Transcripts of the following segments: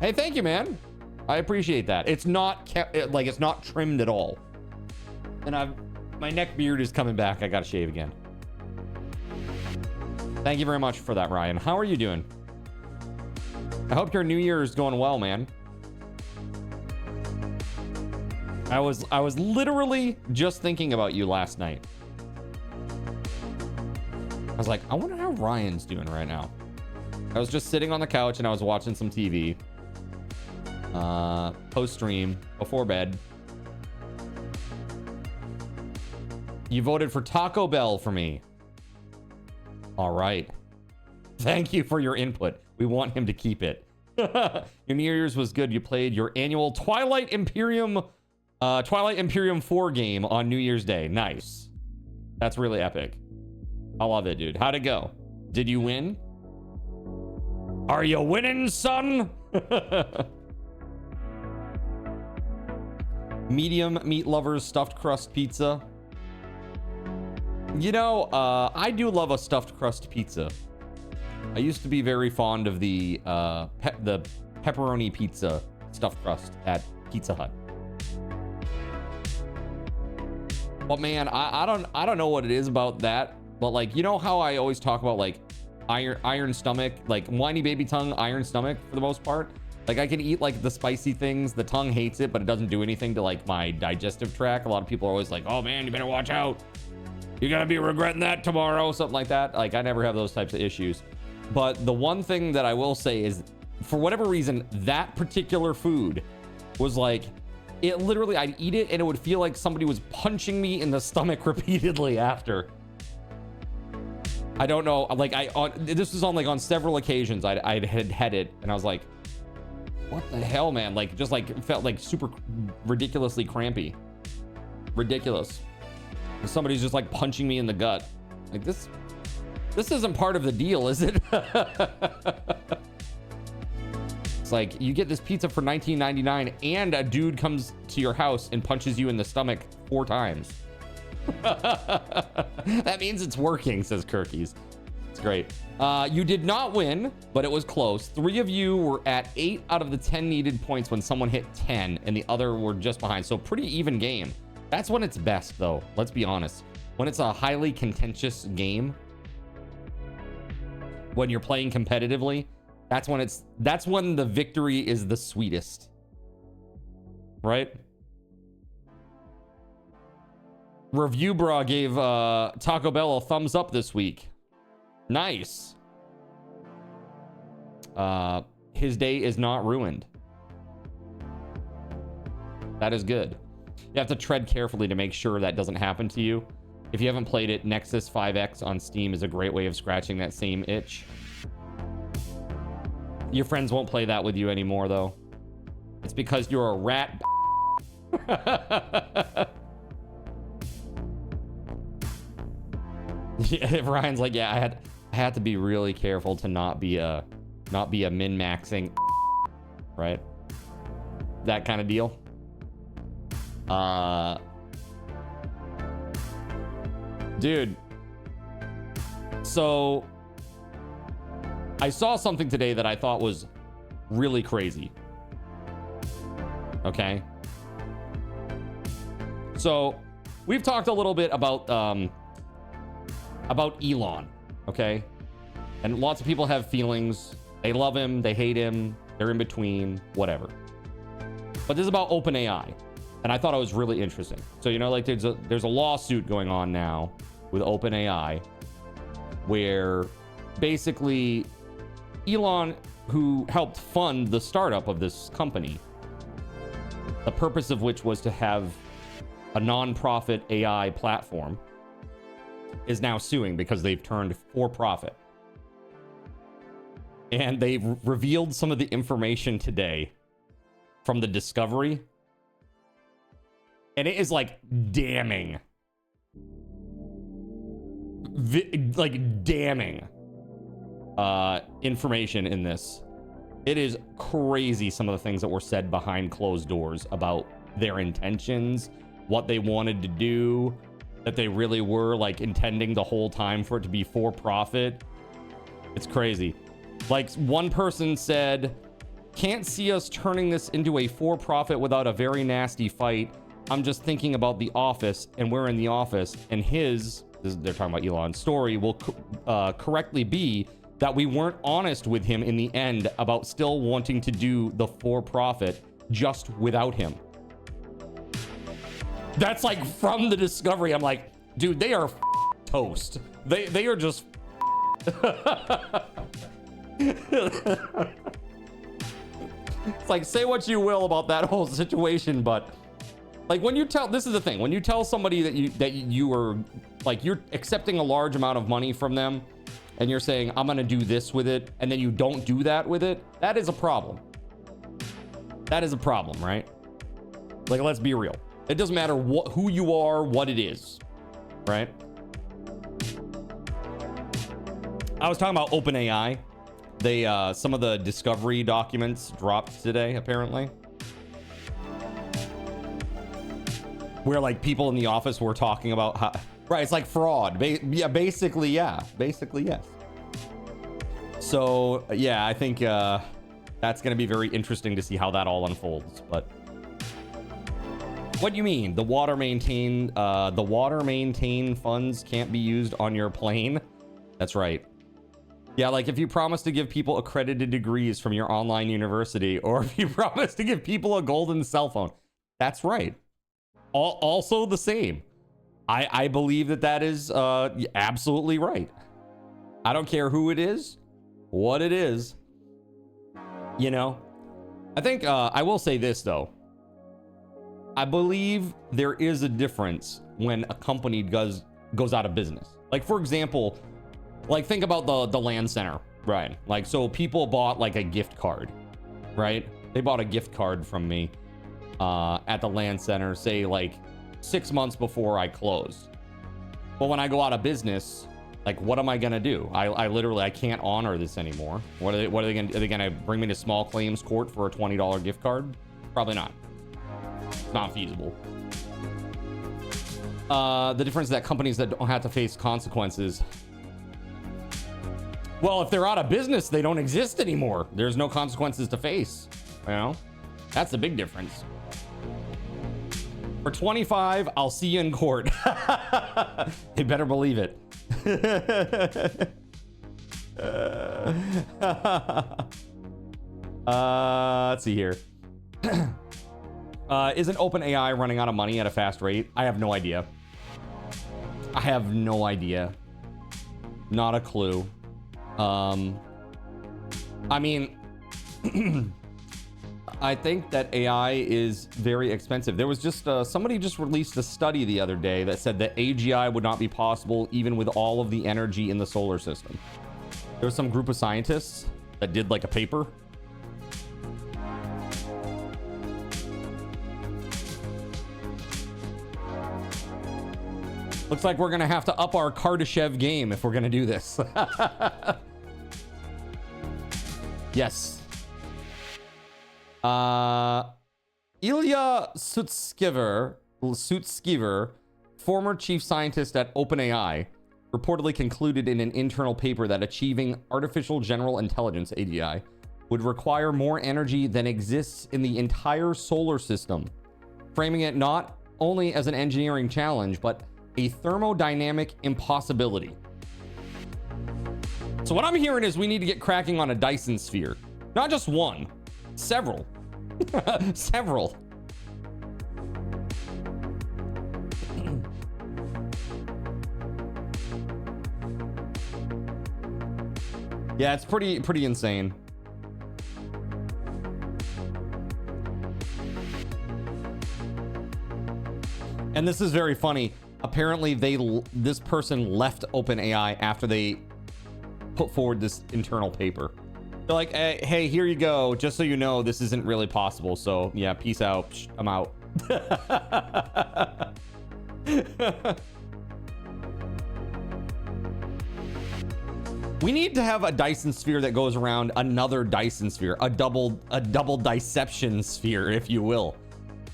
Hey, thank you, man. I appreciate that. It's not like it's not trimmed at all. And my neck beard is coming back. I gotta shave again. Thank you very much for that, Ryan. How are you doing? I hope your new year is going well, man. I was literally just thinking about you last night. I was like, I wonder how Ryan's doing right now. I was just sitting on the couch and I was watching some TV. Post stream before bed. You voted for Taco Bell for me. All right. Thank you for your input. We want him to keep it. Your New Year's was good. You played your annual Twilight Imperium 4 game on New Year's Day. Nice. That's really epic. I love it, dude. How'd it go? Did you win? Are you winning, son? Medium meat lovers stuffed crust pizza. You know, I do love a stuffed crust pizza. I used to be very fond of the pepperoni pizza stuffed crust at Pizza Hut. But man, I don't know what it is about that. But like, you know how I always talk about like iron stomach, like whiny baby tongue, iron stomach for the most part. Like I can eat like the spicy things. The tongue hates it, but it doesn't do anything to like my digestive tract. A lot of people are always like, oh man, you better watch out. You're gonna be regretting that tomorrow, something like that. Like I never have those types of issues. But the one thing that I will say is, for whatever reason, that particular food was like, it literally, I'd eat it and it would feel like somebody was punching me in the stomach repeatedly after. I don't know, like this was on several occasions I had it and I was like, what the hell, man? Like just like felt like super ridiculously crampy. Ridiculous. Somebody's just like punching me in the gut. Like this isn't part of the deal, is it? It's like you get this pizza for $19.99 and a dude comes to your house and punches you in the stomach 4 times. That means it's working, says Kirkies. It's great. You did not win, but it was close. 3 of you were at 8 out of the 10 needed points when someone hit 10 and the other were just behind. So pretty even game. That's when it's best though. Let's be honest. When it's a highly contentious game, when you're playing competitively, that's when the victory is the sweetest. Right? Review Bra gave Taco Bell a thumbs up this week. Nice. His day is not ruined. That is good. You have to tread carefully to make sure that doesn't happen to you. If you haven't played it, Nexus 5X on Steam is a great way of scratching that same itch. Your friends won't play that with you anymore, though. It's because you're a rat. Yeah, Ryan's like, yeah, I had to be really careful to not be a min-maxing, right? That kind of deal. Dude, so I saw something today that I thought was really crazy. Okay, so we've talked a little bit about Elon, okay, and lots of people have feelings. They love him, they hate him, they're in between, whatever. But this is about OpenAI. And I thought it was really interesting. So, you know, like there's a lawsuit going on now with OpenAI where basically Elon, who helped fund the startup of this company, the purpose of which was to have a non-profit AI platform, is now suing because they've turned for profit. And they revealed some of the information today from the discovery. And it is like damning. Damning information in this. It is crazy, some of the things that were said behind closed doors about their intentions, what they wanted to do, that they really were like intending the whole time for it to be for profit. It's crazy. Like one person said Can't see us turning this into a for-profit without a very nasty fight. I'm just thinking about The Office, and we're in The Office, and they're talking about Elon's story, will correctly be that we weren't honest with him in the end about still wanting to do the for-profit just without him. That's like from the discovery. I'm like, dude, they are toast. They are just it's like, say what you will about that whole situation, but like when you tell, this is the thing, when you tell somebody that you are like, you're accepting a large amount of money from them and you're saying, I'm gonna do this with it, and then you don't do that with it, that is a problem. That is a problem, right? Like, let's be real. It doesn't matter who you are, what it is, right? I was talking about OpenAI. They some of the discovery documents dropped today, apparently, where like people in the office were talking about how, right, it's like fraud. Basically yes. So yeah, I think that's going to be very interesting to see how that all unfolds. But what do you mean? The water maintain funds can't be used on your plane? That's right. Yeah, like if you promise to give people accredited degrees from your online university, or if you promise to give people a golden cell phone. That's right. Also the same. I believe that is absolutely right. I don't care who it is, what it is. You know, I think I will say this though. I believe there is a difference when a company goes out of business. Like, for example, like think about the LAN center, right? Like, so people bought like a gift card, right? They bought a gift card from me at the LAN center, say like 6 months before I close. But when I go out of business, like, what am I gonna do? I can't honor this anymore. What are they gonna do? Are they gonna bring me to small claims court for a $20 gift card? Probably not. It's not feasible. The difference is that companies that don't have to face consequences, well, if they're out of business, they don't exist anymore. There's no consequences to face. You know, that's the big difference. For 25, I'll see you in court. You better believe it. Let's see here. Isn't OpenAI running out of money at a fast rate? I have no idea. I have no idea. Not a clue. I mean, I think that AI is very expensive. There was just somebody just released a study the other day that said that AGI would not be possible even with all of the energy in the solar system. There was some group of scientists that did like a paper. Looks like we're gonna have to up our Kardashev game if we're gonna do this. Yes. Ilya Sutskever, former chief scientist at OpenAI, reportedly concluded in an internal paper that achieving artificial general intelligence, AGI, would require more energy than exists in the entire solar system, framing it not only as an engineering challenge, but a thermodynamic impossibility. So what I'm hearing is we need to get cracking on a Dyson sphere. Not just one, several. Several. Yeah, it's pretty insane. And this is very funny. Apparently this person left OpenAI after they put forward this internal paper. They're like, hey, here you go. Just so you know, this isn't really possible. So yeah, peace out. Psh, I'm out. We need to have a Dyson sphere that goes around another Dyson sphere, a double disception sphere, if you will.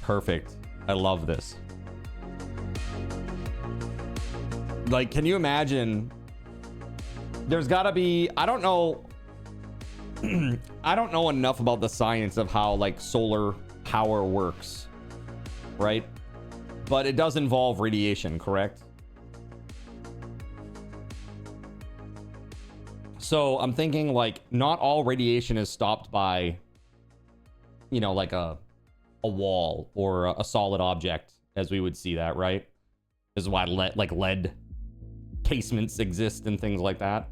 Perfect. I love this. Like, can you imagine? There's got to be, I don't know. I don't know enough about the science of how like solar power works, right? But it does involve radiation, correct? So I'm thinking like not all radiation is stopped by, you know, like a wall or a solid object as we would see that, right? This is why lead casements exist and things like that.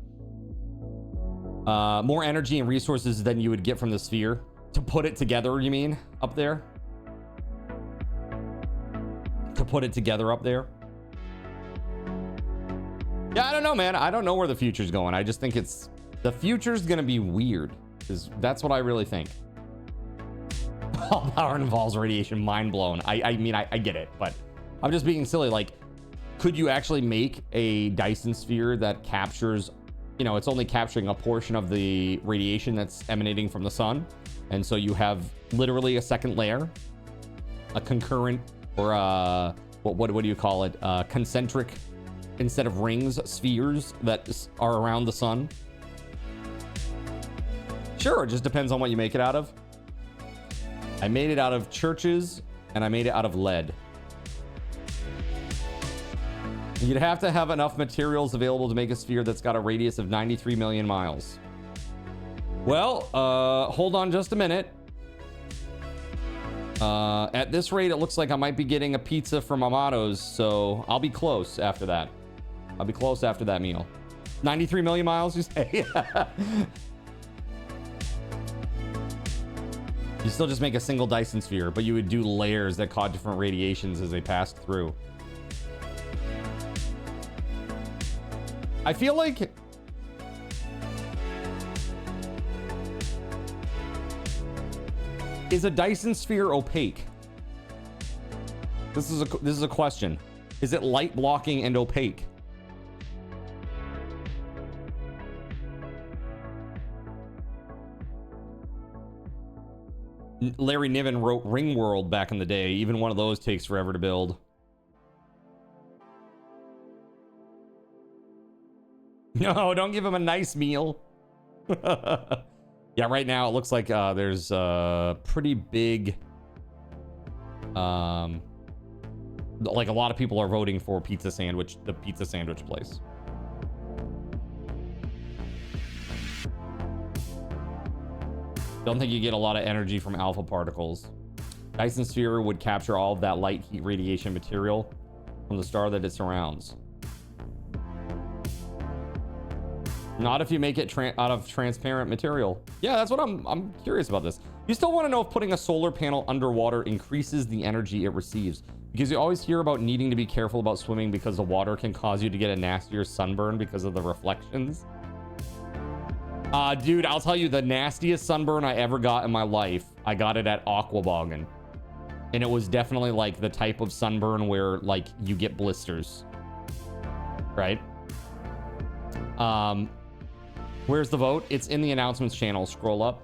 More energy and resources than you would get from the sphere to put it together, you mean, up there? To put it together up there? Yeah, I don't know, man. I don't know where the future's going. I just think the future's gonna be weird. That's what I really think. All power involves radiation. Mind blown. I mean, I get it, but I'm just being silly. Like, could you actually make a Dyson sphere that captures, you know, it's only capturing a portion of the radiation that's emanating from the sun, and so you have literally a second layer, a concurrent, or what do you call it? Concentric, instead of rings, spheres that are around the sun. Sure, it just depends on what you make it out of. I made it out of churches, and I made it out of lead. You'd have to have enough materials available to make a sphere that's got a radius of 93 million miles. Well, hold on just a minute. At this rate, it looks like I might be getting a pizza from Amato's, so I'll be close after that. I'll be close after that meal. 93 million miles, you say? You still just make a single Dyson sphere, but you would do layers that cause different radiations as they passed through. I feel like is a Dyson sphere opaque? This is a question. Is it light blocking and opaque? Larry Niven wrote Ringworld back in the day. Even one of those takes forever to build. No, don't give him a nice meal. Yeah, right now it looks like there's a pretty big... like a lot of people are voting for the pizza sandwich place. Don't think you get a lot of energy from alpha particles. Dyson sphere would capture all of that light heat radiation material from the star that it surrounds. Not if you make it out of transparent material. Yeah, that's what I'm curious about this. You still want to know if putting a solar panel underwater increases the energy it receives, because you always hear about needing to be careful about swimming because the water can cause you to get a nastier sunburn because of the reflections. Dude, I'll tell you, the nastiest sunburn I ever got in my life, I got it at Aquaboggan. And it was definitely like the type of sunburn where like you get blisters. Right? Where's the vote? It's in the announcements channel. Scroll up.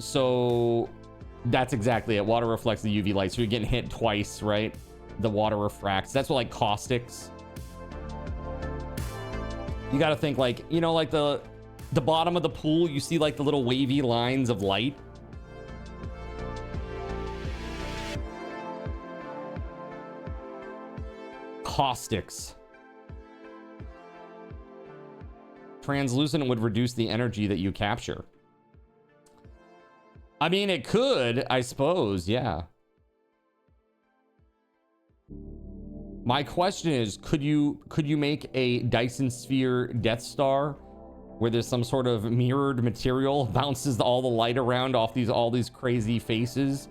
So that's exactly it. Water reflects the UV light. So you're getting hit twice, right? The water refracts. That's what like caustics. You got to think like, you know, like the bottom of the pool, you see like the little wavy lines of light. Caustics. Translucent would reduce the energy that you capture. I mean, it could, I suppose, yeah. My question is, could you make a Dyson sphere Death Star where there's some sort of mirrored material, bounces all the light around off all these crazy faces,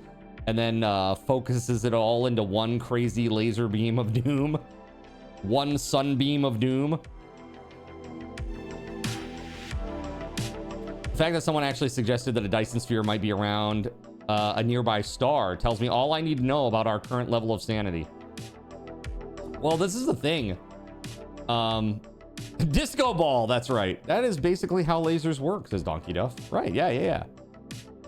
and then focuses it all into one crazy laser beam of doom? One sunbeam of doom? The fact that someone actually suggested that a Dyson sphere might be around a nearby star tells me all I need to know about our current level of sanity. Well, this is the thing. Disco ball, that's right. That is basically how lasers work, says Donkey Duff. Right, yeah.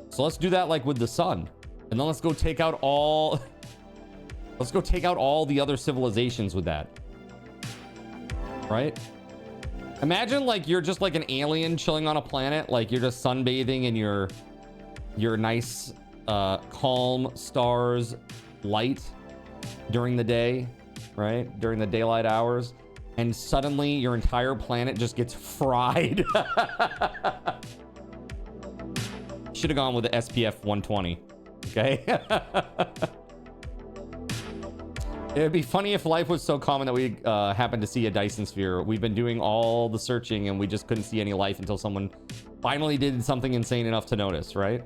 So let's do that like with the sun. And then let's go take out all... let's go take out all the other civilizations with that. Right? Imagine like you're just like an alien chilling on a planet, like you're just sunbathing in your nice calm stars light during the day, right? During the daylight hours, and suddenly your entire planet just gets fried. Should have gone with the SPF 120. Okay. It'd be funny if life was so common that we happened to see a Dyson sphere. We've been doing all the searching and we just couldn't see any life until someone finally did something insane enough to notice, right?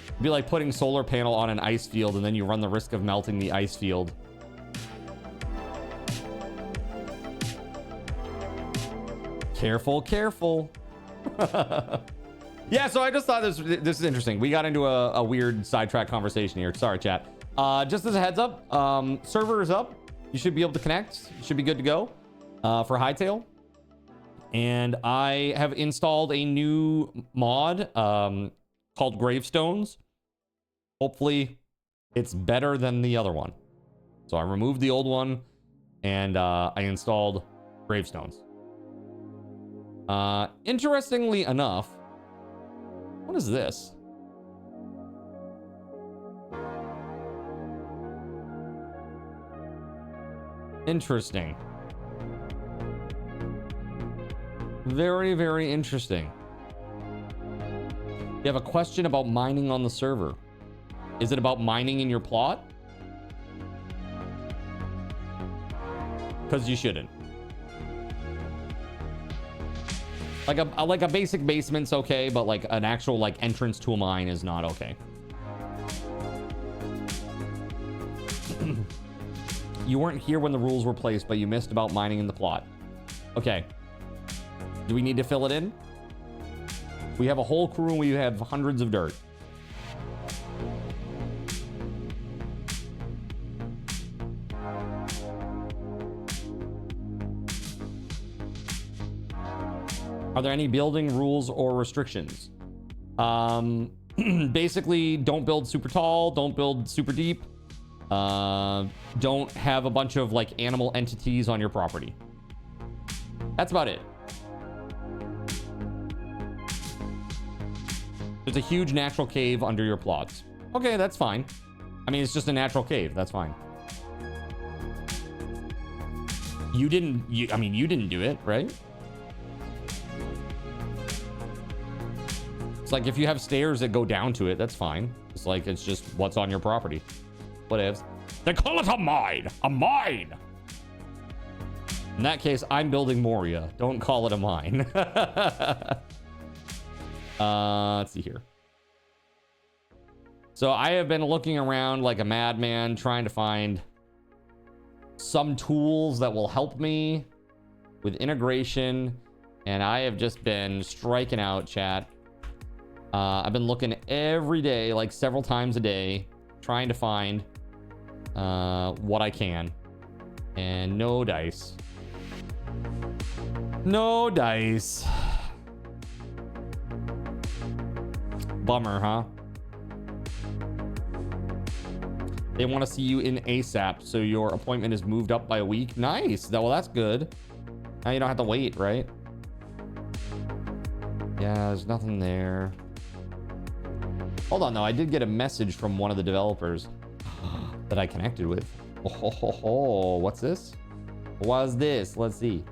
It'd be like putting solar panel on an ice field and then you run the risk of melting the ice field. Careful, careful. Yeah, so I just thought this is interesting. We got into a weird sidetrack conversation here. Sorry, chat. Just as a heads up, server is up. You should be able to connect. You should be good to go for Hytale. And I have installed a new mod called Gravestones. Hopefully, it's better than the other one. So I removed the old one and I installed Gravestones. Interestingly enough, what is this? Interesting. Very, very interesting. You have a question about mining on the server. Is it about mining in your plot? Because you shouldn't. Like a basic basement's okay, but like an actual like entrance to a mine is not okay. You weren't here when the rules were placed, but you missed about mining in the plot. Okay. Do we need to fill it in? We have a whole crew and we have hundreds of dirt. Are there any building rules or restrictions? Basically, don't build super tall, don't build super deep. Don't have a bunch of like animal entities on your property. That's about it. There's a huge natural cave under your plots. Okay, that's fine. I mean, it's just a natural cave. That's fine. You didn't do it, right? It's like if you have stairs that go down to it, that's fine. It's like it's just what's on your property. Whatevs. They call it a mine. A mine. In that case, I'm building Moria. Don't call it a mine. Let's see here. So I have been looking around like a madman trying to find some tools that will help me with integration, and I have just been striking out, chat. I've been looking every day, like several times a day, trying to find what I can, and no dice. No dice. Bummer, huh? They want to see you in ASAP, so your appointment is moved up by a week. Nice. Well, that's good. Now you don't have to wait, right? Yeah, there's nothing there. Hold on, though. I did get a message from one of the developers that I connected with. Oh, ho, ho, ho. What's this? What's this? Let's see.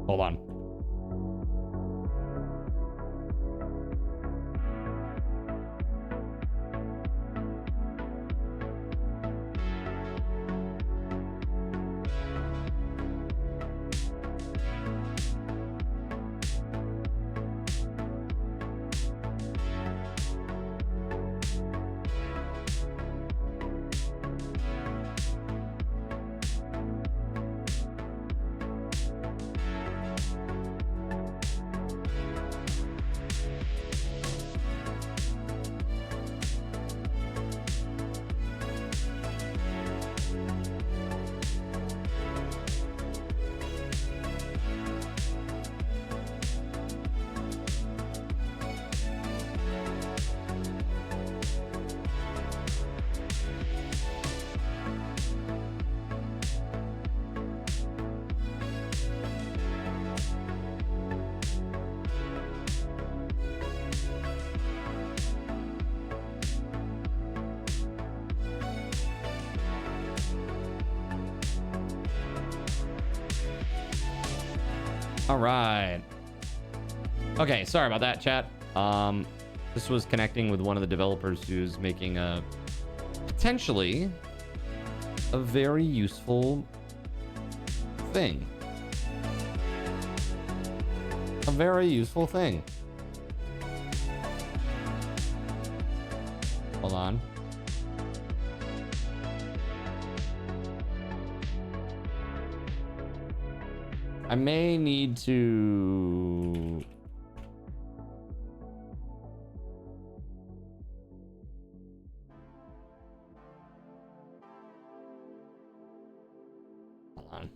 Hold on. All right. Okay, sorry about that, chat. This was connecting with one of the developers who's making a potentially a very useful thing. A very useful thing. Hold on. I may need to... Hold on.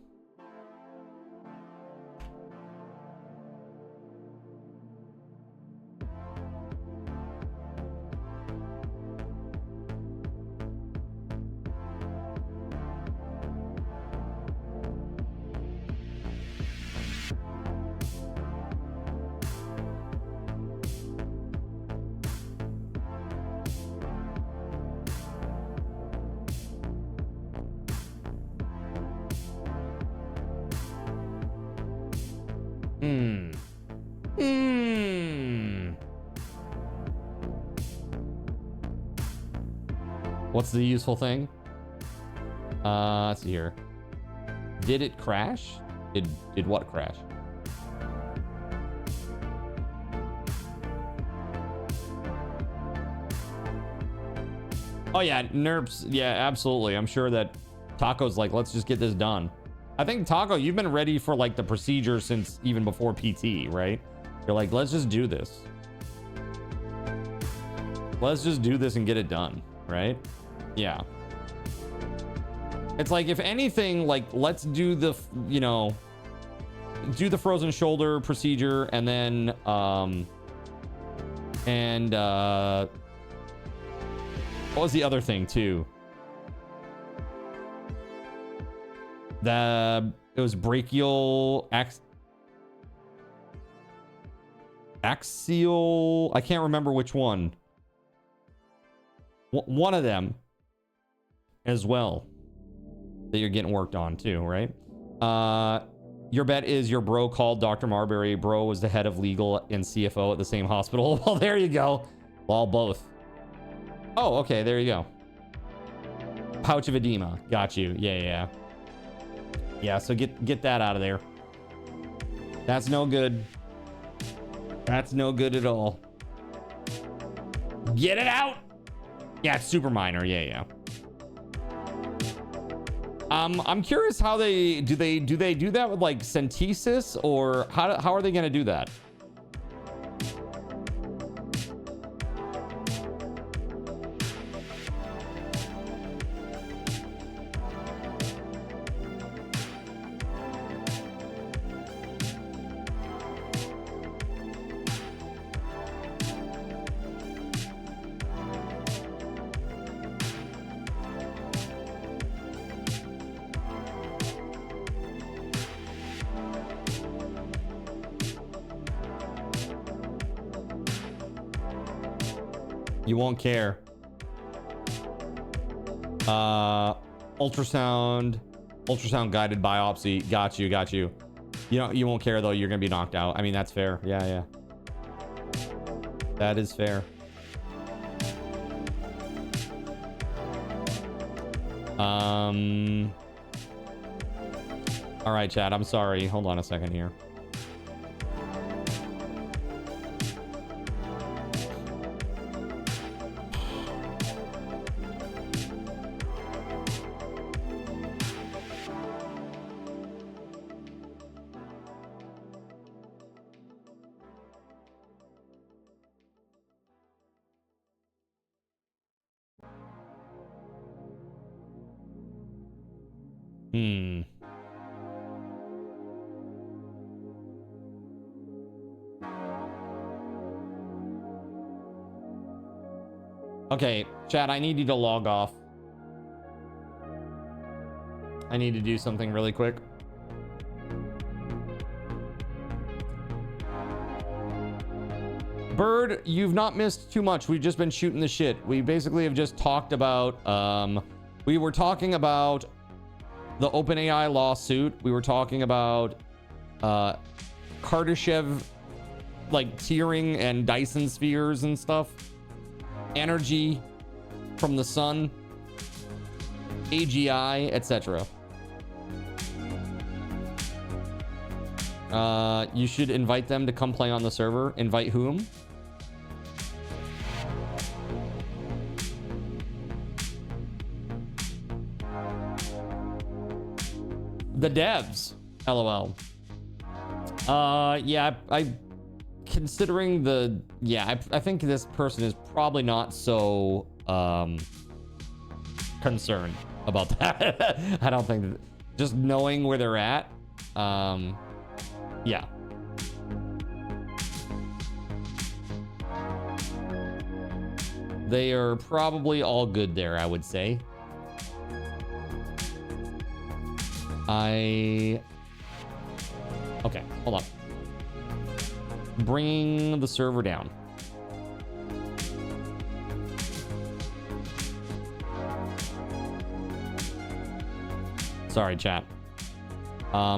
What's the useful thing? Let's see here. Did it crash? Did what crash? Oh yeah, NERPs. Yeah, absolutely. I'm sure that Taco's like, let's just get this done. I think Taco, you've been ready for like the procedure since even before PT, right? You're like, let's just do this. Let's just do this and get it done, right? Yeah. It's like, if anything, like, let's do the, you know, do the frozen shoulder procedure and then, what was the other thing too? It was brachial axial. I can't remember which one. One of them as well that you're getting worked on too, right? Your bet is your bro called Dr. Marbury. Bro was the head of legal and CFO at the same hospital. Well, there you go. Well, both. Oh, okay. There you go. Pouch of edema. Got you. Yeah. Yeah, so get that out of there. That's no good. That's no good at all. Get it out. Yeah, it's super minor. Yeah. I'm curious how they do that with like Centesis, or how are they going to do that? You won't care. Ultrasound guided biopsy. Got you. You won't care though. You're gonna be knocked out. I mean, that's fair. Yeah, yeah. That is fair. All right, chat. I'm sorry. Hold on a second here. Okay, chat, I need you to log off. I need to do something really quick. Bird, you've not missed too much. We've just been shooting the shit. We basically have just talked about, we were talking about the OpenAI lawsuit. We were talking about, Kardashev, like tiering and Dyson spheres and stuff. Energy from the sun, AGI, etc. You should invite them to come play on the server. Invite whom? The devs. LOL. Yeah, I considering the, yeah, I think this person is probably not so concerned about that. I don't think that, just knowing where they're at, yeah. They are probably all good there, I would say. Okay, hold on. Bring the server down. Sorry, chat.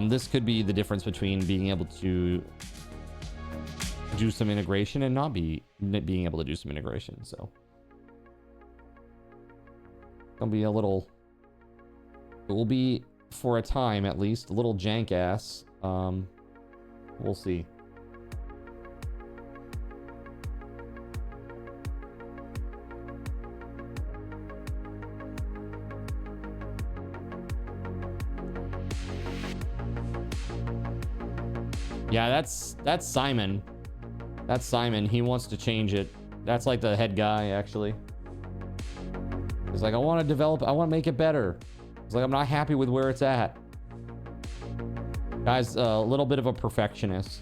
This could be the difference between being able to do some integration and not being able to do some integration. So it'll be a little, it will be for a time at least a little jank ass. We'll see. Yeah, that's Simon. That's Simon. He wants to change it. That's like the head guy, actually. He's like, I want to develop, I want to make it better. He's like, I'm not happy with where it's at. Guy's a little bit of a perfectionist.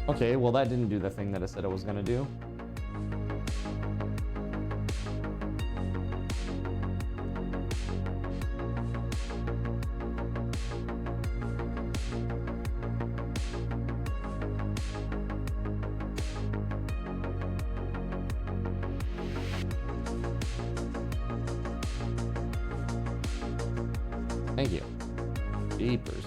Okay, well, that didn't do the thing that I said it was going to do. Thank you. Jeepers.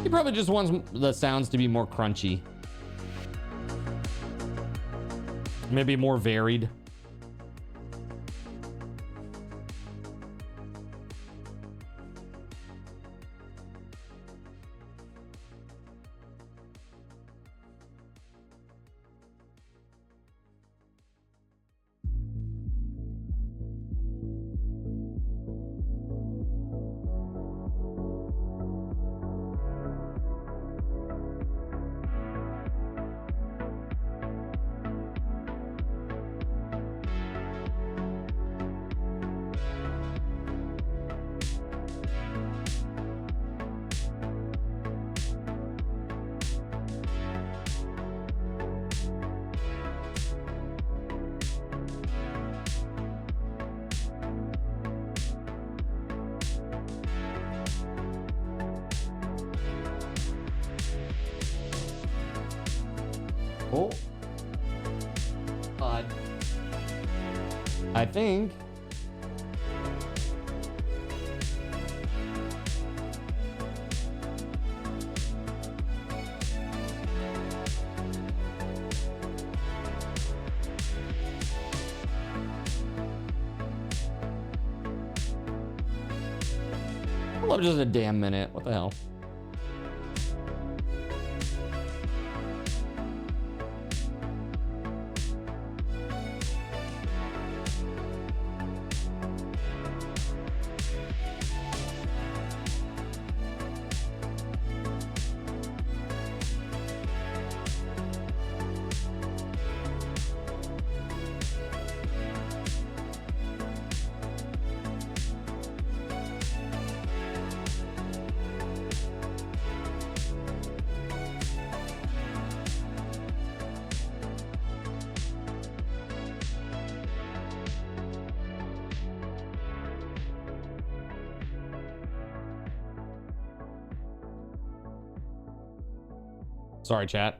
He probably just wants the sounds to be more crunchy. Maybe more varied. Oh. I think. I love just a damn minute. What the hell? Sorry, chat.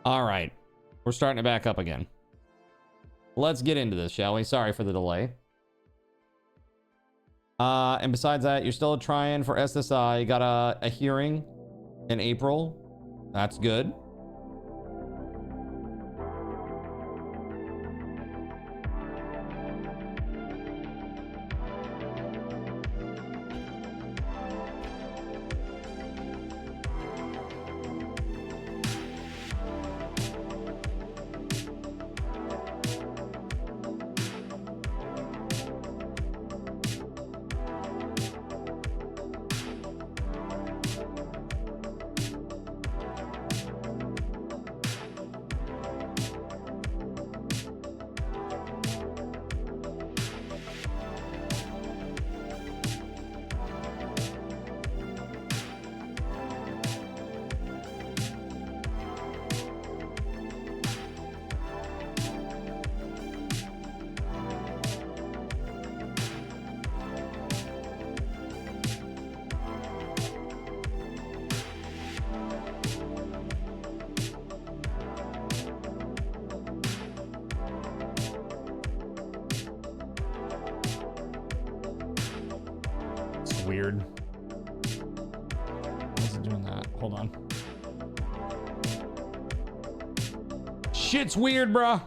All right. We're starting to back up again. Let's get into this, shall we? Sorry for the delay. And besides that, you're still trying for SSI. You got a hearing in April. That's good. Weird. Why is it doing that? Hold on. Shit's weird, bruh.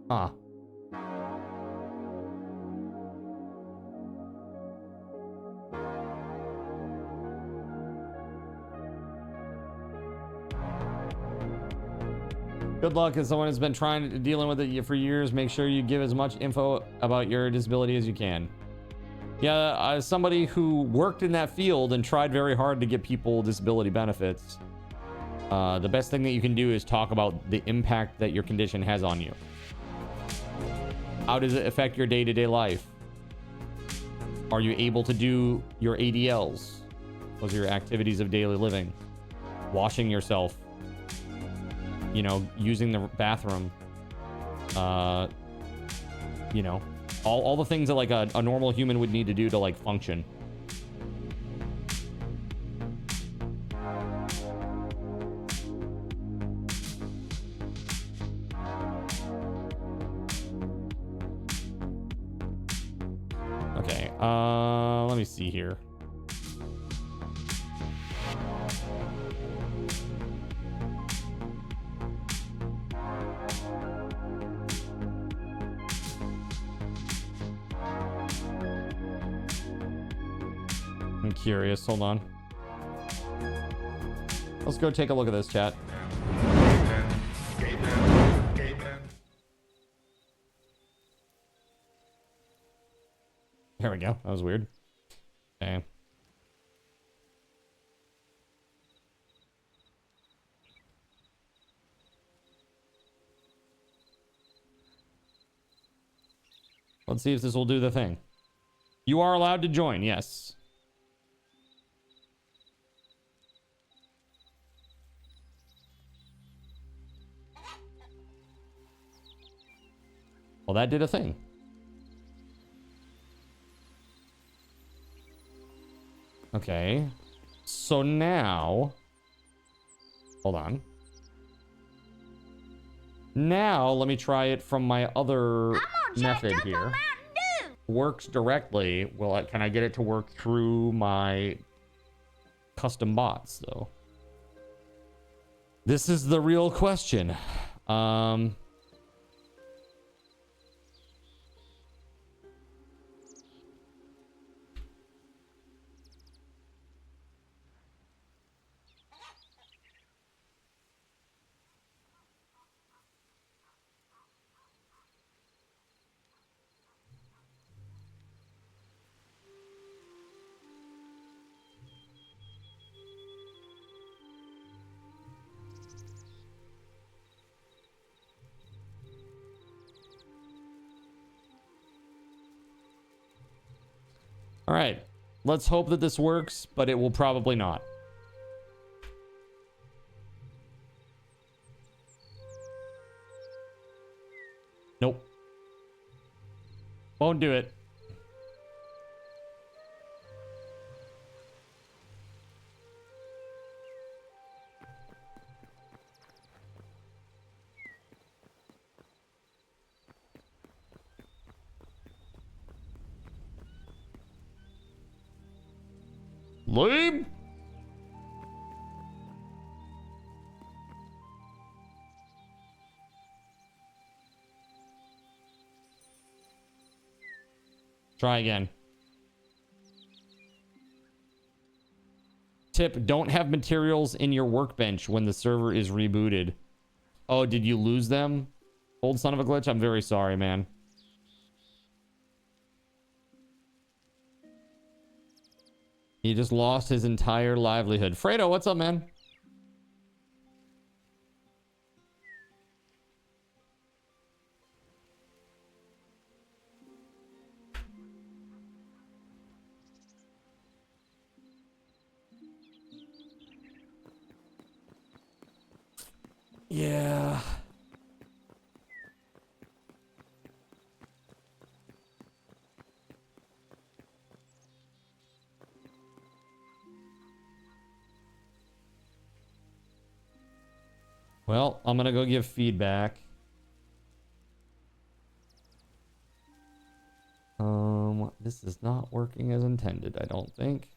Huh. Good luck as someone who's been dealing with it for years. Make sure you give as much info about your disability as you can. Yeah, as somebody who worked in that field and tried very hard to get people disability benefits, the best thing that you can do is talk about the impact that your condition has on you. How does it affect your day-to-day life? Are you able to do your ADLs? Those are your activities of daily living. Washing yourself. You know, using the bathroom, you know, all the things that like a normal human would need to do to like function. Okay, let me see here. I'm curious. Hold on. Let's go take a look at this, chat. There we go. That was weird. Okay. Let's see if this will do the thing. You are allowed to join, yes. Well, that did a thing. Okay. So now... Hold on. Now, let me try it from my other method here. Works directly. Well, can I get it to work through my custom bots, though? This is the real question. All right, let's hope that this works, but it will probably not. Nope. Won't do it. Lame. Try again. Tip, don't have materials in your workbench when the server is rebooted. Oh, did you lose them? Old son of a glitch? I'm very sorry, man. He just lost his entire livelihood. Fredo, what's up, man? Yeah. Well, I'm gonna go give feedback. This is not working as intended, I don't think.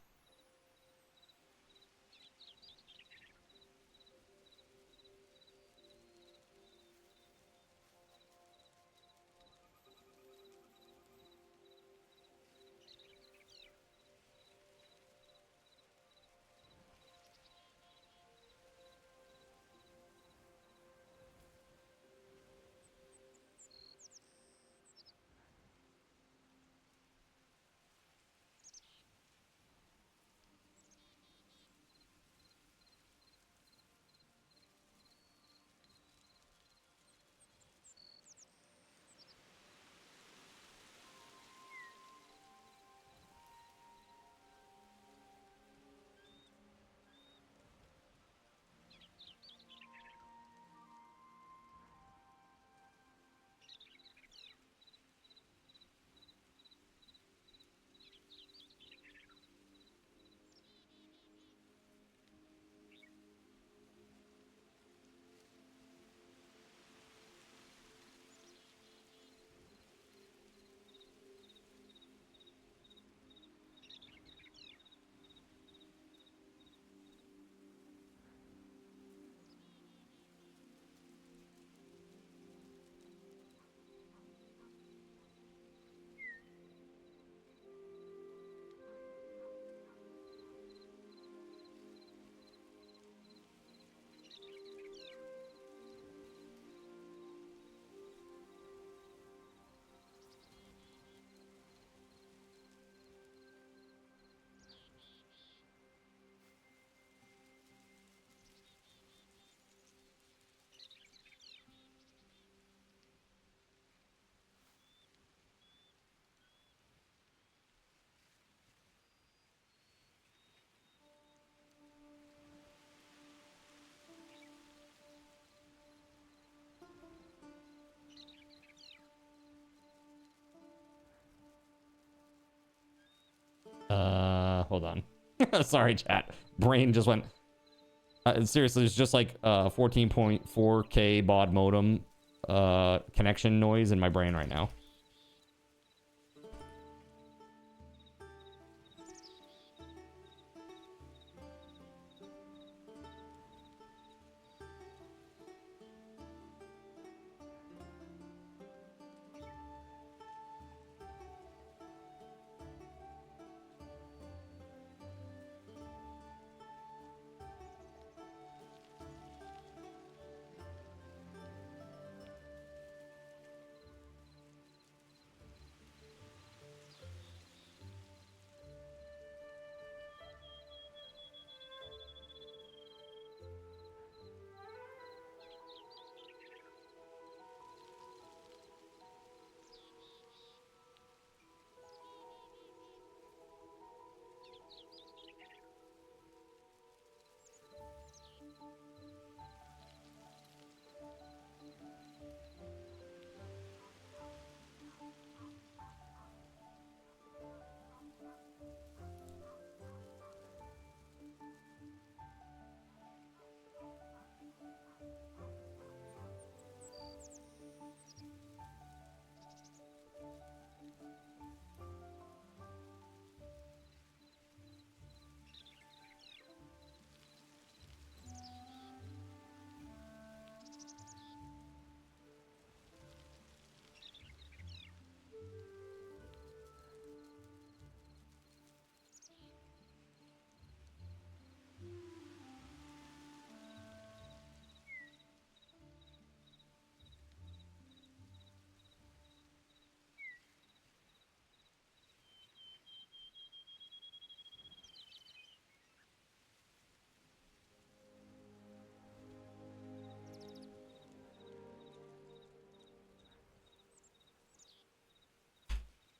Hold on. Sorry, chat. Brain just went. Seriously, it's just like 14.4K baud modem connection noise in my brain right now.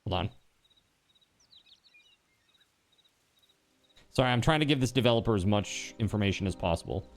Hold on. Sorry, I'm trying to give this developer as much information as possible.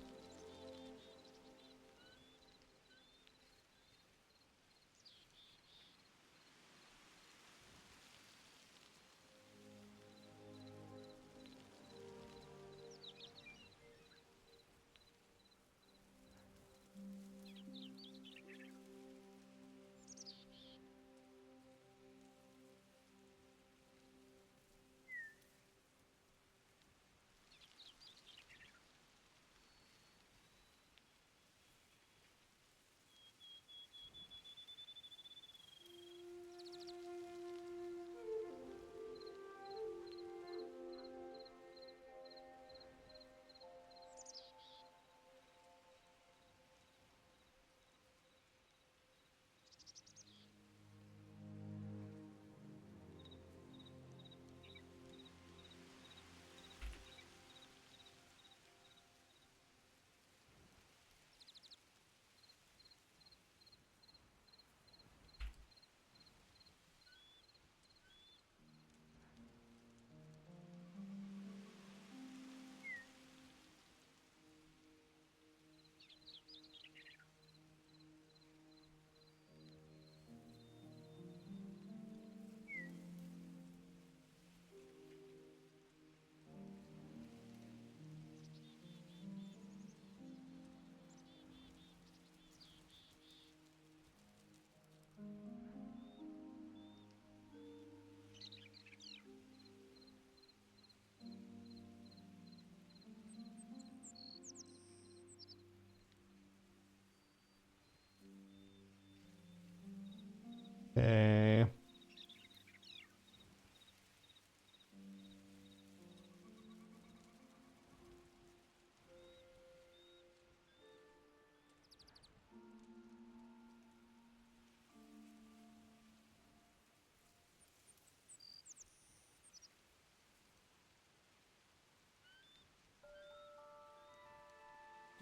Okay.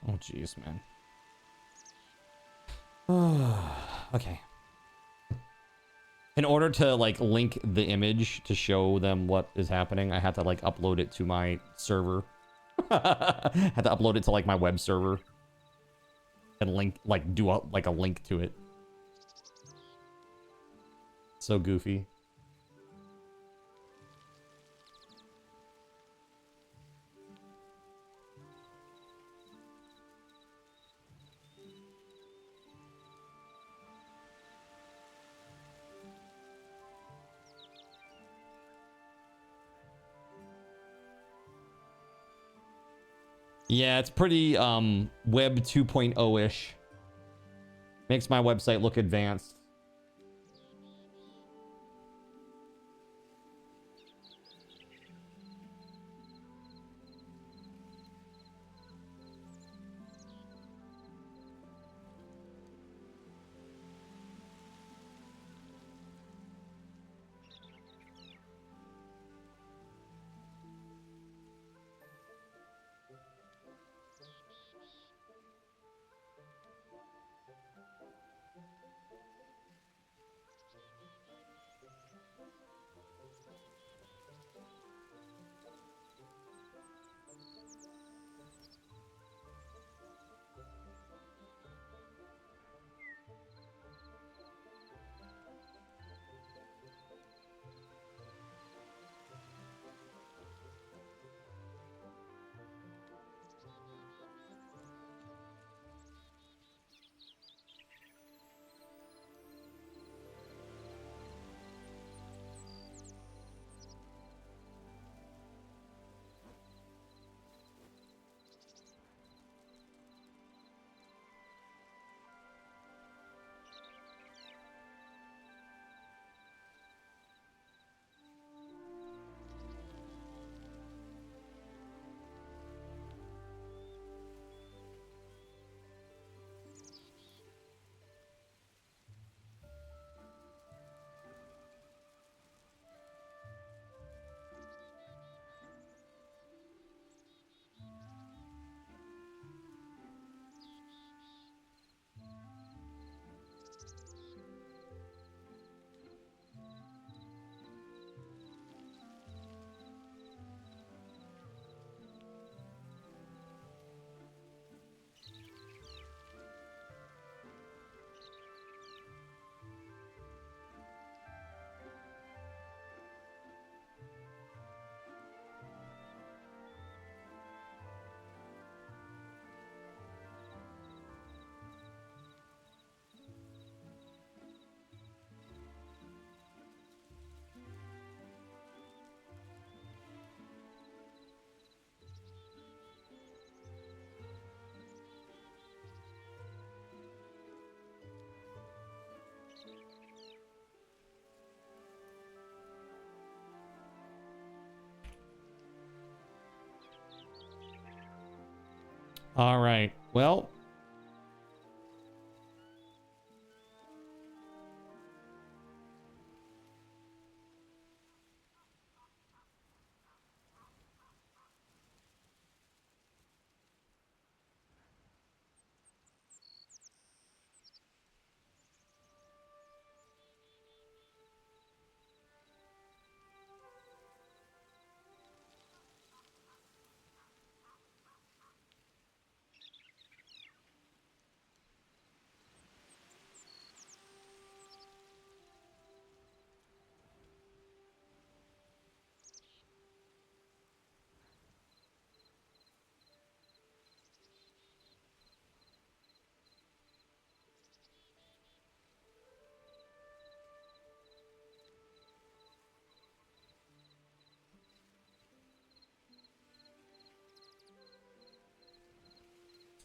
Oh, jeez, man. Okay. In order to, like, link the image to show them what is happening, I had to, like, upload it to my server. Had to upload it to, like, my web server. And link, like, do a link to it. So goofy. Yeah, it's pretty web 2.0-ish. Makes my website look advanced. All right. Well,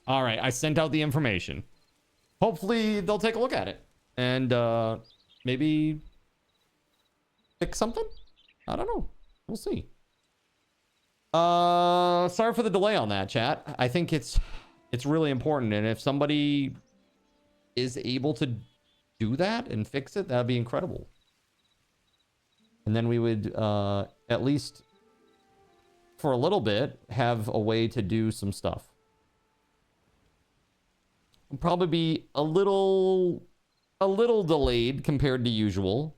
all right. I sent out the information. Hopefully they'll take a look at it and maybe fix something. I don't know. We'll see. Sorry for the delay on that, chat. I think it's really important, and if somebody is able to do that and fix it, that'd be incredible. And then we would at least for a little bit have a way to do some stuff. It'll probably be a little delayed compared to usual.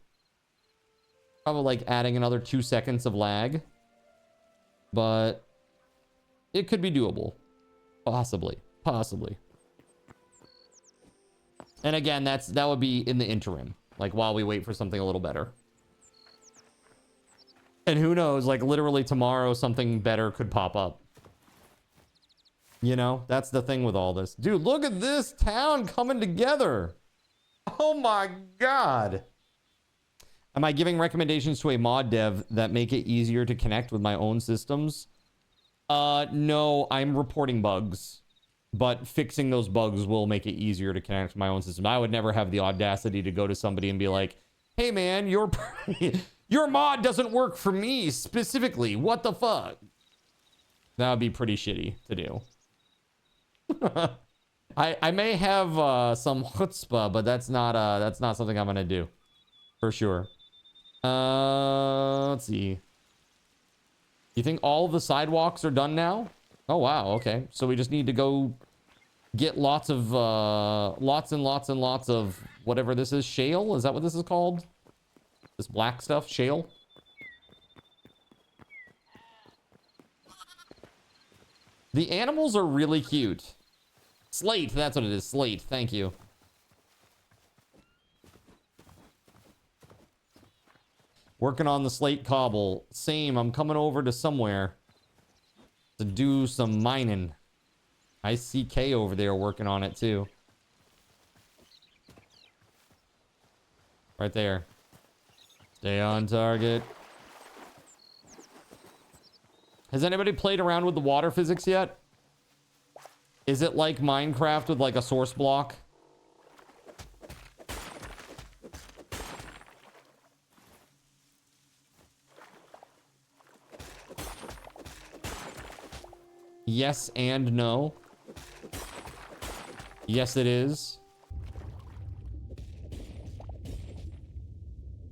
Probably like adding another 2 seconds of lag. But it could be doable. Possibly. And again, that would be in the interim. Like while we wait for something a little better. And who knows, like literally tomorrow something better could pop up. You know, that's the thing with all this. Dude, look at this town coming together. Oh my God. Am I giving recommendations to a mod dev that make it easier to connect with my own systems? No, I'm reporting bugs, but fixing those bugs will make it easier to connect to my own system. I would never have the audacity to go to somebody and be like, hey man, your mod doesn't work for me specifically. What the fuck? That would be pretty shitty to do. I may have some chutzpah, but that's not something I'm gonna do for sure. Let's see. You think all the sidewalks are done now? Oh wow, okay. So we just need to go get lots of lots and lots of whatever this is. Shale? Is that what this is called? This black stuff? Shale? The animals are really cute. Slate, that's what it is. Slate, thank you. Working on the slate cobble. Same, I'm coming over to somewhere to do some mining. I see K over there working on it too. Right there. Stay on target. Has anybody played around with the water physics yet? Is it like Minecraft with like a source block? Yes and no. Yes, it is.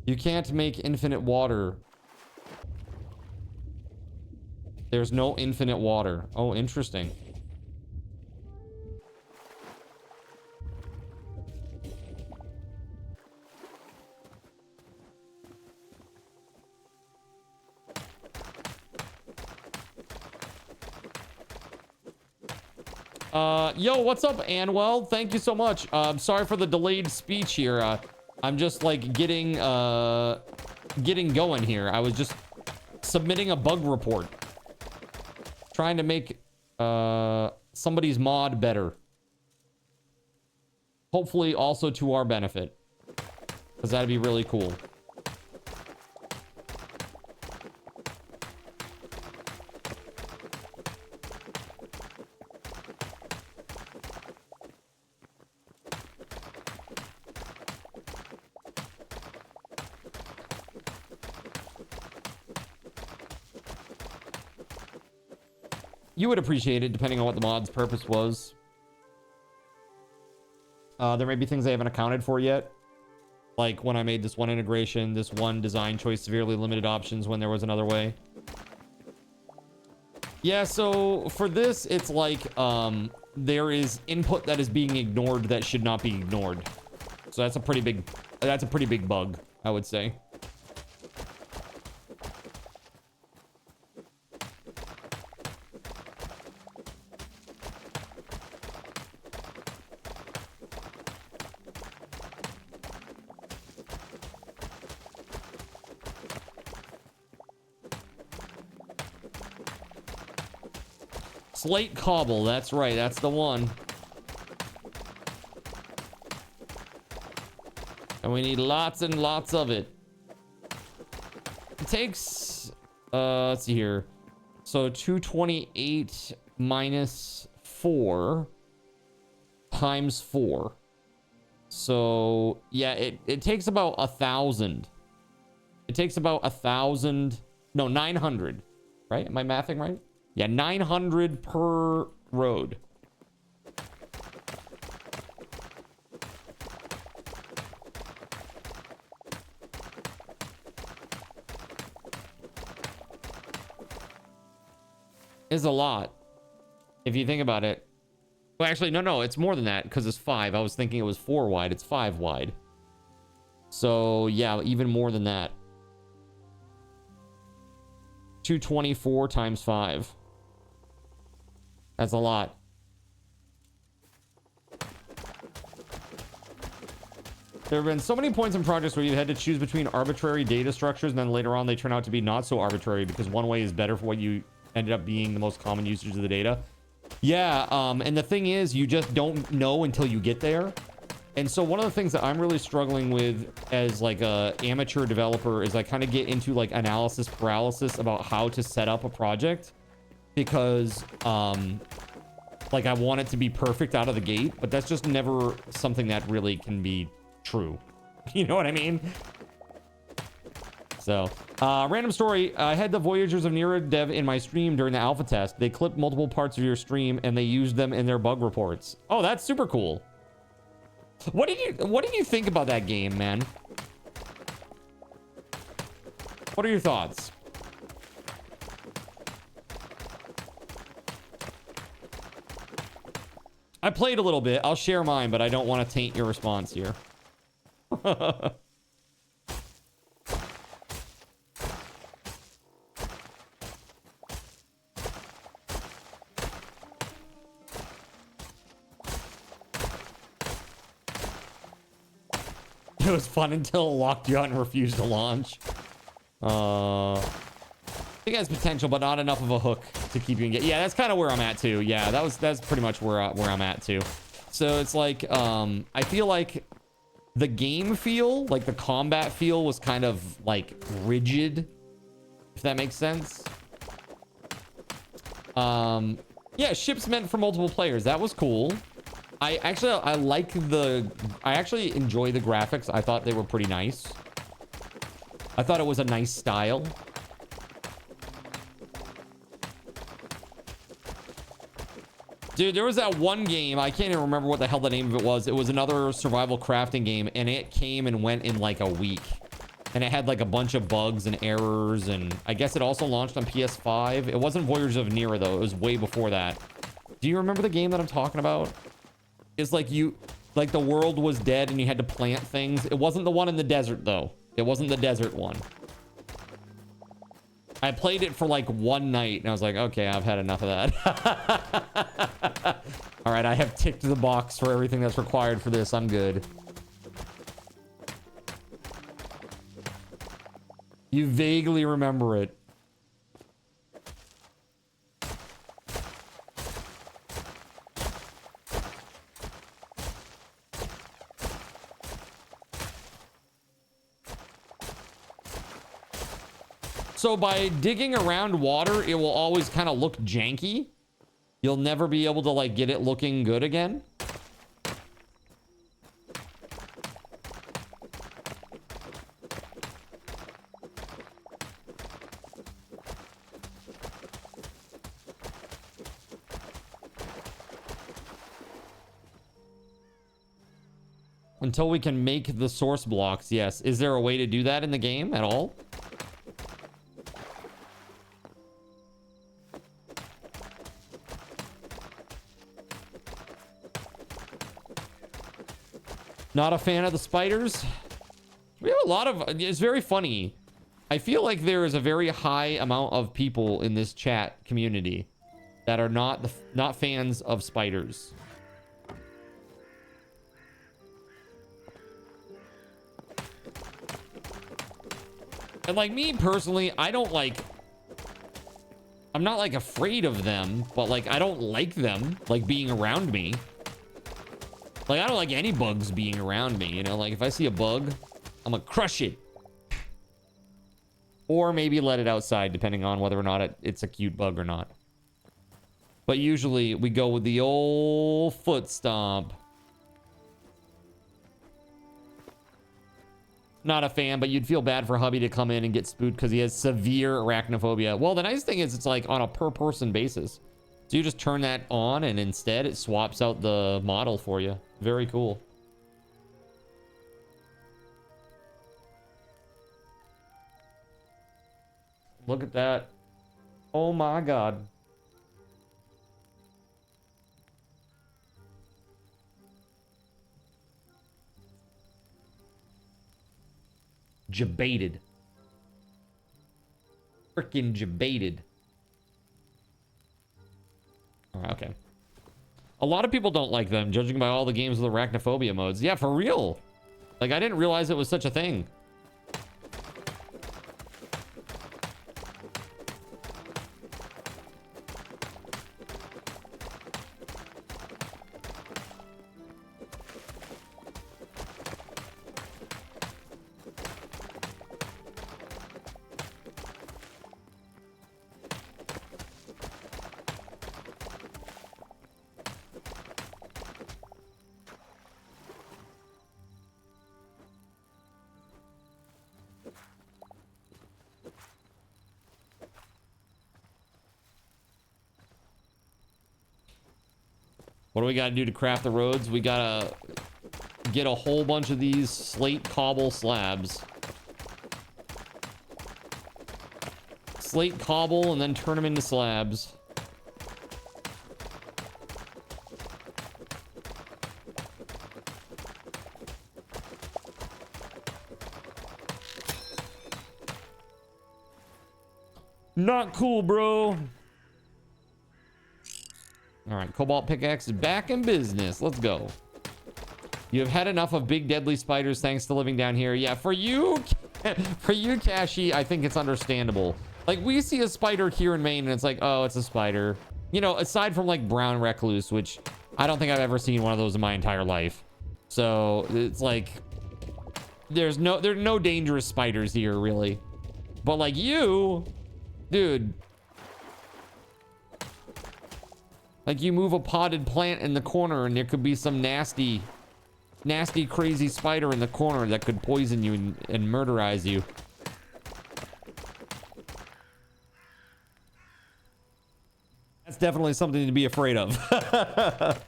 You can't make infinite water. There's no infinite water. Oh, interesting. Yo, what's up, Anwell? Thank you so much. Sorry for the delayed speech here. I'm just like getting going here. I was just submitting a bug report. Trying to make somebody's mod better. Hopefully also to our benefit. Because that'd be really cool. You would appreciate it depending on what the mod's purpose was. There may be things I haven't accounted for yet. Like when I made this one integration, this one design choice severely limited options when there was another way. Yeah, so for this, it's like there is input that is being ignored that should not be ignored. So that's a pretty big bug, I would say. Slate cobble, that's right, that's the one. And we need lots and lots of it. It takes, let's see here. So 228 minus 4 times 4. So yeah, it takes about 1,000. It takes about 1,000, no, 900, right? Am I mathing right? Yeah, 900 per road. Is a lot if you think about it. Well, actually, no, it's more than that because it's 5. I was thinking it was 4 wide. It's 5 wide. So yeah, even more than that. 224 times 5. That's a lot. There have been so many points in projects where you had to choose between arbitrary data structures, and then later on they turn out to be not so arbitrary because one way is better for what you ended up being the most common usage of the data. Yeah, and the thing is, you just don't know until you get there. And so one of the things that I'm really struggling with as like a amateur developer is I kind of get into like analysis paralysis about how to set up a project. because like I want it to be perfect out of the gate, but that's just never something that really can be true. You know what I mean? So, random story. I had the Voyagers of Nira dev in my stream during the alpha test. They clipped multiple parts of your stream and they used them in their bug reports. Oh, that's super cool. What did you think about that game, man? What are your thoughts? I played a little bit. I'll share mine, but I don't want to taint your response here. It was fun until it locked you out and refused to launch. I think it has potential, but not enough of a hook to keep you engaged. Yeah, that's kind of where I'm at too. Yeah, that's pretty much where I'm at too. So it's like I feel like the game feel, like the combat feel, was kind of like rigid, if that makes sense. Yeah, ships meant for multiple players. That was cool. I actually enjoy the graphics. I thought they were pretty nice. I thought it was a nice style. Dude, there was that one game, I can't even remember what the hell the name of it was. It was another survival crafting game, and it came and went in like a week. And it had like a bunch of bugs and errors, and I guess it also launched on PS5. It wasn't Voyagers of Nira though, it was way before that. Do you remember the game that I'm talking about? It's like the world was dead and you had to plant things. It wasn't the one in the desert though. It wasn't the desert one. I played it for like one night and I was like, okay, I've had enough of that. All right, I have ticked the box for everything that's required for this. I'm good. You vaguely remember it. So by digging around water, it will always kind of look janky. You'll never be able to like get it looking good again. Until we can make the source blocks, yes. Is there a way to do that in the game at all? Not a fan of the spiders. We have a lot of, it's very funny. I feel like there is a very high amount of people in this chat community that are not fans of spiders. And like me personally, I don't like, I'm not like afraid of them, but like I don't like them like being around me. Like, I don't like any bugs being around me, you know? Like, if I see a bug, I'm gonna crush it. Or maybe let it outside, depending on whether or not it's a cute bug or not. But usually, we go with the old foot stomp. Not a fan, but you'd feel bad for hubby to come in and get spooked because he has severe arachnophobia. Well, the nice thing is it's like on a per-person basis. So you just turn that on and instead it swaps out the model for you. Very cool. Look at that. Oh my God. Jabated. Frickin' jabated. Okay. A lot of people don't like them, judging by all the games with arachnophobia modes. Yeah, for real. Like, I didn't realize it was such a thing. What do we got to do to craft the roads? We got to get a whole bunch of these slate cobble slabs. Slate cobble and then turn them into slabs. Not cool, bro. All right, Cobalt Pickaxe is back in business. Let's go. You have had enough of big deadly spiders thanks to living down here. Yeah, for you, Kashi, I think it's understandable. Like, we see a spider here in Maine and it's like, oh, it's a spider. You know, aside from like brown recluse, which I don't think I've ever seen one of those in my entire life. So it's like, there's no dangerous spiders here, really. But like you, dude, like you move a potted plant in the corner and there could be some nasty, crazy spider in the corner that could poison you and murderize you. That's definitely something to be afraid of. Have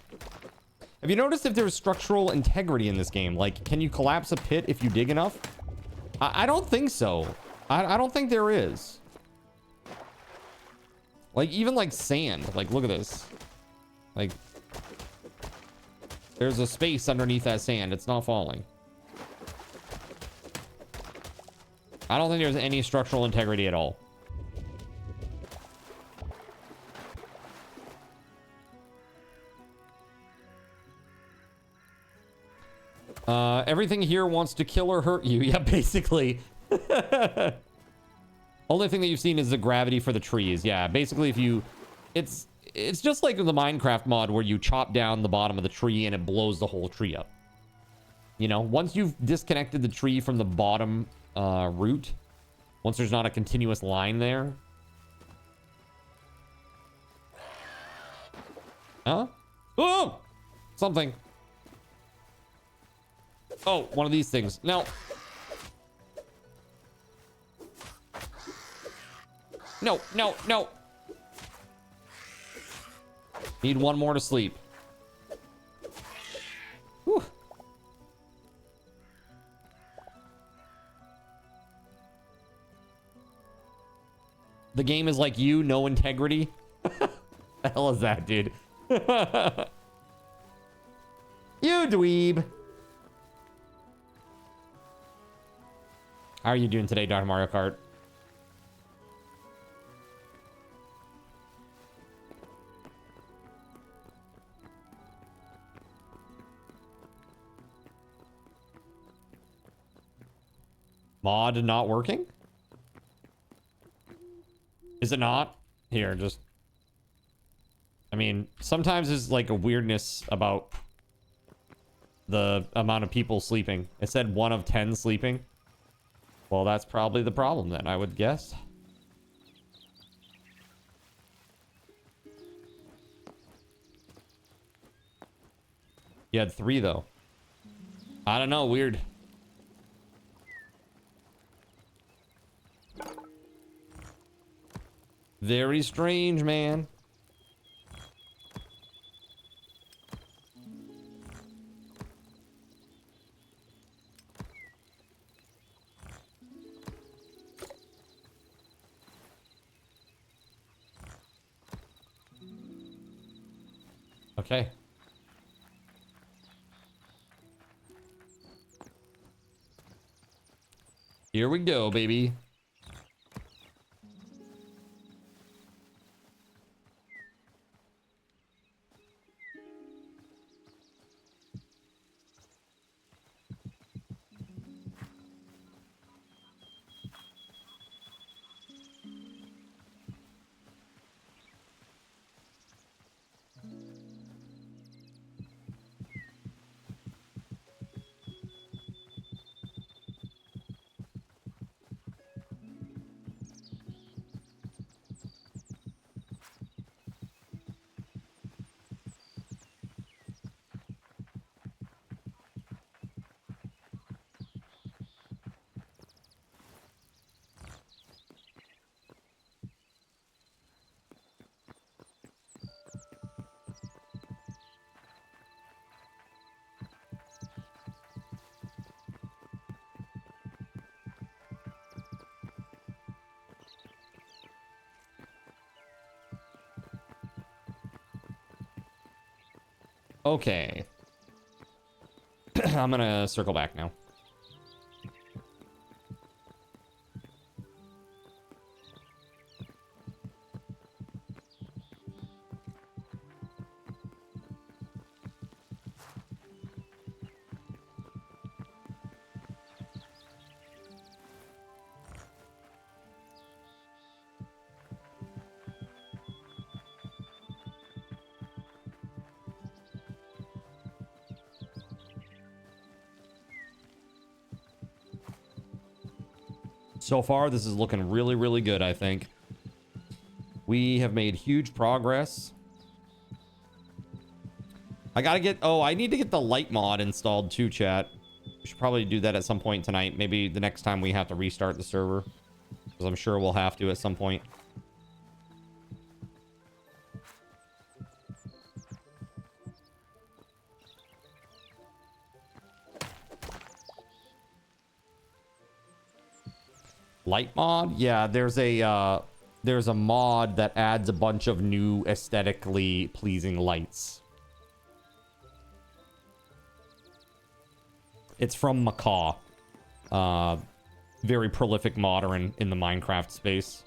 you noticed if there's structural integrity in this game? Like, can you collapse a pit if you dig enough? I don't think so. I don't think there is. Like, even like sand. Like, look at this. Like, there's a space underneath that sand. It's not falling. I don't think there's any structural integrity at all. Everything here wants to kill or hurt you. Yeah, basically. Only thing that you've seen is the gravity for the trees. Yeah, basically if you... It's just like the Minecraft mod where you chop down the bottom of the tree and it blows the whole tree up. You know, once you've disconnected the tree from the bottom root, once there's not a continuous line there. Huh? Oh! Something. Oh, one of these things. No. No, no, no. Need one more to sleep. Whew. The game is like you, no integrity. The hell is that, dude? You dweeb. How are you doing today, Dr. Mario Kart? Mod not working? Is it not? Here, just... I mean, sometimes there's like a weirdness about the amount of people sleeping. It said 1 of 10 sleeping. Well, that's probably the problem then, I would guess. You had 3 though. I don't know, weird. Very strange, man. Okay. Here we go, baby. Okay. I'm gonna circle back now. So far, this is looking really, really good, I think. We have made huge progress. I gotta get... Oh, I need to get the light mod installed too, chat. We should probably do that at some point tonight. Maybe the next time we have to restart the server. Because I'm sure we'll have to at some point. Light mod? Yeah, there's a mod that adds a bunch of new aesthetically pleasing lights. It's from Macaw. Very prolific modder in the Minecraft space.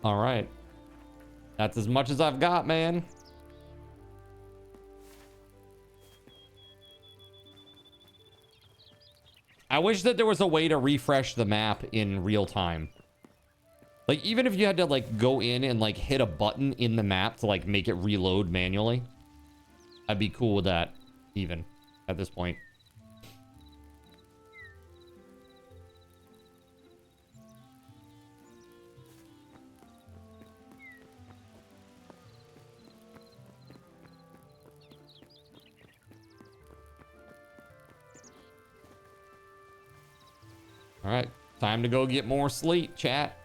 All right. That's as much as I've got, man. I wish that there was a way to refresh the map in real time. Like, even if you had to, like, go in and, like, hit a button in the map to, like, make it reload manually. I'd be cool with that, even, at this point. All right, time to go get more sleep, chat.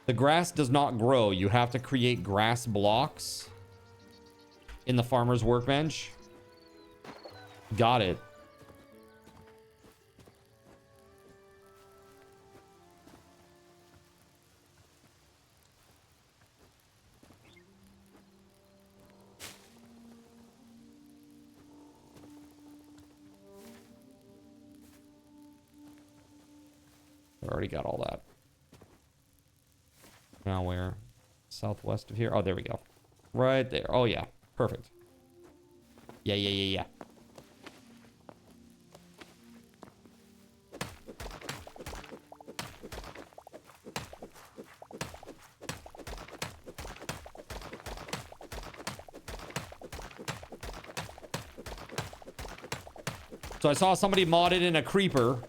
The grass does not grow. You have to create grass blocks in the farmer's workbench. Got it. I already got all that. Now where? Southwest of here? Oh, there we go. Right there. Oh, yeah. Perfect. Yeah. So I saw somebody modded in a creeper.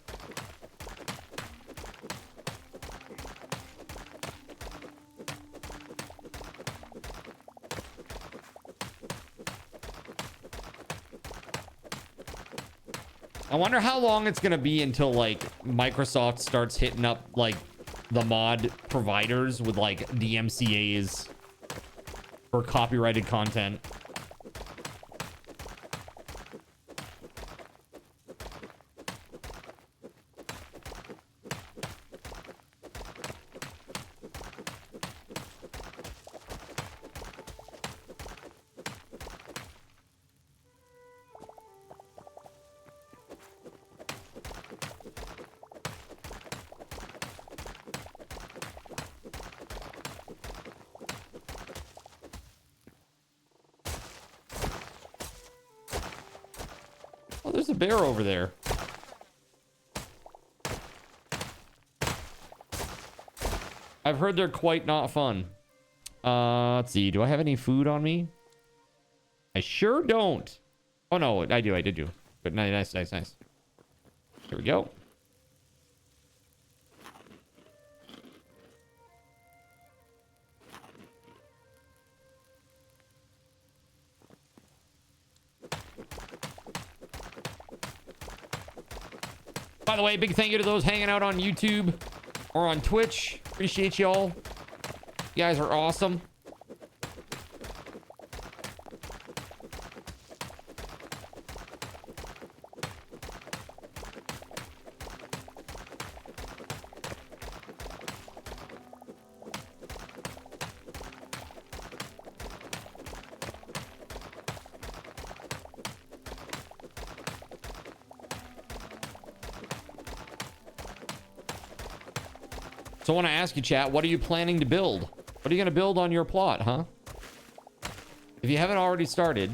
I wonder how long it's gonna be until like Microsoft starts hitting up like the mod providers with like DMCAs for copyrighted content. There's a bear over there. I've heard they're quite not fun. Let's see. Do I have any food on me? sure don't. Oh, no, I do. I did do. But nice. Here we go. By the way, big thank you to those hanging out on YouTube or on Twitch. Appreciate y'all. You guys are awesome. So I want to ask you, chat, what are you planning to build? What are you going to build on your plot, huh? If you haven't already started.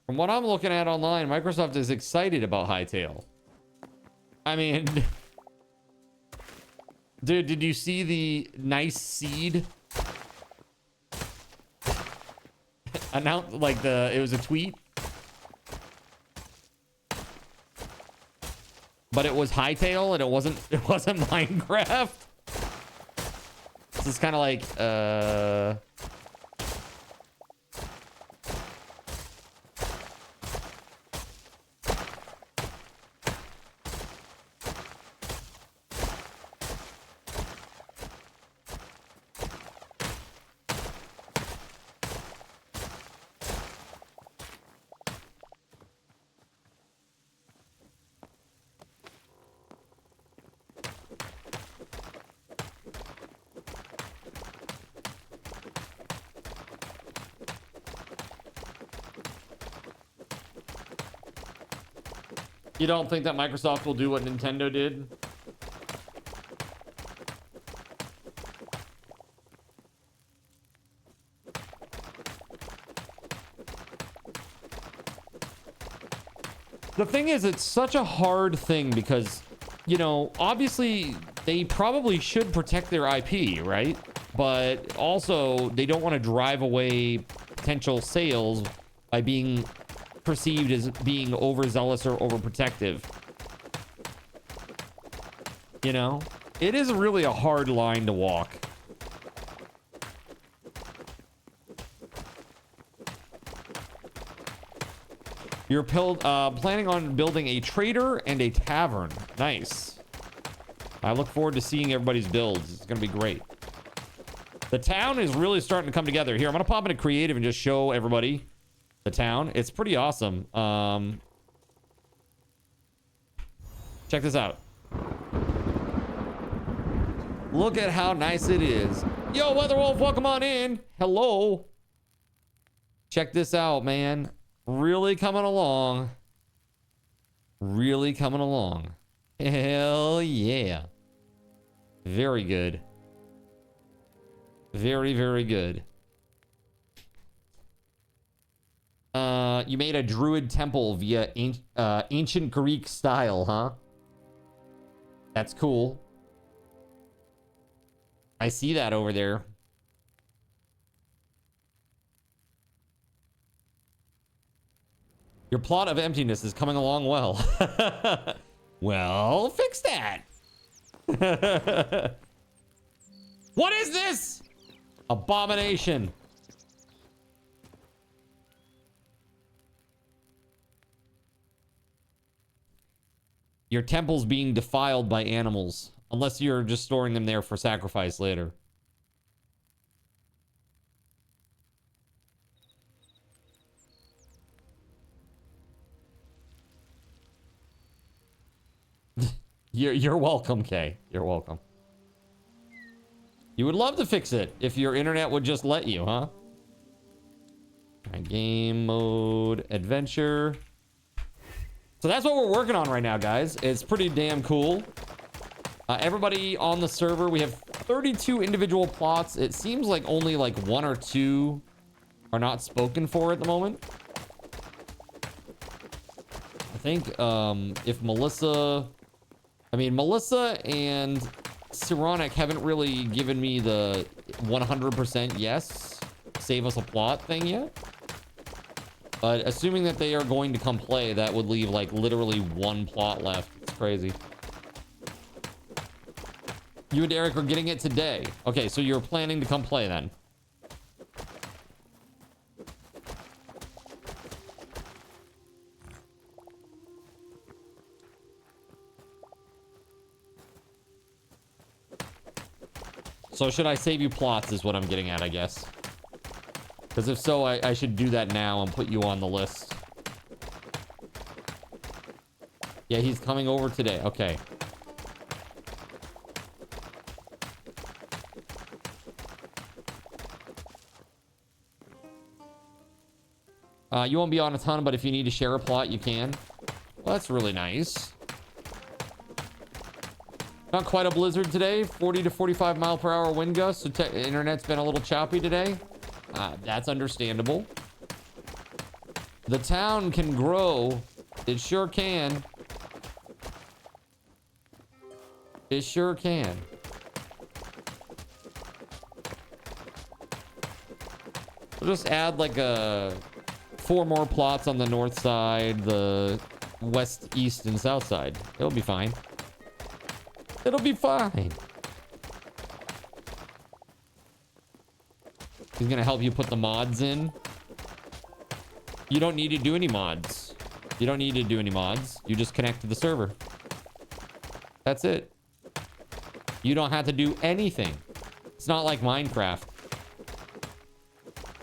From what I'm looking at online, Microsoft is excited about Hytale. I mean, dude, did you see the nice seed? Announced, like, it was a tweet, but it was Hytale and it wasn't Minecraft. This is kind of like you don't think that Microsoft will do what Nintendo did? The thing is, it's such a hard thing because, you know, obviously they probably should protect their IP, right? But also they don't want to drive away potential sales by being perceived as being overzealous or overprotective. You know, it is really a hard line to walk. You're planning on building a trader and a tavern. Nice. I look forward to seeing everybody's builds. It's gonna be great. The town is really starting to come together. Here, I'm gonna pop into creative and just show everybody the town. It's pretty awesome. Check this out. Look at how nice it is. Yo, WeatherWolf, welcome on in. Hello. Check this out, man. Really coming along. Really coming along. Hell yeah. Very good. Very, very good. You made a druid temple via ancient Greek style, huh? That's cool. I see that over there. Your plot of emptiness is coming along well. Well, fix that. What is this? Abomination. Your temple's being defiled by animals. Unless you're just storing them there for sacrifice later. You're welcome, Kay. You're welcome. You would love to fix it if your internet would just let you, huh? Game mode, adventure. So that's what we're working on right now, guys. It's pretty damn cool. Everybody on the server, we have 32 individual plots. It seems like only like 1 or 2 are not spoken for at the moment. I think if Melissa and Sironic haven't really given me the 100% yes, save us a plot thing yet. But assuming that they are going to come play, that would leave like literally one plot left. It's crazy. You and Eric are getting it today. Okay, so you're planning to come play then. So should I save you plots is what I'm getting at, I guess. Because if so, I should do that now and put you on the list. Yeah, he's coming over today. Okay. You won't be on a ton, but if you need to share a plot, you can. Well, that's really nice. Not quite a blizzard today. 40 to 45 mile per hour wind gusts. So internet's been a little choppy today. That's understandable. The town can grow. It sure can. It sure can. We'll just add like 4 more plots on the north side, the west, east, and south side. It'll be fine. It'll be fine. He's gonna help you put the mods in. You don't need to do any mods. You don't need to do any mods. You just connect to the server. That's it. You don't have to do anything. It's not like Minecraft.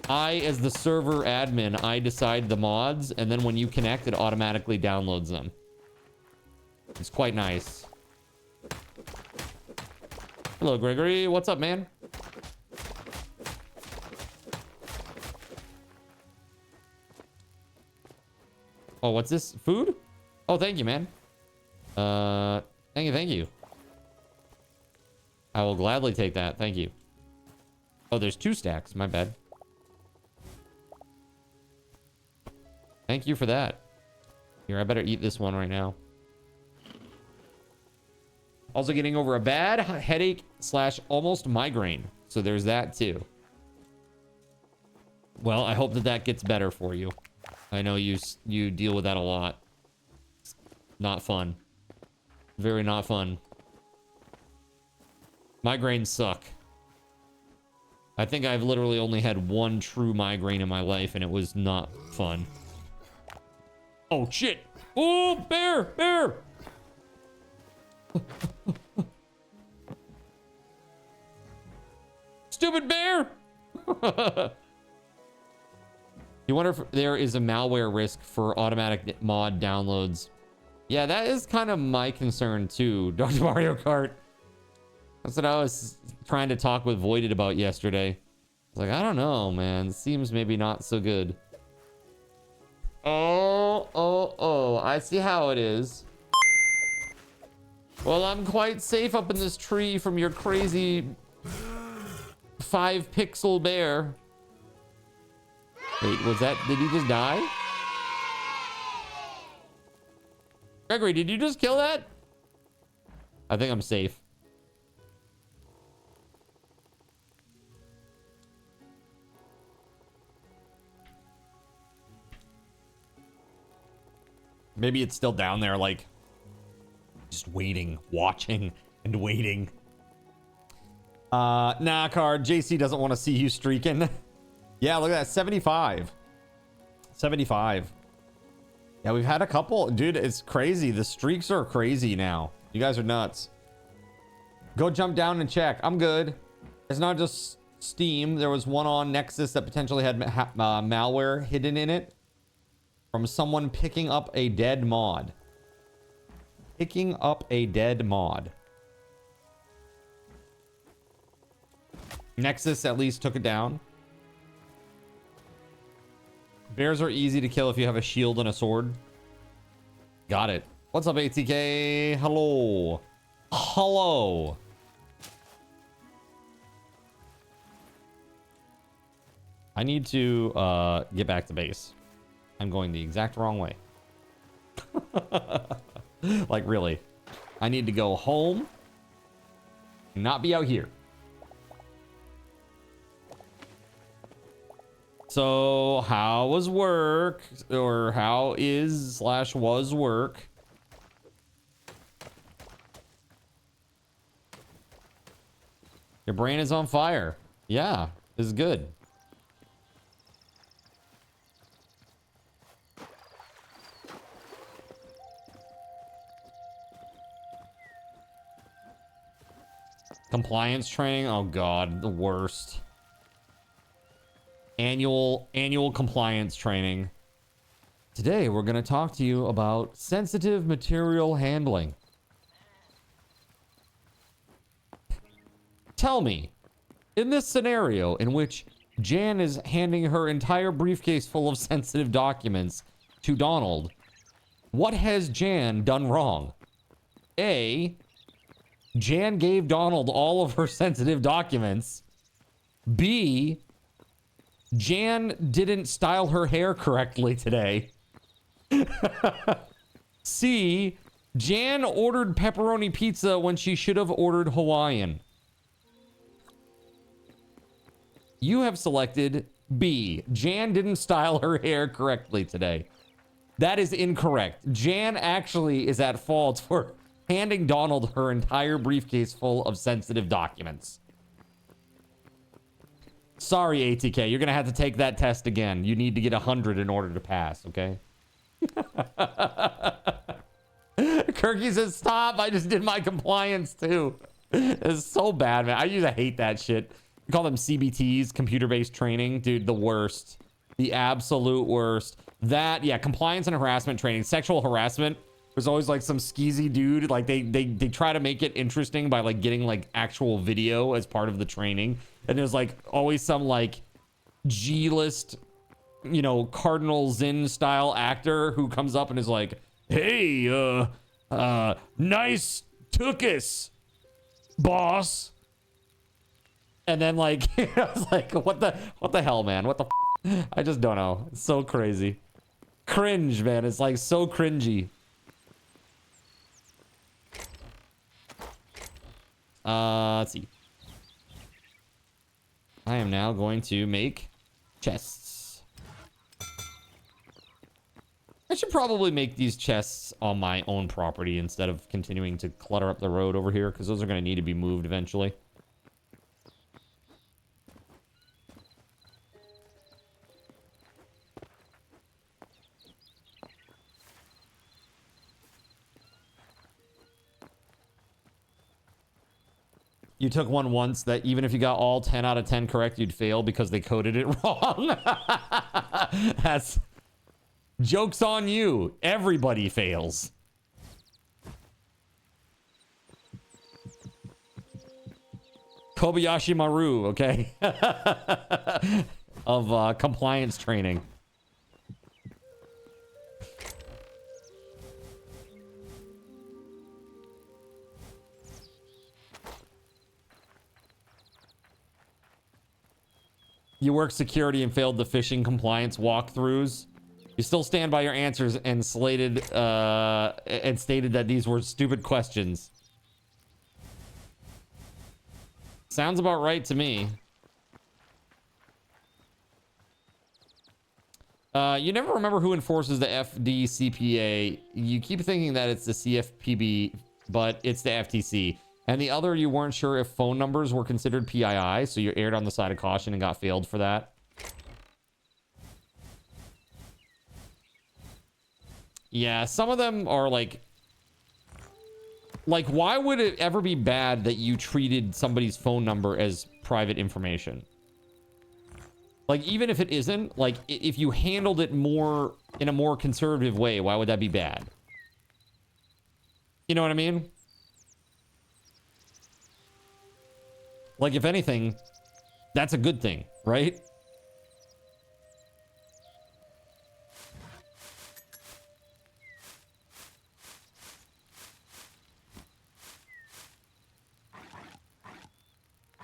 As the server admin, I decide the mods, and then when you connect, it automatically downloads them. It's quite nice. Hello, Gregory. What's up, man? Oh, what's this? Food? Oh, thank you, man. Thank you. I will gladly take that. Thank you. Oh, there's 2 stacks. My bad. Thank you for that. Here, I better eat this one right now. Also getting over a bad headache / almost migraine. So there's that too. Well, I hope that gets better for you. I know you deal with that a lot. It's not fun. Very not fun. Migraines suck. I think I've literally only had 1 true migraine in my life, and it was not fun. Oh, shit. Oh, bear. Stupid bear. You wonder if there is a malware risk for automatic mod downloads. Yeah, that is kind of my concern too, Dr. Mario Kart. That's what I was trying to talk with Voided about yesterday. I was like, I don't know, man. It seems maybe not so good. Oh, I see how it is. Well, I'm quite safe up in this tree from your crazy 5-pixel bear. Wait, did he just die? Gregory, did you just kill that? I think I'm safe. Maybe it's still down there, like, just waiting, watching, and waiting. Nah, Card. JC doesn't want to see you streaking. Yeah, look at that. 75. 75. Yeah, we've had a couple. Dude, it's crazy. The streaks are crazy now. You guys are nuts. Go jump down and check. I'm good. It's not just Steam. There was one on Nexus that potentially had malware hidden in it from someone picking up a dead mod. Picking up a dead mod. Nexus at least took it down. Bears are easy to kill if you have a shield and a sword. Got it. What's up, ATK? Hello. Hello. I need to get back to base. I'm going the exact wrong way. Like, really. I need to go home and not be out here. So, how was work? Or how is / was work? Your brain is on fire. Yeah, this is good. Compliance training? Oh god, the worst. Annual compliance training. Today we're going to talk to you about sensitive material handling. Tell me, in this scenario in which Jan is handing her entire briefcase full of sensitive documents to Donald, what has Jan done wrong? A, Jan gave Donald all of her sensitive documents. B, Jan didn't style her hair correctly today. C, Jan ordered pepperoni pizza when she should have ordered Hawaiian. You have selected B. Jan didn't style her hair correctly today. That is incorrect. Jan actually is at fault for handing Donald her entire briefcase full of sensitive documents. Sorry, ATK. You're going to have to take that test again. You need to get 100 in order to pass, okay? Kirky says, stop. I just did my compliance, too. It's so bad, man. I used to hate that shit. We call them CBTs, computer-based training. Dude, the worst. The absolute worst. That, yeah, compliance and harassment training. Sexual harassment. There's always like some skeezy dude. Like they try to make it interesting by like getting like actual video as part of the training. And there's like always some like G-list, you know, Cardinal Zinn style actor who comes up and is like, hey, nice tookus, boss. And then like, I was like, what the hell, man? What the I just don't know. It's so crazy. Cringe, man. It's like so cringy. Let's see. I am now going to make chests. I should probably make these chests on my own property instead of continuing to clutter up the road over here, because those are going to need to be moved eventually. You took one once that even if you got all 10 out of 10 correct, you'd fail because they coded it wrong. That's... Joke's on you. Everybody fails. Kobayashi Maru, okay? Of compliance training. You worked security and failed the phishing compliance walkthroughs. You still stand by your answers and stated that these were stupid questions. Sounds about right to me. You never remember who enforces the FDCPA. You keep thinking that it's the CFPB, but it's the FTC. And the other, you weren't sure if phone numbers were considered PII, so you erred on the side of caution and got failed for that. Yeah, some of them are like, why would it ever be bad that you treated somebody's phone number as private information? Like, even if it isn't, like, if you handled it more in a more conservative way, why would that be bad? You know what I mean? Like, if anything, that's a good thing, right?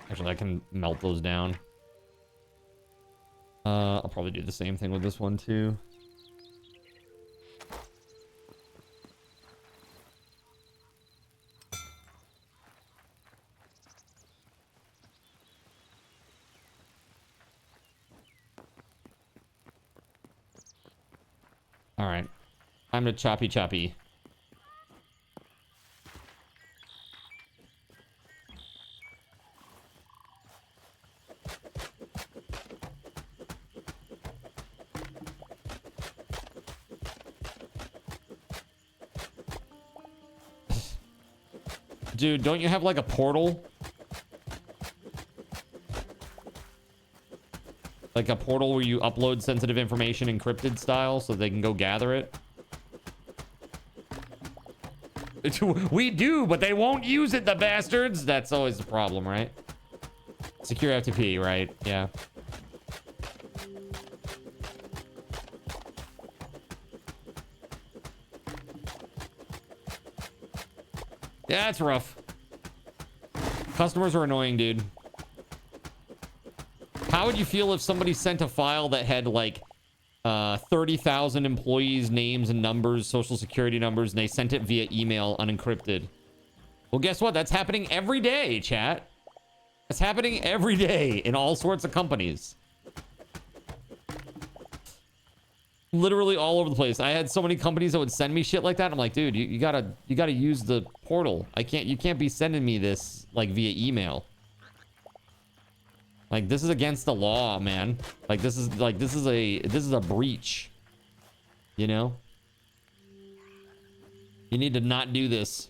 Actually, I can melt those down. I'll probably do the same thing with this one, too. All right. Time to choppy choppy. Dude, don't you have like a portal? Like a portal where you upload sensitive information encrypted style so they can go gather it? We do, but they won't use it, the bastards. That's always the problem, right? Secure FTP, right? Yeah. Yeah, it's rough. Customers are annoying, dude. How would you feel if somebody sent a file that had like 30,000 employees' names and numbers, social security numbers, and they sent it via email unencrypted? Well, guess what? That's happening every day, chat. That's happening every day in all sorts of companies. Literally all over the place. I had so many companies that would send me shit like that. I'm like, dude, you gotta use the portal. You can't be sending me this like via email. Like, this is against the law, man. Like, this is a breach. You know? You need to not do this.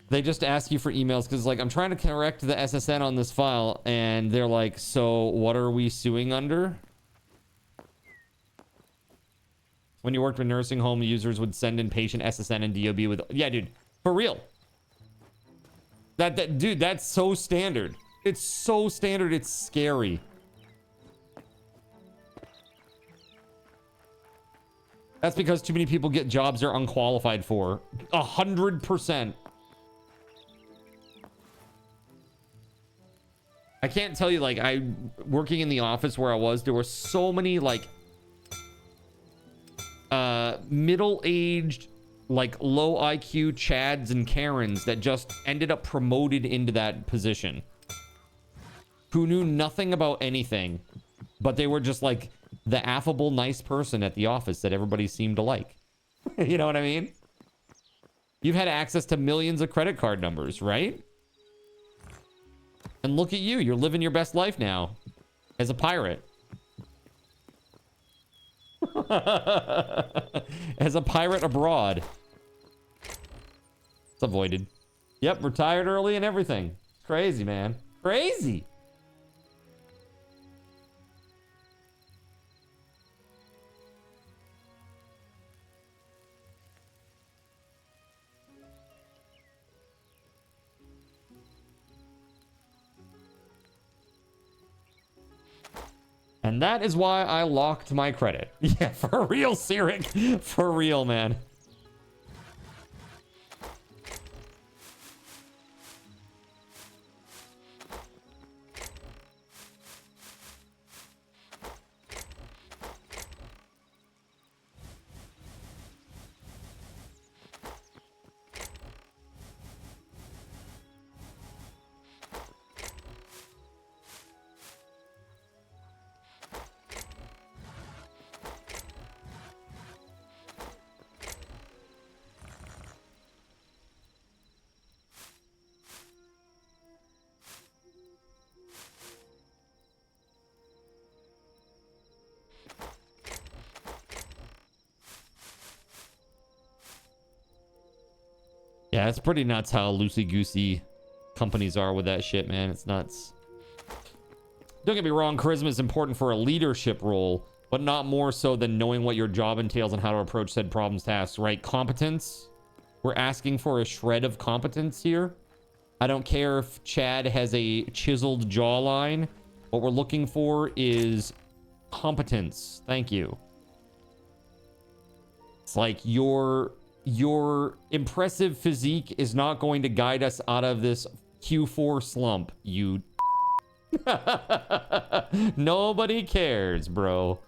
They just ask you for emails because, like, I'm trying to correct the SSN on this file, and they're like, so what are we suing under? When you worked with nursing home, users would send in patient SSN and DOB with... Yeah, dude. For real. Dude, that's so standard. It's so standard, it's scary. That's because too many people get jobs they're unqualified for. 100%. I can't tell you, like, working in the office where I was, there were so many, like, middle-aged, like, low IQ Chads and Karens that just ended up promoted into that position. Who knew nothing about anything, but they were just, like, the affable, nice person at the office that everybody seemed to like. You know what I mean? You've had access to millions of credit card numbers, right? And look at you. You're living your best life now as a pirate. As a pirate abroad. It's avoided. Yep, retired early and everything. Crazy, man. Crazy. And that is why I locked my credit. Yeah, for real, Cyric. For real, man. Yeah, it's pretty nuts how loosey-goosey companies are with that shit, man. It's nuts. Don't get me wrong, charisma is important for a leadership role, but not more so than knowing what your job entails and how to approach said problems, tasks, right? Competence. We're asking for a shred of competence here. I don't care if Chad has a chiseled jawline. What we're looking for is competence. Thank you. It's like your impressive physique is not going to guide us out of this Q4 slump, you... Nobody cares, bro.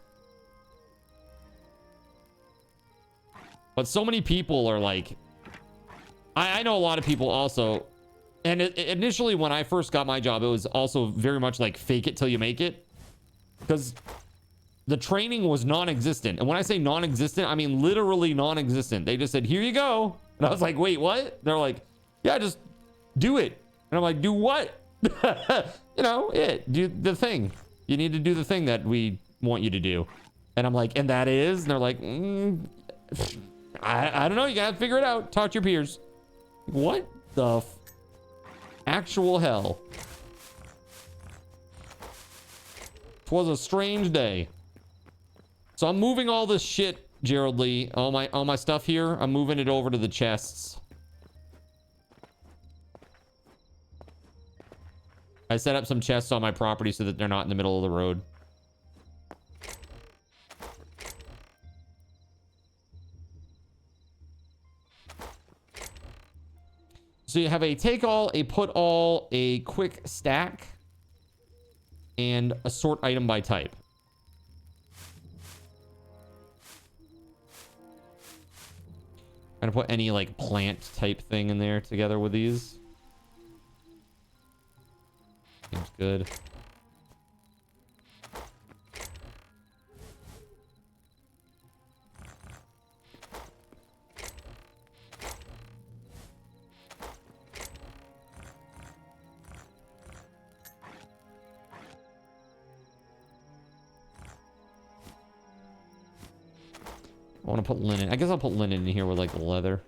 But so many people are like... I know a lot of people also... And initially, when I first got my job, it was also very much like fake it till you make it. Because The training was non-existent. And when I say non-existent, I mean literally non-existent. They just said, here you go. And I was like, wait, what? They're like, yeah, just do it. And I'm like, do what? You know, do the thing. You need to do the thing that we want you to do. And I'm like, and that is? And they're like, I don't know. You gotta figure it out. Talk to your peers. What the actual hell? It was a strange day. So I'm moving all this shit, Gerald Lee, all my stuff here. I'm moving it over to the chests. I set up some chests on my property so that they're not in the middle of the road. So you have a take all, a put all, a quick stack, and a sort item by type. Gonna put any like plant type thing in there together with these. Seems good. I want to put linen. I guess I'll put linen in here with like leather.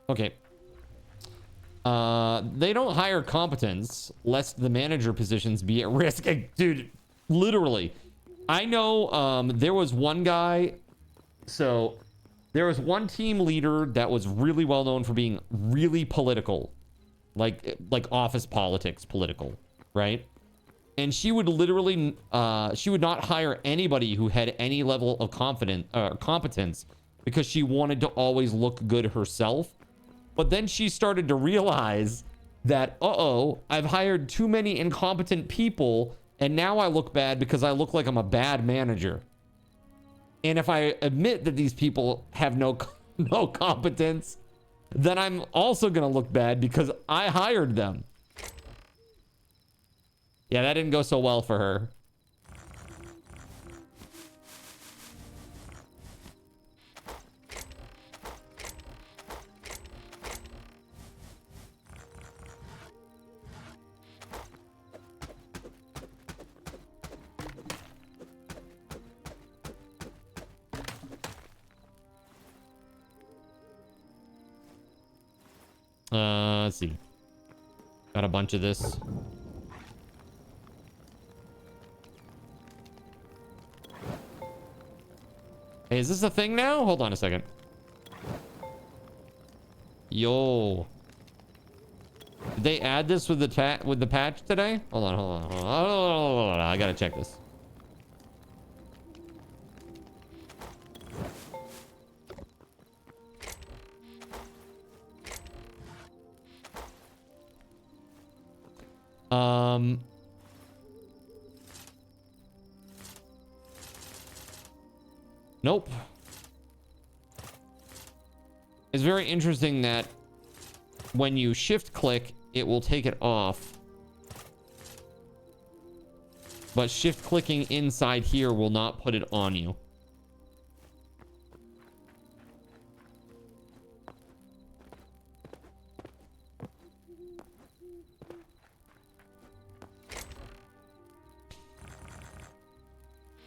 Okay. They don't hire competence lest the manager positions be at risk. Dude, literally. I know there was one guy. So there was one team leader that was really well known for being really political. Like office politics political, right? And she would literally she would not hire anybody who had any level of competence because she wanted to always look good herself. But then she started to realize that, I've hired too many incompetent people and now I look bad because I look like I'm a bad manager. And if I admit that these people have no competence, then I'm also gonna look bad because I hired them. Yeah, that didn't go so well for her. Let's see. Got a bunch of this. Hey, is this a thing now? Hold on a second. Yo. Did they add this with the patch today? Hold on. I gotta check this. Nope. It's very interesting that when you shift click, it will take it off. But shift clicking inside here will not put it on you.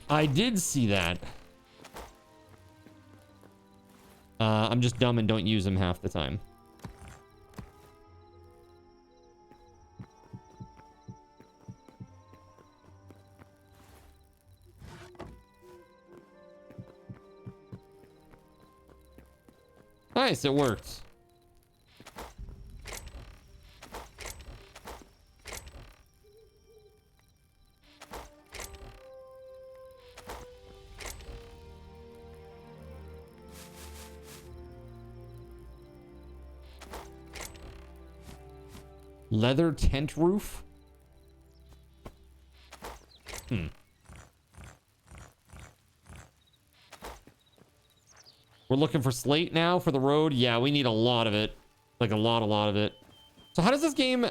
I did see that. I'm just dumb and don't use them half the time. Nice, it worked. Leather tent roof? We're looking for slate now for the road. Yeah, we need a lot of it. Like a lot of it. So how does this game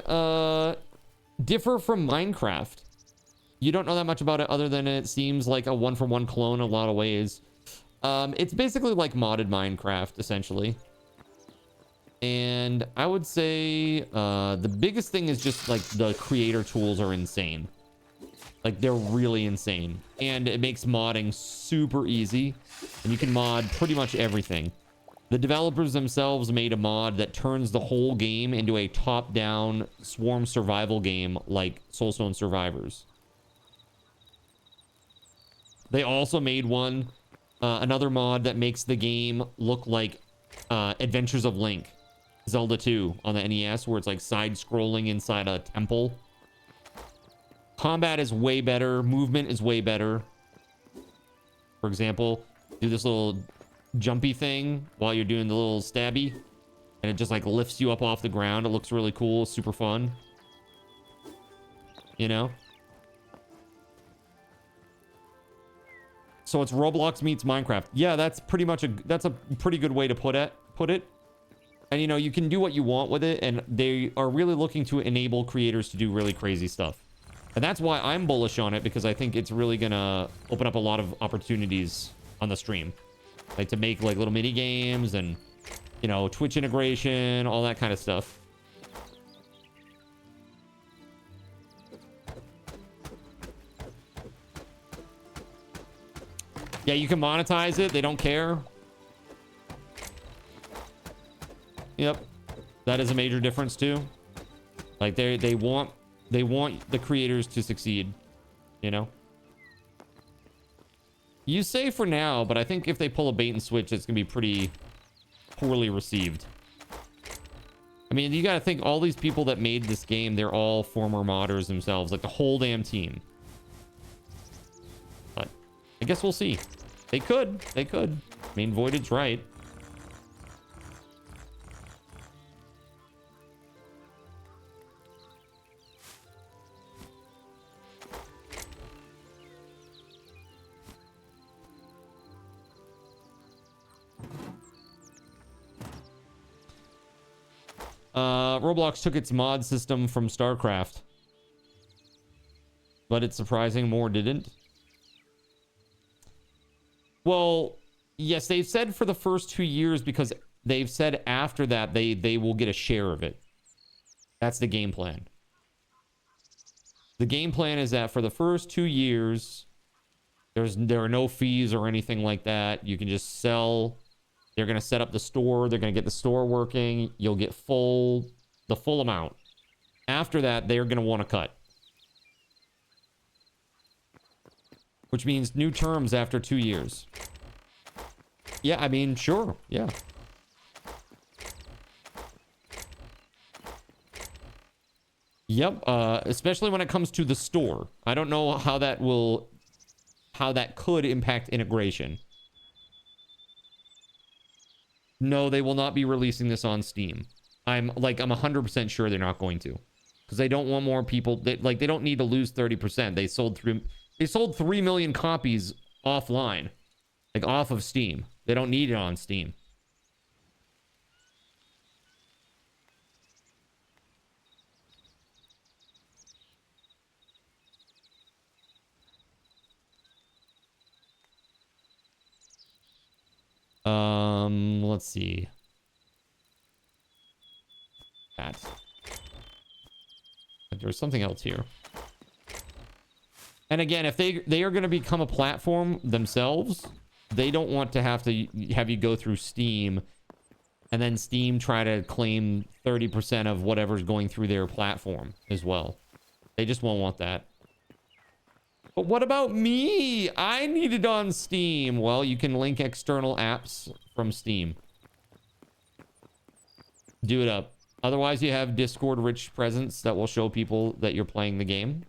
differ from Minecraft? You don't know that much about it other than it seems like a one-for-one clone in a lot of ways. It's basically like modded Minecraft, essentially. And I would say the biggest thing is just like the creator tools are insane. Like they're really insane. And it makes modding super easy. And you can mod pretty much everything. The developers themselves made a mod that turns the whole game into a top-down swarm survival game like Soulstone Survivors. They also made one, another mod that makes the game look like Adventures of Link, Zelda 2 on the NES, where it's like side-scrolling inside a temple. Combat is way better. Movement is way better. For example, do this little jumpy thing while you're doing the little stabby, and it just like lifts you up off the ground. It looks really cool, super fun, you know. So it's Roblox meets Minecraft. Yeah, that's pretty much a pretty good way to put it. And you know, you can do what you want with it, and they are really looking to enable creators to do really crazy stuff. And that's why I'm bullish on it, because I think it's really gonna open up a lot of opportunities on the stream. Like to make like little mini games and, you know, Twitch integration, all that kind of stuff. Yeah, you can monetize it. They don't care. Yep. That is a major difference too. Like they want the creators to succeed, you know? You say for now, but I think if they pull a bait and switch, it's gonna be pretty poorly received. I mean, you gotta think all these people that made this game, they're all former modders themselves, like the whole damn team. But I guess we'll see. They could. I mean, Voided's right. Roblox took its mod system from StarCraft, but it's surprising more didn't. Well, yes, they've said for the first 2 years, because they've said after that they will get a share of it. That's the game plan. The game plan is that for the first 2 years, there are no fees or anything like that. You can just sell. They're going to set up the store. They're going to get the store working. You'll get the full amount. After that, they're going to want to cut. Which means new terms after 2 years. Yeah, I mean, sure. Yeah. Yep. Especially when it comes to the store. I don't know how that could impact integration. No, they will not be releasing this on Steam. I'm 100% sure they're not going to, because they don't want more people. They don't need to lose 30%. They sold 3 million copies offline, like off of Steam. They don't need it on Steam. Let's see. There's something else here. And again, if they are going to become a platform themselves, they don't want to have you go through Steam and then Steam try to claim 30% of whatever's going through their platform as well. They just won't want that. But what about me? I need it on Steam. Well, you can link external apps from Steam. Do it up. Otherwise, you have Discord rich presence that will show people that you're playing the game.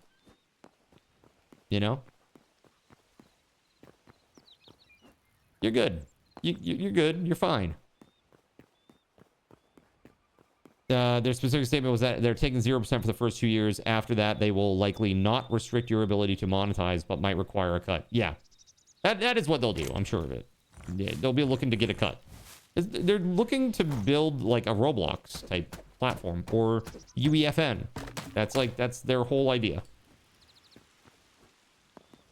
You know? You're good. You're good. You're fine. Their specific statement was that they're taking 0% for the first 2 years. After that, they will likely not restrict your ability to monetize, but might require a cut. Yeah. That is what they'll do. I'm sure of it. Yeah, they'll be looking to get a cut. They're looking to build like a Roblox type platform or UEFN. That's their whole idea.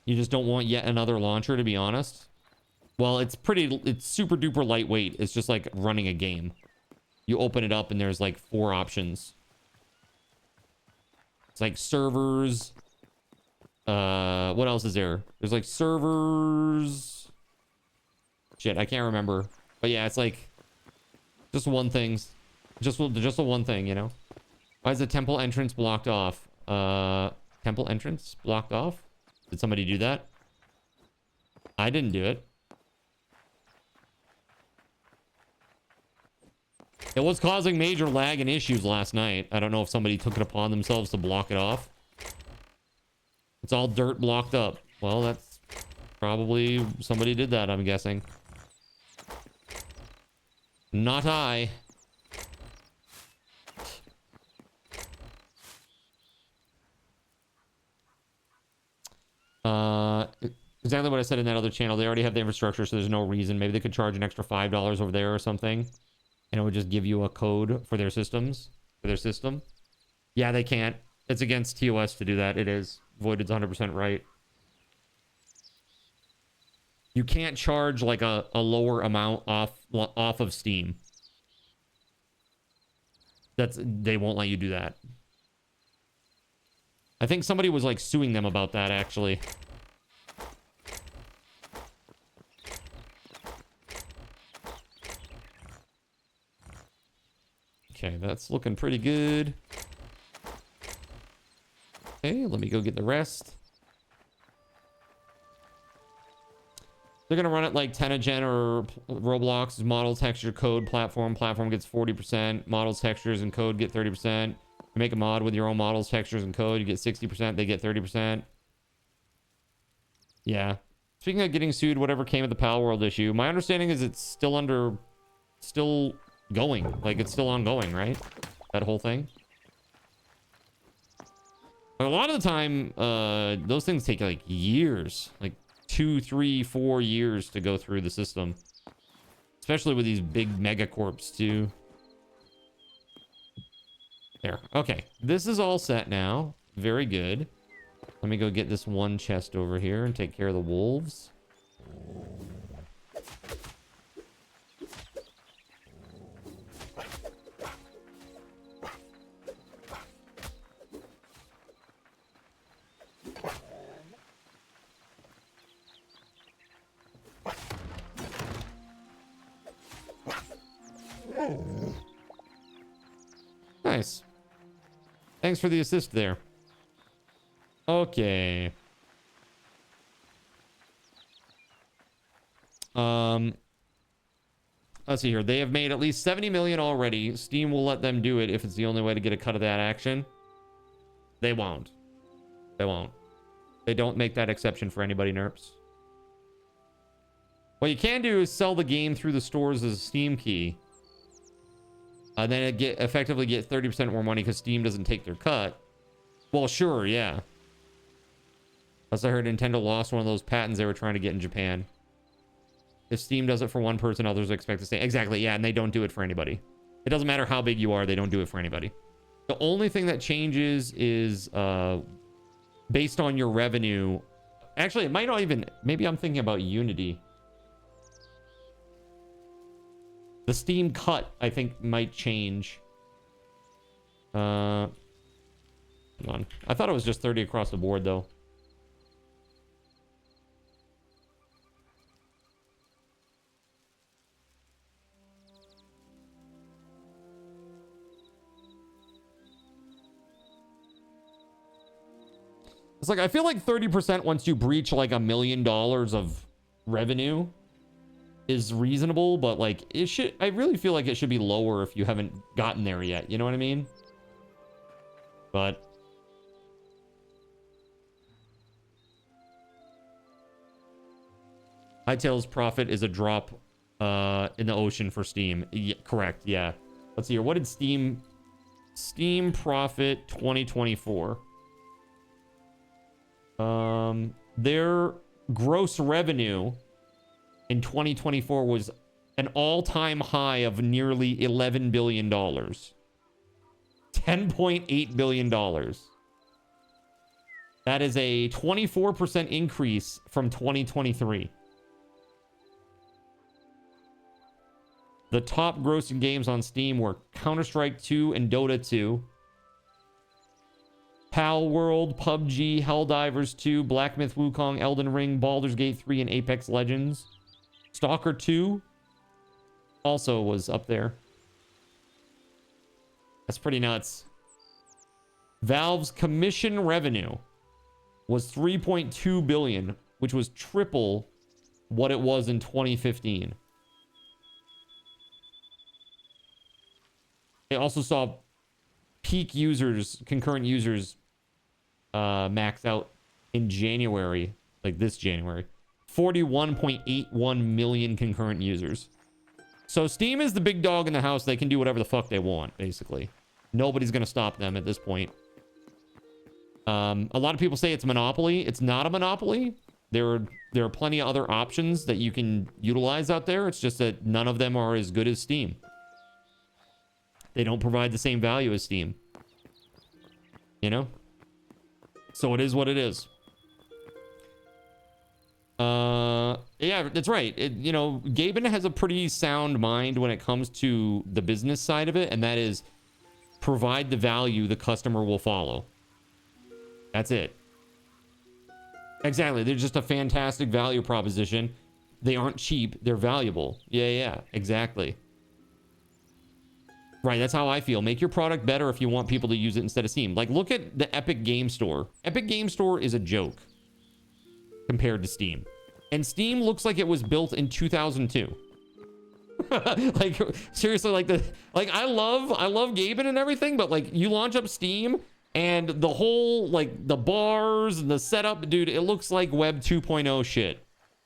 You just don't want yet another launcher, to be honest. Well, it's super duper lightweight. It's just like running a game. You open it up and there's like 4 options. It's like servers. What else is there? There's like servers. Shit, I can't remember. But yeah, it's like just one thing. Just a one thing, you know? Why is the temple entrance blocked off? Temple entrance blocked off? Did somebody do that? I didn't do it. It was causing major lag and issues last night. I don't know if somebody took it upon themselves to block it off. It's all dirt blocked up. Well, that's probably somebody did that, I'm guessing. Not I. Exactly what I said in that other channel. They already have the infrastructure, so there's no reason. Maybe they could charge an extra $5 over there or something, and it would just give you a code for their systems, for their system. Yeah, they can't. It's against TOS to do that. It is. Voided's 100% right. You can't charge like a lower amount off of Steam. They won't let you do that. I think somebody was like suing them about that, actually. Okay, that's looking pretty good. Okay, let me go get the rest. They're gonna run it like 10 a gen or Roblox model texture code platform. Platform gets 40%. Models, textures, and code get 30%. You make a mod with your own models, textures, and code, you get 60%. They get 30%. Yeah. Speaking of getting sued, whatever came of the Pal World issue, my understanding is it's still going. Like, it's still ongoing, right? That whole thing. But a lot of the time, those things take like years. Like 2, 3, 4 years to go through the system. Especially with these big megacorps too. There. Okay. This is all set now. Very good. Let me go get this one chest over here and take care of the wolves. Nice. Thanks for the assist there. Okay. Let's see here. They have made at least 70 million already. Steam will let them do it if it's the only way to get a cut of that action. They won't. They won't. They don't make that exception for anybody, Nerps. What you can do is sell the game through the stores as a Steam key. Then it effectively get 30% more money because Steam doesn't take their cut. Well, sure, yeah. Plus, I heard Nintendo lost one of those patents they were trying to get in Japan. If Steam does it for one person, others expect to stay. Exactly, yeah, and they don't do it for anybody. It doesn't matter how big you are, they don't do it for anybody. The only thing that changes is based on your revenue. Actually, it might not even... Maybe I'm thinking about Unity. The Steam cut, I think, might change. Hold on. I thought it was just 30 across the board, though. It's like, I feel like 30% once you breach like $1 million of revenue is reasonable, but like it should, I really feel like it should be lower if you haven't gotten there yet. You know what I mean? But Hytale's profit is a drop in the ocean for Steam. Yeah, correct. Yeah. Let's see here. What did Steam profit 2024? Their gross revenue in 2024 was an all-time high of nearly $11 billion. $10.8 billion. That is a 24% increase from 2023. The top grossing games on Steam were Counter-Strike 2 and Dota 2. Pal World, PUBG, Helldivers 2, Black Myth Wukong, Elden Ring, Baldur's Gate 3, and Apex Legends. Stalker 2 also was up there. That's pretty nuts. Valve's commission revenue was $3.2 billion, which was triple what it was in 2015. They also saw peak users, concurrent users, max out in January, like this January. 41.81 million concurrent users. So Steam is the big dog in the house. They can do whatever the fuck they want, basically. Nobody's going to stop them at this point. A lot of people say it's a monopoly. It's not a monopoly. There are plenty of other options that you can utilize out there. It's just that none of them are as good as Steam. They don't provide the same value as Steam. You know? So it is what it is. Yeah, that's right. You know, Gaben has a pretty sound mind when it comes to the business side of it, and that is provide the value the customer will follow. That's it. Exactly. They're just a fantastic value proposition. They aren't cheap. They're valuable. Yeah, exactly. Right, that's how I feel. Make your product better if you want people to use it instead of Steam. Like, look at the Epic Game Store. Epic Game Store is a joke compared to Steam. And Steam looks like it was built in 2002. Like, seriously, like I love Gaben and everything, but like you launch up Steam and the whole, like, the bars and the setup, dude, it looks like Web 2.0 shit.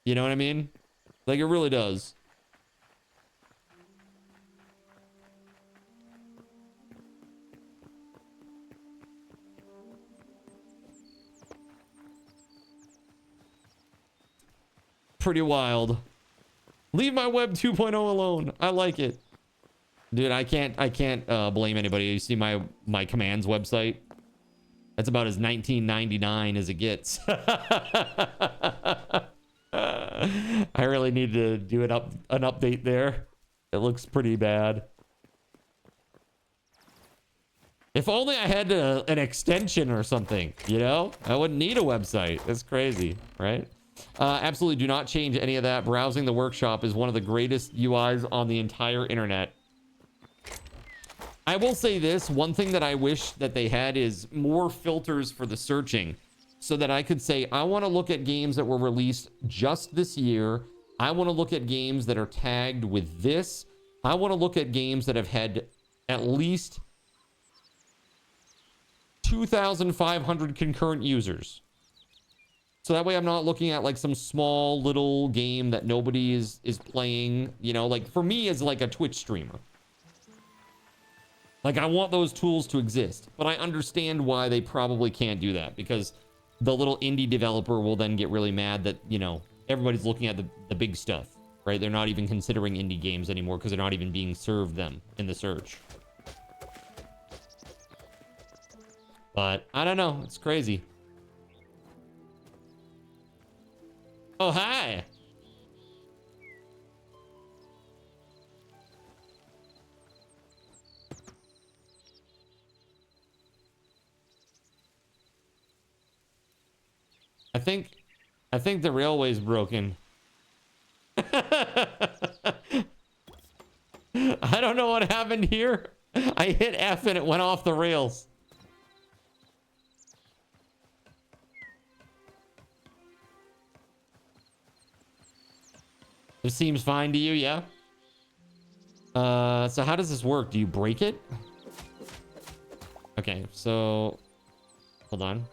You know what I mean? Like, it really does. Pretty wild. Leave my Web 2.0 alone. I like it. Dude, I can't blame anybody. You see my commands website? That's about as 1999 as it gets. I really need to do an update there. It looks pretty bad. If only I had an extension or something, you know? I wouldn't need a website. That's crazy, right? Absolutely do not change any of that. Browsing the workshop is one of the greatest UIs on the entire internet. I will say this, one thing that I wish that they had is more filters for the searching so that I could say, I want to look at games that were released just this year. I want to look at games that are tagged with this. I want to look at games that have had at least 2,500 concurrent users. So that way I'm not looking at like some small little game that nobody is playing, you know, like for me as like a Twitch streamer. Like I want those tools to exist, but I understand why they probably can't do that because the little indie developer will then get really mad that, you know, everybody's looking at the big stuff, right? They're not even considering indie games anymore because they're not even being served them in the search. But I don't know. It's crazy. Oh, hi. I think the railway's broken. I don't know what happened here. I hit F and it went off the rails. It seems fine to you, yeah? So how does this work? Do you break it? Okay, so hold on.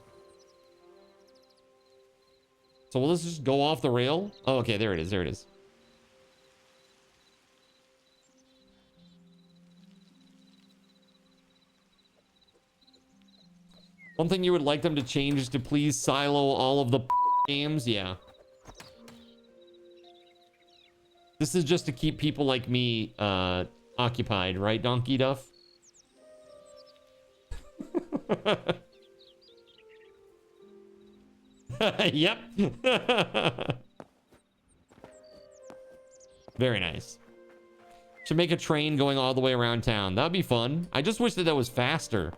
So will this just go off the rail? Oh, okay, there it is. There it is. One thing you would like them to change is to please silo all of the games. Yeah. This is just to keep people like me occupied, right, Donkey Duff? Yep. Very nice. Should make a train going all the way around town. That'd be fun. I just wish that was faster.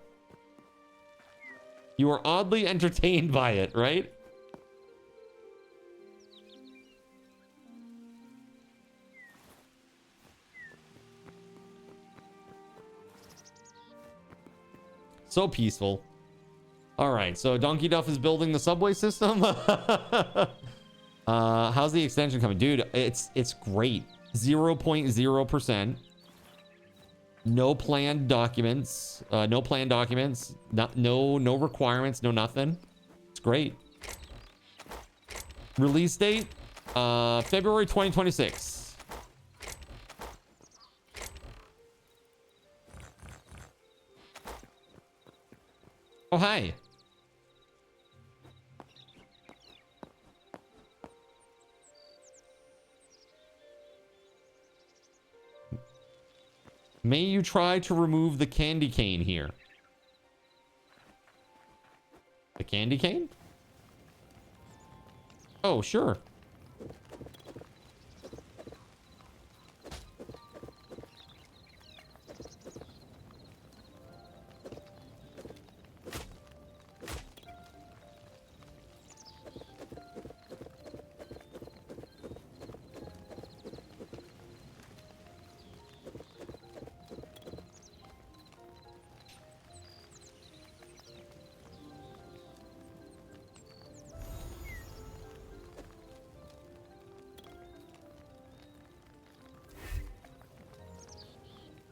You are oddly entertained by it, right? So peaceful. All right, so Donkey Duff is building the subway system. How's the extension coming? Dude, it's great. 0.0%. No planned documents. No planned documents. No requirements. No nothing. It's great. Release date? February 2026. Oh, hi. May you try to remove the candy cane here. The candy cane? Oh, sure.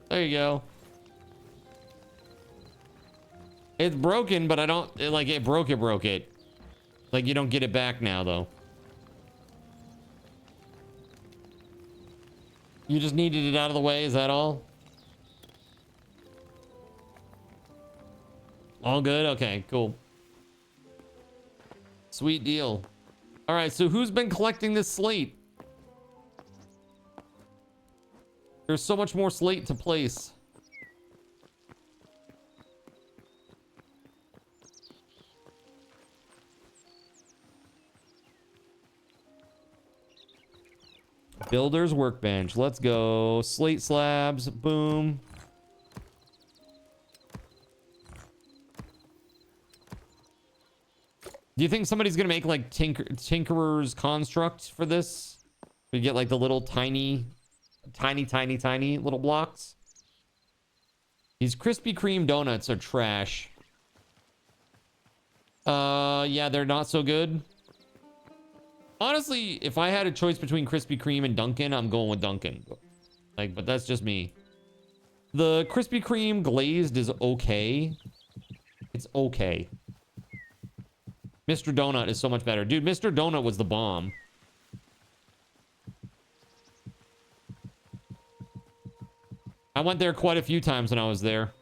There you go. It's broken, but I don't like it. Broke it. Like, you don't get it back now, though. You just needed it out of the way. Is that all? All good? Okay, cool. Sweet deal. All right, so who's been collecting this slate? There's so much more slate to place. Builder's workbench. Let's go. Slate slabs. Boom. Do you think somebody's gonna make like Tinkerer's construct for this? We get like the little tiny little blocks. These Krispy Kreme donuts are trash. Yeah, they're not so good. Honestly, if I had a choice between Krispy Kreme and Dunkin', I'm going with Dunkin'. Like, but that's just me. The Krispy Kreme glazed is okay. It's okay. Mr. Donut is so much better. Dude, Mr. Donut was the bomb. I went there quite a few times when I was there.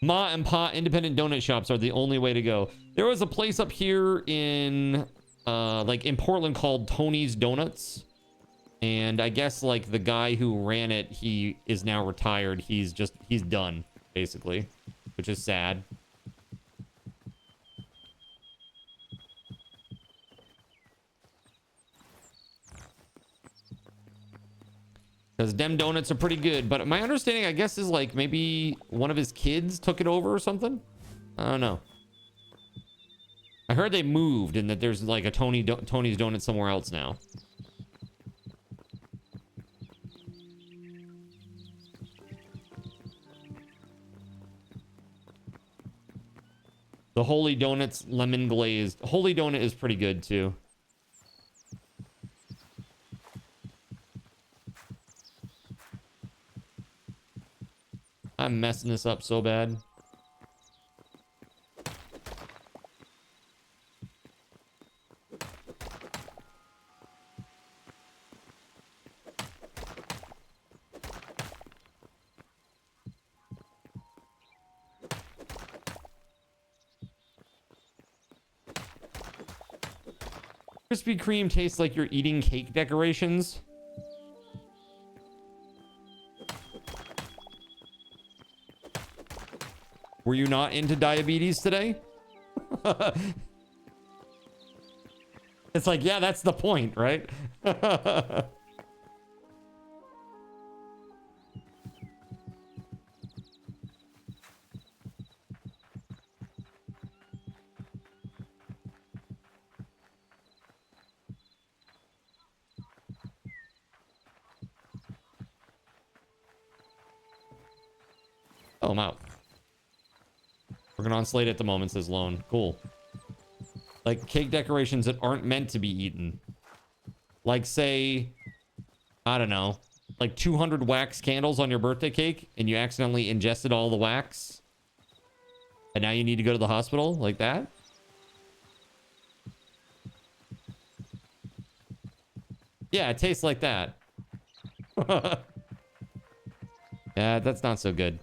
Ma and Pa independent donut shops are the only way to go. There was a place up here in like in Portland called Tony's Donuts. And I guess like the guy who ran it, he is now retired. He's done, basically, which is sad. Because them donuts are pretty good. But my understanding, I guess, is like maybe one of his kids took it over or something. I don't know. I heard they moved and that there's like a Tony's Donut somewhere else now. The Holy Donut's lemon glazed. Holy Donut is pretty good too. I'm messing this up so bad. Krispy Kreme tastes like you're eating cake decorations. Were you not into diabetes today? It's like, yeah, that's the point, right? Oh, I'm out. Working on Slate at the moment, says Lone. Cool. Like cake decorations that aren't meant to be eaten. Like, say, I don't know, like 200 wax candles on your birthday cake and you accidentally ingested all the wax. And now you need to go to the hospital like that. Yeah, it tastes like that. Yeah, that's not so good.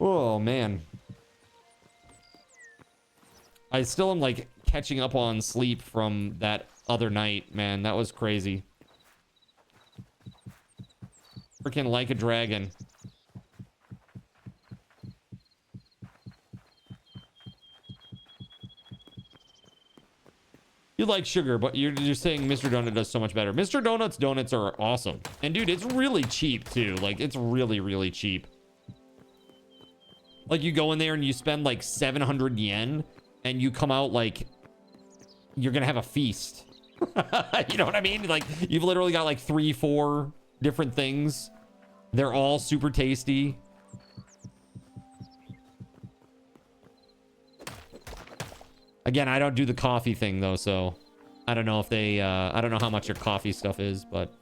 Oh, man. I still am, like, catching up on sleep from that other night, man. That was crazy. Freaking like a dragon. You like sugar, but you're saying Mr. Donut does so much better. Mr. Donut's donuts are awesome. And, dude, it's really cheap, too. Like, it's really, really cheap. Like, you go in there and you spend, like, 700 yen, and you come out, like, you're gonna have a feast. You know what I mean? Like, you've literally got, like, 3-4 different things. They're all super tasty. Again, I don't do the coffee thing, though, so I don't know if they, I don't know how much your coffee stuff is, but...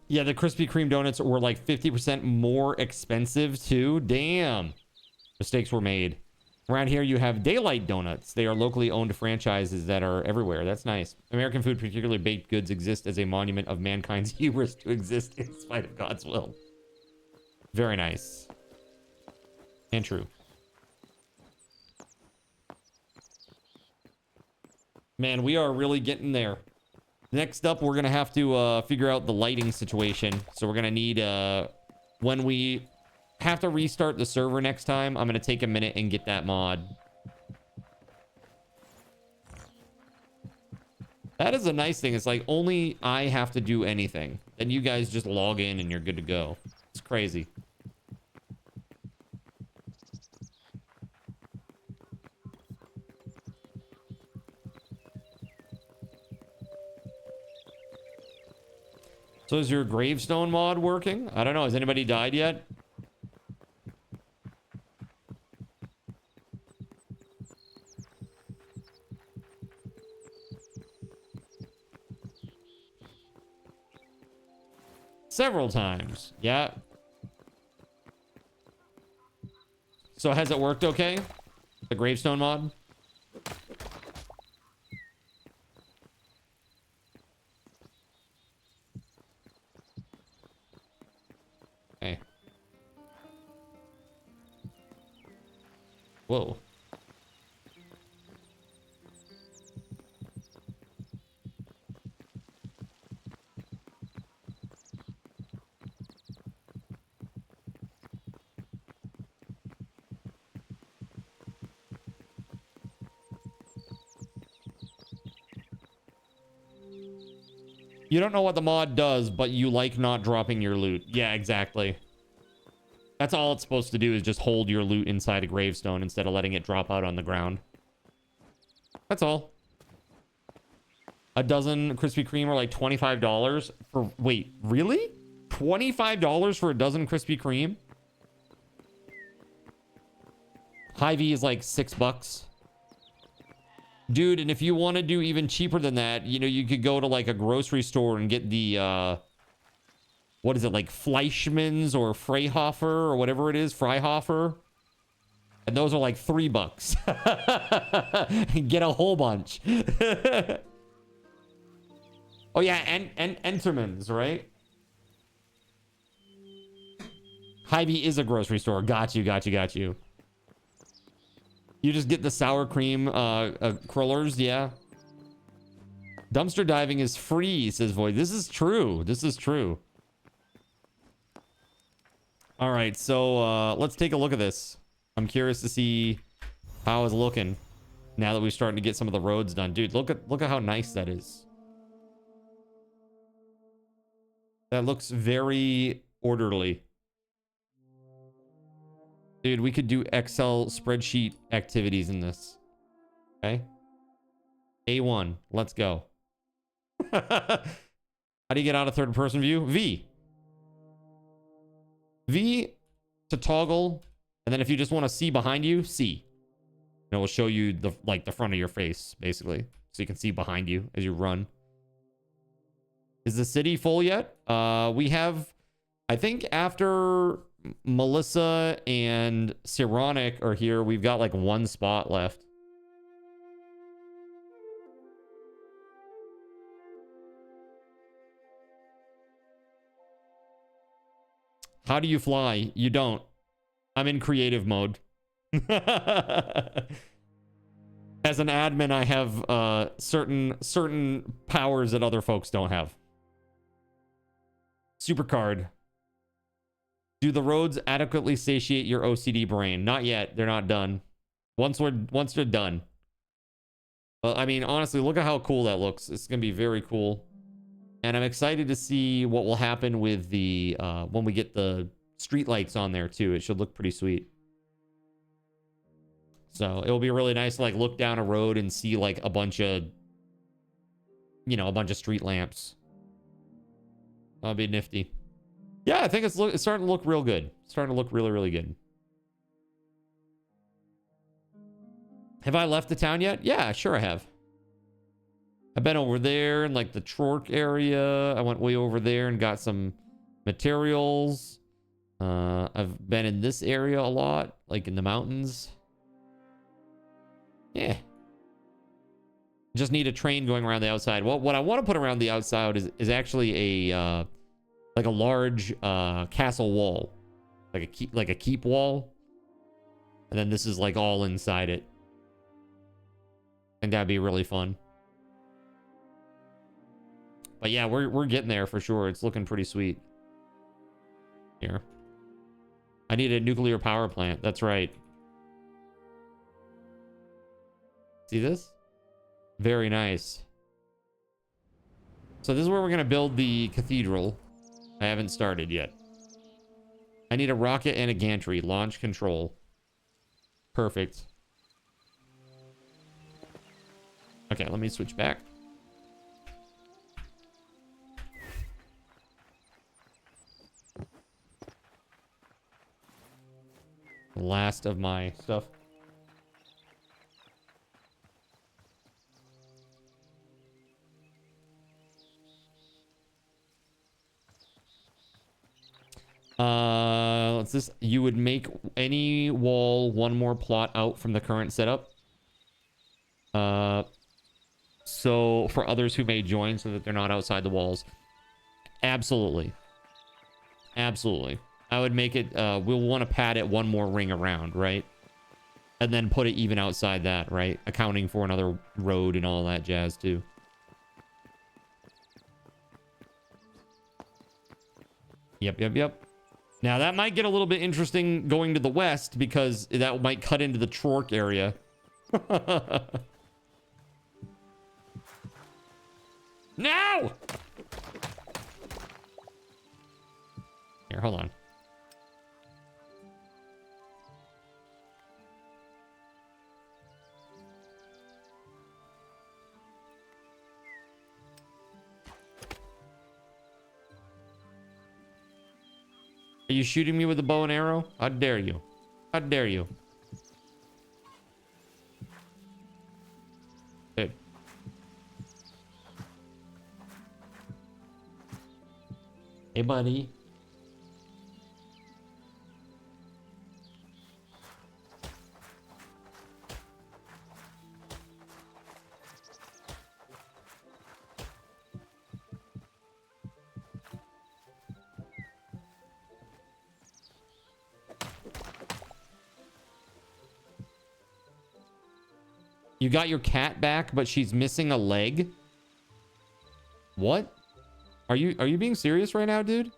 Yeah, the Krispy Kreme donuts were like 50% more expensive too. Damn. Mistakes were made. Around here you have Daylight Donuts. They are locally owned franchises that are everywhere. That's nice. American food, particularly baked goods, exist as a monument of mankind's hubris to exist in spite of God's will. Very nice. And true. Man, we are really getting there. Next up, we're going to have to figure out the lighting situation. So we're going to need, when we have to restart the server next time, I'm going to take a minute and get that mod. That is a nice thing. It's like only I have to do anything. Then you guys just log in and you're good to go. It's crazy. So is your gravestone mod working? I don't know. Has anybody died yet? Several times. Yeah. So has it worked okay? The gravestone mod? Okay. Whoa. You don't know what the mod does, but you like not dropping your loot. Yeah, exactly. That's all it's supposed to do is just hold your loot inside a gravestone instead of letting it drop out on the ground. That's all. A dozen Krispy Kreme are like $25 for... Wait, really? $25 for a dozen Krispy Kreme. Hy-Vee is like $6. Dude, and if you want to do even cheaper than that, you know, you could go to like a grocery store and get the, what is it, like Fleischmann's or Freyhofer or whatever it is, Freihofer. And those are like $3. Get a whole bunch. Oh yeah, and Enterman's, right? Hy-Vee is a grocery store. Got you. You just get the sour cream crullers, yeah. Dumpster diving is free, says Void. This is true. All right, so let's take a look at this. I'm curious to see how it's looking now that we're starting to get some of the roads done. Dude, look at how nice that is. That looks very orderly. Dude, we could do Excel spreadsheet activities in this. Okay. A1, let's go. How do you get out of third person view? V to toggle. And then if you just want to see behind you, C. And it will show you the front of your face, basically. So you can see behind you as you run. Is the city full yet? We have, I think after Melissa and Sironic are here, we've got like one spot left. How do you fly? You don't. I'm in creative mode. As an admin, I have certain powers that other folks don't have. Supercard. Do the roads adequately satiate your OCD brain? Not yet. They're not done. Once they're done. Well, I mean, honestly, look at how cool that looks. It's gonna be very cool. And I'm excited to see what will happen with the when we get the street lights on there too. It should look pretty sweet. So it will be really nice to like look down a road and see like a bunch of, you know, a bunch of street lamps. That'll be nifty. Yeah, I think it's starting to look real good. Starting to look really, really good. Have I left the town yet? Yeah, sure I have. I've been over there in like the Trork area. I went way over there and got some materials. I've been in this area a lot, like in the mountains. Yeah. Just need a train going around the outside. Well, what I want to put around the outside is actually a like a large castle wall, like a keep wall, and then this is like all inside it. And that'd be really fun. But yeah, we're getting there for sure. It's looking pretty sweet. Here. I need a nuclear power plant. That's right. See this? Very nice. So this is where we're going to build the cathedral. I haven't started yet. I need a rocket and a gantry. Launch control. Perfect. Okay, let me switch back. Last of my stuff. What's this? You would make any wall one more plot out from the current setup. So for others who may join so that they're not outside the walls. Absolutely. Absolutely. I would make it, we'll want to pad it one more ring around, right? And then put it even outside that, right? Accounting for another road and all that jazz too. Yep. Now that might get a little bit interesting going to the west because that might cut into the Trork area. No! Here, hold on. Are you shooting me with a bow and arrow? How dare you? How dare you? Dude. Hey, buddy. You got your cat back, but she's missing a leg? What? Are you being serious right now, dude?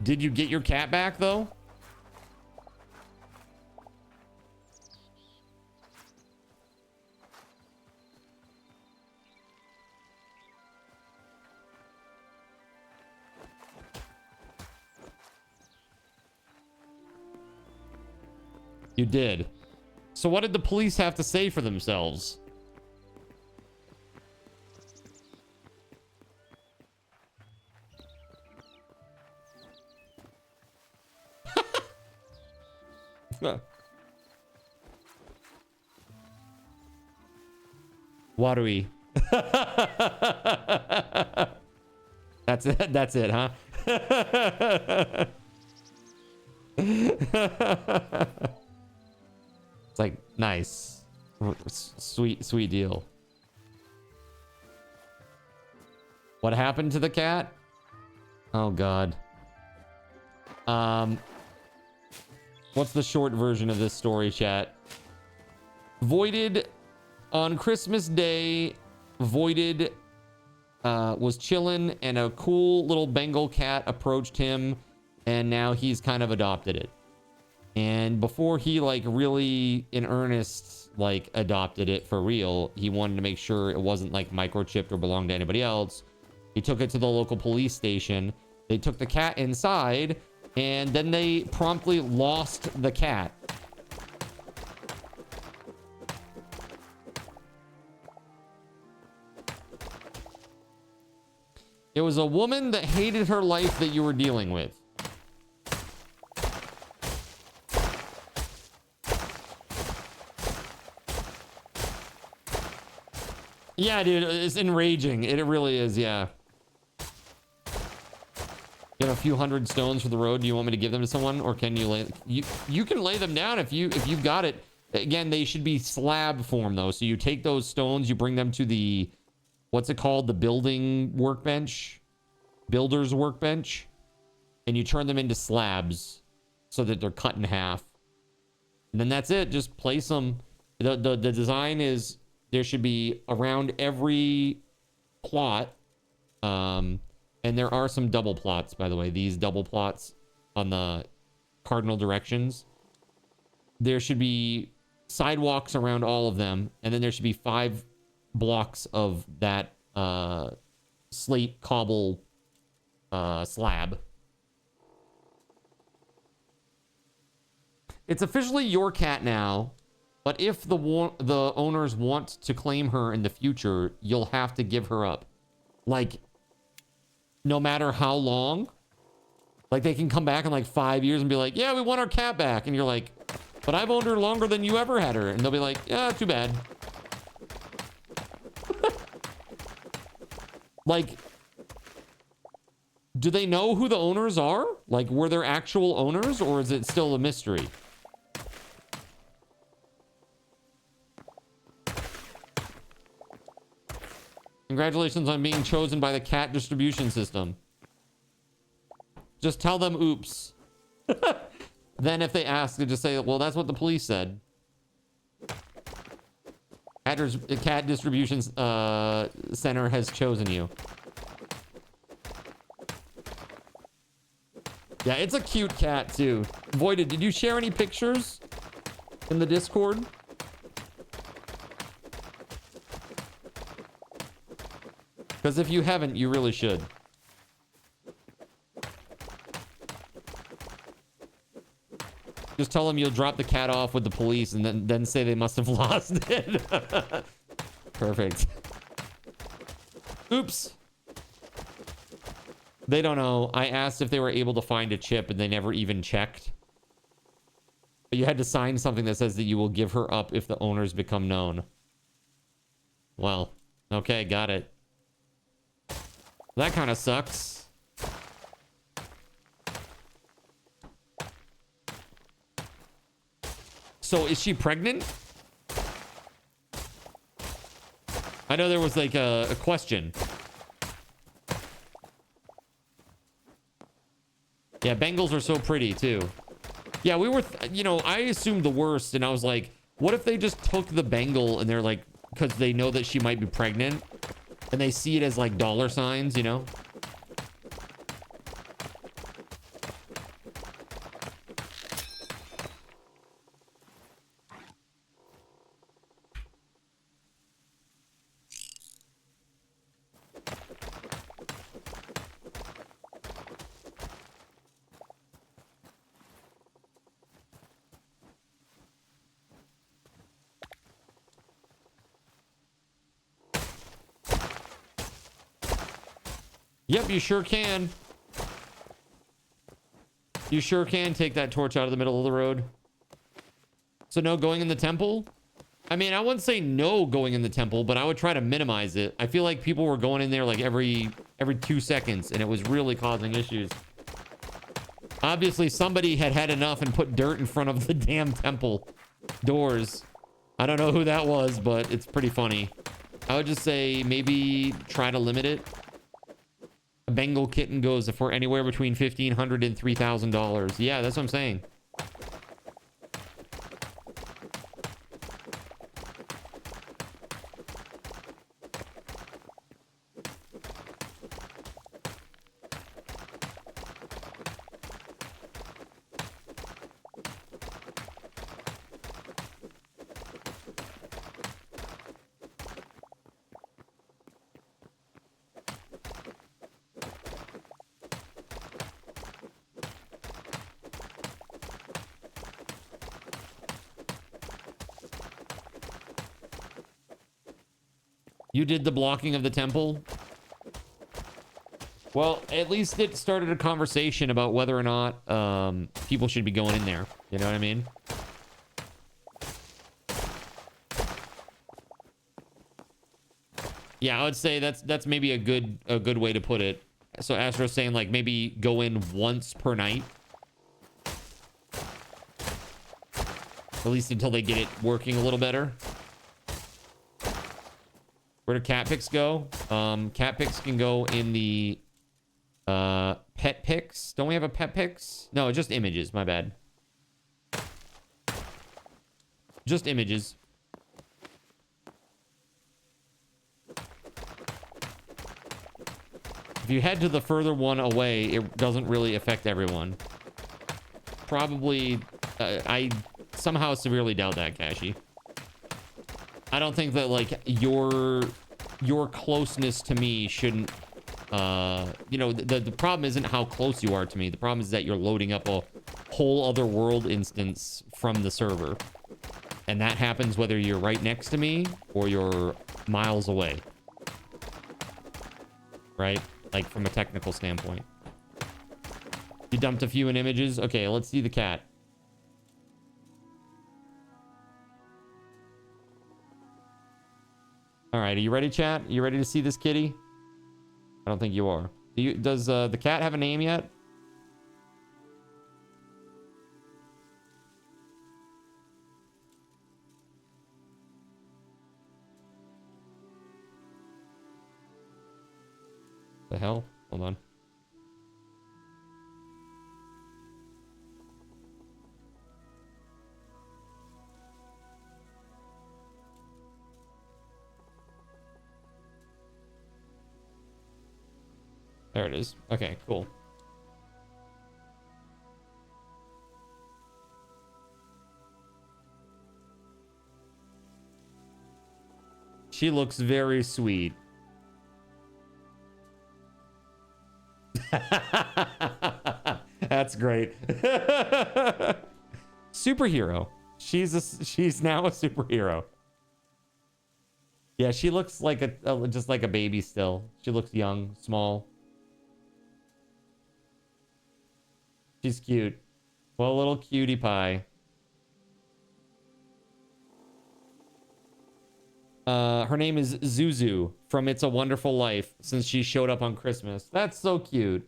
Did you get your cat back though? You did. So what did the police have to say for themselves? Watery. That's it. That's it, huh? It's like, nice. Sweet deal. What happened to the cat? Oh, God. What's the short version of this story, chat? Voided on Christmas Day. Voided was chilling, and a cool little Bengal cat approached him, and now he's kind of adopted it. And before he like really in earnest like adopted it for real, he wanted to make sure it wasn't like microchipped or belonged to anybody else. He took it to the local police station. They took the cat inside, and then they promptly lost the cat. It was a woman that hated her life that you were dealing with. Yeah, dude, it's enraging. It really is, yeah. You have a few hundred stones for the road. Do you want me to give them to someone, or can you lay? You can lay them down if you've got it. Again, they should be slab form though. So you take those stones, you bring them to the, what's it called, the building workbench, builder's workbench, and you turn them into slabs so that they're cut in half. And then that's it. Just place them. The design is, there should be around every plot, and there are some double plots, by the way. These double plots on the cardinal directions. There should be sidewalks around all of them, and then there should be 5 blocks of that slate cobble slab. It's officially your cat now. But if the owners want to claim her in the future, you'll have to give her up. Like, no matter how long. Like, they can come back in like 5 years and be like, yeah, we want our cat back. And you're like, but I've owned her longer than you ever had her. And they'll be like, yeah, too bad. Like, do they know who the owners are? Like, were there actual owners, or is it still a mystery? Congratulations on being chosen by the cat distribution system. Just tell them oops. Then if they ask, they just say, well, that's what the police said. Cat distribution center has chosen you. Yeah, it's a cute cat too. Voided, did you share any pictures in the Discord? Because if you haven't, you really should. Just tell them you'll drop the cat off with the police and then say they must have lost it. Perfect. Oops. They don't know. I asked if they were able to find a chip and they never even checked. But you had to sign something that says that you will give her up if the owners become known. Well, okay, got it. That kind of sucks. So is she pregnant? I know there was like a question. Yeah, Bengals are so pretty too. Yeah, we were, you know, I assumed the worst and I was like, what if they just took the Bengal and they're like, because they know that she might be pregnant and they see it as like dollar signs, you know? Yep, you sure can. You sure can take that torch out of the middle of the road. So no going in the temple? I mean, I wouldn't say no going in the temple, but I would try to minimize it. I feel like people were going in there like every 2 seconds, and it was really causing issues. Obviously, somebody had had enough and put dirt in front of the damn temple doors. I don't know who that was, but it's pretty funny. I would just say maybe try to limit it. A Bengal kitten goes for anywhere between $1,500 and $3,000. Yeah, that's what I'm saying. You did the blocking of the temple? Well, at least it started a conversation about whether or not people should be going in there. You know what I mean? Yeah, I would say that's maybe a good way to put it. So Astro's saying like maybe go in once per night. At least until they get it working a little better. Where do cat pics go? Cat pics can go in the pet pics. Don't we have a pet pics? No, just images. My bad. Just images. If you head to the further one away, it doesn't really affect everyone. Probably, I somehow severely doubt that, Kashi. I don't think that like your closeness to me shouldn't you know, the problem isn't how close you are to me. The problem is that you're loading up a whole other world instance from the server, and that happens whether you're right next to me or you're miles away, right? Like from a technical standpoint. You dumped a few in images. Okay, let's see the cat. All right, are you ready, chat? Are you ready to see this kitty? I don't think you are. Does the cat have a name yet? The hell? Hold on. There it is. Okay, cool. She looks very sweet. That's great. superhero. She's now a superhero. Yeah, she looks like just like a baby still. She looks young, small. She's cute. Well, little cutie pie. Her name is Zuzu from It's a Wonderful Life, since she showed up on Christmas. That's so cute.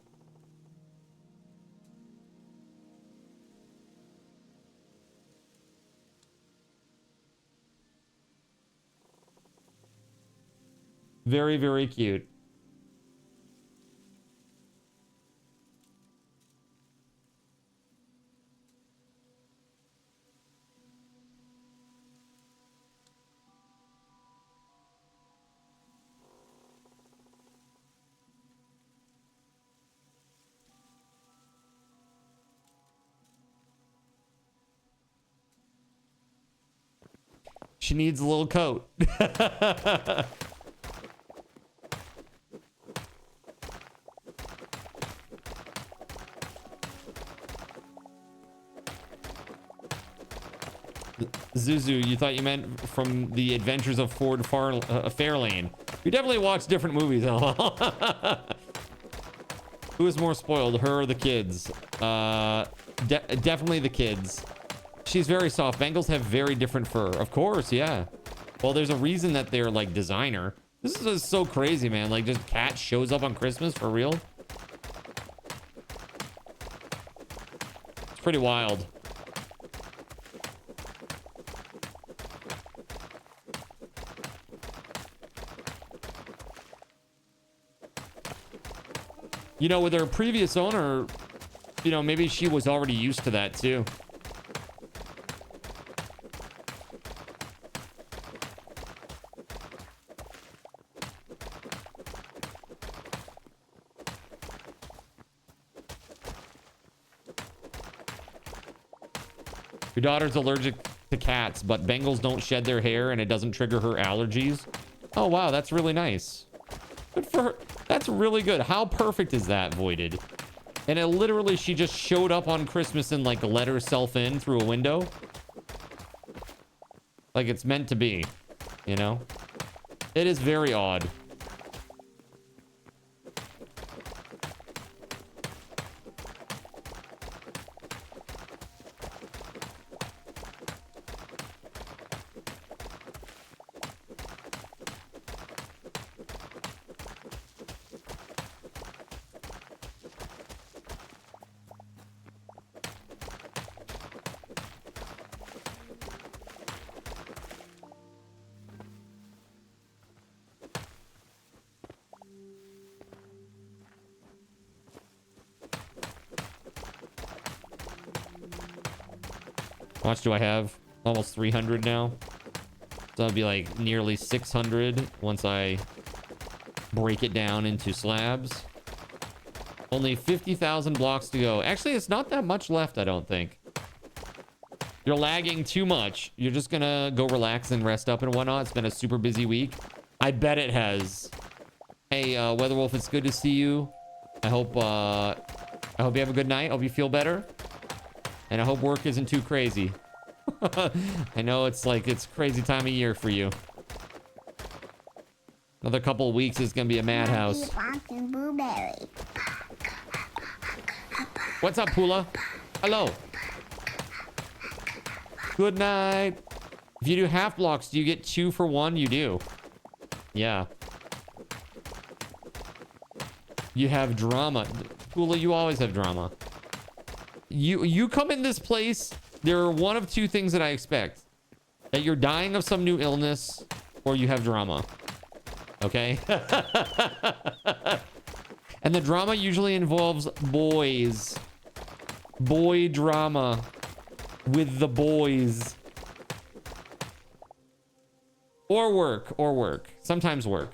Very, very cute. She needs a little coat. Zuzu, you thought you meant from the Adventures of Ford Fairlane. You definitely watch different movies. Who is more spoiled, her or the kids? Definitely the kids. She's very soft. Bengals have very different fur. Of course, yeah. Well, there's a reason that they're like designer. This is just so crazy, man. Like, just cat shows up on Christmas for real. It's pretty wild. You know, with her previous owner, you know, maybe she was already used to that too. Your daughter's allergic to cats, but Bengals don't shed their hair and it doesn't trigger her allergies. Oh, wow, that's really nice. Good for her. That's really good. How perfect is that, Voided? And it literally, she just showed up on Christmas and like let herself in through a window. Like it's meant to be, you know? It is very odd. How much do I have? Almost 300 now. So that'll be like nearly 600 once I break it down into slabs. Only 50,000 blocks to go. Actually, it's not that much left, I don't think. You're lagging too much. You're just gonna go relax and rest up and whatnot. It's been a super busy week. I bet it has. Hey, WeatherWolf, it's good to see you. I hope you have a good night. I hope you feel better. And I hope work isn't too crazy. I know it's crazy time of year for you. Another couple of weeks is gonna be a madhouse. What's up, Pula? Hello. Good night. If you do half blocks, do you get 2 for 1? You do. Yeah. You have drama. Pula, you always have drama. You come in this place, there are one of two things that I expect. That you're dying of some new illness, or you have drama. Okay? And the drama usually involves boys. Boy drama. With the boys. Or work. Sometimes work.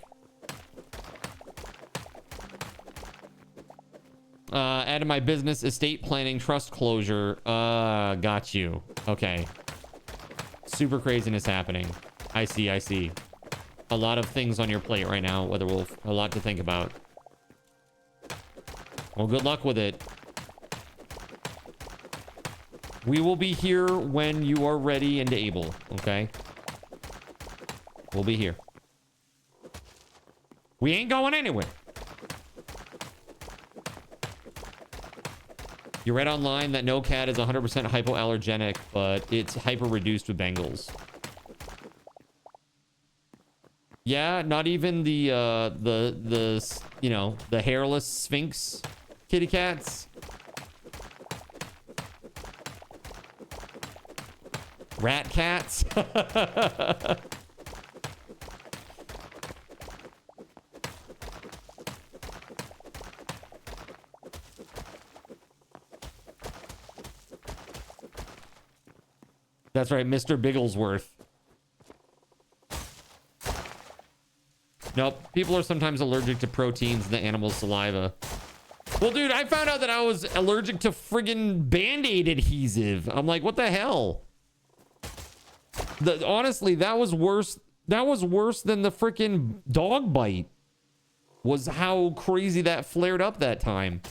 Added my business, estate planning, trust closure. Got you. Okay. Super craziness happening. I see. A lot of things on your plate right now, WeatherWolf. A lot to think about. Well, good luck with it. We will be here when you are ready and able, okay? We'll be here. We ain't going anywhere. You read online that no cat is 100% hypoallergenic, but it's hyper-reduced with Bengals. Yeah, not even the you know, the hairless Sphinx kitty cats. Rat cats. That's right, Mr. Bigglesworth. Nope, people are sometimes allergic to proteins in the animal's saliva. Well, dude, I found out that I was allergic to friggin' Band-Aid adhesive. I'm like, what the hell? Honestly, that was worse. That was worse than the freaking dog bite. Was how crazy that flared up that time.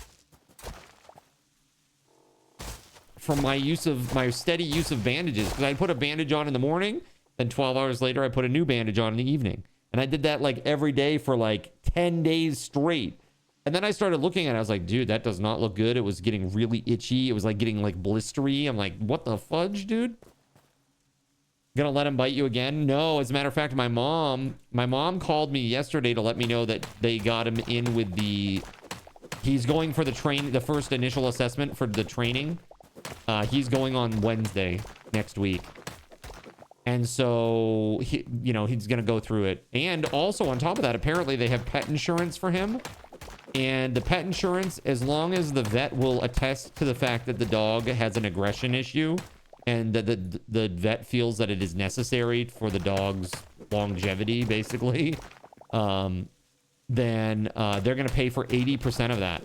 From my steady use of bandages. Because I put a bandage on in the morning, then 12 hours later, I put a new bandage on in the evening. And I did that like every day for like 10 days straight. And then I started looking at it. I was like, dude, that does not look good. It was getting really itchy. It was like getting like blistery. I'm like, what the fudge, dude? Gonna let him bite you again? No, as a matter of fact, my mom called me yesterday to let me know that they got him in with he's going for the first initial assessment for the training. He's going on Wednesday next week. And so, he's going to go through it. And also on top of that, apparently they have pet insurance for him. And the pet insurance, as long as the vet will attest to the fact that the dog has an aggression issue and that the vet feels that it is necessary for the dog's longevity, basically, then they're going to pay for 80% of that.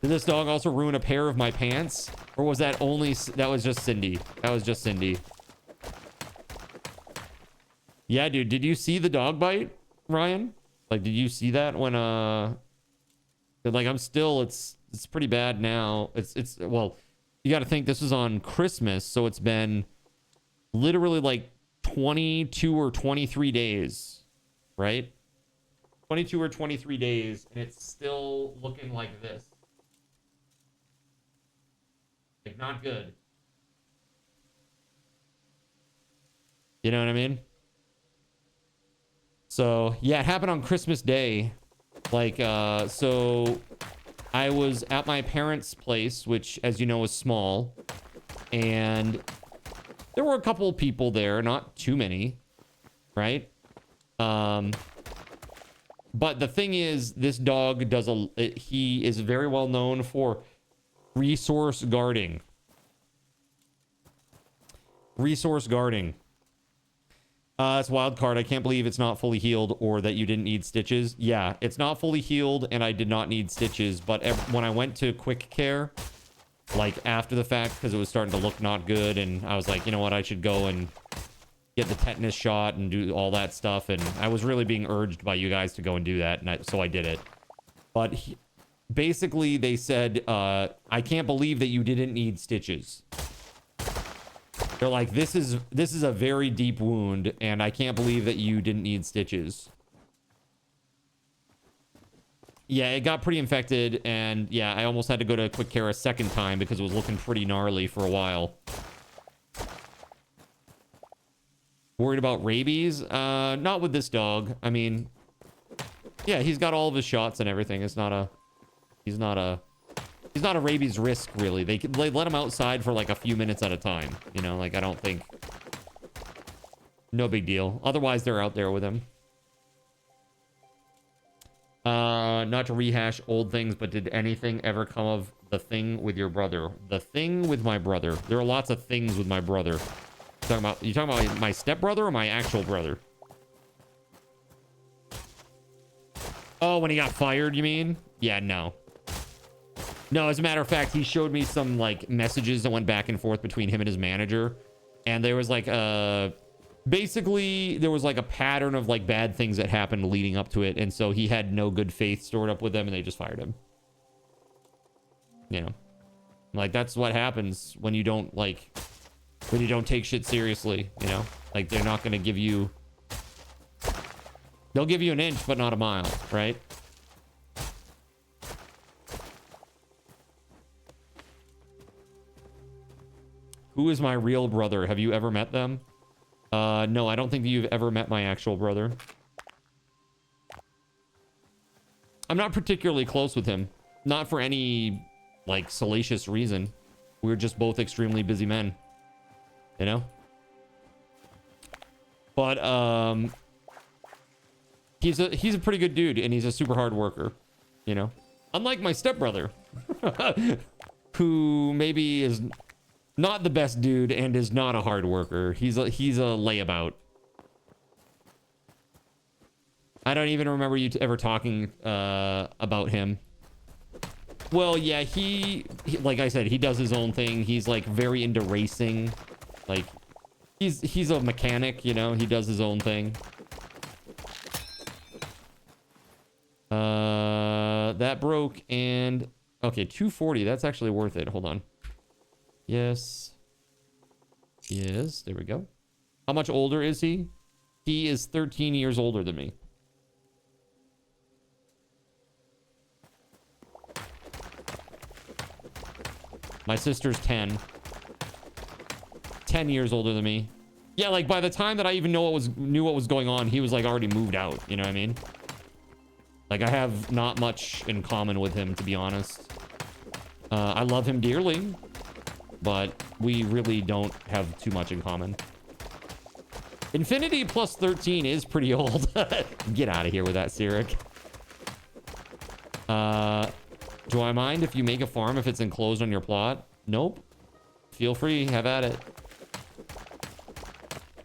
Did this dog also ruin a pair of my pants? Or was that was just Cindy? That was just Cindy. Yeah, dude, did you see the dog bite, Ryan? Like, did you see that when, like, it's pretty bad now. Well, you got to think this was on Christmas, so it's been literally like 22 or 23 days, right? 22 or 23 days, and it's still looking like this. Like, not good. You know what I mean? So, yeah, it happened on Christmas Day. Like, so I was at my parents' place, which, as you know, is small. And there were a couple of people there, not too many, right? But the thing is, this dog he is very well known for resource guarding. Resource guarding. It's a wild card. I can't believe it's not fully healed or that you didn't need stitches. Yeah, it's not fully healed and I did not need stitches. But when I went to quick care, like after the fact, because it was starting to look not good, and I was like, you know what, I should go and get the tetanus shot and do all that stuff. And I was really being urged by you guys to go and do that. And so I did it. But basically, they said, I can't believe that you didn't need stitches. They're like, this is a very deep wound, and I can't believe that you didn't need stitches. Yeah, it got pretty infected, and yeah, I almost had to go to quick care a second time because it was looking pretty gnarly for a while. Worried about rabies? Not with this dog. I mean, yeah, he's got all of his shots and everything. He's not a rabies risk, really. They let him outside for like a few minutes at a time. You know, like, I don't think... No big deal. Otherwise, they're out there with him. Not to rehash old things, but did anything ever come of the thing with your brother? The thing with my brother. There are lots of things with my brother. You talking about my stepbrother or my actual brother? Oh, when he got fired, you mean? Yeah, no. No, as a matter of fact, he showed me some like messages that went back and forth between him and his manager. And there was like basically there was like a pattern of like bad things that happened leading up to it. And so he had no good faith stored up with them and they just fired him. You know. Like, that's what happens when you don't, like, when you don't take shit seriously, you know? Like, they're not going to give you... They'll give you an inch, but not a mile, right? Who is my real brother? Have you ever met them? No, I don't think you've ever met my actual brother. I'm not particularly close with him. Not for any, like, salacious reason. We're just both extremely busy men. You know? But, he's a pretty good dude, and he's a super hard worker. You know? Unlike my stepbrother. Who maybe is not the best dude and is not a hard worker. He's a layabout. I don't even remember you ever talking about him. Well, yeah, he like I said, he does his own thing. He's like very into racing. Like he's a mechanic, you know, he does his own thing. That broke and okay, 240. That's actually worth it. Hold on. Yes. Yes, there we go. How much older is he? He is 13 years older than me. My sister's 10. 10 years older than me. Yeah, like by the time that I even knew what was going on, he was like already moved out. You know what I mean? Like I have not much in common with him, to be honest. I love him dearly, but we really don't have too much in common. Infinity plus 13 is pretty old. Get out of here with that, Sirik. Do I mind if you make a farm if it's enclosed on your plot? Nope. Feel free, have at it.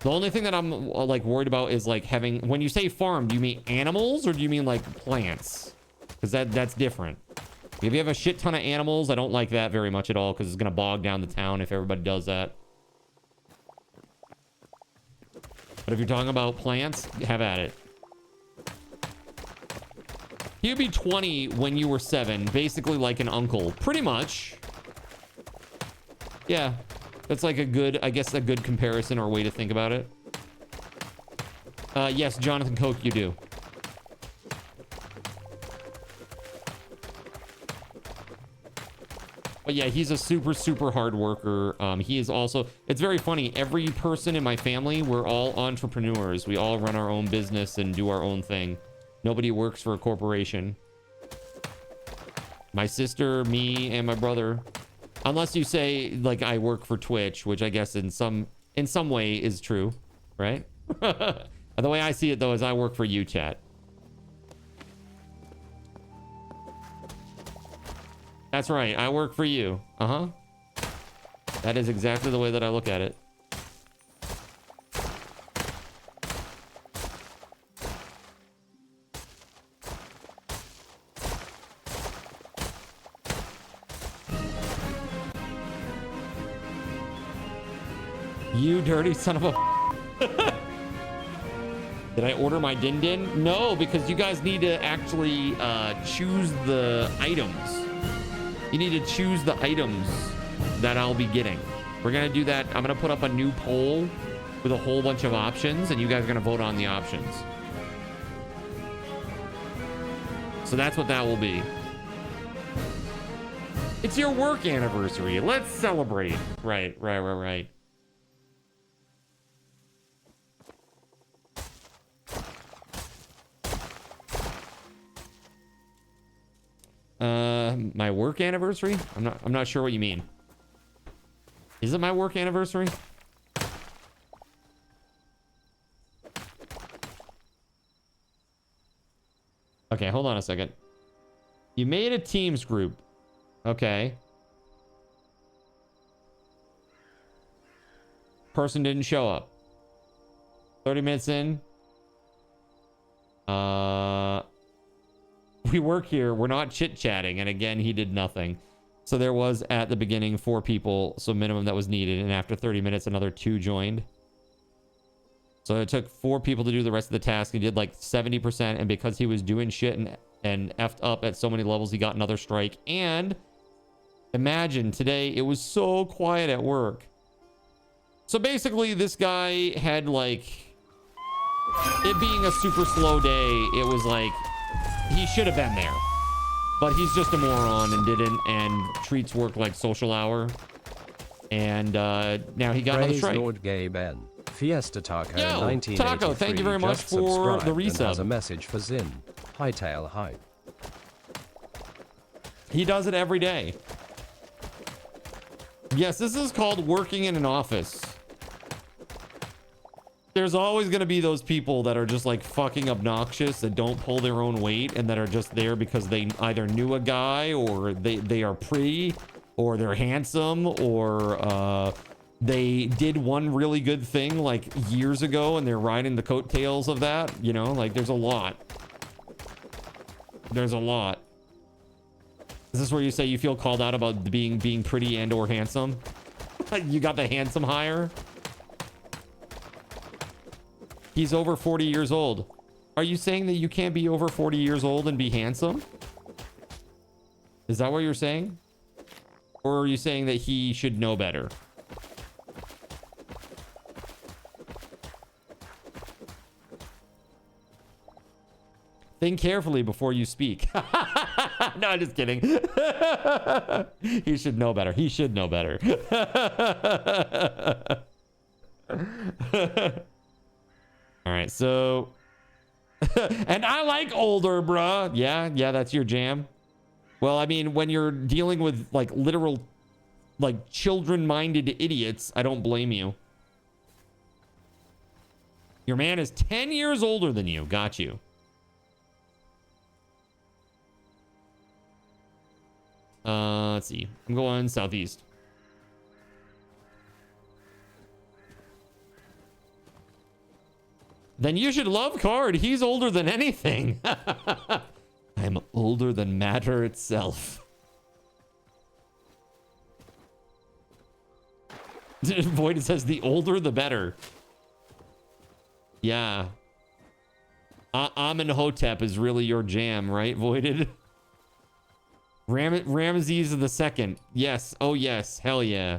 The only thing that I'm like worried about is like having, when you say farm, do you mean animals or do you mean like plants? Because that's different. If you have a shit ton of animals, I don't like that very much at all because it's going to bog down the town if everybody does that. But if you're talking about plants, have at it. You'd be 20 when you were 7, basically like an uncle. Pretty much. Yeah. That's like a good, I guess, a good comparison or way to think about it. Yes, Jonathan Koch, you do. But yeah, he's a super, super hard worker. He is also, it's very funny. Every person in my family, we're all entrepreneurs. We all run our own business and do our own thing. Nobody works for a corporation. My sister, me, and my brother. Unless you say, like, I work for Twitch, which I guess in some way is true, right? The way I see it, though, is I work for you, chat. That's right. I work for you. Uh-huh. That is exactly the way that I look at it. You dirty son of a... Did I order my din din? No, because you guys need to actually choose the items. You need to choose the items that I'll be getting. We're going to do that. I'm going to put up a new poll with a whole bunch of options, and you guys are going to vote on the options. So that's what that will be. It's your work anniversary. Let's celebrate. Right. My work anniversary? I'm not sure what you mean. Is it my work anniversary? Okay, hold on a second. You made a Teams group. Okay. Person didn't show up. 30 minutes in. We work here. We're not chit-chatting. And again, he did nothing. So there was, at the beginning, 4 people. So minimum that was needed. And after 30 minutes, another 2 joined. So it took 4 people to do the rest of the task. He did like 70%. And because he was doing shit and effed up at so many levels, he got another strike. And Imagine today, it was so quiet at work. So basically, this guy had like, it being a super slow day, it was like, he should have been there. But he's just a moron and didn't, and treats work like social hour. And now he got another strike. Lord Gay Ben. Fiesta Taco Yo, 1983 Taco, thank you very much just for the subscribed and resub. has a message for Zin. Hytale hype. He does it every day. Yes, this is called working in an office. There's always going to be those people that are just like fucking obnoxious, that don't pull their own weight, and that are just there because they either knew a guy, or they are pretty, or they're handsome, or they did one really good thing like years ago and they're riding the coattails of that. You know, like there's a lot. There's a lot. Is this where you say you feel called out about being pretty and or handsome? You got the handsome hire? He's over 40 years old. Are you saying that you can't be over 40 years old and be handsome? Is that what you're saying? Or are you saying that he should know better? Think carefully before you speak. No, I'm just kidding. He should know better. He should know better. All right, so... And I like older, bruh. Yeah, that's your jam. Well, I mean, when you're dealing with, like, literal, like, children-minded idiots, I don't blame you. Your man is 10 years older than you. Got you. Let's see. I'm going southeast. Then you should love Card. He's older than anything. I'm older than matter itself. Void says the older the better. Yeah. Amenhotep is really your jam, right, Voided? Ramesses of the second. Yes. Oh, yes. Hell yeah.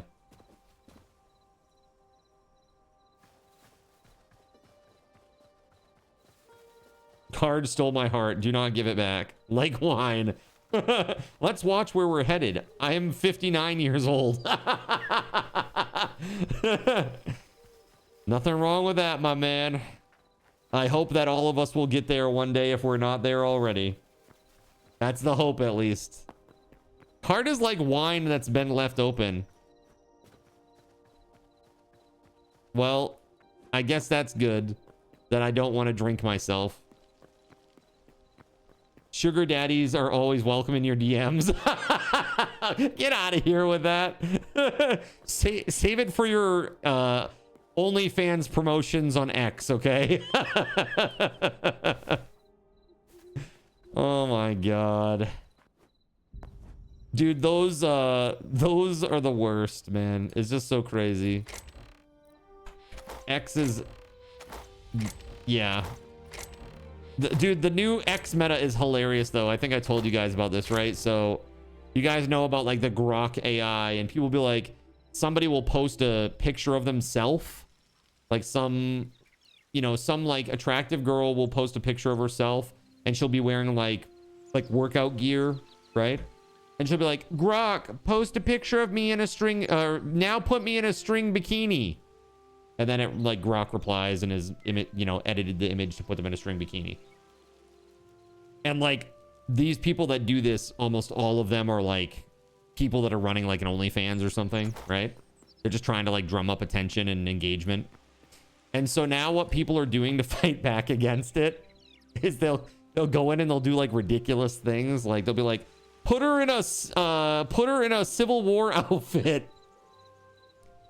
Card stole my heart. Do not give it back. Like wine. Let's watch where we're headed. I am 59 years old. Nothing wrong with that, my man. I hope that all of us will get there one day if we're not there already. That's the hope, at least. Heart is like wine that's been left open. Well, I guess that's good that I don't want to drink myself. Sugar daddies are always welcome in your DMs. Get out of here with that. Save it for your OnlyFans promotions on X, okay? Oh my god. Dude, those are the worst, man. It's just so crazy. X is... Yeah. Dude, the new X meta is hilarious, though. I think I told you guys about this, right? So, you guys know about, like, the Grok AI, and people be like, somebody will post a picture of themselves. Like, some, like, attractive girl will post a picture of herself, and she'll be wearing, like workout gear, right? And she'll be like, Grok, post a picture of me in a string, now put me in a string bikini. And then it, like, Grok replies and has, edited the image to put them in a string bikini. And, like, these people that do this, almost all of them are, like, people that are running, like, an OnlyFans or something, right? They're just trying to, like, drum up attention and engagement. And so now what people are doing to fight back against it is they'll go in and they'll do, like, ridiculous things. Like, they'll be like, put her in a Civil War outfit.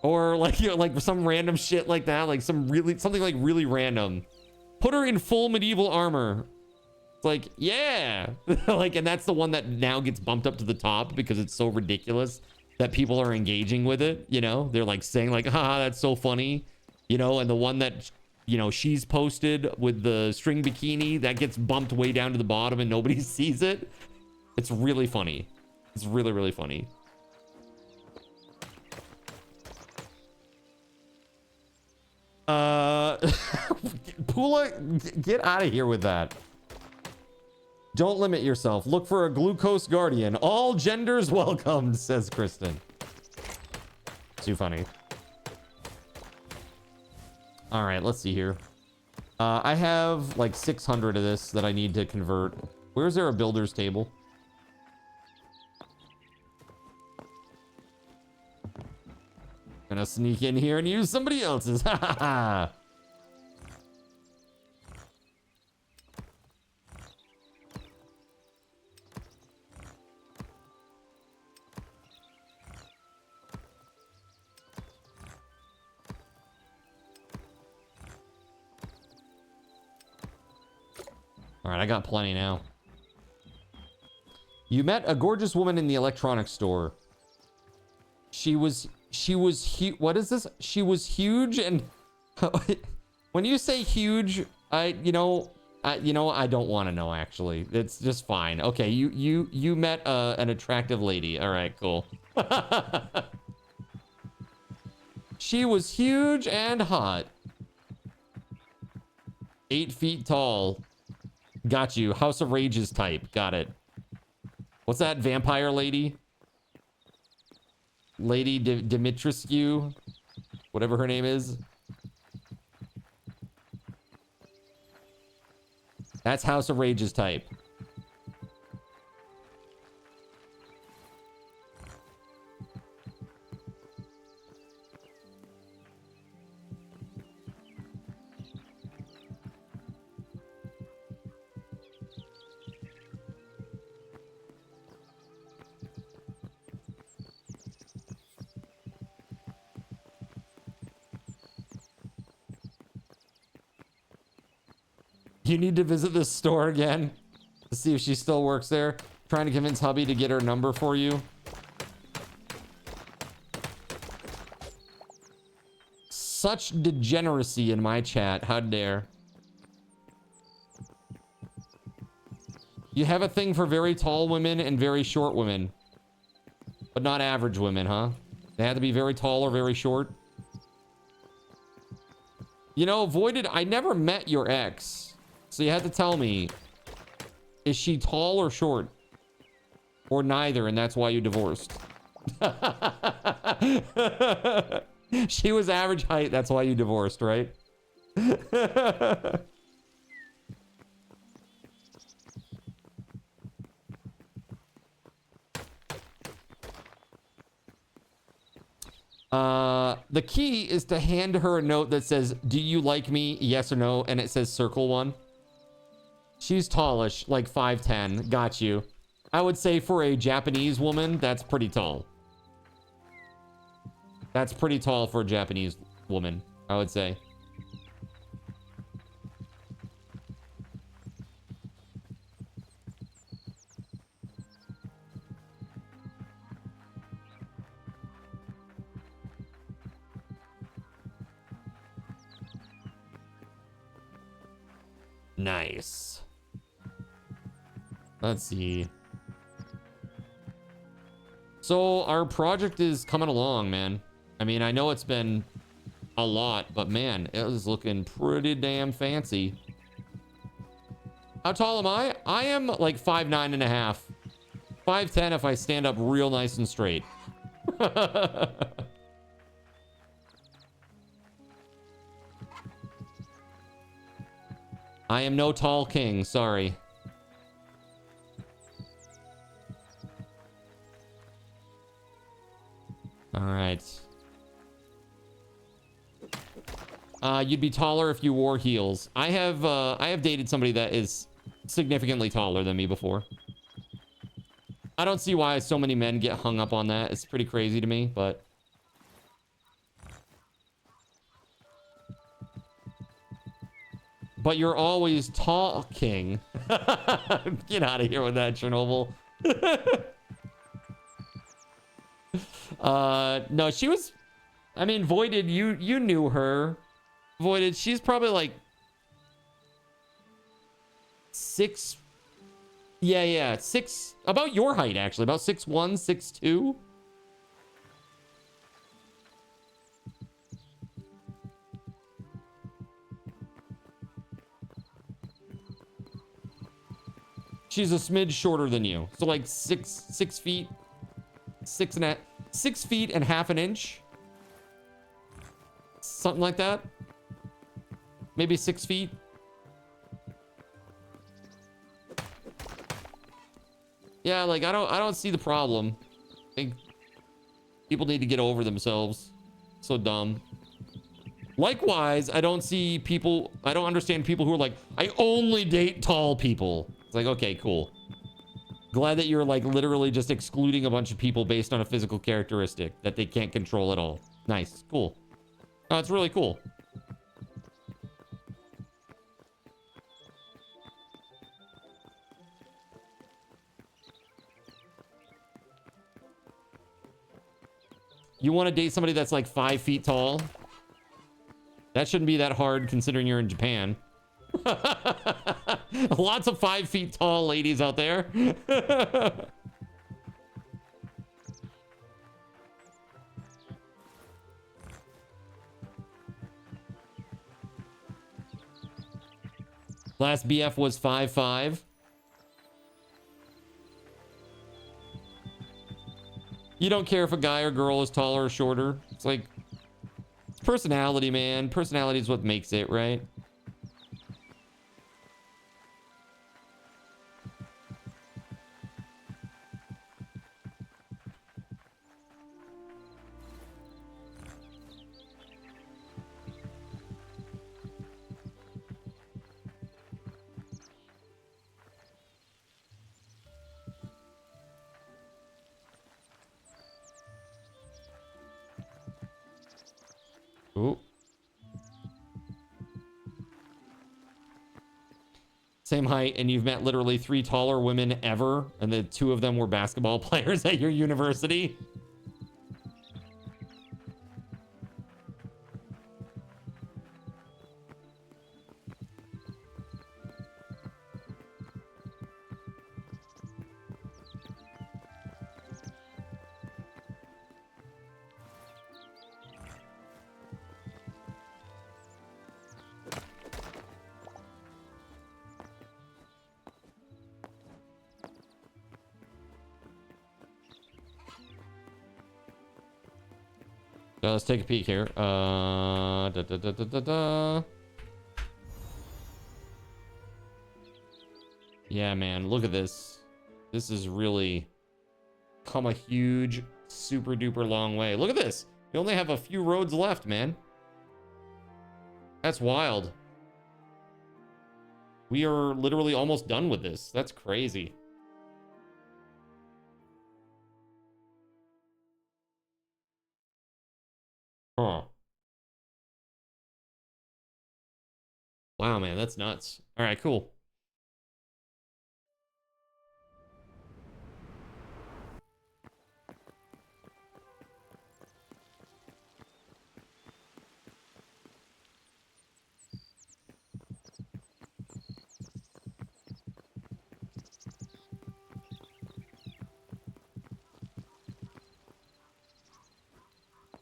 Or like, like some random shit like that, like something like really random. Put her in full medieval armor. It's like, yeah. Like, and that's the one that now gets bumped up to the top because it's so ridiculous that people are engaging with it. They're like saying like, haha, that's so funny. And the one that, she's posted with the string bikini that gets bumped way down to the bottom and nobody sees it. It's really funny. It's really, really funny. Pula, get out of here with that. Don't limit yourself. Look for a glucose guardian. All genders welcomed, says Kristen. Too funny. All right, let's see here. I have like 600 of this that I need to convert. Where's there a builder's table? Gonna sneak in here and use somebody else's. Ha ha ha. All right, I got plenty now. You met a gorgeous woman in the electronics store. She was what is this? She was huge and when you say huge, I don't want to know actually. It's just fine. Okay, you met an attractive lady. All right, cool. She was huge and hot. 8 feet tall. Got you. House of Rages type. Got it. What's that? Vampire lady? Lady Dimitrescu? Whatever her name is. That's House of Rages type. You need to visit this store again to see if she still works there. Trying to convince hubby to get her number for you. Such degeneracy in my chat. How dare. You have a thing for very tall women and very short women. But not average women, huh? They have to be very tall or very short. You know, Voided, I never met your ex. So you have to tell me, is she tall or short? Or neither, and that's why you divorced. She was average height, that's why you divorced, right? The key is to hand her a note that says, do you like me? Yes or no. And it says circle one. She's tallish, like 5'10". Got you. I would say for a Japanese woman, that's pretty tall. That's pretty tall for a Japanese woman, I would say. Nice. Let's see. So our project is coming along, man. I mean, I know it's been a lot, but man, it was looking pretty damn fancy. How tall am I? I am like 5'9" and a half. 5'10" if I stand up real nice and straight. I am no tall king, sorry. All right. You'd be taller if you wore heels. I have dated somebody that is significantly taller than me before. I don't see why so many men get hung up on that. It's pretty crazy to me, but you're always tall, king. Get out of here with that, Chernobyl. No, she was, I mean, Voided, you knew her. Voided, she's probably like 6. Yeah, 6, about your height, actually. About 6'1", 6'2". She's a smidge shorter than you. So like 6 feet, 6 feet and half an inch. Something like that. Maybe 6 feet. Yeah, like I don't see the problem. I think people need to get over themselves. So dumb. Likewise, I don't understand people who are like, I only date tall people. It's like, okay, cool. Glad that you're like literally just excluding a bunch of people based on a physical characteristic that they can't control at all. Nice, cool. Oh, it's really cool. You want to date somebody that's like 5 feet tall? That shouldn't be that hard considering you're in Japan. Lots of 5 feet tall ladies out there. Last BF was 5'5". You don't care if a guy or girl is taller or shorter. It's like, it's personality, man. Personality is what makes it, right? Ooh. Same height, and you've met literally 3 taller women ever, and the 2 of them were basketball players at your university. So let's take a peek here. Yeah, man, look at this. This is really come a huge, super duper long way. Look at this. You only have a few roads left, man. That's wild. We are literally almost done with this. That's crazy. Huh. Wow, man, that's nuts. All right, cool.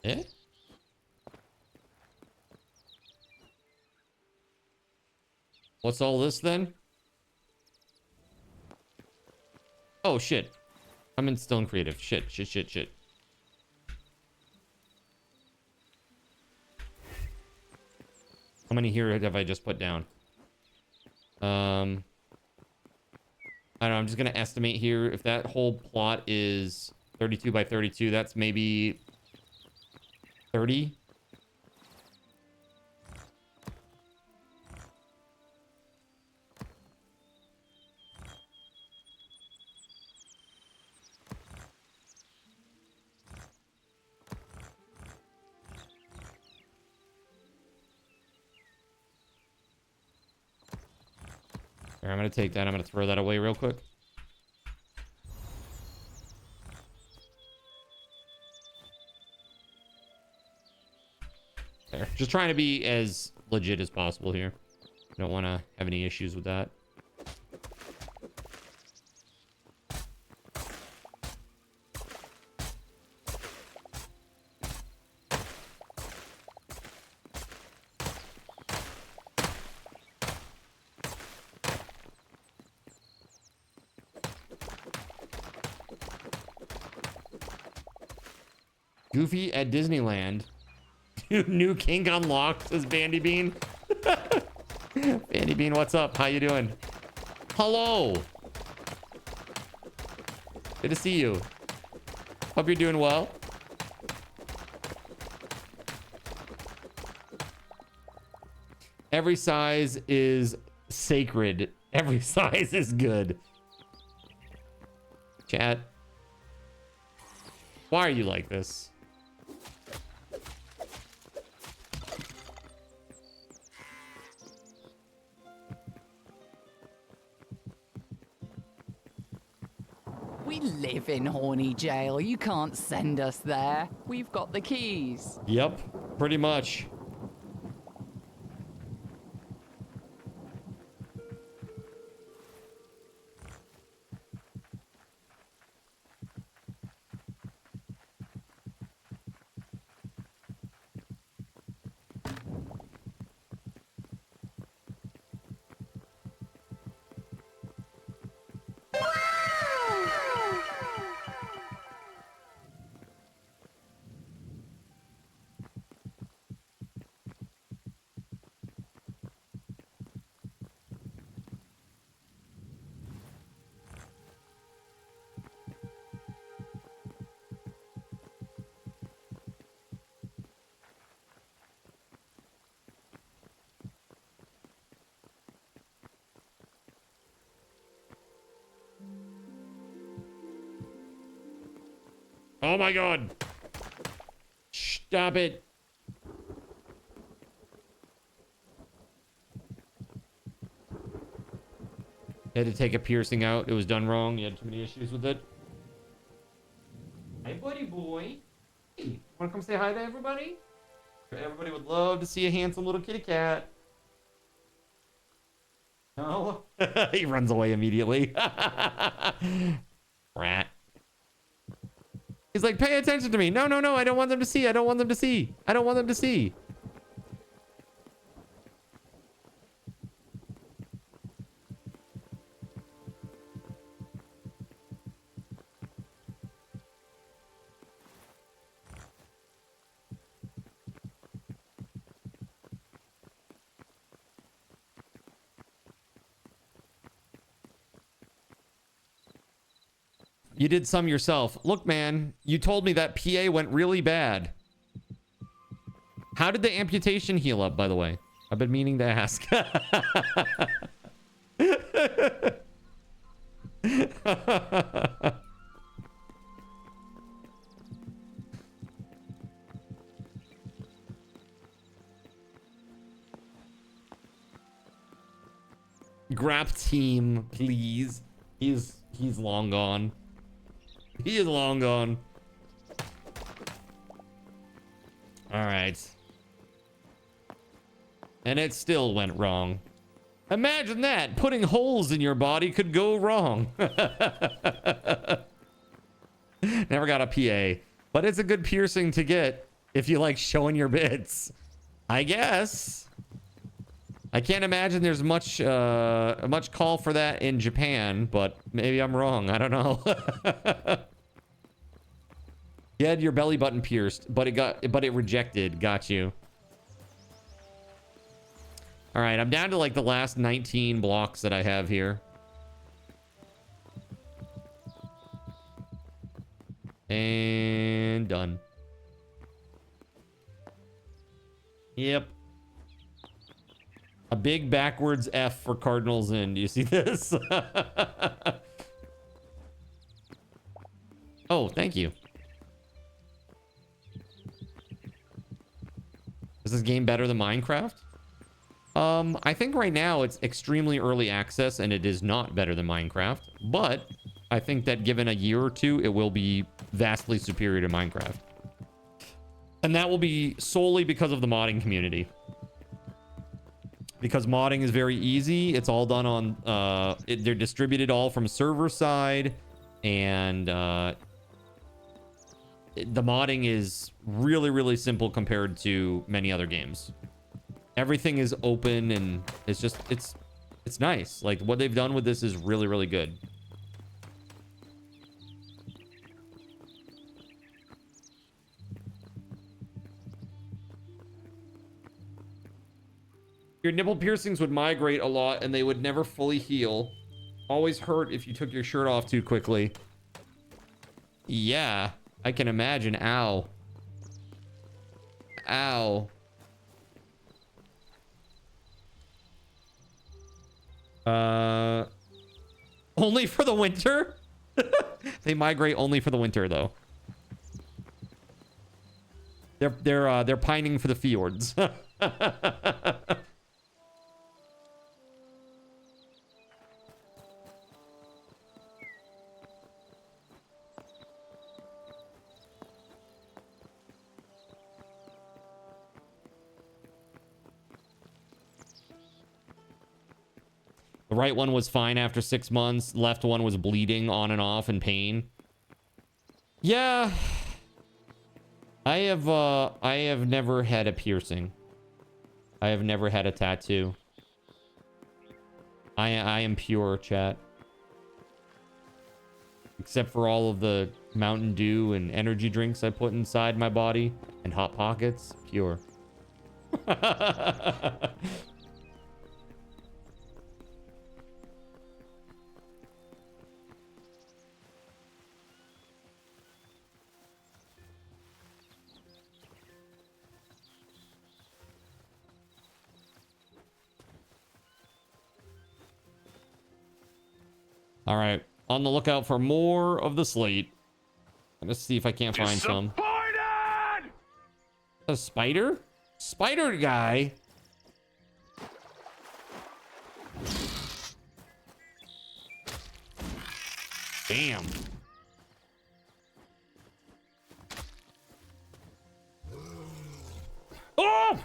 Eh? What's all this then? Oh, shit. I'm still in creative. Shit. How many here have I just put down? I don't know. I'm just going to estimate here. If that whole plot is 32 by 32, that's maybe 30. Here, I'm going to take that. I'm going to throw that away real quick. There. Just trying to be as legit as possible here. I don't want to have any issues with that. Goofy at Disneyland. New kink unlocked, says Bandy Bean. Bandy Bean, what's up? How you doing? Hello. Good to see you. Hope you're doing well. Every size is sacred. Every size is good. Chat. Why are you like this? We live in horny jail. You can't send us there. We've got the keys. Yep, pretty much. Oh my god. Stop it. Had to take a piercing out. It was done wrong. You had too many issues with it. Hey, buddy boy. Hey, wanna come say hi to everybody? Everybody would love to see a handsome little kitty cat. No? He runs away immediately. Rat. He's like, pay attention to me. No, no, no. I don't want them to see. I don't want them to see. I don't want them to see. You did some yourself. Look, man, you told me that PA went really bad. How did the amputation heal up, by the way? I've been meaning to ask. Grab team, please. He's long gone. He is long gone. All right. And it still went wrong. Imagine that. Putting holes in your body could go wrong. Never got a PA. But it's a good piercing to get if you like showing your bits. I guess. I can't imagine there's much call for that in Japan, but maybe I'm wrong. I don't know. You had your belly button pierced, but it rejected. Got you. All right, I'm down to like the last 19 blocks that I have here. And done. Yep. A big backwards F for Cardinals in. Do you see this? Oh, thank you. Is this game better than Minecraft? I think right now it's extremely early access and it is not better than Minecraft, but I think that given a year or two, it will be vastly superior to Minecraft. And that will be solely because of the modding community. Because modding is very easy. It's all done on, they're distributed all from server side, and the modding is really, really simple compared to many other games. Everything is open, and it's just, it's nice. Like, what they've done with this is really, really good. Your nipple piercings would migrate a lot and they would never fully heal. Always hurt if you took your shirt off too quickly. Yeah, I can imagine. Ow. Ow. Only for the winter? They migrate only for the winter, though. They're pining for the fjords. The right one was fine after 6 months. Left one was bleeding on and off in pain. Yeah. I have never had a piercing. I have never had a tattoo. I am pure, chat. Except for all of the Mountain Dew and energy drinks I put inside my body and Hot Pockets. Pure. All right, on the lookout for more of the slate. Let's see if I can't find some. A spider? Spider guy? Damn. Oh!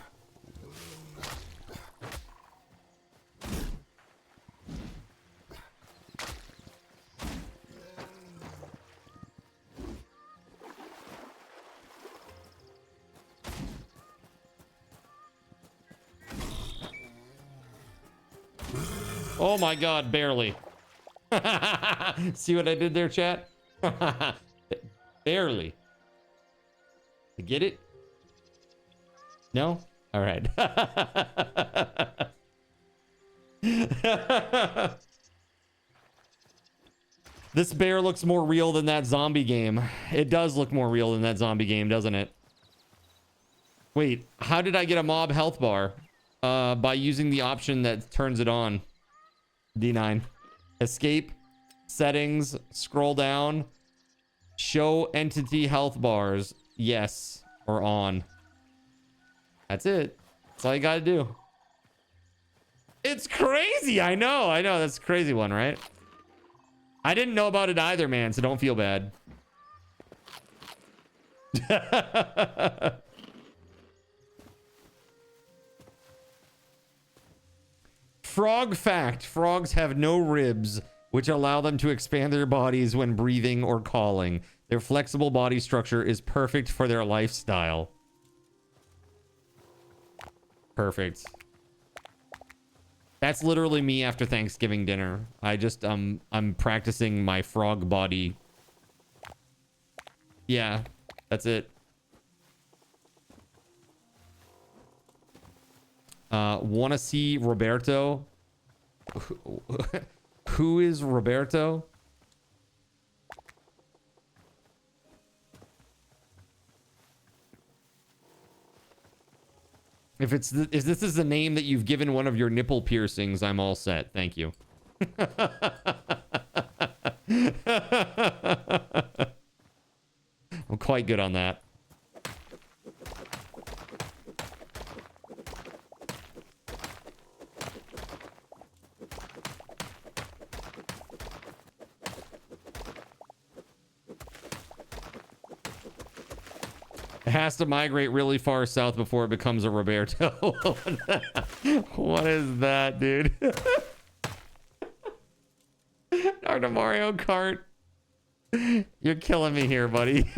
Oh my god, barely. See what I did there, chat? Barely. You get it? No? All right. This bear looks more real than that zombie game. It does look more real than that zombie game, doesn't it? Wait, how did I get a mob health bar? By using the option that turns it on. D9. Escape, settings, scroll down, show entity health bars. Yes, or on. That's it. That's all you gotta do. It's crazy. I know. That's a crazy one, right? I didn't know about it either, man, so don't feel bad. Frog fact. Frogs have no ribs, which allow them to expand their bodies when breathing or calling. Their flexible body structure is perfect for their lifestyle. Perfect. That's literally me after Thanksgiving dinner. I'm practicing my frog body. Yeah, that's it. Want to see Roberto? Who is Roberto? If this is the name that you've given one of your nipple piercings, I'm all set. Thank you. I'm quite good on that. It has to migrate really far south before it becomes a Roberto. What is that, dude? Dr. Mario Kart. You're killing me here, buddy.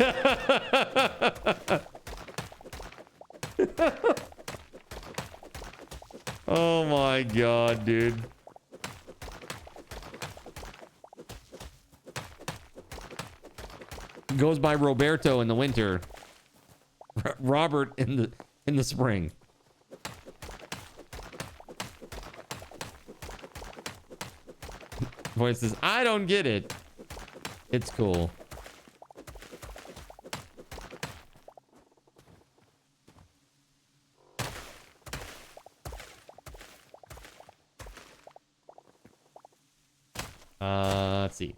Oh my god, dude. Goes by Roberto in the winter. Robert in the spring. Voice says, I don't get it. It's cool. Let's see.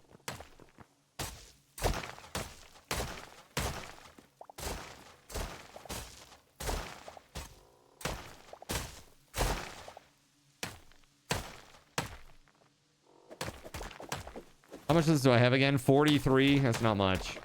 How much of this do I have again? 43? That's not much.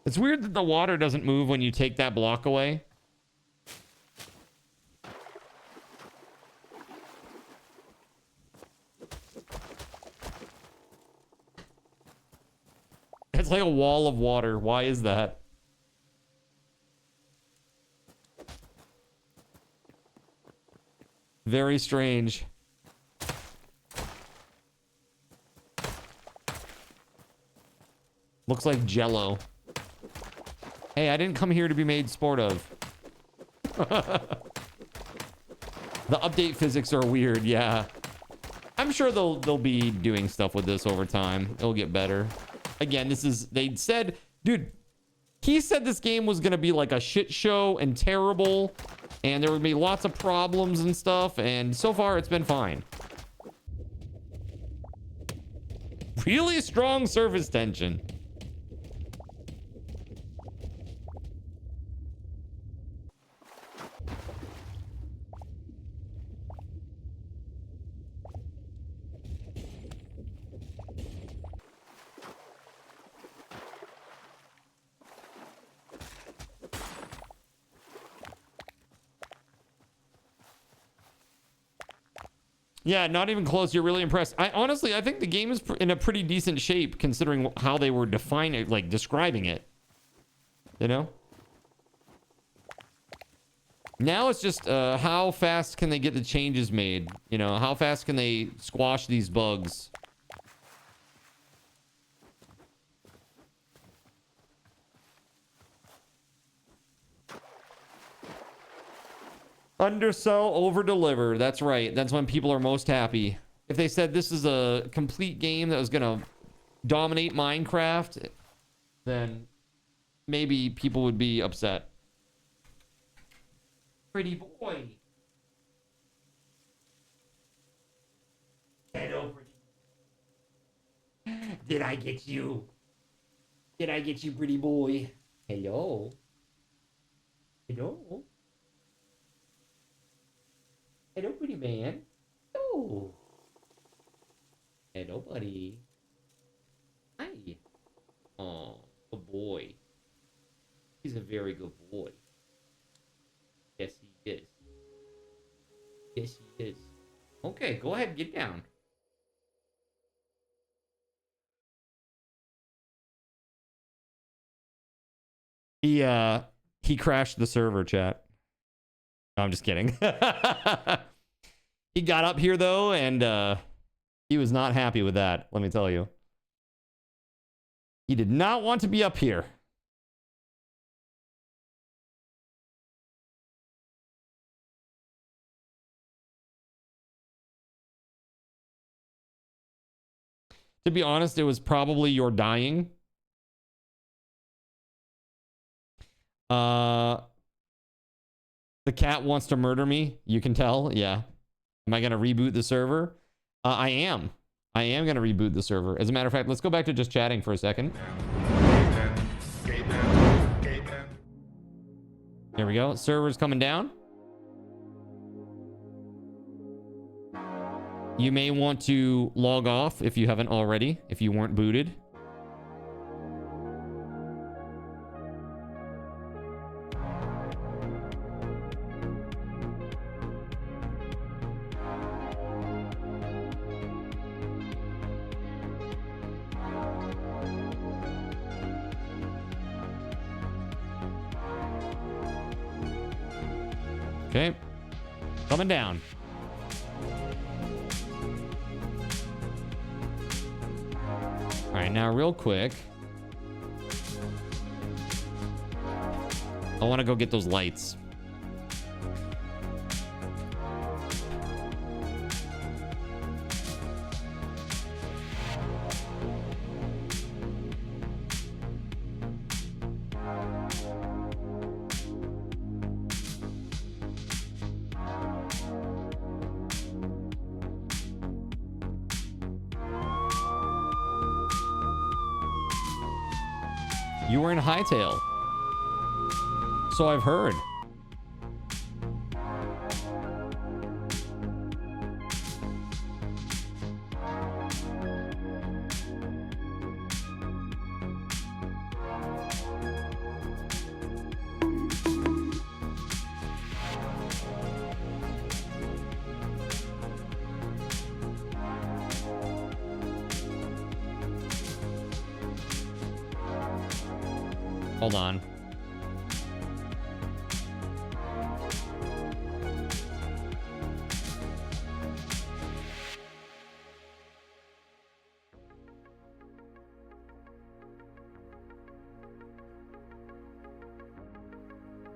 It's weird that the water doesn't move when you take that block away. It's like a wall of water. Why is that? Very strange. Looks like Jello. Hey, I didn't come here to be made sport of. The update physics are weird, yeah. I'm sure they'll be doing stuff with this over time. It'll get better. Again, this is, they said, dude, he said this game was gonna be like a shit show and terrible, and there would be lots of problems and stuff, and so far it's been fine. Really strong surface tension. Yeah, not even close. You're really impressed. I think the game is in a pretty decent shape considering how they were defining, like describing it. You know? Now it's just how fast can they get the changes made? You know, how fast can they squash these bugs? Undersell, over-deliver. That's right. That's when people are most happy. If they said this is a complete game that was going to dominate Minecraft, then maybe people would be upset. Pretty boy. Hello, pretty. Did I get you? Did I get you, pretty boy? Hello? Hello? Hello, pretty man. Oh. Hello, buddy. Hi. Oh, good boy. He's a very good boy. Yes, he is. Yes, he is. Okay, go ahead, get down. He crashed the server, chat. No, I'm just kidding. He got up here though, and he was not happy with that, let me tell you. He did not want to be up here. To be honest, it was probably your dying. The cat wants to murder me. You can tell. Yeah. Am I going to reboot the server? I am. I am going to reboot the server. As a matter of fact, let's go back to just chatting for a second. Here we go. Server's coming down. You may want to log off if you haven't already, if you weren't booted. Okay. Coming down. All right, now real quick. I want to go get those lights. You were in Hytale. So I've heard. Hold on.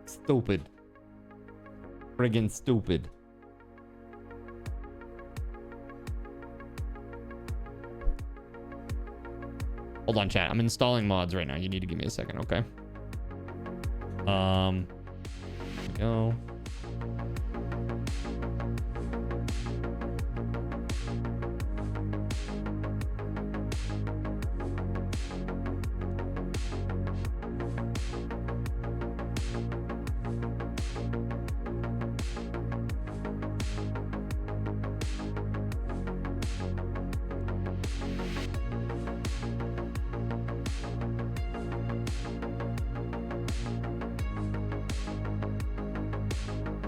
Stupid. Friggin' stupid. Hold on, chat. I'm installing mods right now. You need to give me a second, okay? Here we go.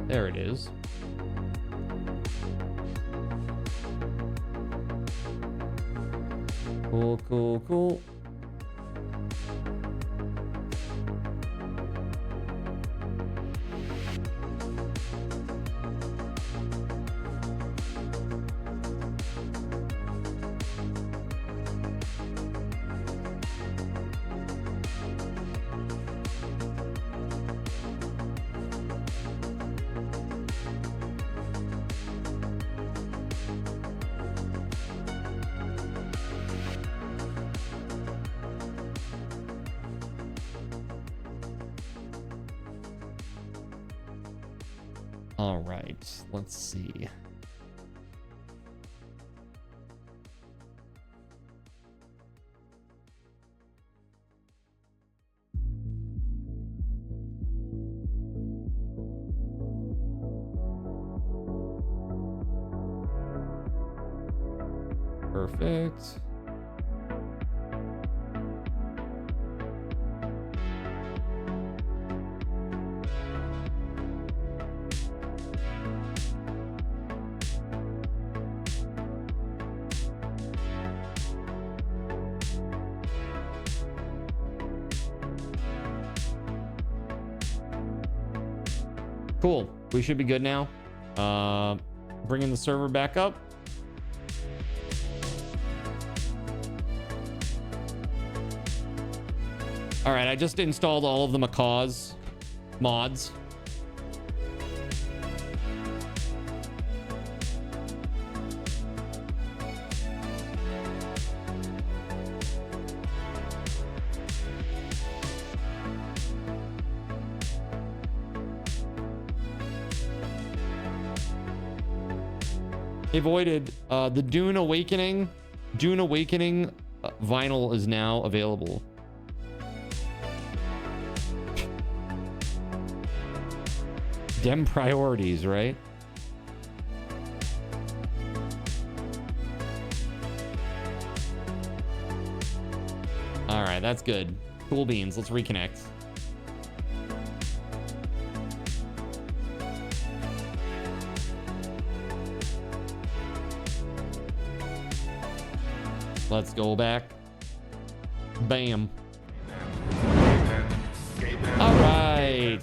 There it is. Cool, cool, cool. All right, let's see. Perfect. Cool. We should be good now. Bringing the server back up. All right, I just installed all of the macaws mods. They voided the Dune Awakening. Dune Awakening vinyl is now available. Dem priorities, right? All right, that's good. Cool beans. Let's reconnect. Let's go back. Bam. All right.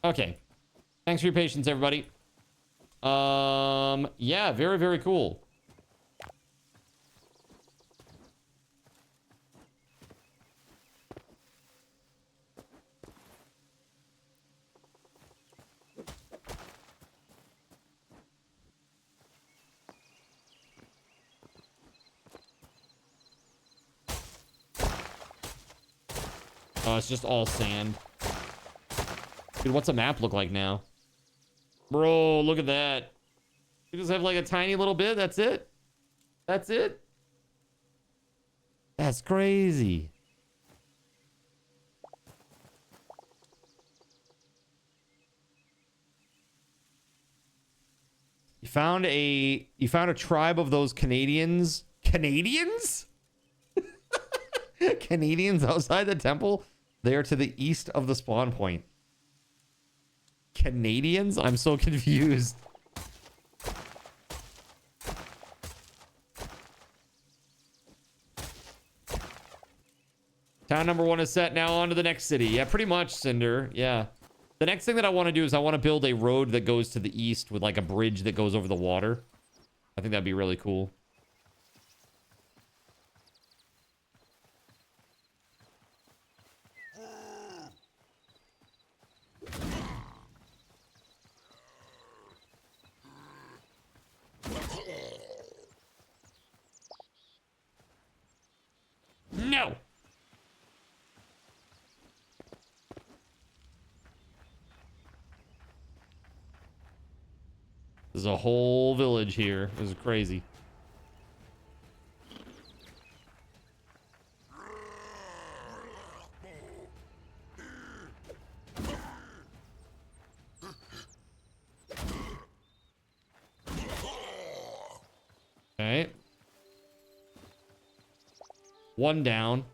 Okay. Thanks for your patience, everybody. Yeah, very, very cool. Oh, it's just all sand. Dude, what's a map look like now? Bro, look at that. You just have like a tiny little bit. That's it. That's it. That's crazy. You found a tribe of those Canadians. Canadians? Canadians outside the temple. They are to the east of the spawn point. Canadians? I'm so confused. Town number 1 is set. Now on to the next city. Yeah, pretty much, Cinder. Yeah. The next thing that I want to do is I want to build a road that goes to the east with like a bridge that goes over the water. I think that'd be really cool. No. There's a whole village here. This is crazy. Okay. One down.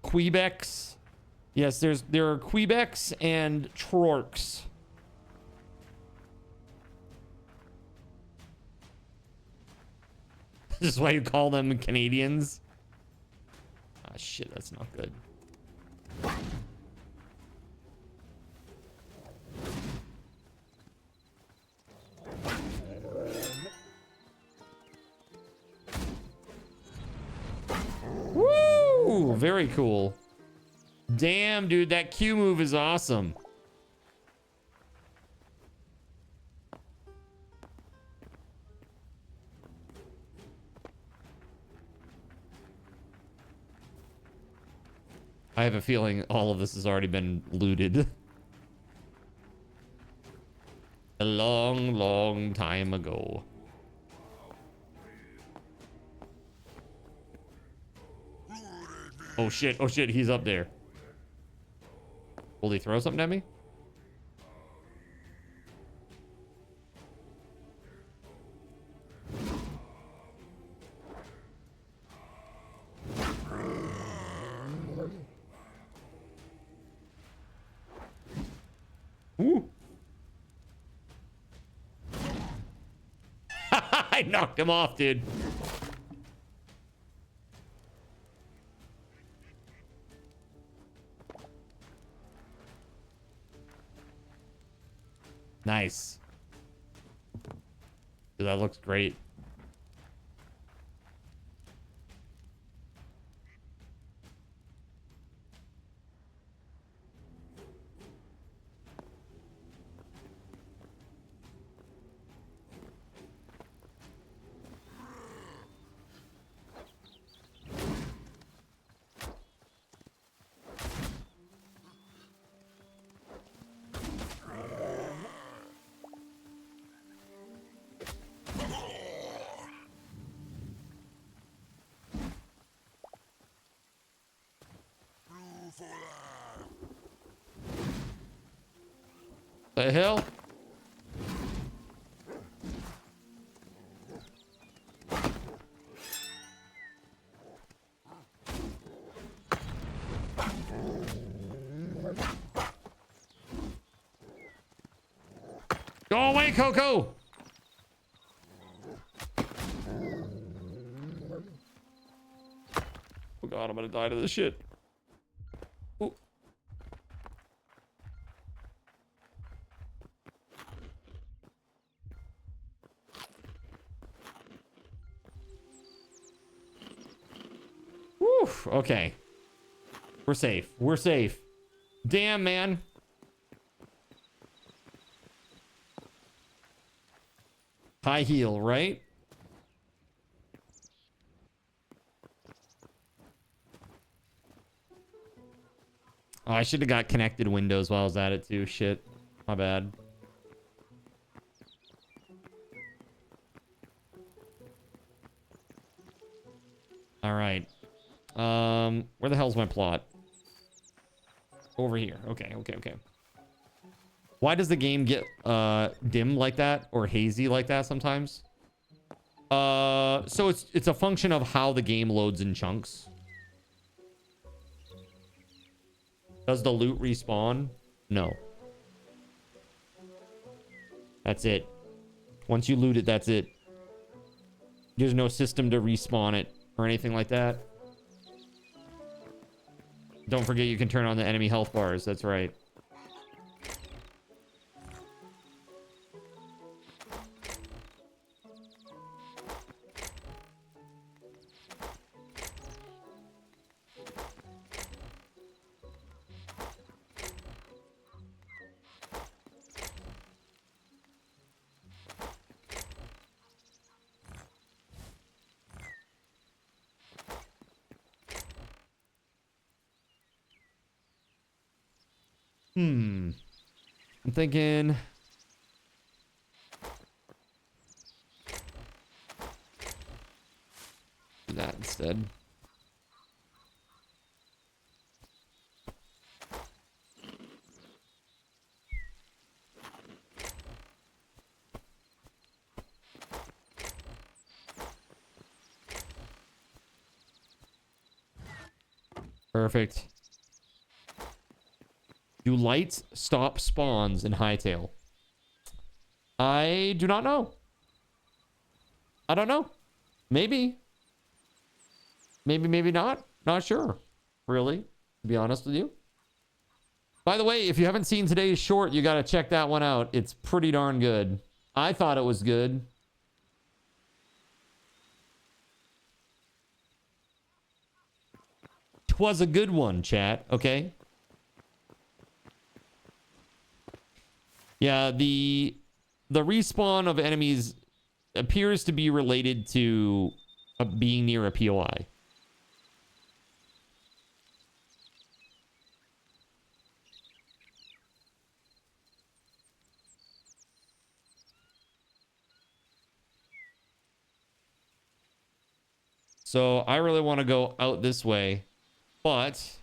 Quebecs. Yes, there are Quebecs and Trorks. This is why you call them Canadians. Ah, shit, that's not good. Woo! Very cool. Damn, dude, that Q move is awesome. I have a feeling all of this has already been looted. A long, long time ago. Oh shit, he's up there. Will he throw something at me? Ooh. I knocked him off, dude. Nice. Dude, that looks great. The hell? Go away, Coco! god, I'm gonna die to this shit. Ooh. Woo, okay. We're safe. We're safe. Damn, man. High heel, right? Oh, I should have got connected windows while I was at it too. Shit. My bad. All right. Where the hell's my plot? Over here. Okay, okay, okay. Why does the game get dim like that or hazy like that sometimes? So it's a function of how the game loads in chunks. Does the loot respawn? No. That's it. Once you loot it, that's it. There's no system to respawn it or anything like that. Don't forget you can turn on the enemy health bars. That's right. I'm thinking... do that instead. Perfect. Do lights stop spawns in Hytale? I do not know. I don't know. Maybe. Maybe, maybe not. Not sure. Really, to be honest with you. By the way, if you haven't seen today's short, you got to check that one out. It's pretty darn good. I thought it was good. Twas a good one, chat. Okay. Yeah, the respawn of enemies appears to be related to being near a POI. So I really want to go out this way, but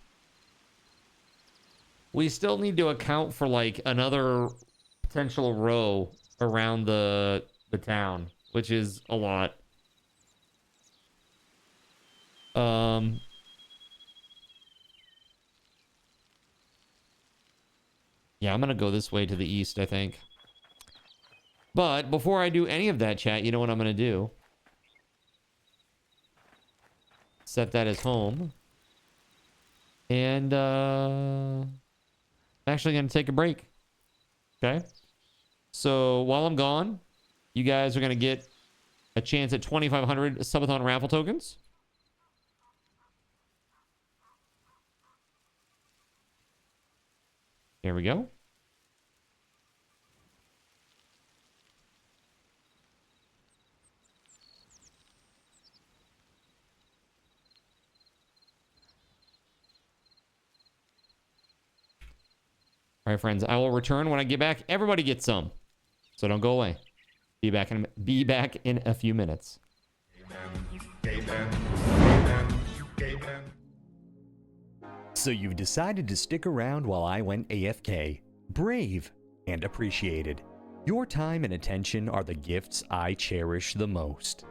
we still need to account for like another potential row around the town, which is a lot. Yeah, I'm gonna go this way to the east, I think. But before I do any of that, chat, you know what I'm gonna do? Set that as home. And I'm actually gonna take a break. Okay. So while I'm gone, you guys are going to get a chance at 2,500 subathon raffle tokens. There we go. All right, friends, I will return when I get back. Everybody gets some. So don't go away. Be back in a few minutes. So you've decided to stick around while I went AFK. Brave and appreciated. Your time and attention are the gifts I cherish the most.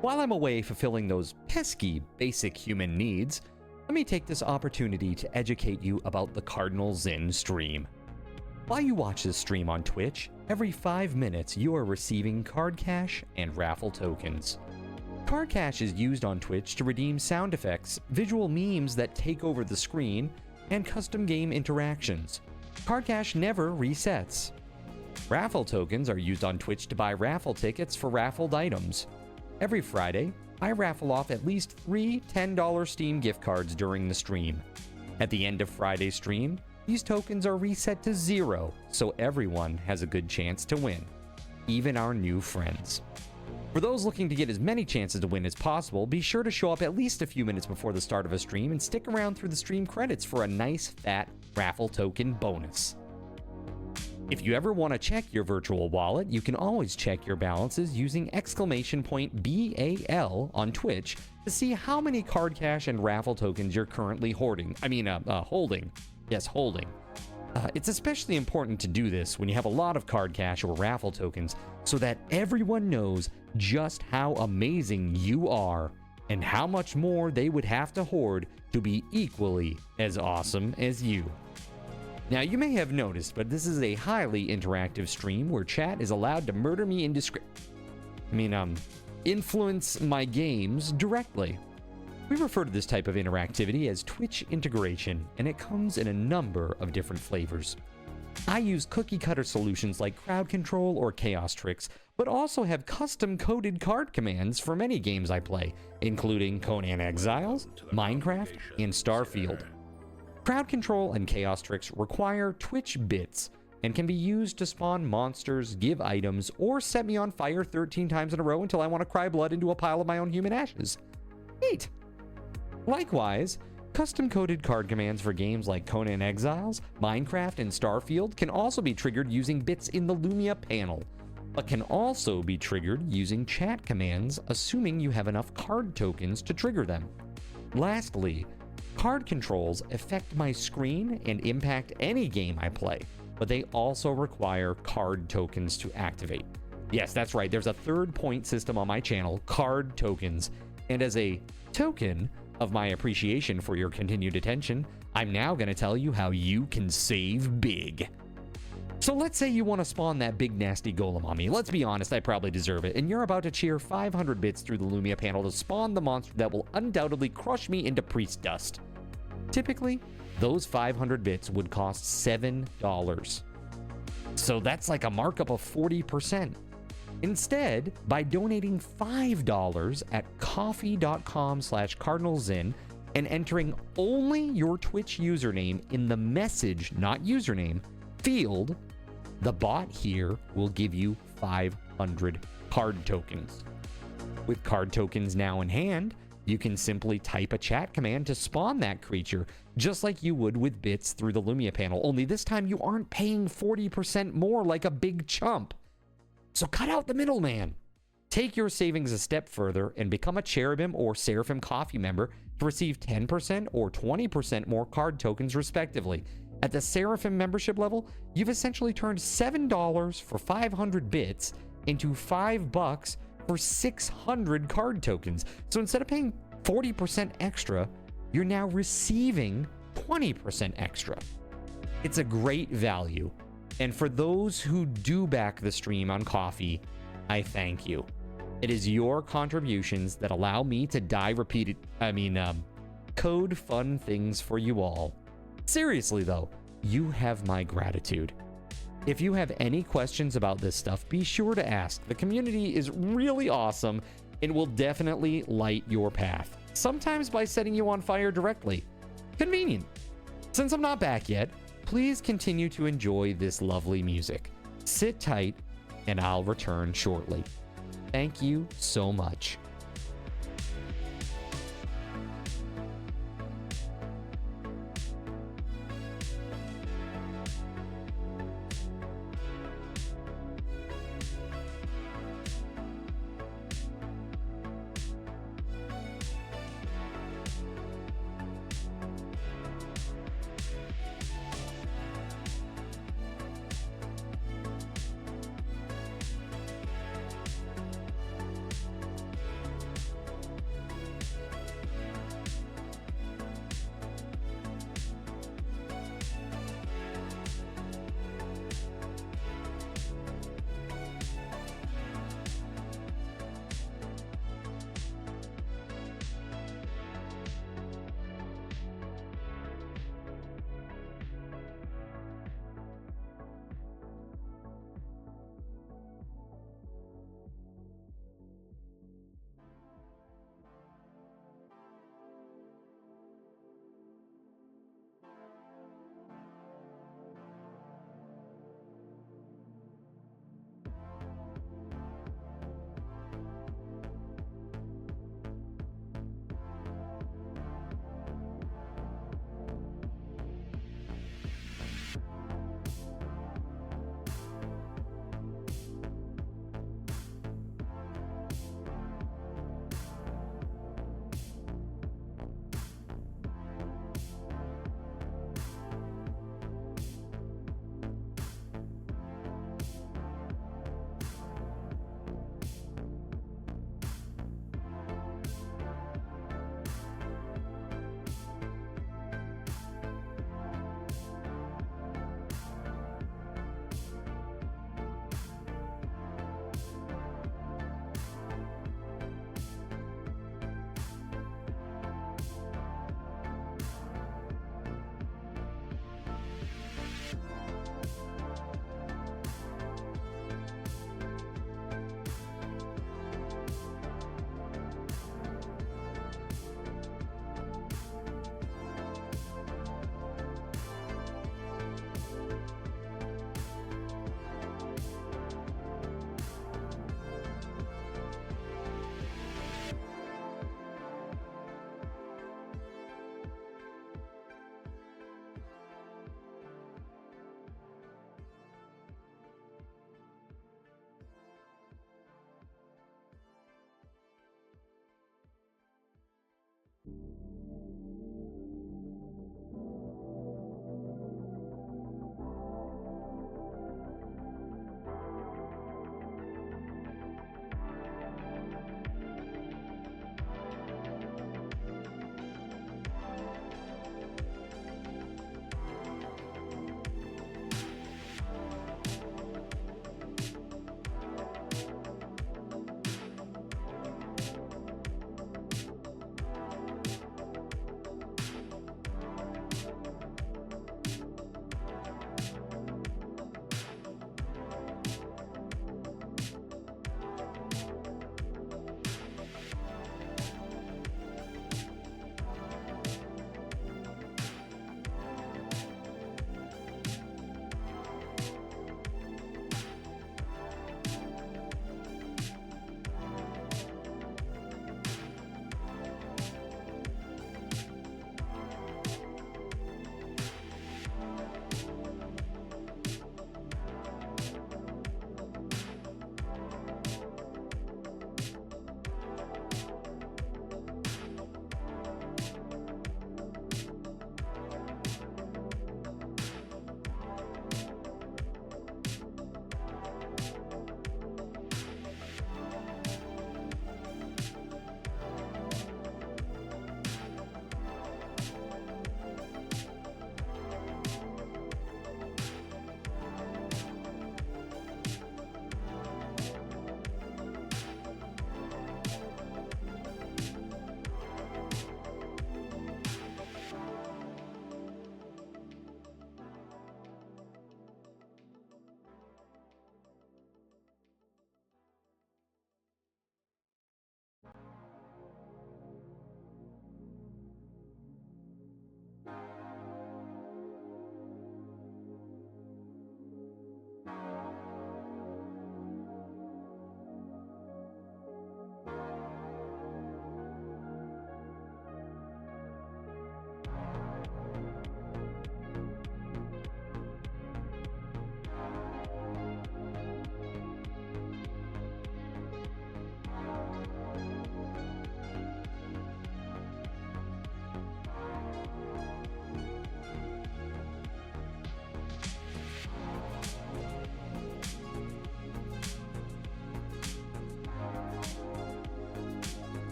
While I'm away fulfilling those pesky basic human needs, let me take this opportunity to educate you about the Cardinal Zen stream. While you watch this stream on Twitch, every 5 minutes you are receiving card cash and raffle tokens. Card Cash is used on Twitch to redeem sound effects, visual memes that take over the screen, and custom game interactions. Card Cash never resets. Raffle tokens are used on Twitch to buy raffle tickets for raffled items. Every Friday, I raffle off at least 3 $10 Steam gift cards during the stream. At the end of Friday's stream, these tokens are reset to 0, so everyone has a good chance to win, even our new friends. For those looking to get as many chances to win as possible, be sure to show up at least a few minutes before the start of a stream and stick around through the stream credits for a nice fat raffle token bonus. If you ever want to check your virtual wallet, you can always check your balances using !BAL on Twitch to see how many Card Cash and raffle tokens you're currently holding. Yes, holding. It's especially important to do this when you have a lot of Card Cash or raffle tokens so that everyone knows just how amazing you are and how much more they would have to hoard to be equally as awesome as you. Now, you may have noticed, but this is a highly interactive stream where chat is allowed to murder me influence my games directly. We refer to this type of interactivity as Twitch integration, and it comes in a number of different flavors. I use cookie-cutter solutions like crowd control or chaos tricks, but also have custom-coded card commands for many games I play, including Conan Exiles, Minecraft, and Starfield. Crowd control and chaos tricks require Twitch bits and can be used to spawn monsters, give items, or set me on fire 13 times in a row until I want to cry blood into a pile of my own human ashes. Neat! Likewise, custom-coded card commands for games like Conan Exiles, Minecraft, and Starfield can also be triggered using bits in the Lumia panel, but can also be triggered using chat commands, assuming you have enough card tokens to trigger them. Lastly, card controls affect my screen and impact any game I play, but they also require card tokens to activate. Yes, that's right, there's a third point system on my channel, card tokens, and as a token of my appreciation for your continued attention, I'm now going to tell you how you can save big. So let's say you want to spawn that big nasty golem on me. Let's be honest, I probably deserve it, and you're about to cheer 500 bits through the Lumia panel to spawn the monster that will undoubtedly crush me into priest dust. Typically, those 500 bits would cost $7. So that's like a markup of 40%. Instead, by donating $5 at coffee.com/cardinalzin and entering only your Twitch username in the message, not username, field, the bot here will give you 500 card tokens. With card tokens now in hand, you can simply type a chat command to spawn that creature, just like you would with bits through the Lumia panel, only this time you aren't paying 40% more like a big chump. So cut out the middleman. Take your savings a step further and become a Cherubim or Seraphim Coffee member to receive 10% or 20% more card tokens respectively. At the Seraphim membership level, you've essentially turned $7 for 500 bits into $5 for 600 card tokens. So instead of paying 40% extra, you're now receiving 20% extra. It's a great value. And for those who do back the stream on Coffee, I thank you. It is your contributions that allow me to code fun things for you all. Seriously though, you have my gratitude. If you have any questions about this stuff, be sure to ask. The community is really awesome and will definitely light your path, sometimes by setting you on fire directly. Convenient. Since I'm not back yet, please continue to enjoy this lovely music. Sit tight, and I'll return shortly. Thank you so much.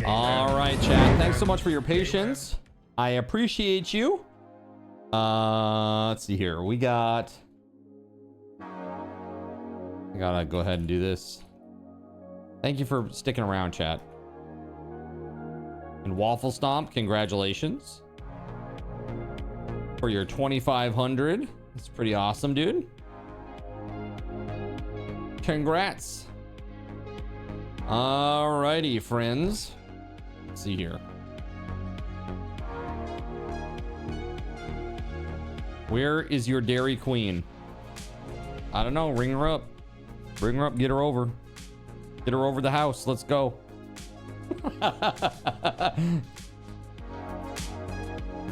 All right, chat. Thanks so much for your patience. I appreciate you. Let's see here. I gotta go ahead and do this. Thank you for sticking around, chat. And Waffle Stomp, congratulations for your 2,500. That's pretty awesome, dude. Congrats. Alrighty, friends. Let's see here. Where is your Dairy Queen? I don't know. Ring her up. Bring her up. Get her over. Get her over the house. Let's go.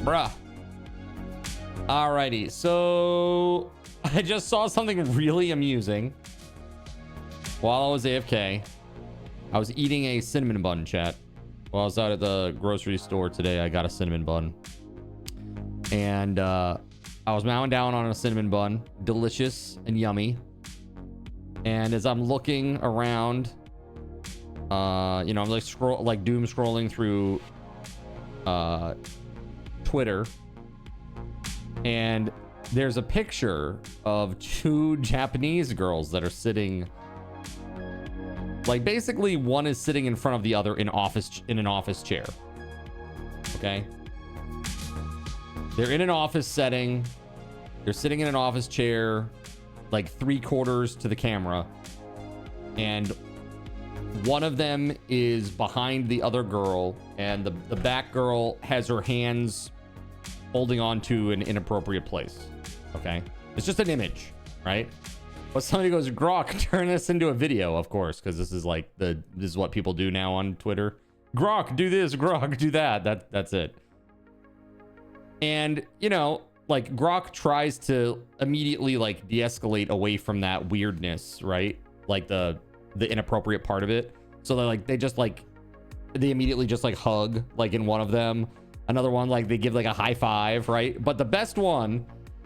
Bruh. Alrighty. So I just saw something really amusing while I was AFK. I was eating a cinnamon bun, chat. While I was out at the grocery store today, I got a cinnamon bun. And I was mowing down on a cinnamon bun. Delicious and yummy. And as I'm looking around, you know, I'm like doom scrolling through Twitter. And there's a picture of two Japanese girls that are sitting, like, basically one is sitting in front of the other in an office chair. Okay, they're in an office setting. They're sitting in an office chair, like 3/4 to the camera, and one of them is behind the other girl, and the back girl has her hands holding on to an inappropriate place. Okay, it's just an image, right? But somebody goes, Grok, turn this into a video, of course, because this is like this is what people do now on Twitter. Grok, do this. Grok, do that. That's it. And you know, like, Grok tries to immediately like de-escalate away from that weirdness, right? Like the inappropriate part of it. So they immediately just like hug, like in one of them. Another one, like they give like a high five, right? But the best one,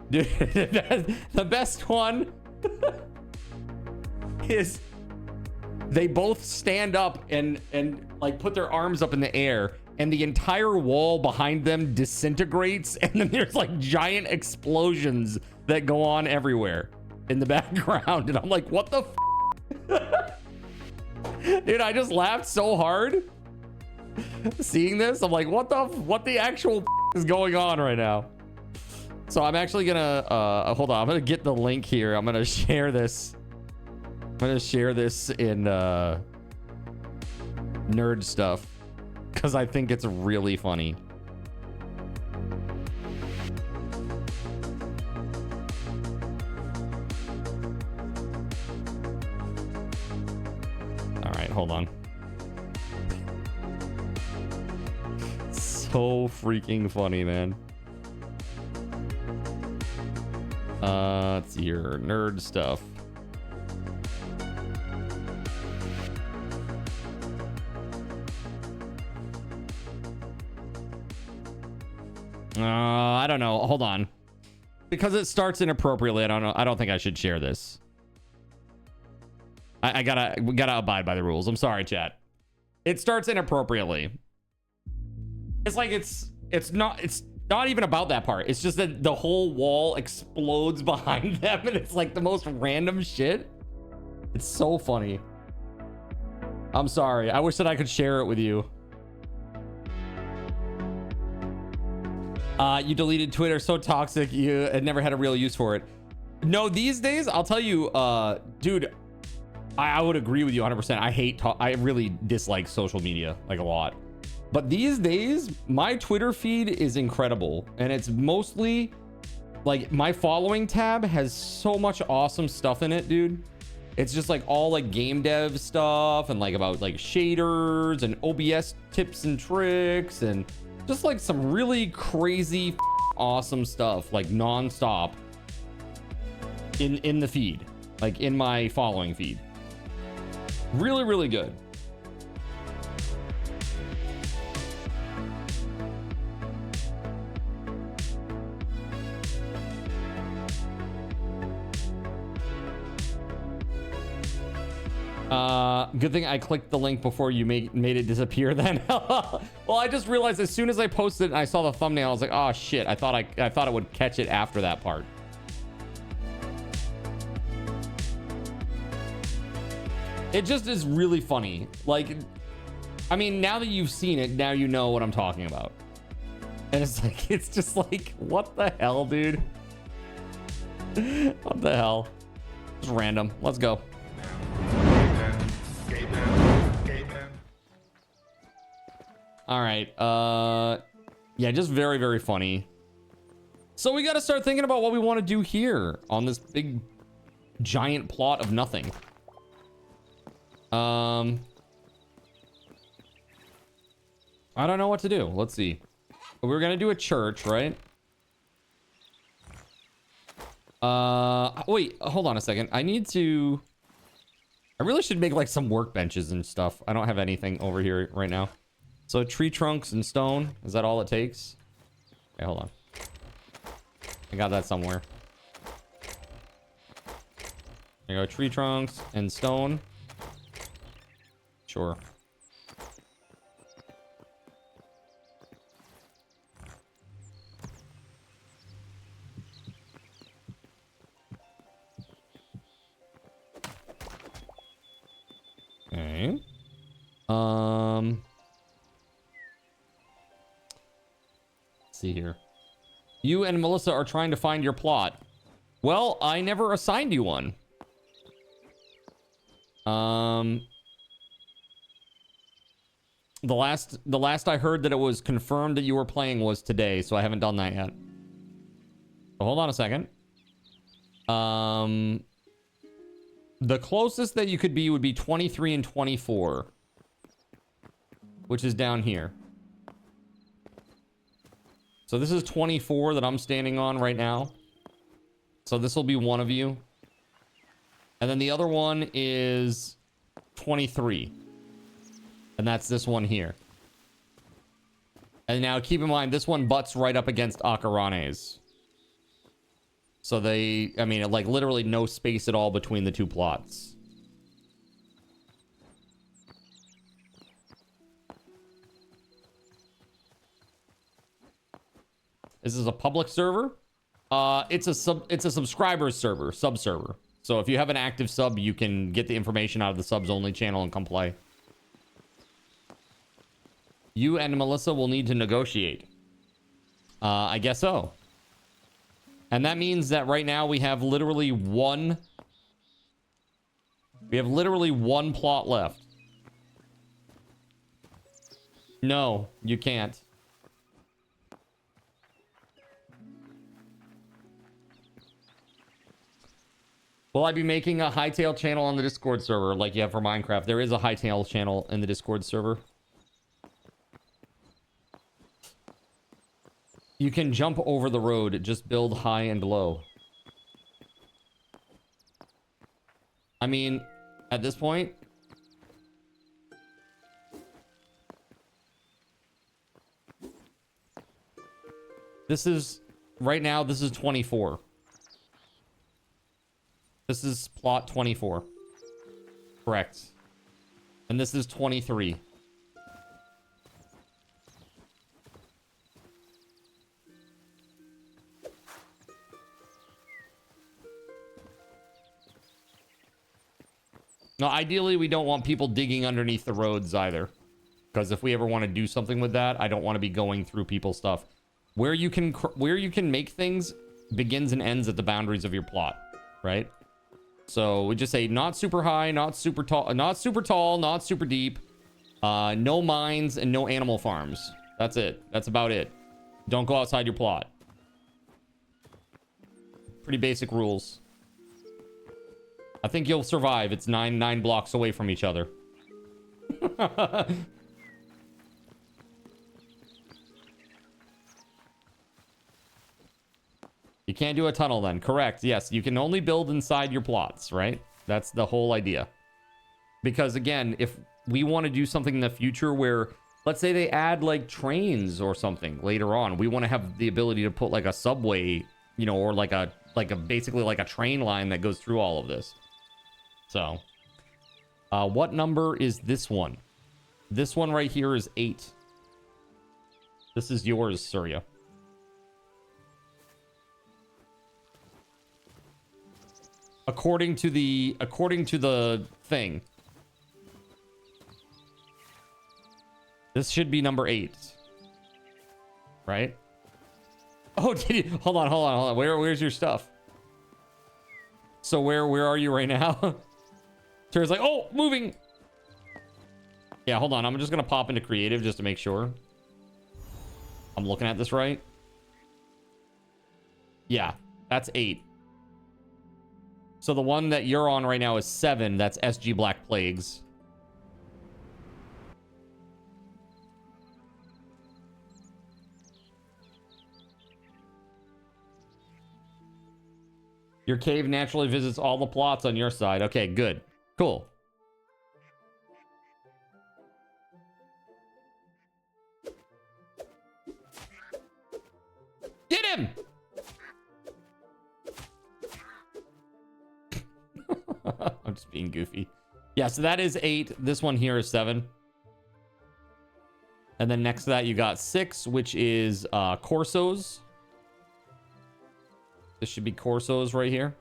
dude, the best one is they both stand up and like put their arms up in the air, and the entire wall behind them disintegrates, and then there's like giant explosions that go on everywhere in the background. And I'm like, what the dude, I just laughed so hard seeing this. I'm like, what the actual is going on right now? So I'm actually gonna hold on, I'm gonna get the link here. I'm gonna share this. I'm gonna share this in nerd stuff because I think it's really funny. All right, hold on. So freaking funny, man. Let's see here, nerd stuff. I don't know. Hold on, because it starts inappropriately. I don't know. I don't think I should share this. We gotta abide by the rules. I'm sorry, chat. It starts inappropriately. It's like it's not even about that part. It's just that the whole wall explodes behind them, and it's like the most random shit. It's so funny. I'm sorry. I wish that I could share it with you. You deleted Twitter. So toxic. You had never had a real use for it. No, these days, I'll tell you, dude, I would agree with you 100%. I really dislike social media, like, a lot. But these days, my Twitter feed is incredible. And it's mostly, like, my following tab has so much awesome stuff in it, dude. It's just, like, all, like, game dev stuff and, like, about, like, shaders and OBS tips and tricks and just, like, some really crazy awesome stuff, like, non-stop in the feed, like, in my following feed. Really, really good. Good thing I clicked the link before you made it disappear then. Well, I just realized as soon as I posted it and I saw the thumbnail, I was like, oh shit, I thought it would catch it after that part. It just is really funny. Like, I mean, now that you've seen it, now you know what I'm talking about. And it's like, it's just like, what the hell, dude? What the hell? Just random. Let's go. All right. Yeah, just very, very funny. So we got to start thinking about what we want to do here on this big, giant plot of nothing. I don't know what to do. Let's see. We're gonna do a church, right? Wait, hold on a second. I really should make like some workbenches and stuff. I don't have anything over here right now. So tree trunks and stone. Is that all it takes? Okay, hold on. I got that somewhere. There you go. Tree trunks and stone. Sure. Okay. Let's see here. You and Melissa are trying to find your plot. Well, I never assigned you one. The last I heard that it was confirmed that you were playing was today, so I haven't done that yet. So hold on a second. The closest that you could be would be 23 and 24, which is down here. So this is 24 that I'm standing on right now. So this will be one of you. And then the other one is 23. And that's this one here. And now keep in mind, this one butts right up against Akarane's. So they, I mean, like literally no space at all between the two plots. This is a public server. It's a subscribers server, sub server. So if you have an active sub, you can get the information out of the subs only channel and come play. You and Melissa will need to negotiate. I guess so. And that means that right now we have literally one plot left. No, you can't. Will I be making a Hytale channel on the Discord server like you have for Minecraft? There is a Hytale channel in the Discord server. You can jump over the road, just build high and low. I mean, at this point... This is... Right now, this is 24. This is plot 24. Correct. And this is 23. Now, ideally, we don't want people digging underneath the roads either. Because if we ever want to do something with that, I don't want to be going through people's stuff. Where you can make things begins and ends at the boundaries of your plot, right? So we just say not super high, not super tall, not super deep, no mines and no animal farms. That's it. That's about it. Don't go outside your plot. Pretty basic rules. I think you'll survive. It's nine blocks away from each other. You can't do a tunnel then. Correct. Yes, you can only build inside your plots, right? That's the whole idea. Because again, if we want to do something in the future where, let's say they add like trains or something later on, we want to have the ability to put like a subway, you know, or like a basically like a train line that goes through all of this. So, What number is this one? This one right here is 8. This is yours, Surya. According to the thing. This should be number 8. Right? Oh, did you? Hold on. Where's your stuff? So where are you right now? Tara's like, oh, moving. Yeah, hold on. I'm just gonna pop into creative just to make sure I'm looking at this right. Yeah, that's 8. So the one that you're on right now is 7. That's SG Black Plagues. Your cave naturally visits all the plots on your side. Okay, good. Cool. Get him! I'm just being goofy. Yeah, so that is 8. This one here is 7. And then next to that, you got 6, which is Corsos. This should be Corsos right here.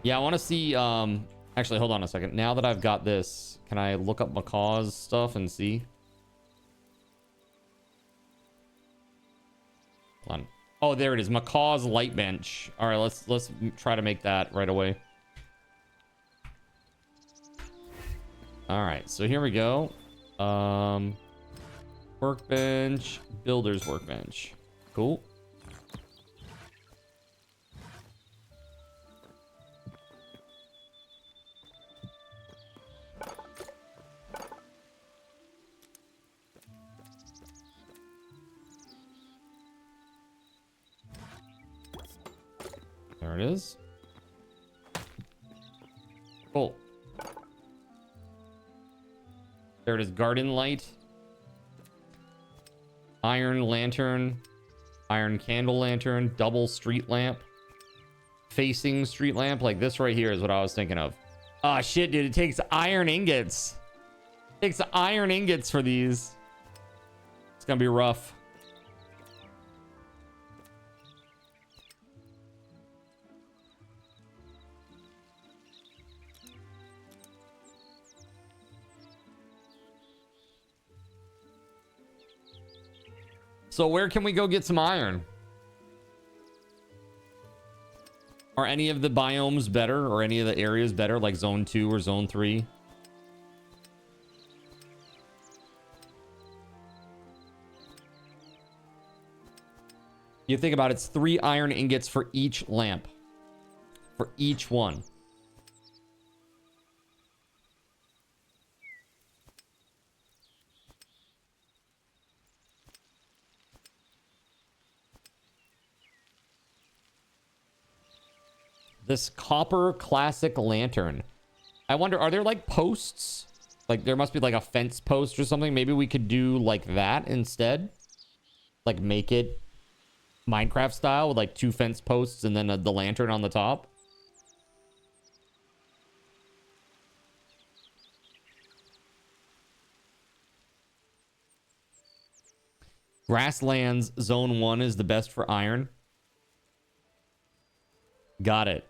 Yeah, I want to see... Actually, hold on a second. Now that I've got this, can I look up Macaw's stuff and see? Hold on. Oh, there it is. Macaw's light bench. All right, let's try to make that right away. All right, so here we go. Workbench, builder's workbench. Cool. There it is. Cool. There it is. Garden light. Iron lantern. Iron candle lantern. Double street lamp. Facing street lamp. Like this right here is what I was thinking of. Ah, shit, dude. It takes iron ingots. It takes iron ingots for these. It's gonna be rough. So where can we go get some iron? Are any of the biomes better, or any of the areas better, like zone 2 or zone 3? You think about it, it's 3 iron ingots for each lamp. For each one. This copper classic lantern. I wonder, are there like posts? Like there must be like a fence post or something. Maybe we could do like that instead. Like make it Minecraft style with like 2 fence posts and then the lantern on the top. Grasslands zone 1 is the best for iron. Got it.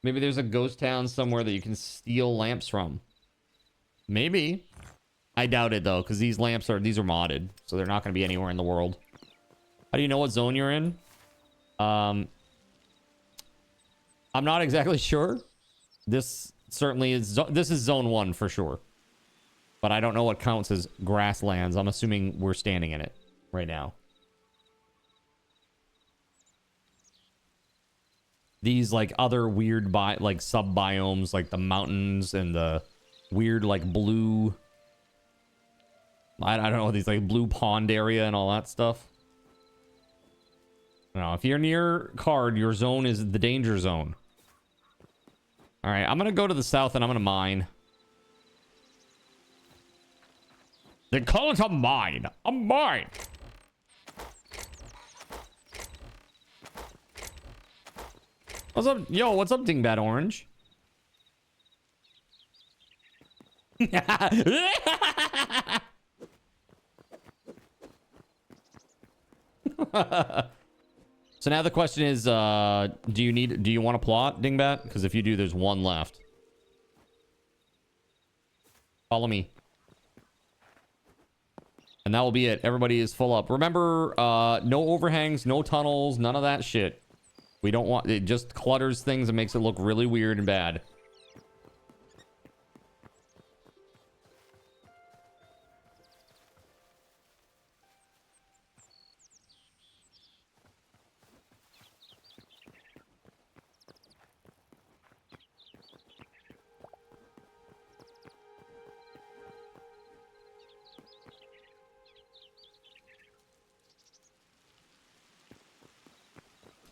Maybe there's a ghost town somewhere that you can steal lamps from. Maybe. I doubt it though, because these are modded, so they're not going to be anywhere in the world. How do you know what zone you're in? I'm not exactly sure. This certainly is. This is zone 1 for sure. But I don't know what counts as grasslands. I'm assuming we're standing in it right now. These like other weird like sub biomes, like the mountains and the weird like blue. I don't know, these like blue pond area and all that stuff. No, if you're near card, your zone is the danger zone. All right, I'm gonna go to the south and I'm gonna mine. They call it a mine. A mine. What's up? Yo, what's up, Dingbat Orange? So now the question is, do you want to plot, Dingbat? Because if you do, there's one left. Follow me. And that will be it. Everybody is full up. Remember, no overhangs, no tunnels, none of that shit. We don't want... It just clutters things and makes it look really weird and bad.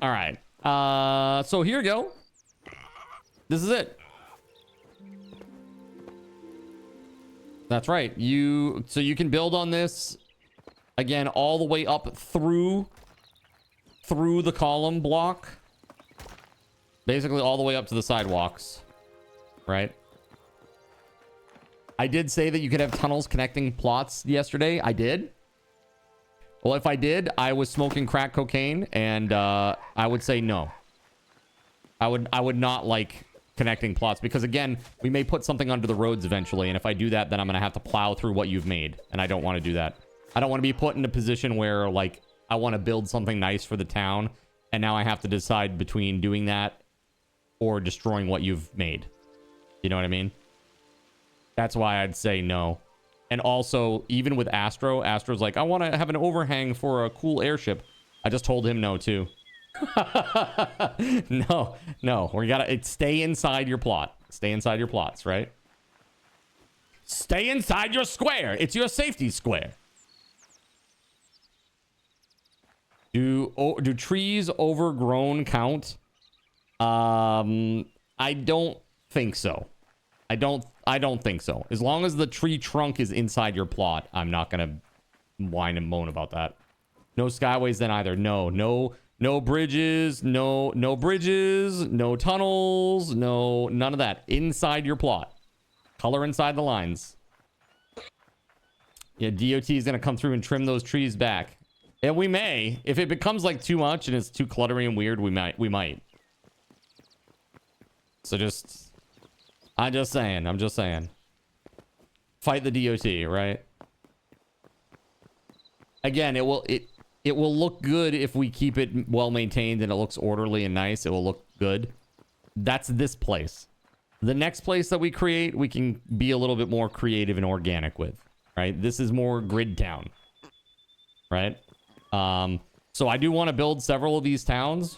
All right. So here we go. This is it. That's right. So you can build on this again all the way up through the column block. Basically all the way up to the sidewalks. Right? I did say that you could have tunnels connecting plots yesterday. I did. Well, if I did, I was smoking crack cocaine, and I would say no. I would not like connecting plots because, again, we may put something under the roads eventually, and if I do that, then I'm gonna have to plow through what you've made, and I don't want to do that. I don't want to be put in a position where, like, I want to build something nice for the town, and now I have to decide between doing that or destroying what you've made. You know what I mean? That's why I'd say no. And also, even with Astro's like, I want to have an overhang for a cool airship. I just told him no, too. No. We gotta stay inside your plot. Stay inside your plots, right? Stay inside your square. It's your safety square. Do trees overgrown count? I don't think so. I don't think so. As long as the tree trunk is inside your plot, I'm not gonna whine and moan about that. No skyways then either. No bridges, no bridges, no tunnels, none of that. Inside your plot. Color inside the lines. Yeah, DOT is gonna come through and trim those trees back. And we may. If it becomes like too much and it's too cluttery and weird, we might. So I'm just saying. Fight the DOT, right? Again, it will look good if we keep it well maintained and it looks orderly and nice. It will look good. That's this place. The next place that we create, we can be a little bit more creative and organic with, right? This is more grid town, right? So I do want to build several of these towns.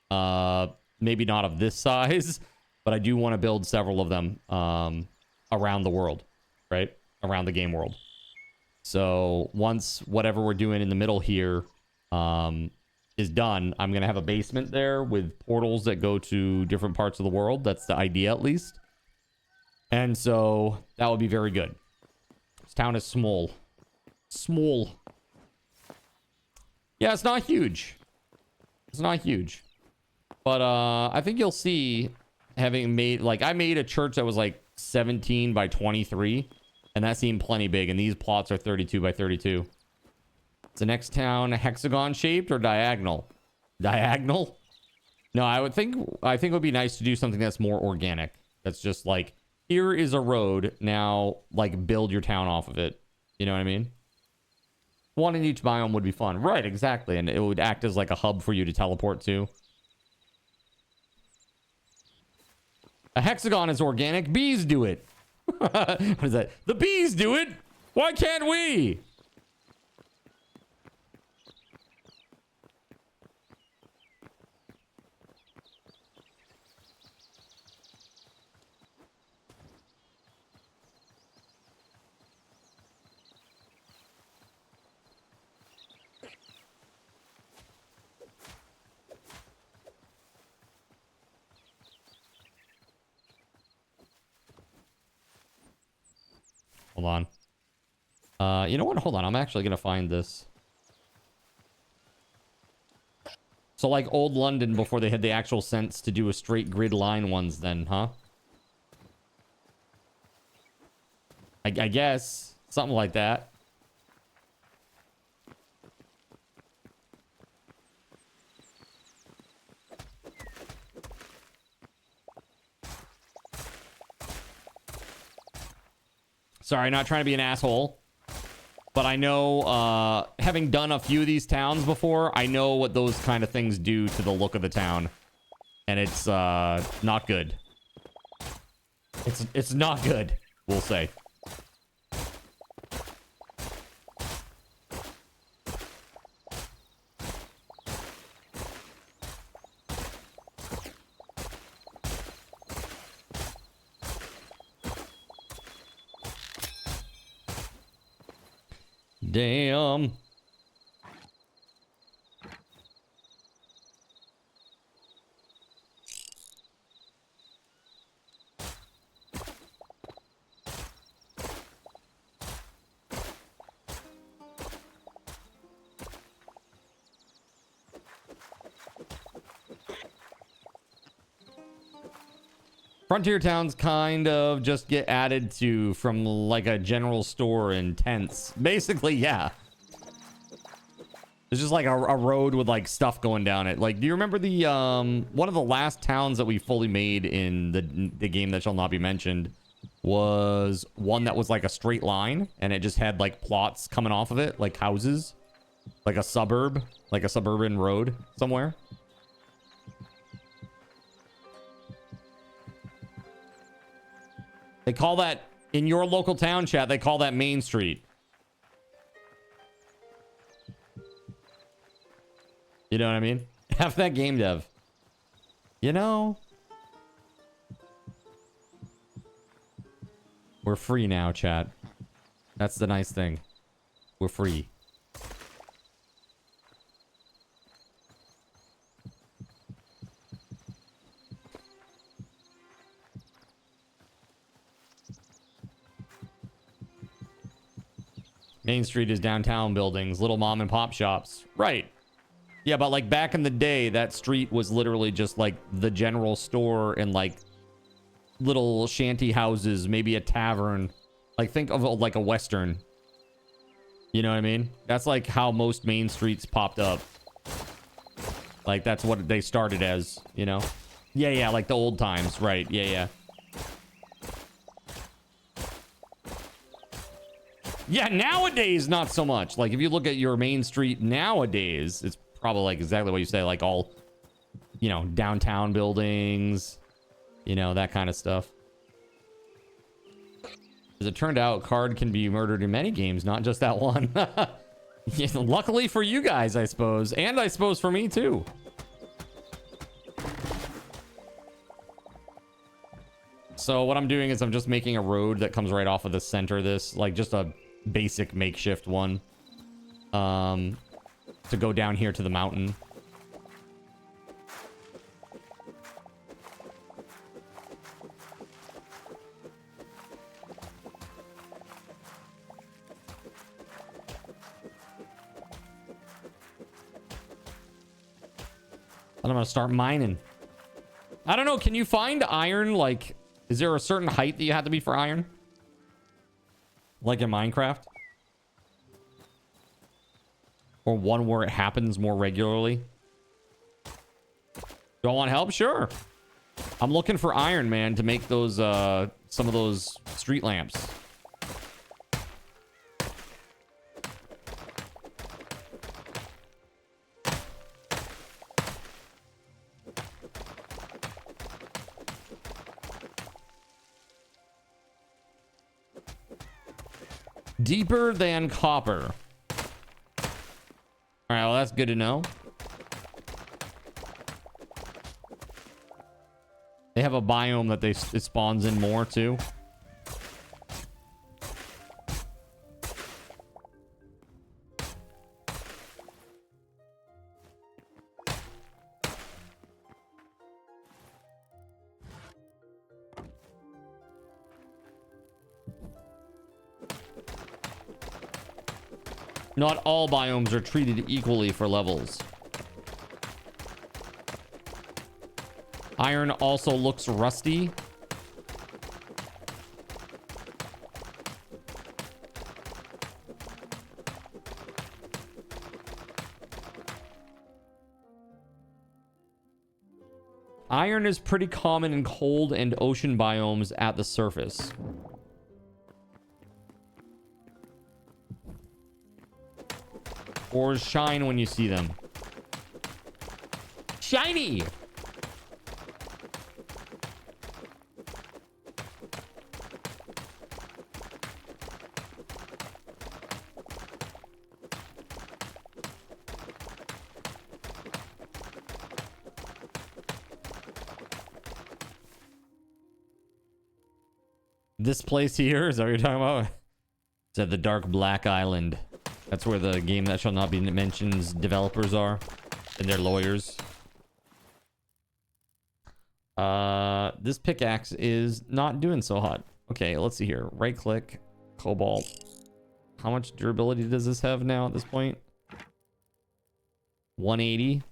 Maybe not of this size, but I do want to build several of them around the world, right? Around the game world. So once whatever we're doing in the middle here is done, I'm going to have a basement there with portals that go to different parts of the world. That's the idea, at least. And so that would be very good. This town is small. Small. Yeah, it's not huge. It's not huge. But I think you'll see... having made, like, I made a church that was like 17 by 23, and that seemed plenty big, and these plots are 32 by 32. Is the next town hexagon shaped or diagonal? Diagonal? No, I think it would be nice to do something that's more organic. That's just like, here is a road, now like build your town off of it. You know what I mean? One in each biome would be fun. Right, exactly, and it would act as like a hub for you to teleport to. A hexagon is organic. Bees do it. What is that? The bees do it. Why can't we? Hold on. You know what? Hold on. I'm actually going to find this. So like old London before they had the actual sense to do a straight grid line ones then, huh? I guess. Something like that. Sorry, not trying to be an asshole. But I know, having done a few of these towns before, I know what those kind of things do to the look of the town. And it's, not good. It's not good, we'll say. Damn. Frontier towns kind of just get added to from like a general store in tents. Basically, yeah. It's just like a road with like stuff going down it. Like, do you remember the one of the last towns that we fully made in the game that shall not be mentioned was one that was like a straight line and it just had like plots coming off of it, like houses, like a suburb, like a suburban road somewhere. They call that, in your local town chat, they call that Main Street. You know what I mean? Have that game dev. You know? We're free now, chat. That's the nice thing. We're free. Main Street is downtown buildings, little mom and pop shops. Right. Yeah, but like back in the day, that street was literally just like the general store and like little shanty houses, maybe a tavern. Like think of like a Western. You know what I mean? That's like how most main streets popped up. Like that's what they started as, you know? Yeah, yeah, like the old times. Right. Yeah, yeah. Yeah, nowadays, not so much. Like, if you look at your main street nowadays, it's probably like exactly what you say, like all, you know, downtown buildings, you know, that kind of stuff. As it turned out, Card can be murdered in many games, not just that one. Yeah, luckily for you guys, I suppose. And I suppose for me, too. So what I'm doing is I'm just making a road that comes right off of the center of this, like just a basic makeshift one, to go down here to the mountain. And I'm gonna start mining. I don't know, can you find iron? Like, is there a certain height that you have to be for iron? Like in Minecraft? Or one where it happens more regularly? Don't want help? Sure. I'm looking for iron, man, to make those, some of those street lamps. Deeper than copper. All right, well, that's good to know. They have a biome that it spawns in more, too. Not all biomes are treated equally for levels. Iron also looks rusty. Iron is pretty common in cold and ocean biomes at the surface. Ores shine when you see them. Shiny! This place here, is that what you're talking about? It's at the Dark Black Island. That's where the game that shall not be mentioned's developers are. And their lawyers. This pickaxe is not doing so hot. Okay, let's see here. Right click. Cobalt. How much durability does this have now at this point? 180.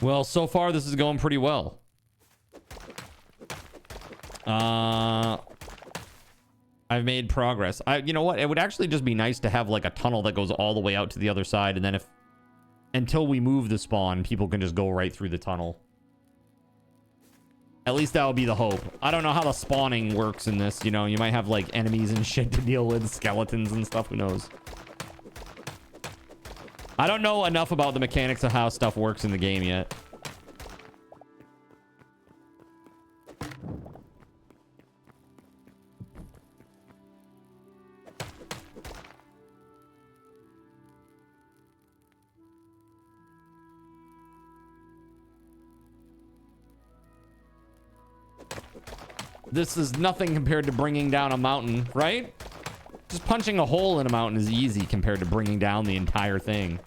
Well, so far this is going pretty well. I've made progress. You know what? It would actually just be nice to have like a tunnel that goes all the way out to the other side, and then until we move the spawn, people can just go right through the tunnel. At least that would be the hope. I don't know how the spawning works in this. You know, you might have like enemies and shit to deal with, skeletons and stuff. Who knows? I don't know enough about the mechanics of how stuff works in the game yet. This is nothing compared to bringing down a mountain, right? Just punching a hole in a mountain is easy compared to bringing down the entire thing.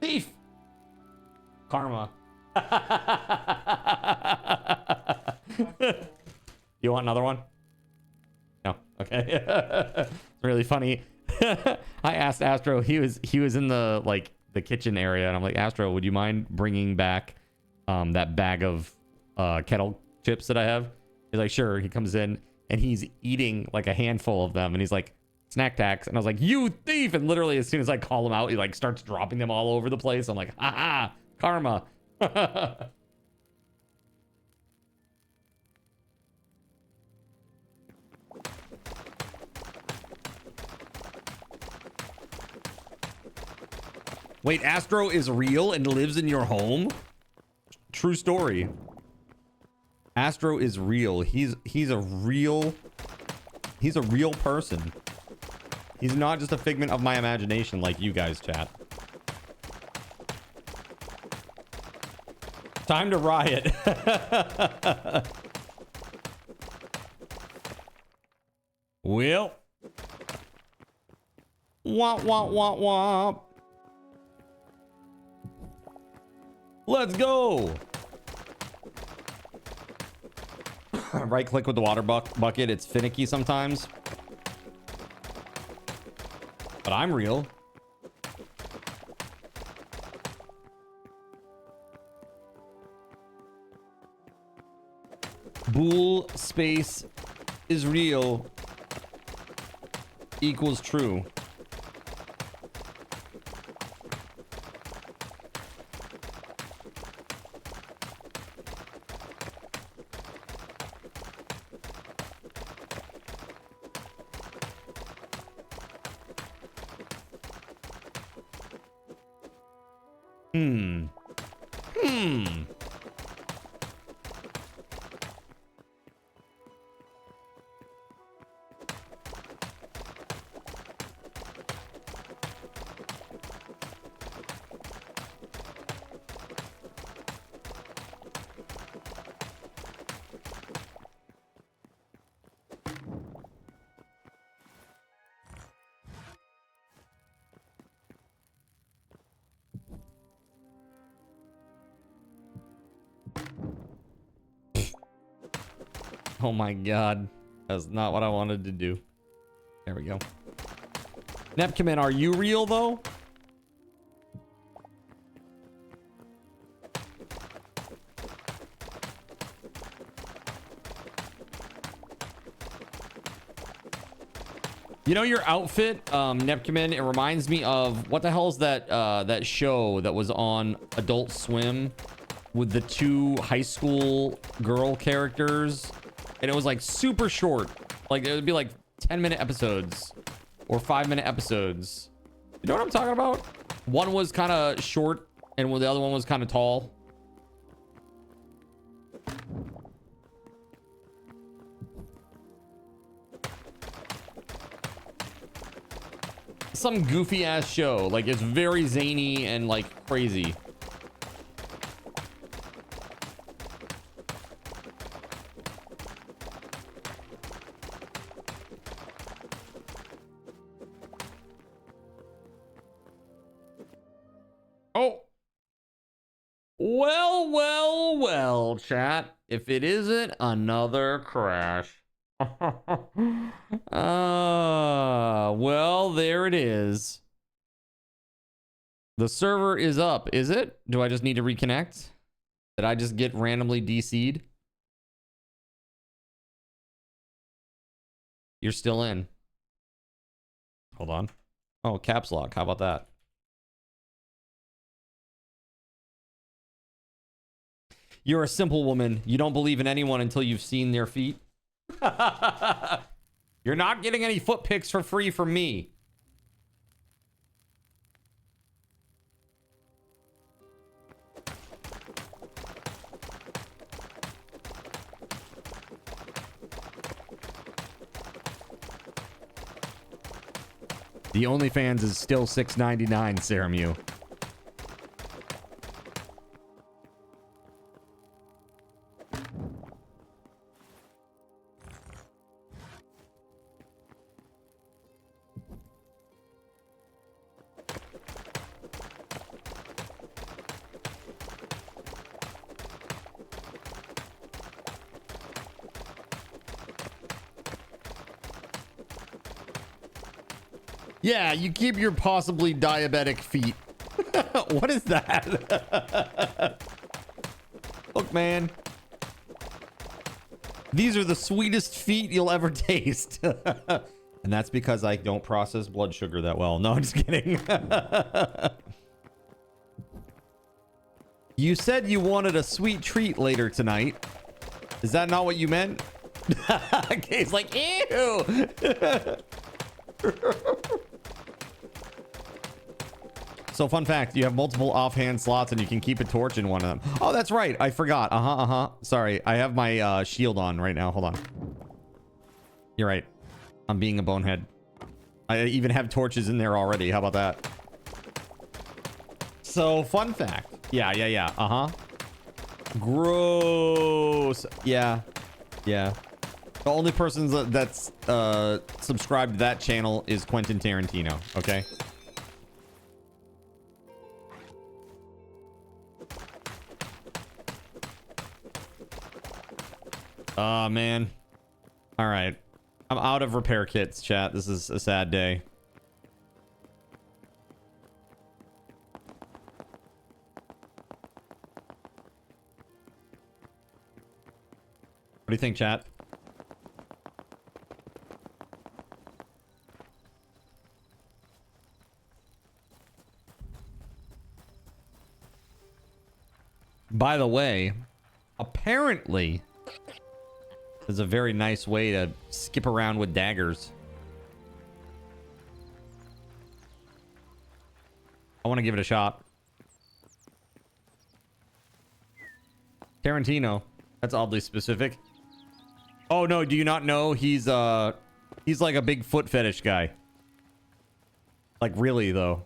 Thief! Karma. You want another one? No. Okay. It's really funny. I asked Astro, he was in the kitchen area, and I'm like, Astro, would you mind bringing back that bag of kettle chips that I have? He's like, sure. He comes in and he's eating like a handful of them, and he's like, snack tax. And I was like, you thief! And literally as soon as I call him out, he like starts dropping them all over the place. I'm like, ha, karma. Wait, Astro is real and lives in your home? True story. Astro is real. He's a real person. He's not just a figment of my imagination like you guys, chat. Time to riot. Well. Womp, womp, womp, womp. Let's go. Right click with the water bucket. It's finicky sometimes. But I'm real. Bool space is real equals true. Hmm. Oh my god. That's not what I wanted to do. There we go. Nepcoman, are you real though? You know your outfit, Nepcoman, it reminds me of what the hell is that that show that was on Adult Swim with the two high school girl characters? And it was like super short. Like it would be like 10-minute episodes or 5-minute episodes. You know what I'm talking about? One was kind of short and the other one was kind of tall. Some goofy ass show. Like it's very zany and like crazy. Oh. Well, chat. If it isn't another crash. Well, there it is. The server is up, is it? Do I just need to reconnect? Did I just get randomly DC'd? You're still in. Hold on. Oh, caps lock. How about that? You're a simple woman. You don't believe in anyone until you've seen their feet. You're not getting any foot pics for free from me. The OnlyFans is still $6.99, Saramu. Yeah, you keep your possibly diabetic feet. What is that? Look, man. These are the sweetest feet you'll ever taste. And that's because I don't process blood sugar that well. No, I'm just kidding. You said you wanted a sweet treat later tonight. Is that not what you meant? It's like, ew. So fun fact, you have multiple offhand slots and you can keep a torch in one of them. Oh, that's right. I forgot. Sorry. I have my shield on right now. Hold on. You're right. I'm being a bonehead. I even have torches in there already. How about that? So fun fact. Yeah. Gross. Yeah. The only person that's subscribed to that channel is Quentin Tarantino. Okay. Oh, man. All right. I'm out of repair kits, chat. This is a sad day. What do you think, chat? By the way, apparently... there's a very nice way to skip around with daggers. I want to give it a shot. Tarantino. That's oddly specific. Oh no, do you not know he's like a big foot fetish guy? Like really though.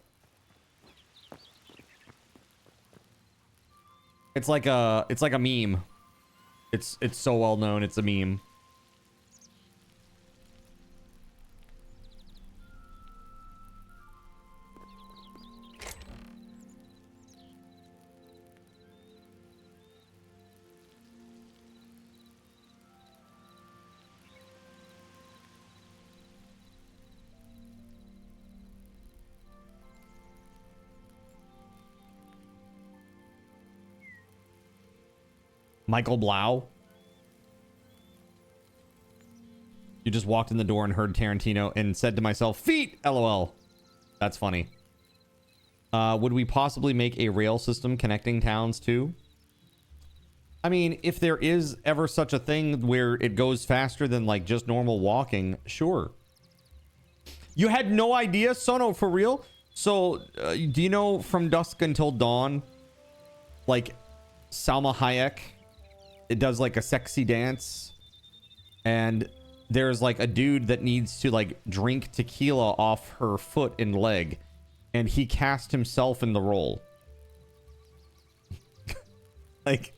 It's like a meme. It's so well known, it's a meme. Michael Blau. You just walked in the door and heard Tarantino and said to myself, feet, LOL. That's funny. Would we possibly make a rail system connecting towns too? I mean, if there is ever such a thing where it goes faster than like just normal walking, sure. You had no idea, Sono, for real? So, do you know From Dusk Until Dawn? Like, Salma Hayek, it does like a sexy dance. And there's like a dude that needs to like drink tequila off her foot and leg. And he cast himself in the role. Like,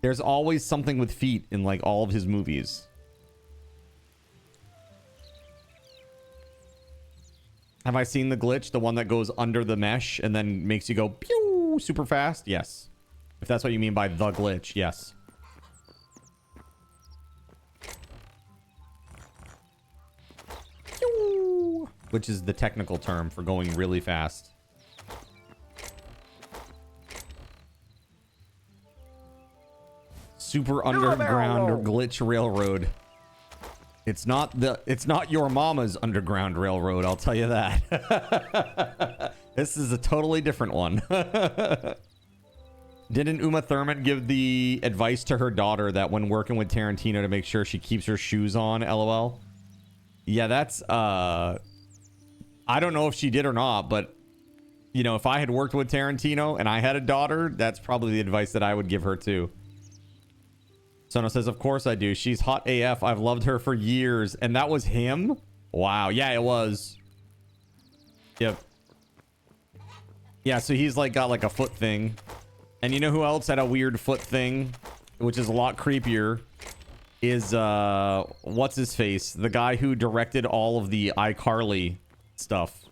there's always something with feet in like all of his movies. Have I seen the glitch? The one that goes under the mesh and then makes you go pew super fast? Yes. If that's what you mean by the glitch, yes. Pew, which is the technical term for going really fast. Super underground or glitch railroad. It's not your mama's underground railroad, I'll tell you that. This is a totally different one. Didn't Uma Thurman give the advice to her daughter that when working with Tarantino to make sure she keeps her shoes on, LOL? Yeah, that's I don't know if she did or not, but you know, if I had worked with Tarantino and I had a daughter, that's probably the advice that I would give her too. Sono says, of course I do. She's hot AF. I've loved her for years. And that was him? Wow. Yeah, it was. Yep. Yeah, so he's like got like a foot thing. And you know who else had a weird foot thing? Which is a lot creepier. Is, what's his face? The guy who directed all of the iCarly stuff.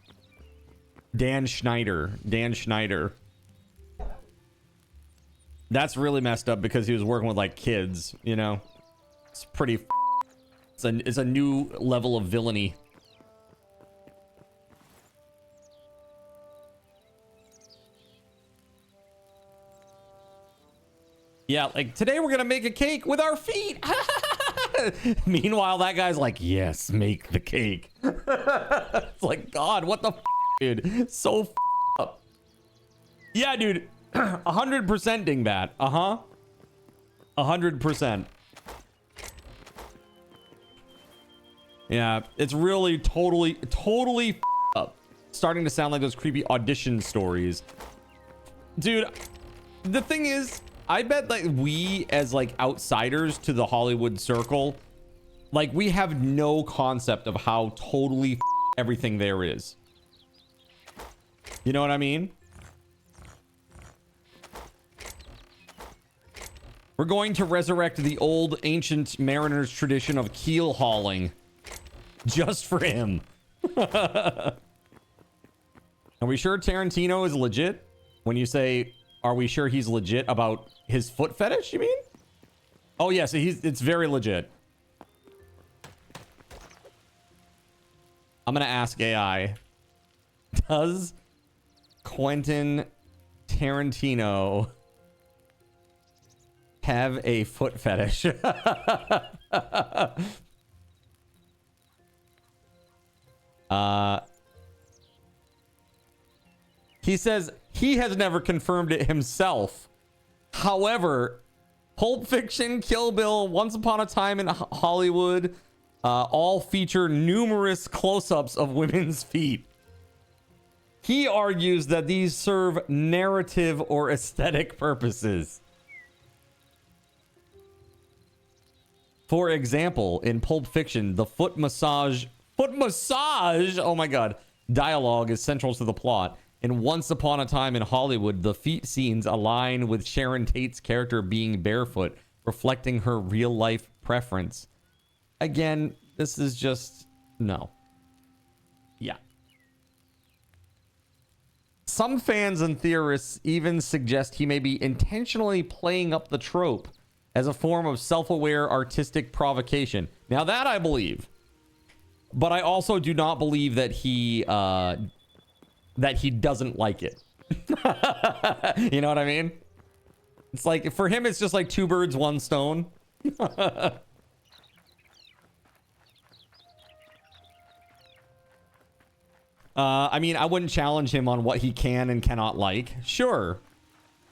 Dan Schneider. Dan Schneider. That's really messed up because he was working with like kids, you know. It's pretty it's a new level of villainy. Yeah, like today we're gonna make a cake with our feet. Meanwhile, that guy's like, yes, make the cake. It's like, God, what the dude? So up. Yeah, dude. 100% dingbat. 100%. Yeah, it's really totally up. Starting to sound like those creepy audition stories. Dude, the thing is, I bet like we as like outsiders to the Hollywood circle, like we have no concept of how totally everything there is. You know what I mean? We're going to resurrect the old ancient mariners tradition of keel hauling. Just for him. Are we sure Tarantino is legit? When you say, are we sure he's legit about his foot fetish, you mean? Oh, yeah, so it's very legit. I'm going to ask AI. Does Quentin Tarantino have a foot fetish? He says he has never confirmed it himself. However, Pulp Fiction, Kill Bill, Once Upon a Time in Hollywood, all feature numerous close-ups of women's feet. He argues that these serve narrative or aesthetic purposes. For example, in Pulp Fiction, the foot massage, oh my God, dialogue is central to the plot. And Once Upon a Time in Hollywood, the feet scenes align with Sharon Tate's character being barefoot, reflecting her real life preference. Again, this is just, no. Yeah. Some fans and theorists even suggest he may be intentionally playing up the trope as a form of self-aware artistic provocation. Now that I believe, but I also do not believe that he doesn't like it. You know what I mean? It's like, for him, it's just like two birds, one stone. I mean, I wouldn't challenge him on what he can and cannot like. Sure.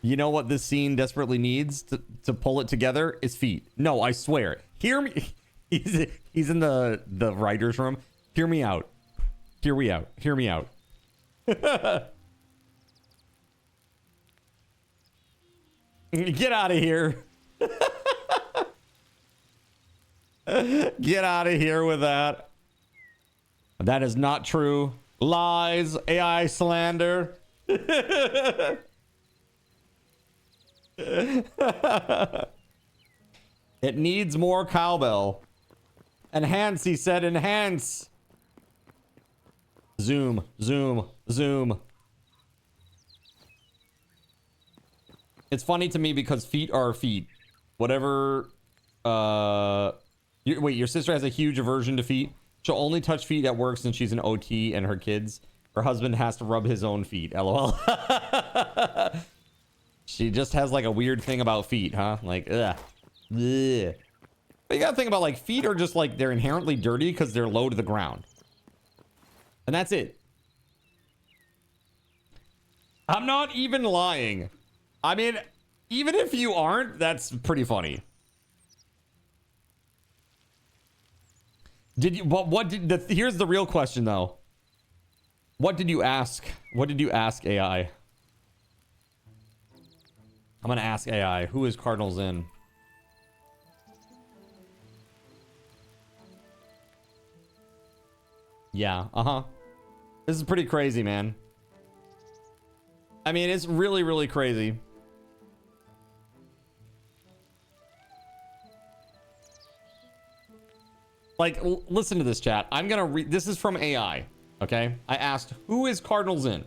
You know what this scene desperately needs to pull it together? Is feet. No, I swear. Hear me. He's in the writer's room. Hear me out. Hear me out. Hear me out. Get out of here. Get out of here with that. That is not true. Lies, AI slander. It needs more cowbell. Enhance, he said, enhance. Zoom, zoom, zoom. It's funny to me because feet are feet. Whatever. Wait, your sister has a huge aversion to feet? She'll only touch feet at work since she's an OT and her kids. Her husband has to rub his own feet. LOL. She just has like a weird thing about feet, huh? Like, ugh. Ugh. But you gotta think about, like, feet are just like, they're inherently dirty because they're low to the ground. And that's it. I'm not even lying. I mean, even if you aren't, that's pretty funny. Did you, what did the, here's the real question though. What did you ask? What did you ask AI? I'm gonna ask AI, who is Cardinals in? Yeah, uh-huh. This is pretty crazy, man. I mean, it's really, really crazy. Like, listen to this, chat. I'm gonna read. This is from AI, okay? I asked, who is Cardinals in?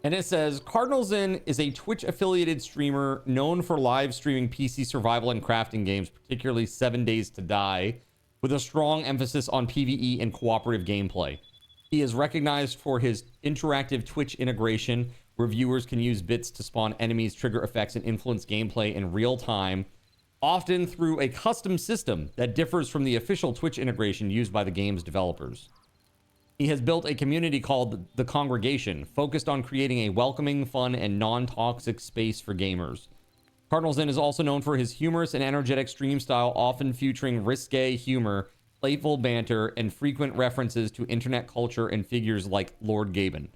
And it says, Cardinals in is a Twitch-affiliated streamer known for live streaming PC survival and crafting games, particularly 7 Days to Die, with a strong emphasis on PvE and cooperative gameplay. He is recognized for his interactive Twitch integration, where viewers can use bits to spawn enemies, trigger effects, and influence gameplay in real time, often through a custom system that differs from the official Twitch integration used by the game's developers. He has built a community called The Congregation, focused on creating a welcoming, fun, and non-toxic space for gamers. Cardinals In is also known for his humorous and energetic stream style, often featuring risque humor, playful banter, and frequent references to internet culture and figures like Lord Gaben.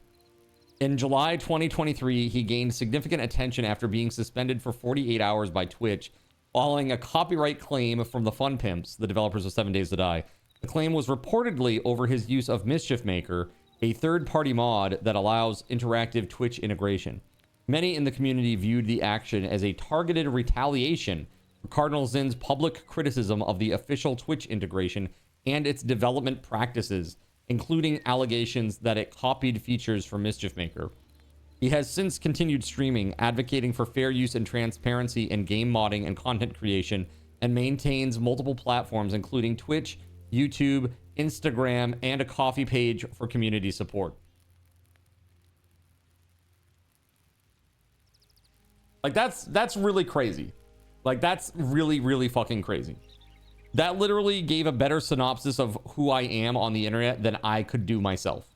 In July 2023, he gained significant attention after being suspended for 48 hours by Twitch, following a copyright claim from the Fun Pimps, the developers of 7 Days to Die. The claim was reportedly over his use of Mischief Maker, a third-party mod that allows interactive Twitch integration. Many in the community viewed the action as a targeted retaliation for Cardinal Zin's public criticism of the official Twitch integration and its development practices, including allegations that it copied features from Mischief Maker. He has since continued streaming, advocating for fair use and transparency in game modding and content creation, and maintains multiple platforms including Twitch, YouTube, Instagram, and a coffee page for community support. Like, that's really crazy. Like, that's really, really fucking crazy. That literally gave a better synopsis of who I am on the internet than I could do myself.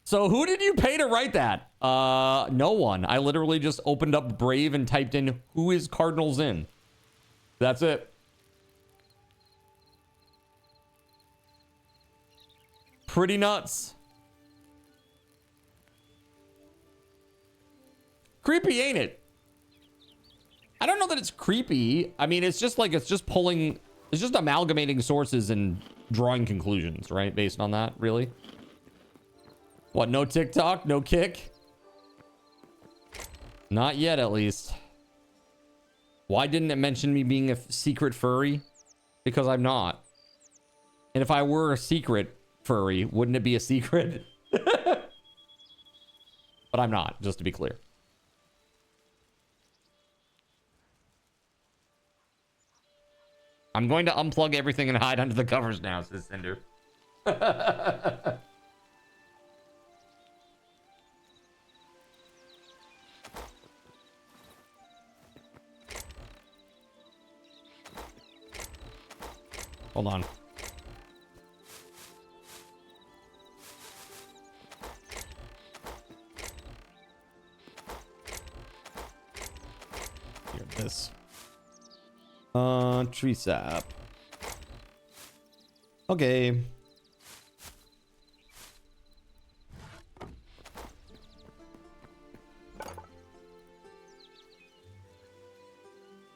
So who did you pay to write that? No one. I literally just opened up Brave and typed in, who is Cardinals in? That's it. Pretty nuts. Creepy, ain't it? I don't know that it's creepy. I mean, it's just like, it's just amalgamating sources and drawing conclusions, right? Based on that, really. What, no TikTok, no Kick? Not yet, at least. Why didn't it mention me being a secret furry? Because I'm not. And if I were a secret furry, wouldn't it be a secret? But I'm not, just to be clear. I'm going to unplug everything and hide under the covers now, says Cinder. Hold on. Here, this. Tree sap. Okay.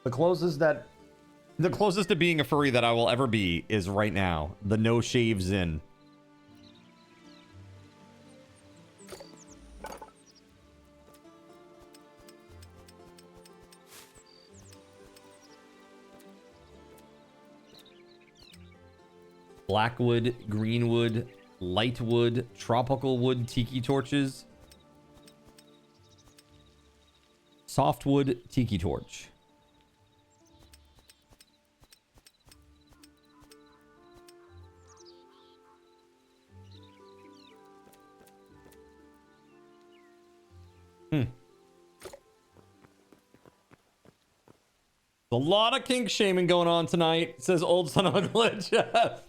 The closest to being a furry that I will ever be is right now. The no shaves in. Blackwood, greenwood, lightwood, tropical wood tiki torches. Softwood tiki torch. A lot of kink shaming going on tonight, says old son of a glitch.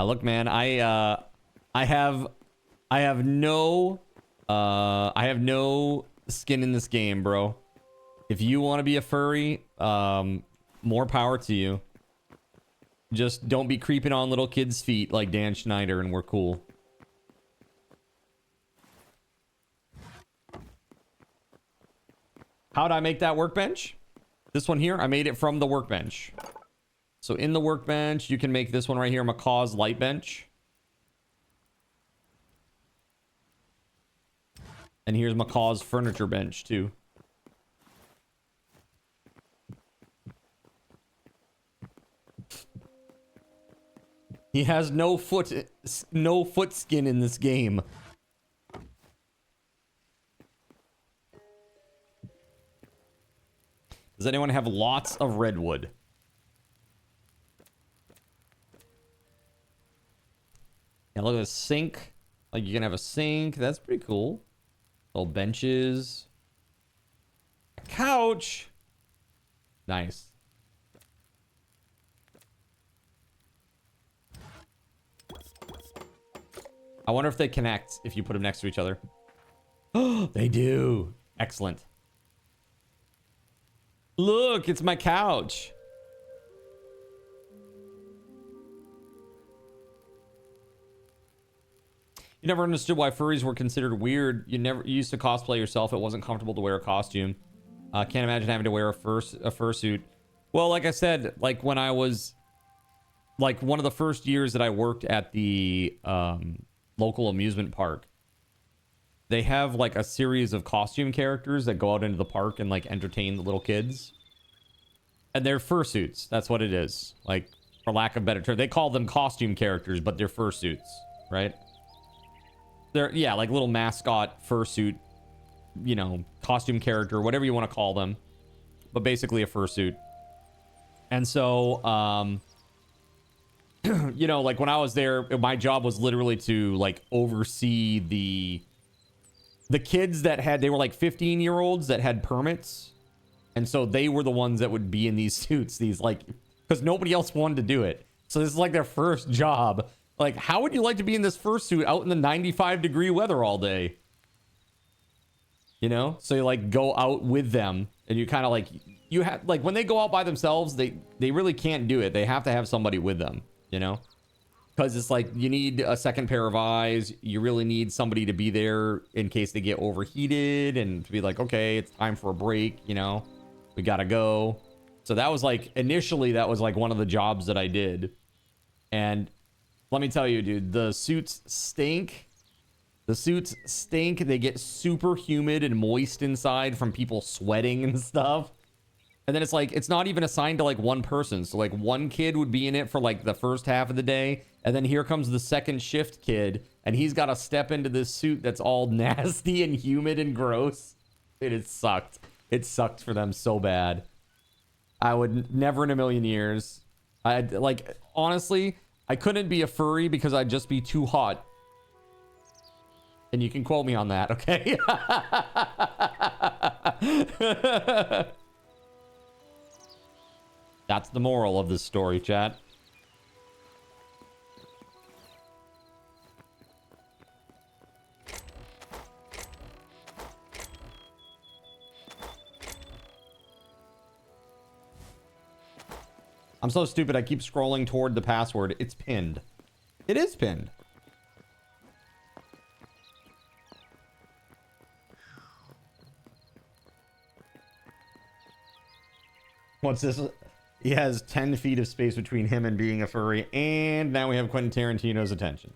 Look, man, I have no skin in this game, bro. If you want to be a furry, more power to you. Just don't be creeping on little kids' feet like Dan Schneider, and we're cool. How'd I make that workbench? This one here, I made it from the workbench. So in the workbench, you can make this one right here, Macaw's light bench. And here's Macaw's furniture bench too. He has no foot skin in this game. Does anyone have lots of redwood? Yeah, look at this sink. Like, you can have a sink. That's pretty cool. Little benches. A couch. Nice. I wonder if they connect if you put them next to each other. Oh, they do. Excellent. Look, it's my couch. You never understood why furries were considered weird. You used to cosplay yourself. It wasn't comfortable to wear a costume. Can't imagine having to wear a fursuit. Well, like I said, like when I was like one of the first years that I worked at the local amusement park, they have like a series of costume characters that go out into the park and like entertain the little kids. And they're fursuits. That's what it is. Like, for lack of better term, they call them costume characters, but they're fursuits, right? They're, yeah, like little mascot fursuit, you know, costume character, whatever you want to call them, but basically a fursuit. And so, you know, like when I was there, my job was literally to like oversee the kids that had, they were like 15-year-olds that had permits. And so they were the ones that would be in these suits, these like, because nobody else wanted to do it. So this is like their first job. Like, how would you like to be in this fursuit out in the 95-degree weather all day? You know? So you like go out with them and you kind of like, you have like when they go out by themselves, they really can't do it. They have to have somebody with them, you know? Because it's like you need a second pair of eyes. You really need somebody to be there in case they get overheated and to be like, okay, it's time for a break, you know? We gotta go. So that was like, initially, that was like one of the jobs that I did. And let me tell you, dude, the suits stink. The suits stink. They get super humid and moist inside from people sweating and stuff. And then it's like, it's not even assigned to like one person. So like one kid would be in it for like the first half of the day. And then here comes the second shift kid. And he's got to step into this suit that's all nasty and humid and gross. It sucked. It sucked for them so bad. I would never in a million years. I'd like, honestly, I couldn't be a furry because I'd just be too hot. And you can quote me on that, okay? That's the moral of this story, chat. I'm so stupid. I keep scrolling toward the password. It's pinned. It is pinned. What's this? He has 10 feet of space between him and being a furry. And now we have Quentin Tarantino's attention.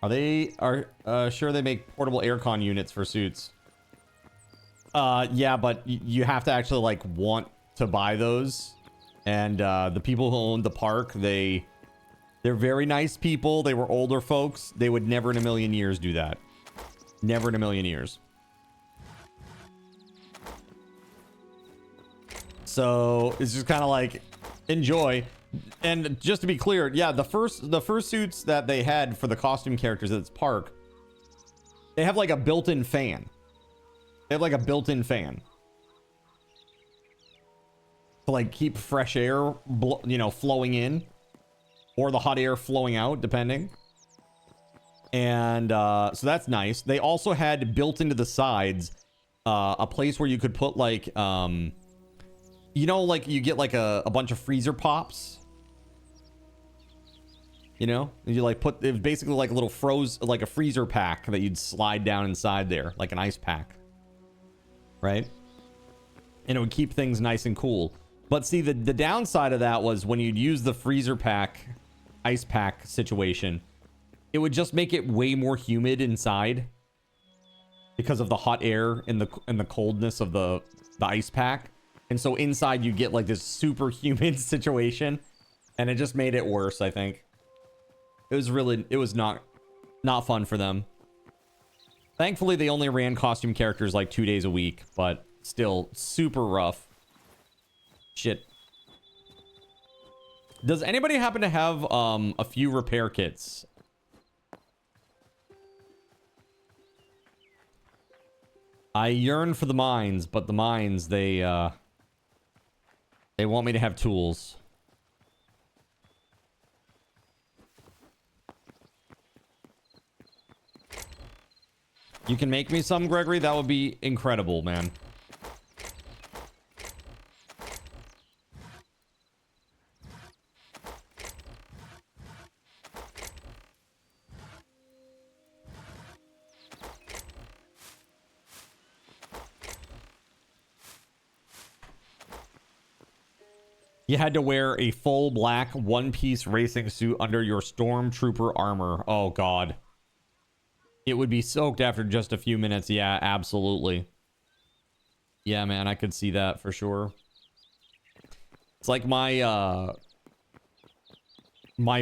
Are they sure they make portable aircon units for suits? Yeah, but you have to actually like want to buy those. And the people who owned the park, they're very nice people. They were older folks. They would never in a million years do that. Never in a million years. So it's just kind of like, enjoy. And just to be clear, yeah, the first suits that they had for the costume characters at this park, they have like a built-in fan. They have like a built-in fan to like keep fresh air, you know, flowing in, or the hot air flowing out, depending. And so that's nice. They also had built into the sides a place where you could put like you know, like you get like a bunch of freezer pops, you know, and you like put, it was basically like a little like a freezer pack that you'd slide down inside there, like an ice pack, right? And it would keep things nice and cool. But see, the downside of that was when you'd use the freezer pack, ice pack situation, it would just make it way more humid inside because of the hot air and the coldness of the ice pack. And so inside you get like this super humid situation, and it just made it worse, I think. It was not fun for them. Thankfully, they only ran costume characters like 2 days a week, but still super rough. Shit. Does anybody happen to have a few repair kits? I yearn for the mines, but the mines, they want me to have tools. You can make me some, Gregory? That would be incredible, man. You had to wear a full black one-piece racing suit under your stormtrooper armor. Oh, God. It would be soaked after just a few minutes. Yeah, absolutely. Yeah, man, I could see that for sure. It's like my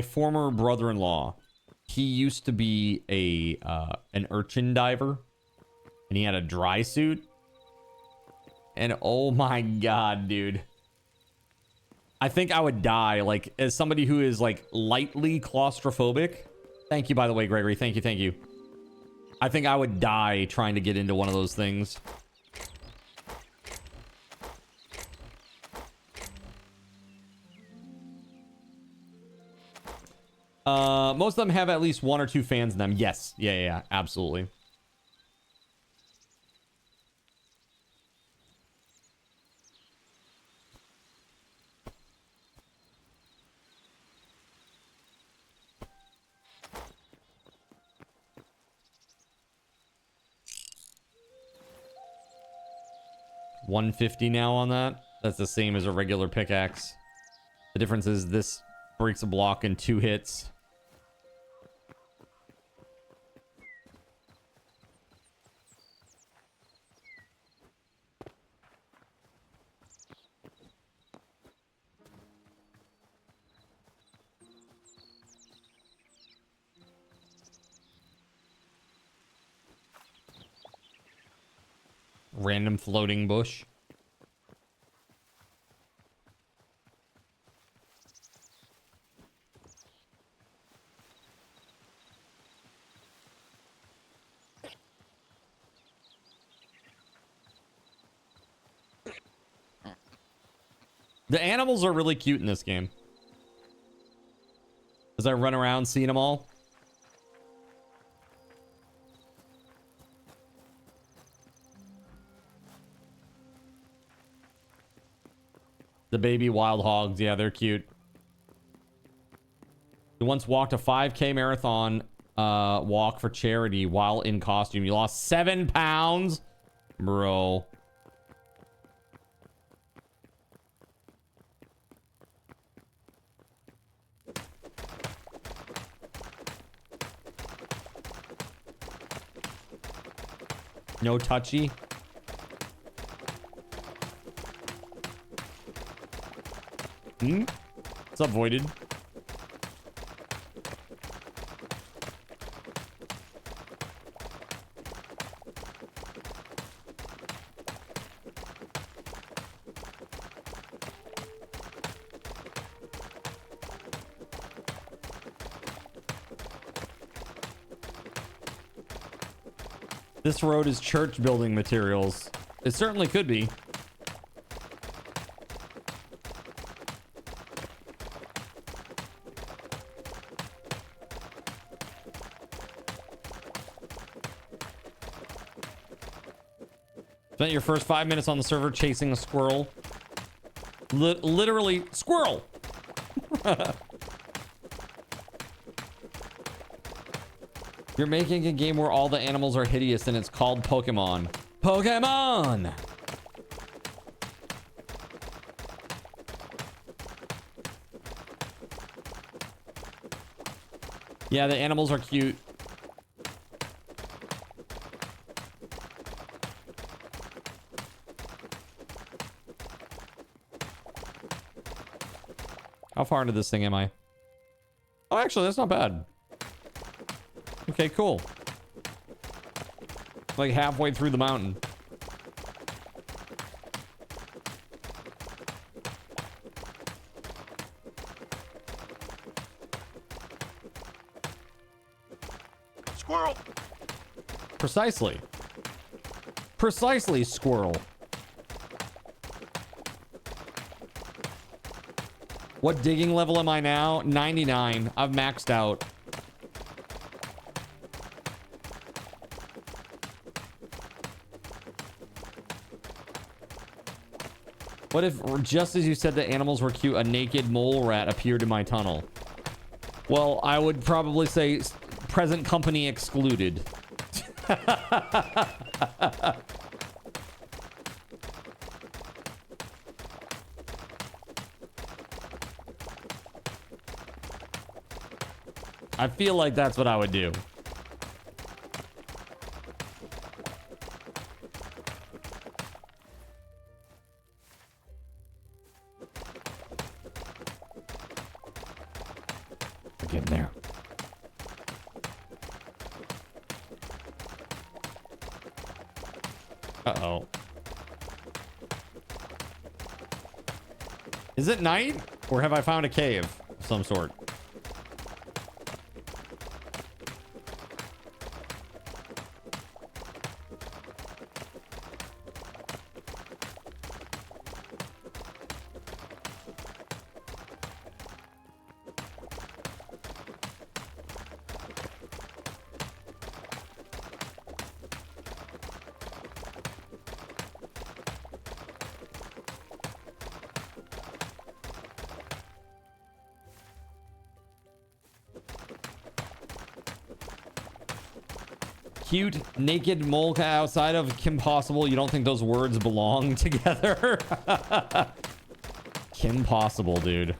former brother-in-law. He used to be an urchin diver, and he had a dry suit. And oh my God, dude. I think I would die, like, as somebody who is, like, lightly claustrophobic. Thank you, by the way, Gregory. Thank you, thank you. I think I would die trying to get into one of those things. Most of them have at least 1 or 2 fans in them. Yes. Yeah, absolutely. 150 now on that. That's the same as a regular pickaxe. The difference is this breaks a block in 2 hits. Random floating bush. The animals are really cute in this game. As I run around seeing them all. The baby wild hogs, yeah, they're cute. You once walked a 5K marathon walk for charity while in costume. You lost 7 pounds? Bro. No touchy. What's up, Voided? This road is church building materials. It certainly could be. Spent your first 5 minutes on the server chasing a squirrel. Literally, squirrel! You're making a game where all the animals are hideous and it's called Pokemon. Pokemon! Yeah, the animals are cute. How far into this thing am I? Oh, actually, that's not bad. Okay, cool. Like halfway through the mountain. Squirrel! Precisely. Precisely, squirrel. What digging level am I now? 99. I've maxed out. What if, just as you said that animals were cute, a naked mole rat appeared in my tunnel? Well, I would probably say present company excluded. I feel like that's what I would do. Get in there. Uh-oh. Is it night? Or have I found a cave of some sort? cute naked mole cat outside of Kim Possible. You don't think those words belong together? Kim Possible, dude.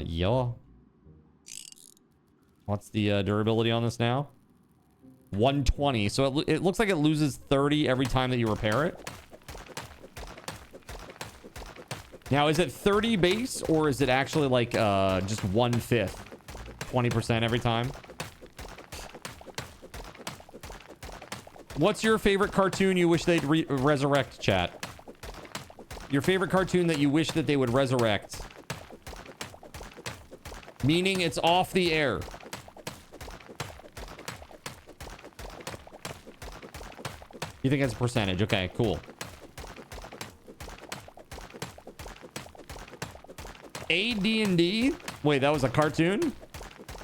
Yeah. What's the durability on this now? 120. So it looks like it loses 30 every time that you repair it. Now, is it 30 base or is it actually like just 1/5? 20% every time? What's your favorite cartoon you wish they'd resurrect, chat? Your favorite cartoon that you wish that they would resurrect? Meaning it's off the air. You think it's a percentage? Okay, cool. AD&D? Wait, that was a cartoon?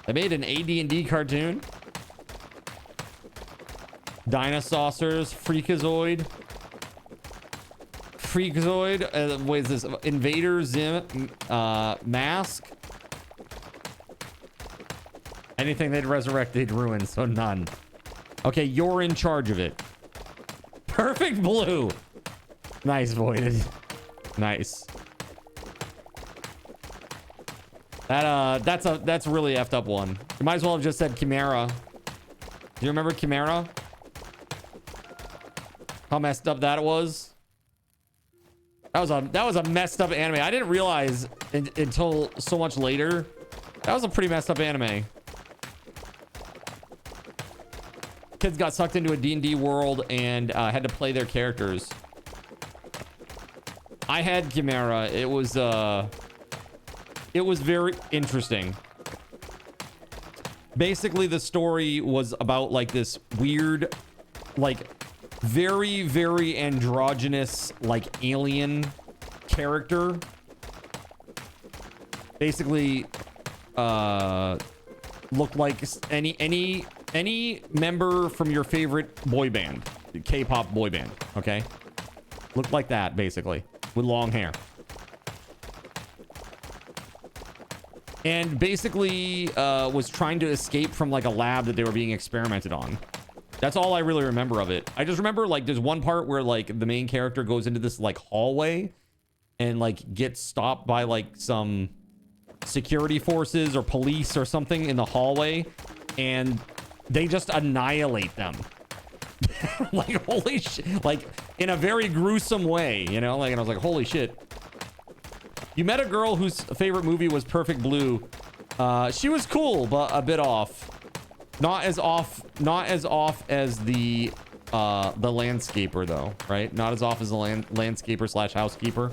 They made an AD&D cartoon? Dinosaurs, Freakazoid. Freakazoid. What is this? Invader Zim. Mask. Anything they'd resurrect, they'd ruin, so none. Okay, you're in charge of it. Perfect Blue. Nice, Voided. Nice. That's a really effed up one. You might as well have just said Chimera. Do you remember Chimera? How messed up that was? That was a messed up anime. I didn't realize until so much later. That was a pretty messed up anime. Kids got sucked into a D&D world and had to play their characters. I had Chimera. It was very interesting. Basically, the story was about like this weird, like very, very androgynous, like alien character. Basically, looked like any member from your favorite boy band, K-pop boy band. Okay, looked like that basically with long hair. And basically was trying to escape from like a lab that they were being experimented on. That's all I really remember of it. I just remember like there's one part where like the main character goes into this like hallway and like gets stopped by like some security forces or police or something in the hallway, and they just annihilate them. Like holy shit, like in a very gruesome way, you know, like, and I was like, holy shit. You met a girl whose favorite movie was Perfect Blue. She was cool, but a bit off. Not as off as the landscaper though, right? Not as off as the landscaper slash housekeeper.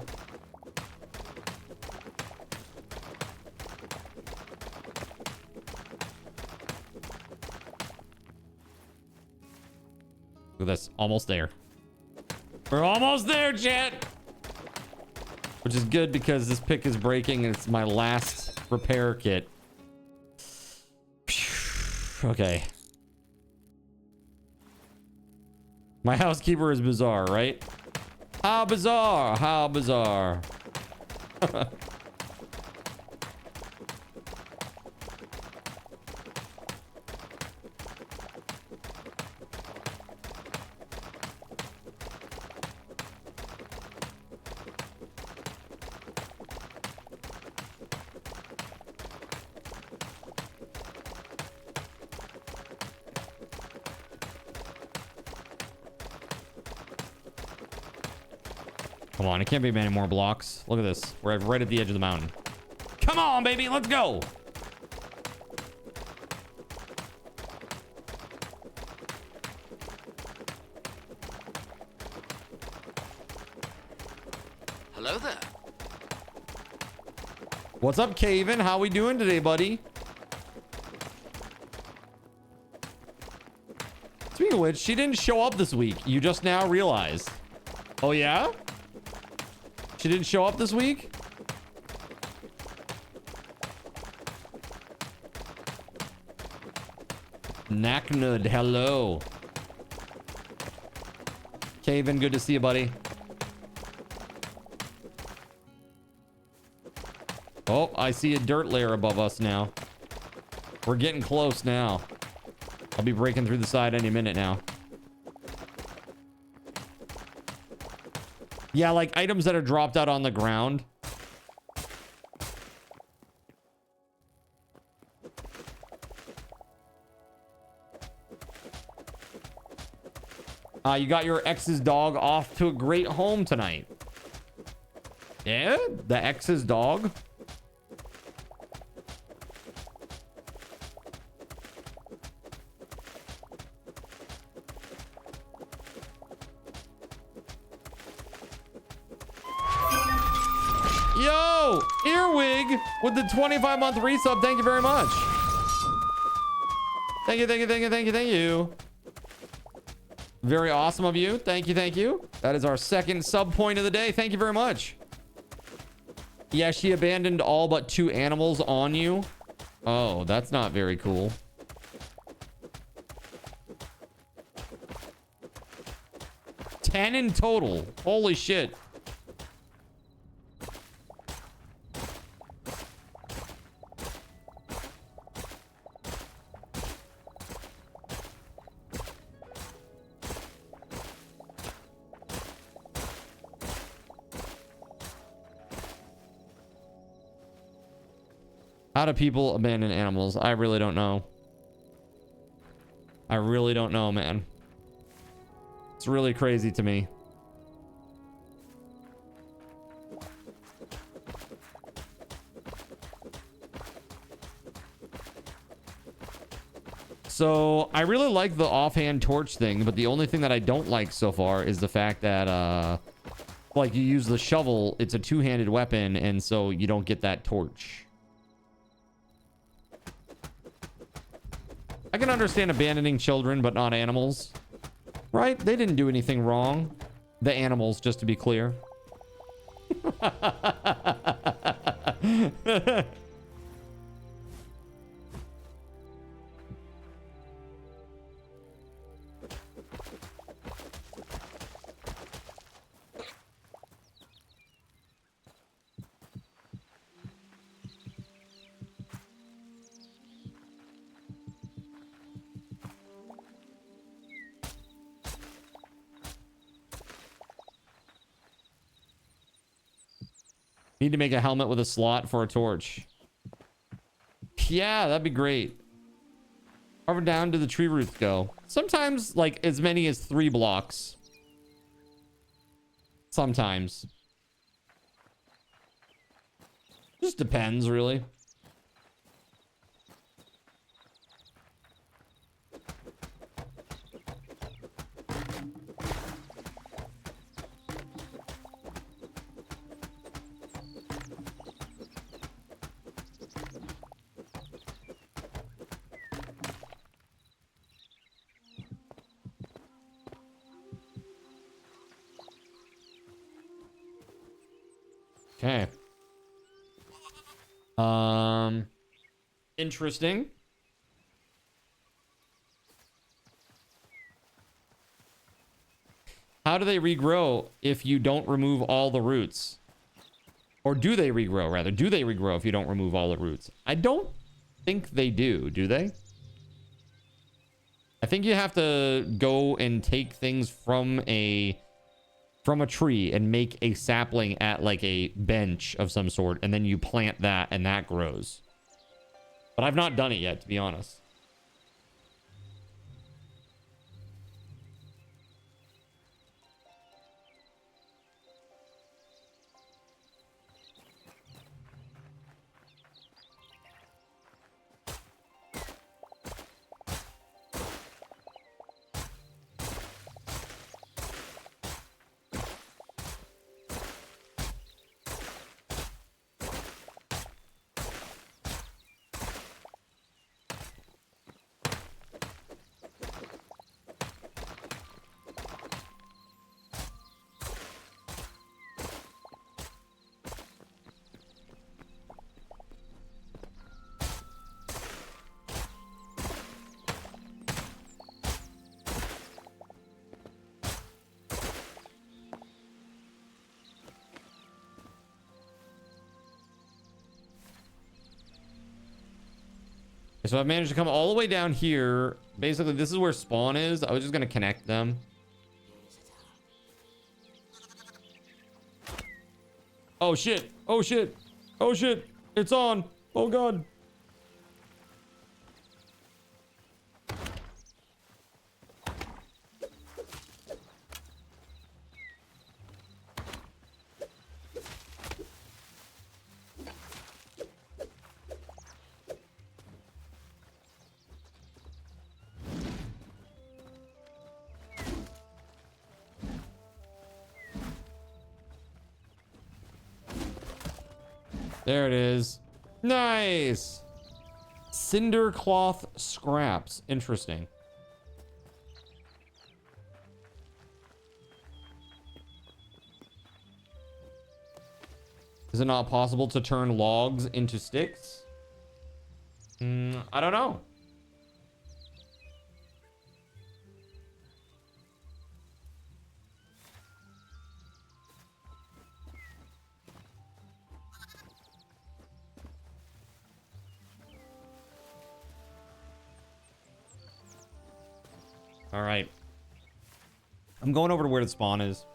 Look at this, almost there. We're almost there, chat. Which is good because this pick is breaking and it's my last repair kit. Okay. My housekeeper is bizarre, right? How bizarre, how bizarre. Come on, it can't be many more blocks. Look at this. We're right at the edge of the mountain. Come on, baby, let's go. Hello there. What's up, Caven? How we doing today, buddy? Speaking of which, she didn't show up this week. You just now realized. Oh, yeah? She didn't show up this week? Knacknud, hello. Caven, good to see you, buddy. Oh, I see a dirt layer above us now. We're getting close now. I'll be breaking through the side any minute now. Yeah, like items that are dropped out on the ground. You got your ex's dog off to a great home tonight. Yeah, the ex's dog. Yo, Earwig with the 25-month resub. Thank you very much. Thank you, thank you, thank you, thank you, thank you. Very awesome of you. Thank you, thank you. That is our second sub point of the day. Thank you very much. Yeah, she abandoned all but 2 animals on you. Oh, that's not very cool. Ten in total. Holy shit. How do people abandon animals? I really don't know. I really don't know, man. It's really crazy to me. So I really like the offhand torch thing, but the only thing that I don't like so far is the fact that like you use the shovel, it's a two-handed weapon, and so you don't get that torch. I can understand abandoning children, but not animals. Right? They didn't do anything wrong. The animals, just to be clear. Need to make a helmet with a slot for a torch. Yeah, that'd be great. However down do the tree roots go? Sometimes like as many as 3 blocks. Sometimes. Just depends, really. Okay. Interesting. How do they regrow if you don't remove all the roots? Or do they regrow, rather? Do they regrow if you don't remove all the roots? I don't think they do they? I think you have to go and take things from a tree and make a sapling at like a bench of some sort, and then you plant that and that grows. But I've not done it yet, to be honest. So I've managed to come all the way down here. Basically, this is where spawn is. I was just gonna connect them. Oh shit! Oh shit! Oh shit! It's on! Oh god! There it is. Nice. Cinder cloth scraps. Interesting. Is it not possible to turn logs into sticks? I don't know. All right. I'm going over to where the spawn is.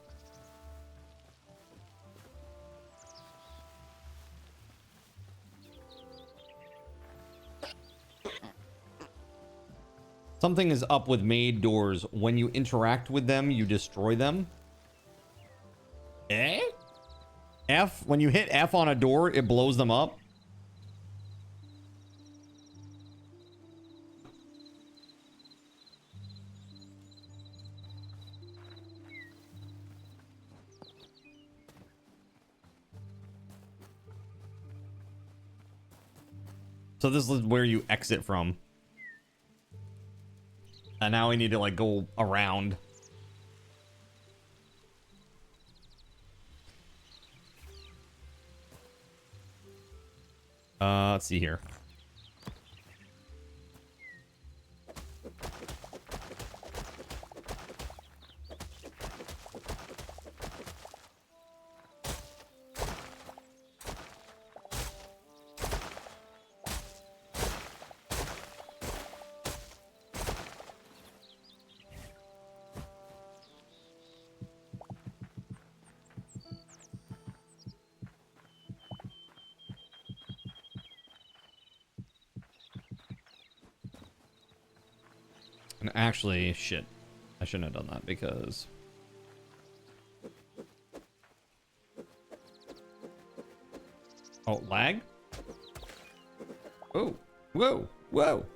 Something is up with maid doors. When you interact with them, you destroy them. Eh? F? When you hit F on a door, it blows them up? So this is where you exit from. And now we need to like go around. Let's see here. And actually, shit. I shouldn't have done that because... Oh, lag? Oh, whoa, whoa.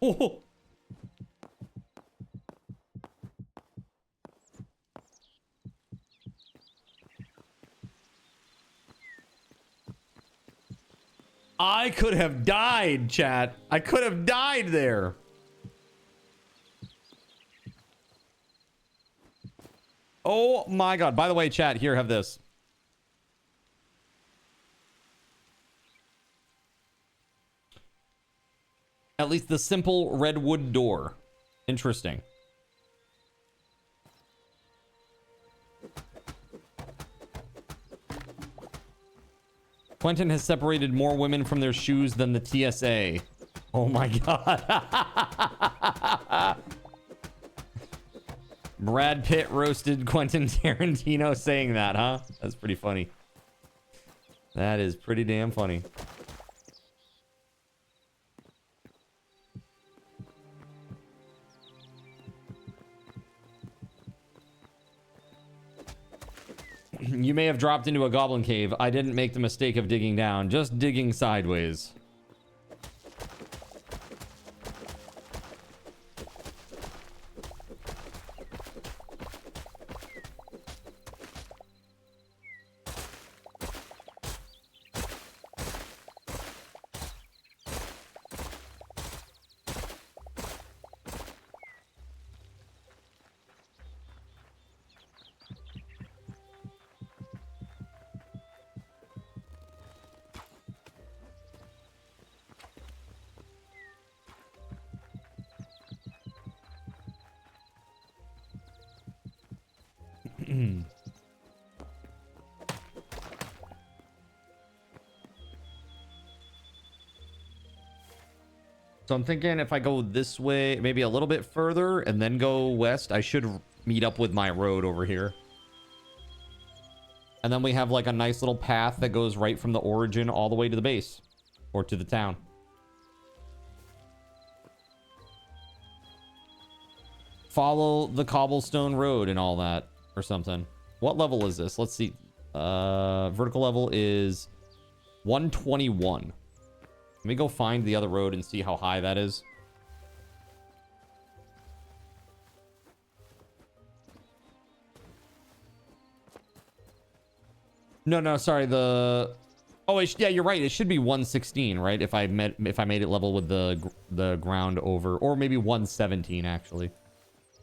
Oh. I could have died, chat. I could have died there. Oh my god. By the way, chat, here, have this. At least the simple redwood door. Interesting. Quentin has separated more women from their shoes than the TSA. Oh my god. Brad Pitt roasted Quentin Tarantino saying that, huh? That's pretty funny. That is pretty damn funny. You may have dropped into a goblin cave. I didn't make the mistake of digging down, just digging sideways. So I'm thinking if I go this way, maybe a little bit further and then go west, I should meet up with my road over here. And then we have like a nice little path that goes right from the origin all the way to the base or to the town. Follow the cobblestone road and all that or something. What level is this? Let's see. Vertical level is 121. Let me go find the other road and see how high that is. No, sorry. Oh, yeah, you're right. It should be 116, right? If I made it level with the ground over, or maybe 117 actually,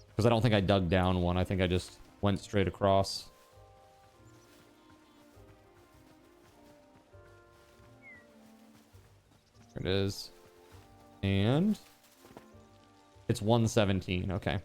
because I don't think I dug down one. I think I just went straight across. There it is. And it's 117. Okay.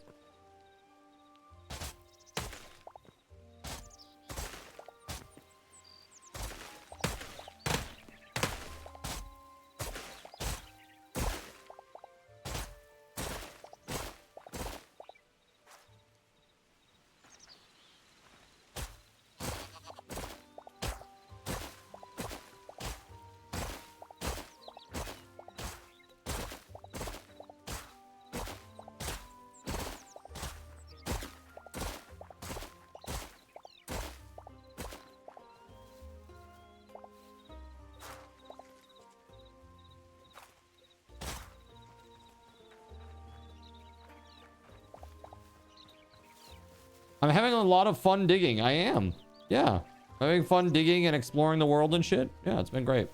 I'm having a lot of fun digging. I am. Yeah. I'm having fun digging and exploring the world and shit. Yeah, it's been great.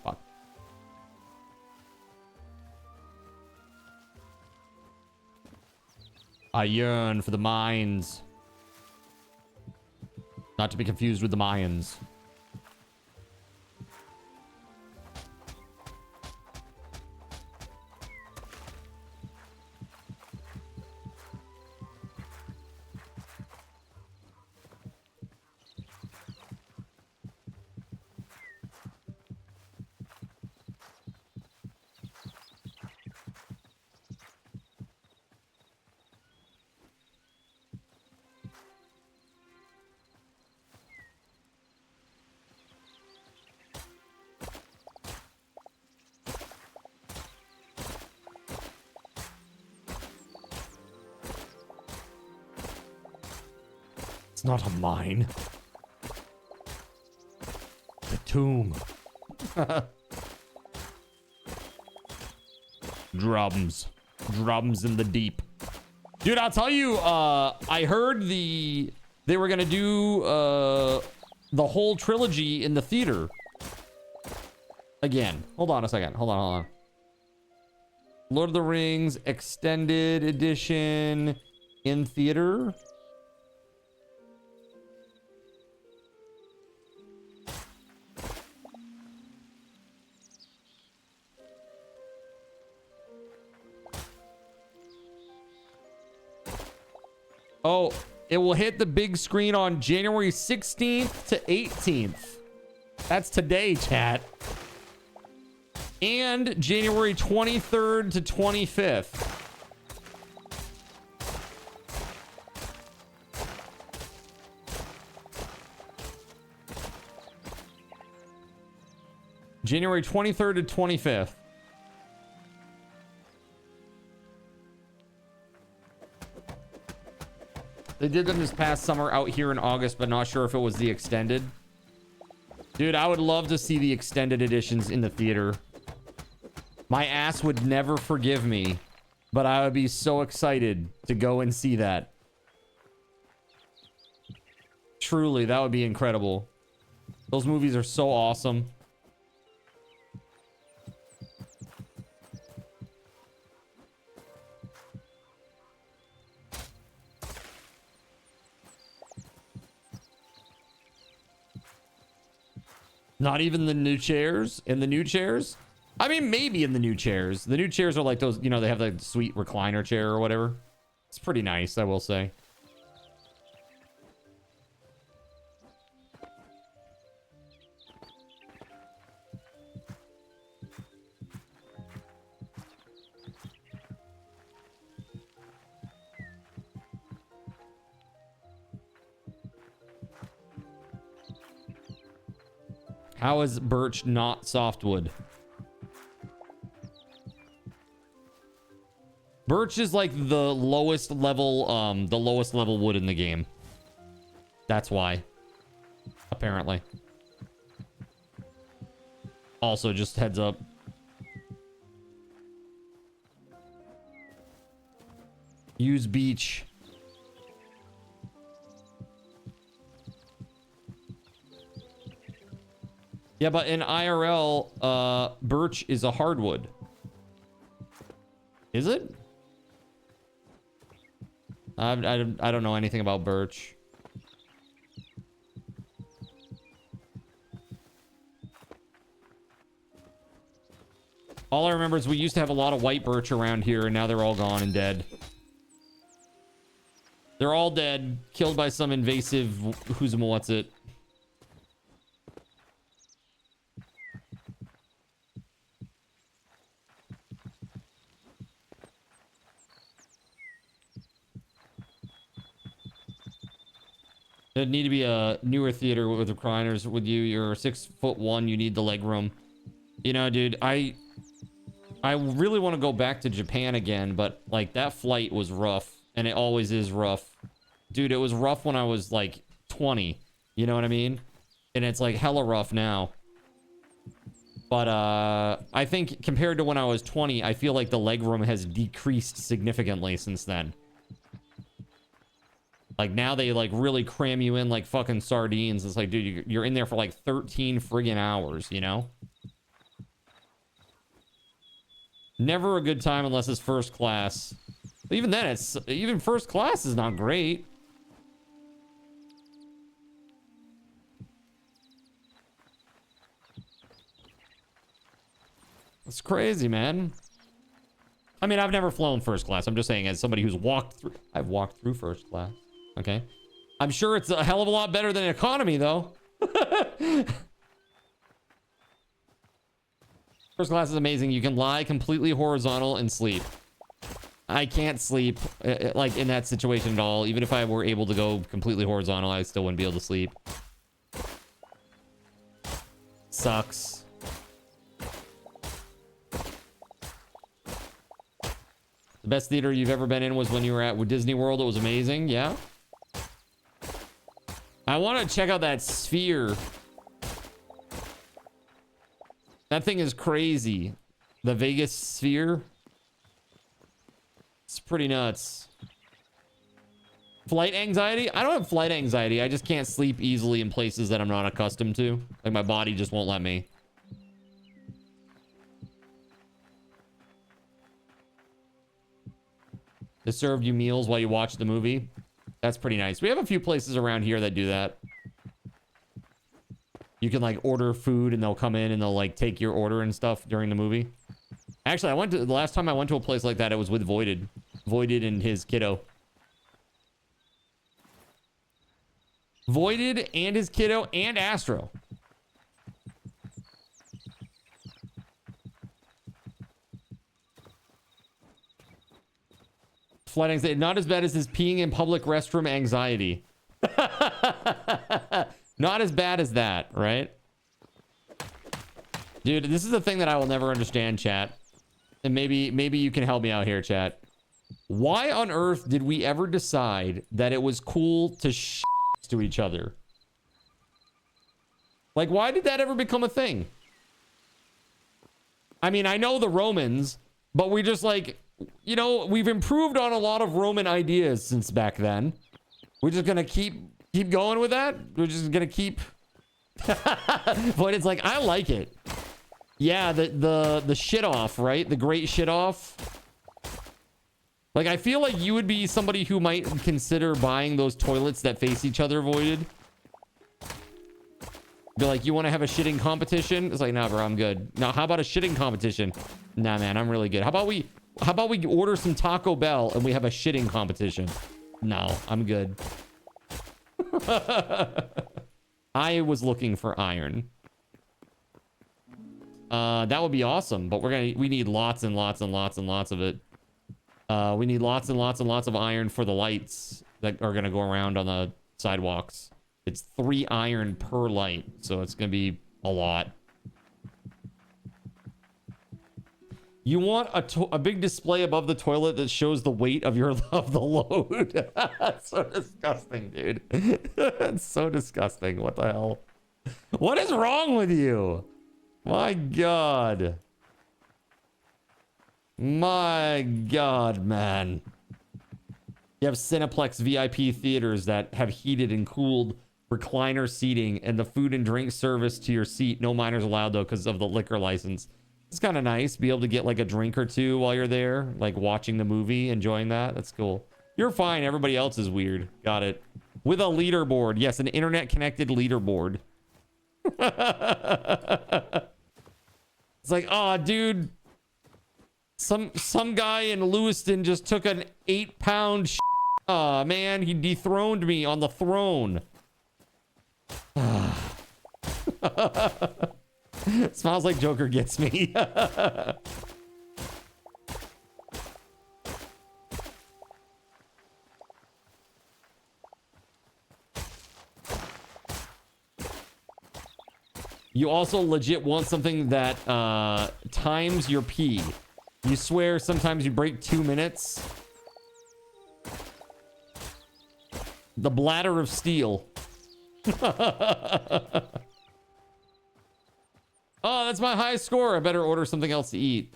Fuck. I yearn for the mines. Not to be confused with the Mayans. Not a mine. The tomb. Drums in the deep. Dude, I'll tell you, I heard they were gonna do the whole trilogy in the theater again. Hold on a second. Hold on. Lord of the Rings extended edition in theater. Oh, it will hit the big screen on January 16th to 18th. That's today, chat. And January 23rd to 25th. January 23rd to 25th. They did them this past summer out here in August, but not sure if it was the extended. Dude, I would love to see the extended editions in the theater. My ass would never forgive me, but I would be so excited to go and see that. Truly, that would be incredible. Those movies are so awesome. Not even the new chairs? In the new chairs? I mean, maybe in the new chairs. The new chairs are like those, you know, they have the sweet recliner chair or whatever. It's pretty nice, I will say. How is birch not softwood? Birch is like the lowest level wood in the game. That's why. Apparently. Also, just heads up. Use beech. Yeah, but in IRL, birch is a hardwood. Is it? I don't know anything about birch. All I remember is we used to have a lot of white birch around here, and now they're all gone and dead. They're all dead, killed by some invasive who's-what's-it. There'd need to be a newer theater with recliners with you. You're 6'1", you need the leg room. You know, dude, I really want to go back to Japan again, but like that flight was rough, and it always is rough. Dude, it was rough when I was like 20. You know what I mean? And it's like hella rough now. But I think compared to when I was 20, I feel like the leg room has decreased significantly since then. Like now they like really cram you in like fucking sardines. It's like, dude, you're in there for like 13 friggin' hours, you know? Never a good time unless it's first class. But even then, even first class is not great. It's crazy, man. I mean, I've never flown first class. I'm just saying, as somebody who's I've walked through first class. Okay. I'm sure it's a hell of a lot better than economy, though. First class is amazing. You can lie completely horizontal and sleep. I can't sleep like in that situation at all. Even if I were able to go completely horizontal, I still wouldn't be able to sleep. Sucks. The best theater you've ever been in was when you were at Disney World. It was amazing. Yeah. I want to check out that sphere. That thing is crazy. The Vegas sphere. It's pretty nuts. Flight anxiety? I don't have flight anxiety. I just can't sleep easily in places that I'm not accustomed to. Like my body just won't let me. They served you meals while you watch the movie. That's pretty nice. We have a few places around here that do that. You can like order food and they'll come in and they'll like take your order and stuff during the movie. Actually, the last time I went to a place like that, it was with Voided. Voided and his kiddo. Voided and his kiddo and Astro. Flight anxiety. Not as bad as his peeing in public restroom anxiety. Not as bad as that, right? Dude, this is the thing that I will never understand, chat. And maybe you can help me out here, chat. Why on earth did we ever decide that it was cool to to each other? Like, why did that ever become a thing? I mean, I know the Romans, but we just like, you know, we've improved on a lot of Roman ideas since back then. We're just gonna keep going with that. We're just gonna keep. But it's like, I like it. Yeah, the shit off, right? The great shit off. Like, I feel like you would be somebody who might consider buying those toilets that face each other voided. Be like, you want to have a shitting competition? It's like, nah, bro, I'm good. Now, how about a shitting competition? Nah, man, I'm really good. How about we order some Taco Bell and we have a shitting competition? No, I'm good. I was looking for iron. That would be awesome, but we need lots and lots and lots and lots of it. We need lots and lots and lots of iron for the lights that are gonna go around on the sidewalks. It's 3 iron per light, so it's gonna be a lot. You want a big display above the toilet that shows the weight of the load. That's so disgusting, dude. It's so disgusting. What the hell? What is wrong with you? My God. My God, man. You have Cineplex VIP theaters that have heated and cooled recliner seating and the food and drink service to your seat. No minors allowed, though, because of the liquor license. It's kind of nice. Be able to get like a drink or two while you're there, like watching the movie, enjoying that. That's cool. You're fine. Everybody else is weird. Got it. With a leaderboard. Yes, an internet-connected leaderboard. It's like, oh, dude. Some guy in Lewiston just took an 8-pound oh, man, he dethroned me on the throne. Smiles like Joker gets me. You also legit want something that times your pee. You swear sometimes you break 2 minutes. The bladder of steel. Oh, that's my high score. I better order something else to eat.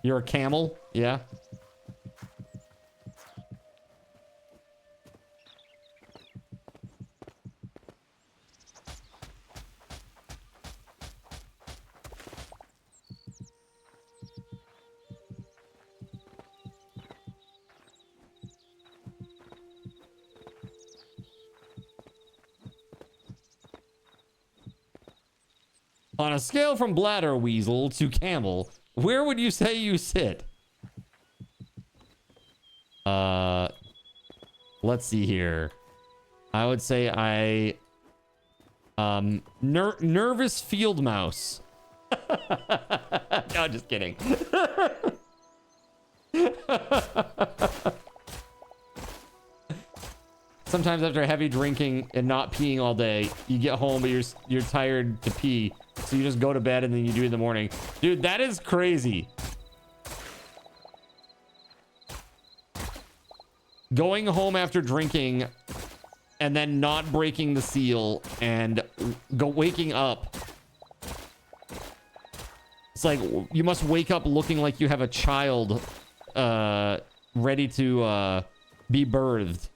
You're a camel? Yeah. On a scale from bladder weasel to camel, where would you say you sit? Let's see here. I would say nervous field mouse. No, just kidding. Sometimes after heavy drinking and not peeing all day, you get home but you're tired to pee, so you just go to bed and then you do it in the morning. Dude, that is crazy. Going home after drinking and then not breaking the seal and waking up. It's like you must wake up looking like you have a child ready to be birthed.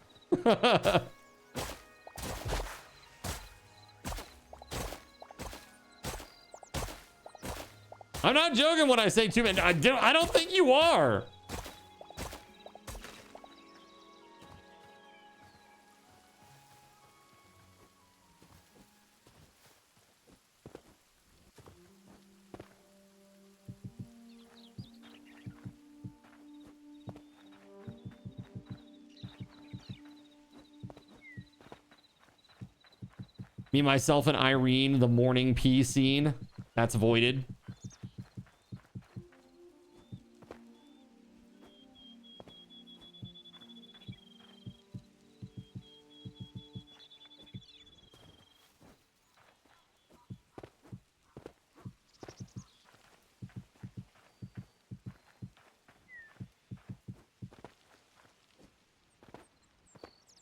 I'm not joking when I say 2 minutes. I don't think you are. Me, myself, and Irene, the morning pee scene. That's voided.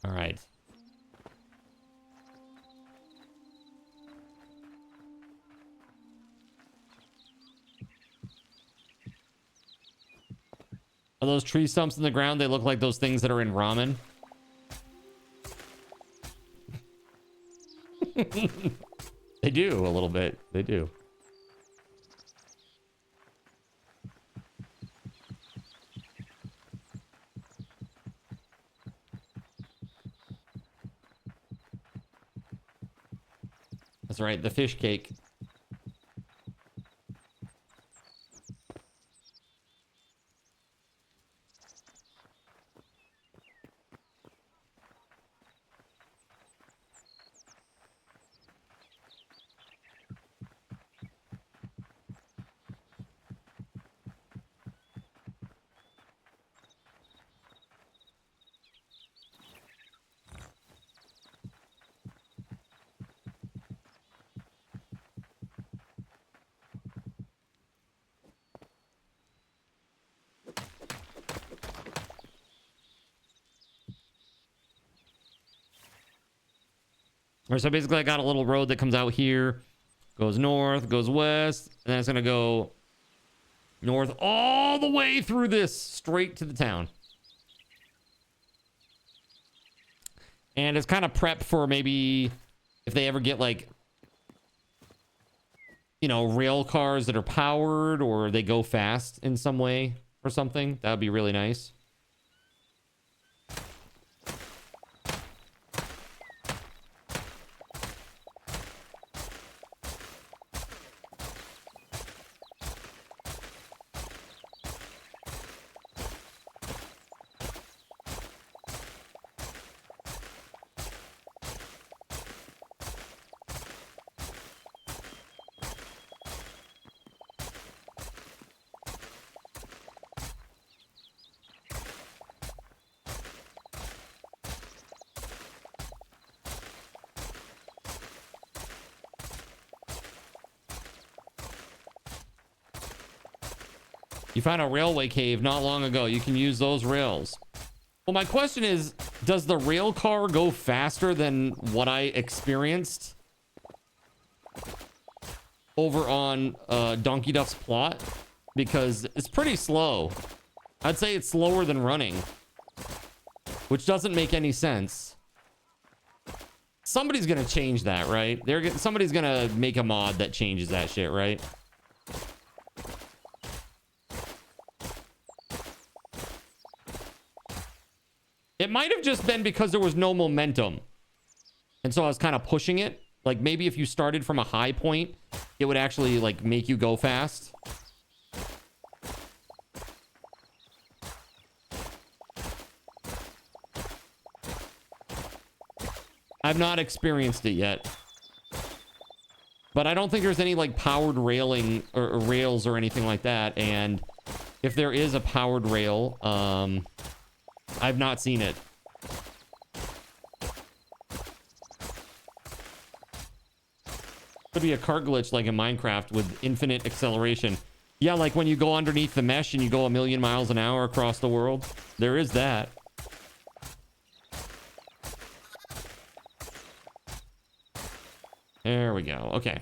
All right. Are those tree stumps in the ground? They look like those things that are in ramen. They do a little bit. They do. That's right, the fish cake. All right, so basically I got a little road that comes out here, goes north, goes west, and then it's gonna go north all the way through this, straight to the town. And it's kind of prep for maybe if they ever get like, you know, rail cars that are powered or they go fast in some way or something. That would be really nice. You found a railway cave not long ago. You can use those rails. Well, my question is, does the rail car go faster than what I experienced over on Donkey Duff's plot? Because it's pretty slow. I'd say it's slower than running, which doesn't make any sense. Somebody's gonna change that, right? Somebody's gonna make a mod that changes that shit, right? It might have just been because there was no momentum. And so I was kind of pushing it. Like maybe if you started from a high point, it would actually like make you go fast. I've not experienced it yet. But I don't think there's any like powered railing or rails or anything like that. And if there is a powered rail, I've not seen it. Could be a cart glitch like in Minecraft with infinite acceleration. Yeah, like when you go underneath the mesh and you go 1,000,000 miles an hour across the world. There is that. There we go. Okay.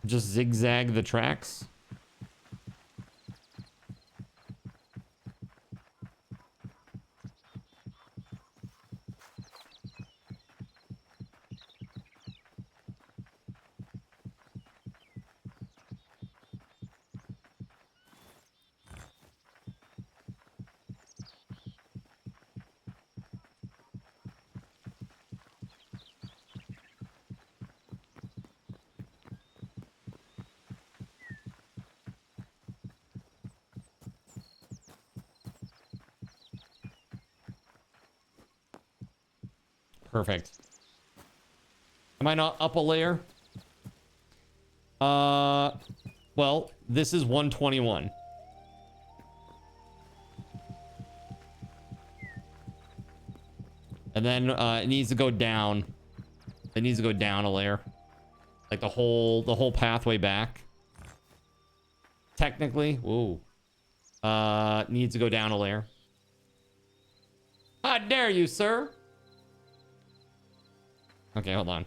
Just zigzag the tracks. Perfect. Am I not up a layer? Well, this is 121. And then it needs to go down. It needs to go down a layer. Like the whole pathway back. Technically. Whoa. Needs to go down a layer. How dare you, sir? Okay, hold on.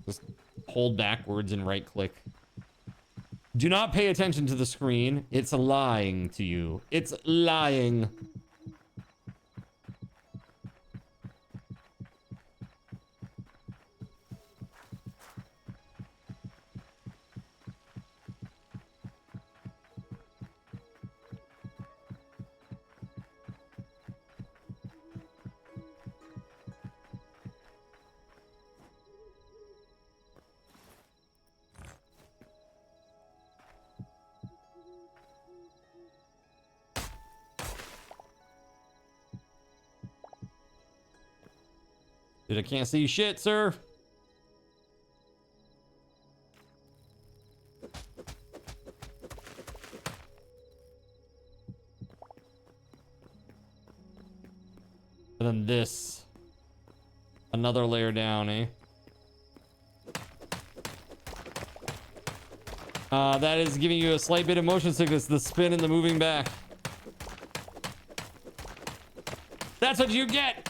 Just hold backwards and right click. Do not pay attention to the screen. It's lying to you. It's lying. Dude, I can't see shit, sir. And then this. Another layer down, eh? That is giving you a slight bit of motion sickness, the spin and the moving back. That's what you get!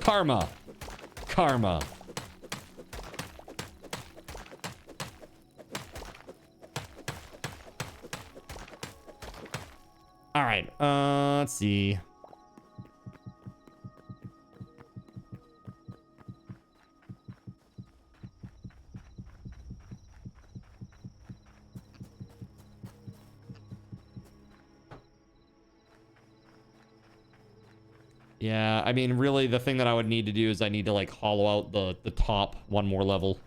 Karma. Karma. All right. Let's see. Yeah, I mean, really, the thing that I would need to do is I need to, like, hollow out the top one more level.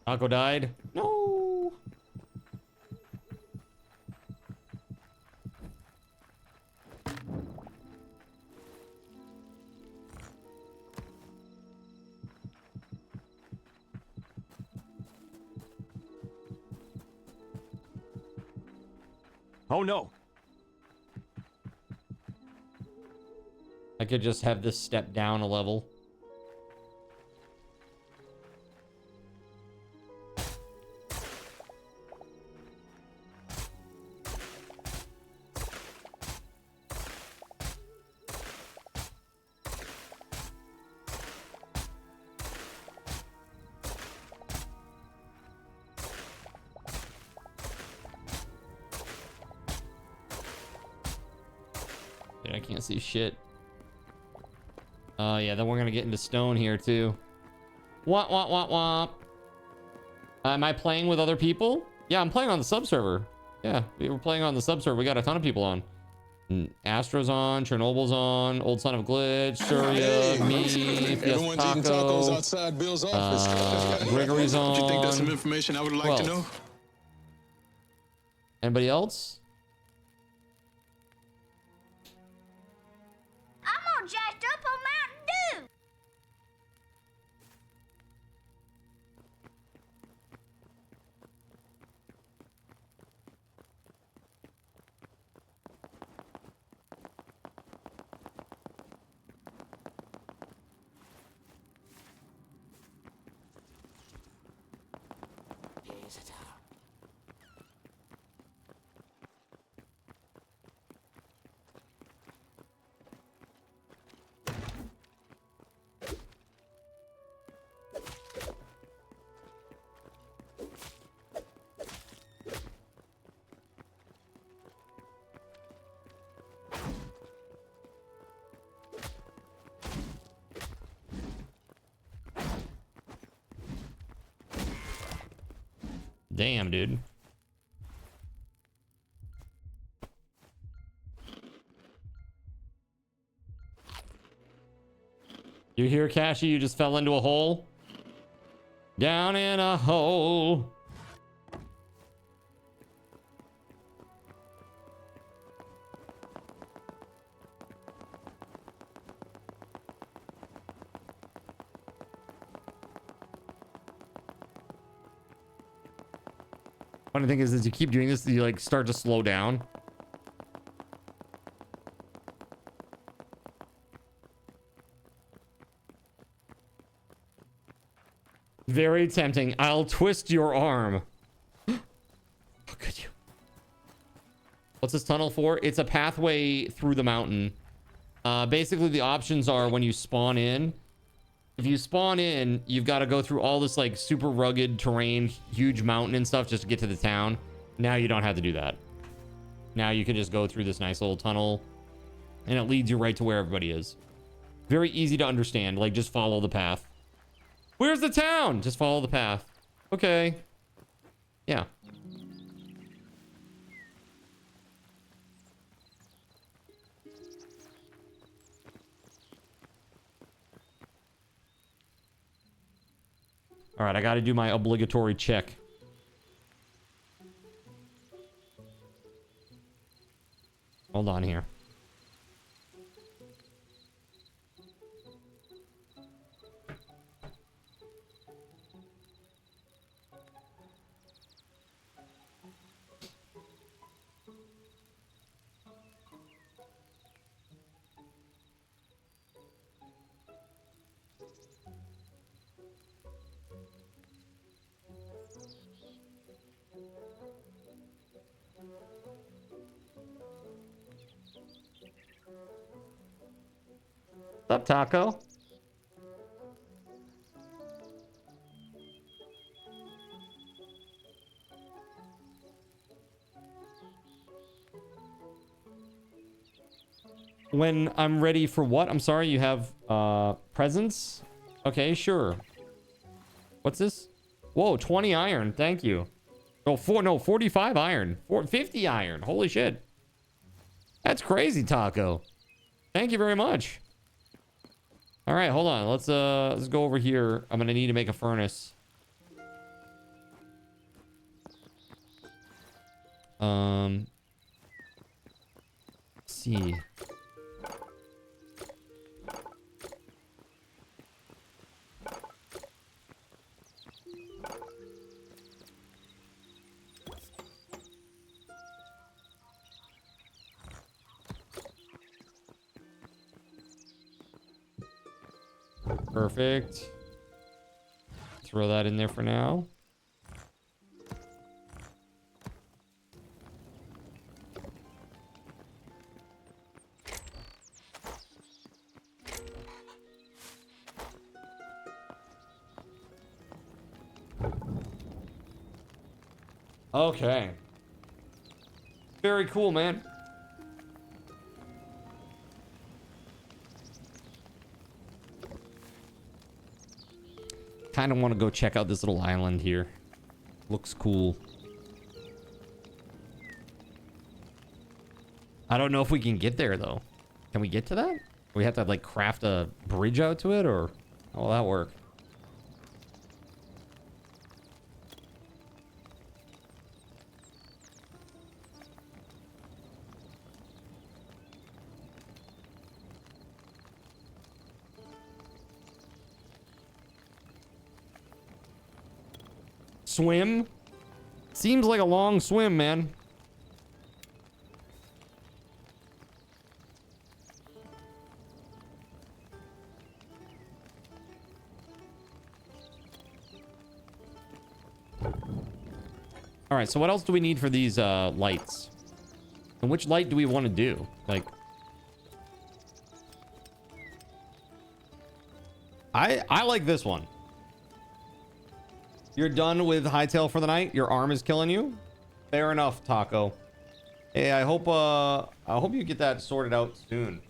Taco died? No! Oh no. I could just have this step down a level. Dude, I can't see shit. Yeah, then we're gonna get into stone here too. Wah, wah, wah, wah. Am I playing with other people? Yeah, I'm playing on the sub server. Yeah, we were playing on the sub server. We got a ton of people on. Astro's on, Chernobyl's on, Old Son of Glitch, Surya, me, Everyone's eating tacos outside Bill's office. Gregory's on. Do you think that's some information I would like to know? Anybody else? I'm all jacked up on Mountain Dew. Damn, dude. You hear, Cashy? You just fell into a hole? Down in a hole. Funny thing is, as you keep doing this, you like start to slow down. Very tempting. I'll twist your arm. How could you? What's this tunnel for? It's a pathway through the mountain. Basically, the options are when you spawn in. If you spawn in, you've got to go through all this like super rugged terrain, huge mountain and stuff just to get to the town. Now you don't have to do that. Now you can just go through this nice little tunnel and it leads you right to where everybody is. Very easy to understand. Like, just follow the path. Where's the town? Just follow the path. Okay. Yeah. All right, I got to do my obligatory check. Hold on here. What's up, Taco? When I'm ready for what? I'm sorry, you have presents? Okay, sure. What's this? Whoa, 20 iron. Thank you. Oh, 45 iron. 50 iron. Holy shit. That's crazy, Taco. Thank you very much. All right, hold on. Let's go over here. I'm gonna need to make a furnace. Let's see. Perfect. Throw that in there for now. Okay. Very cool, man. Kind of want to go check out this little island here. Looks cool. I don't know if we can get there though. Can we get to that? We have to like craft a bridge out to it, or how will that work? Swim? Seems like a long swim, man. All right, so what else do we need for these lights? And which light do we want to do? Like, I like this one. You're done with Hytale for the night? Your arm is killing you? Fair enough, Taco. Hey, I hope you get that sorted out soon.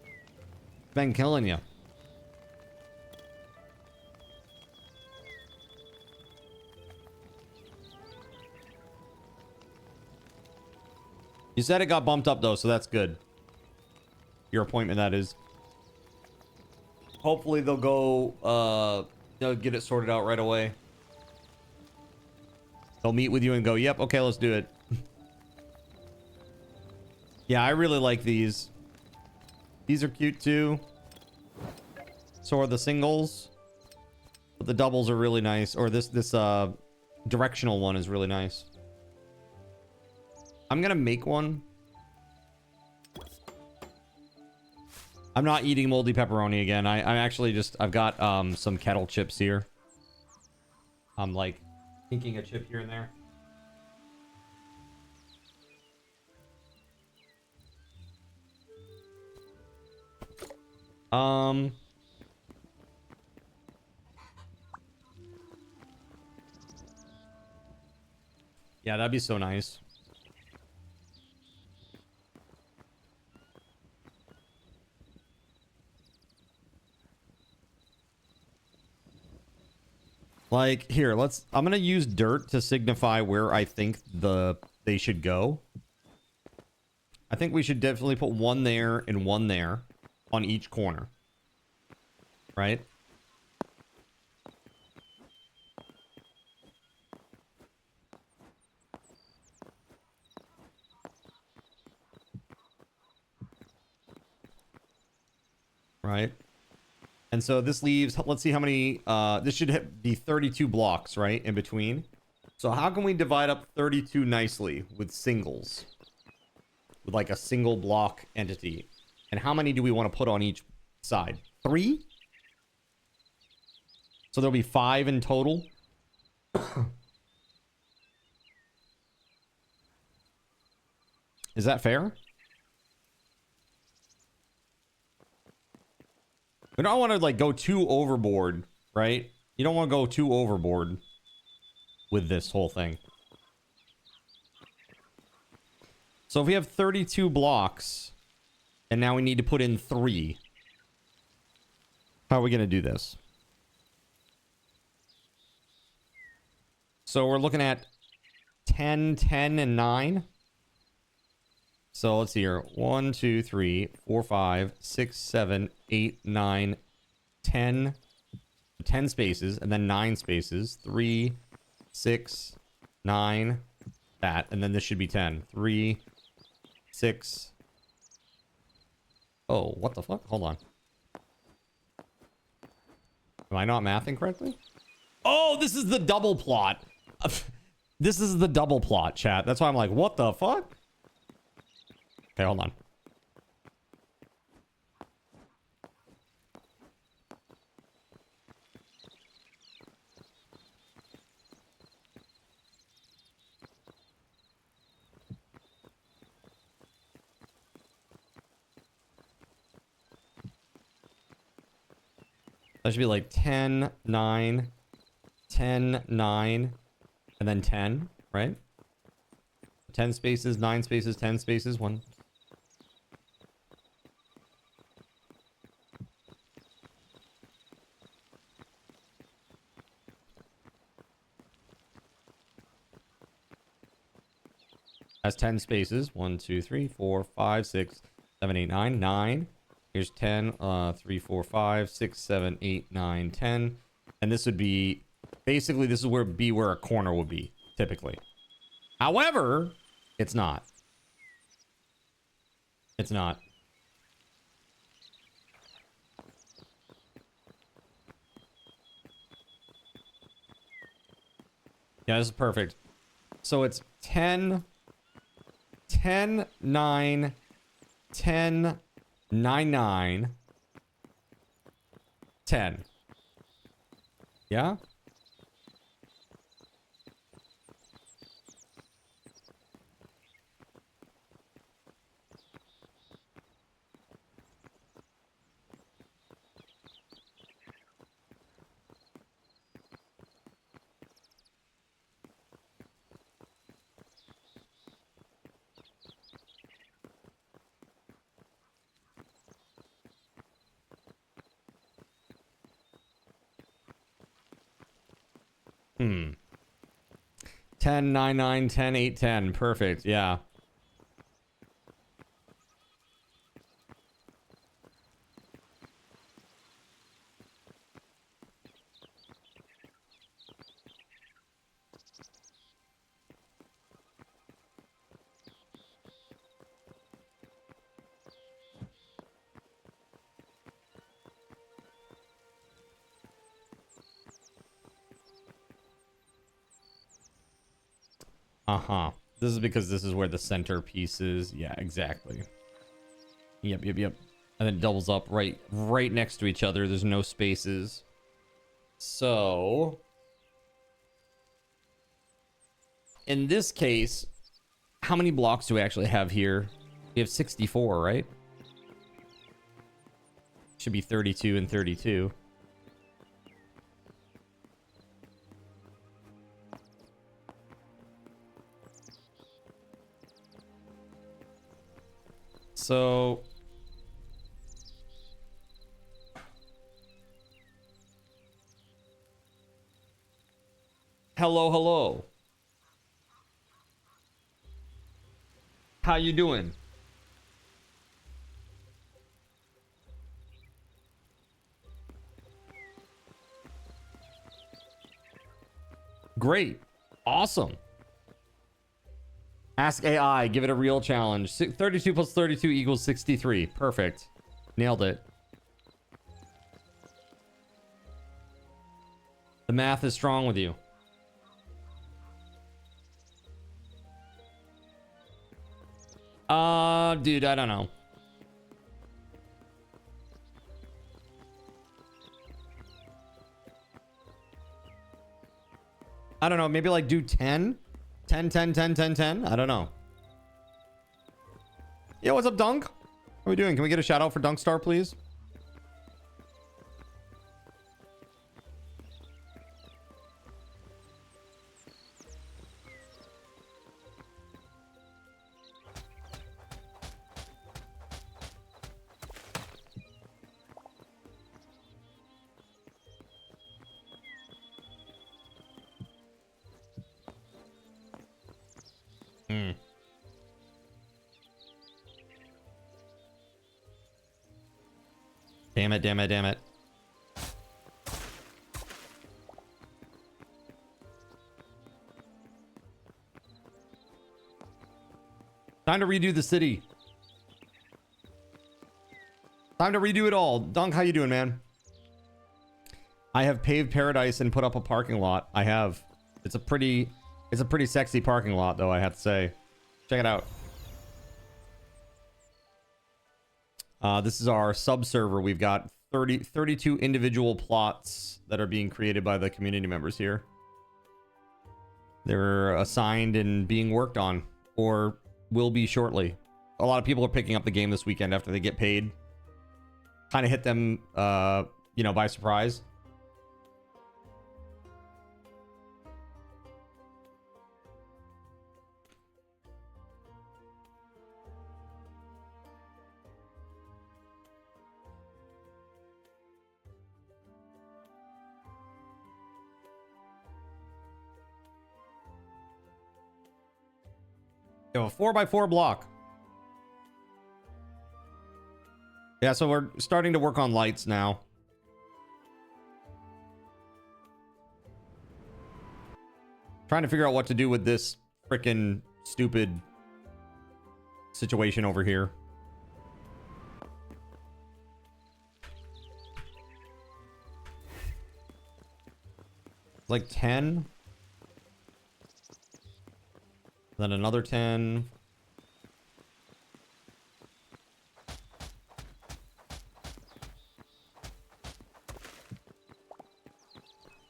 It's been killing you. You said it got bumped up though, so that's good. Your appointment, that is. Hopefully they'll go they'll get it sorted out right away. They'll meet with you and go, yep, okay, let's do it. Yeah, I really like these. These are cute too. So are the singles. But the doubles are really nice. Or this directional one is really nice. I'm gonna make one. I'm not eating moldy pepperoni again. I'm actually just, I've got some kettle chips here. I'm like thinking a chip here and there. Yeah, that'd be so nice. Like here, I'm gonna use dirt to signify where I think they should go. I think we should definitely put one there and one there on each corner. Right? Right? And so this leaves, let's see how many, this should be 32 blocks, right, in between. So how can we divide up 32 nicely with singles? With like a single block entity. And how many do we want to put on each side? 3? So there'll be 5 in total. Is that fair? We don't want to like go too overboard, right? You don't want to go too overboard with this whole thing. So if we have 32 blocks and now we need to put in 3, how are we going to do this? So we're looking at 10, 10, and 9. So let's see here. 1, 2, 3, 4, 5, 6, 7, 8, 9, 10. 10 spaces and then 9 spaces. 3, 6, 9, that. And then this should be 10. 3, 6. Oh, what the fuck? Hold on. Am I not mathing correctly? Oh, this is the double plot. This is the double plot, chat. That's why I'm like, what the fuck? Okay, hold on. That should be like 10, 9, 10, 9, and then 10, right? 10 spaces, 9 spaces, 10 spaces, 1. Has 10 spaces. 1, 2, 3, 4, 5, 6, 7, 8, 9. 9. Here's 10. 3, 4, 5, 6, 7, 8, 9, 10. And this would be basically this is where a corner would be, typically. However, it's not. It's not. Yeah, this is perfect. So it's 10, 10, 9, 10, 9, 9, 10. Yeah? Hmm. 10, 9, 9, 10, 8, 10. Perfect. Yeah. Uh-huh. This is because this is where the centerpiece is. Yeah, exactly. Yep. And then it doubles up right next to each other. There's no spaces. So in this case, how many blocks do we actually have here? We have 64, right? Should be 32 and 32. So hello. How you doing? Great. Awesome. Ask AI, give it a real challenge. 32 plus 32 equals 63. Perfect. Nailed it. The math is strong with you. Dude, I don't know. I don't know, maybe like do 10? 10, 10, 10, 10, 10? I don't know. Yo, what's up, Dunk? How are we doing? Can we get a shout out for Dunkstar, please? Damn it. Time to redo the city. Time to redo it all. Dunk, how you doing, man? I have paved paradise and put up a parking lot. I have. It's a pretty sexy parking lot, though, I have to say. Check it out. This is our sub server. We've got 32 individual plots that are being created by the community members here. They're assigned and being worked on, or will be shortly. A lot of people are picking up the game this weekend after they get paid. Kind of hit them, you know, by surprise. A 4x4 block. Yeah, so we're starting to work on lights now. Trying to figure out what to do with this freaking stupid situation over here. Like 10. Then another 10.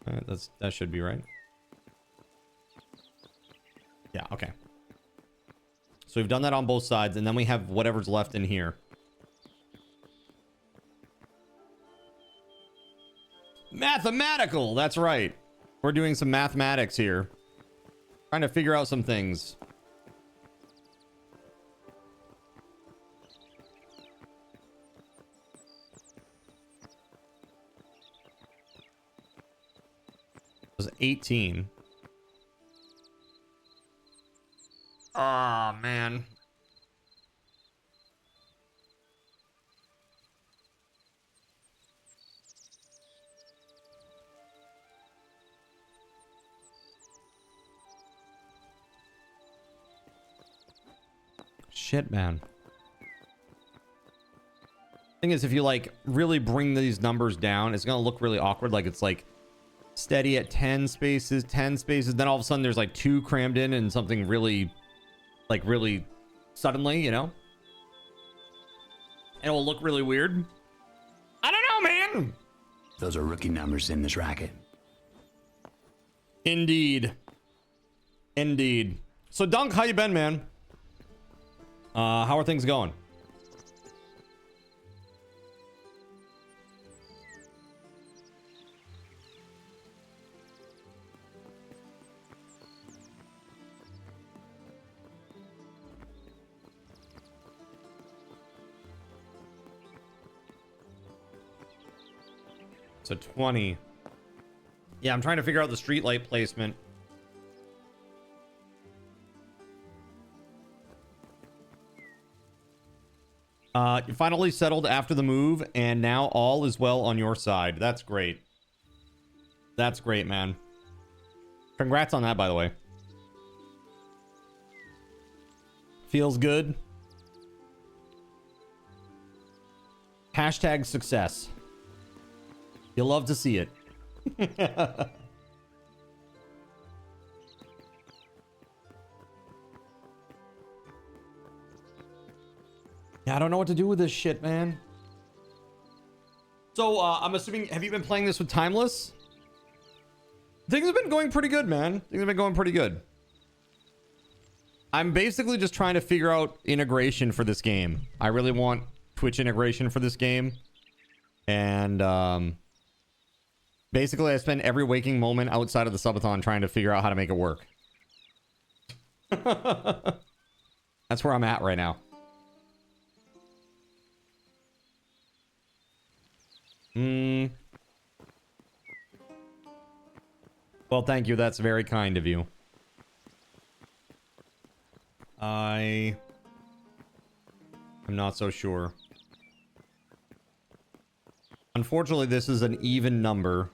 All right, that should be right. Yeah, okay. So we've done that on both sides, and then we have whatever's left in here. Mathematical, that's right. We're doing some mathematics here. Trying to figure out some things. It was 18. Oh, man. Shit, man. Thing is, if you like really bring these numbers down, it's gonna look really awkward. Like it's like steady at 10 spaces, 10 spaces. Then all of a sudden there's like 2 crammed in and something really, like really suddenly, you know? And it will look really weird. I don't know, man. Those are rookie numbers in this racket. Indeed. Indeed. So Dunk, how you been, man? How are things going? So 20. Yeah, I'm trying to figure out the street light placement. You finally settled after the move, and now all is well on your side. That's great. That's great, man. Congrats on that, by the way. Feels good. Hashtag success. You'll love to see it. Yeah, I don't know what to do with this shit, man. So, I'm assuming, have you been playing this with Timeless? Things have been going pretty good, man. Things have been going pretty good. I'm basically just trying to figure out integration for this game. I really want Twitch integration for this game. And, basically, I spend every waking moment outside of the subathon trying to figure out how to make it work. That's where I'm at right now. Well, thank you. That's very kind of you. I am not so sure. Unfortunately, this is an even number,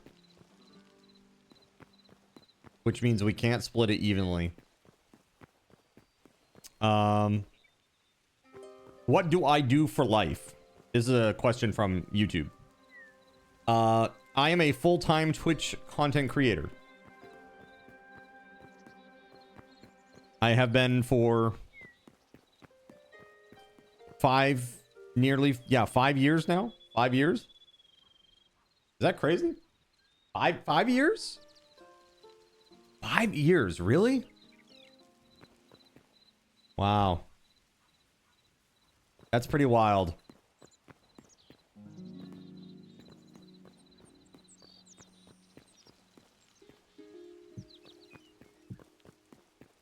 which means we can't split it evenly. What do I do for life? This is a question from YouTube. I am a full-time Twitch content creator. I have been for 5 years now. 5 years? Is that crazy? 5 years? 5 years, really? Wow. That's pretty wild.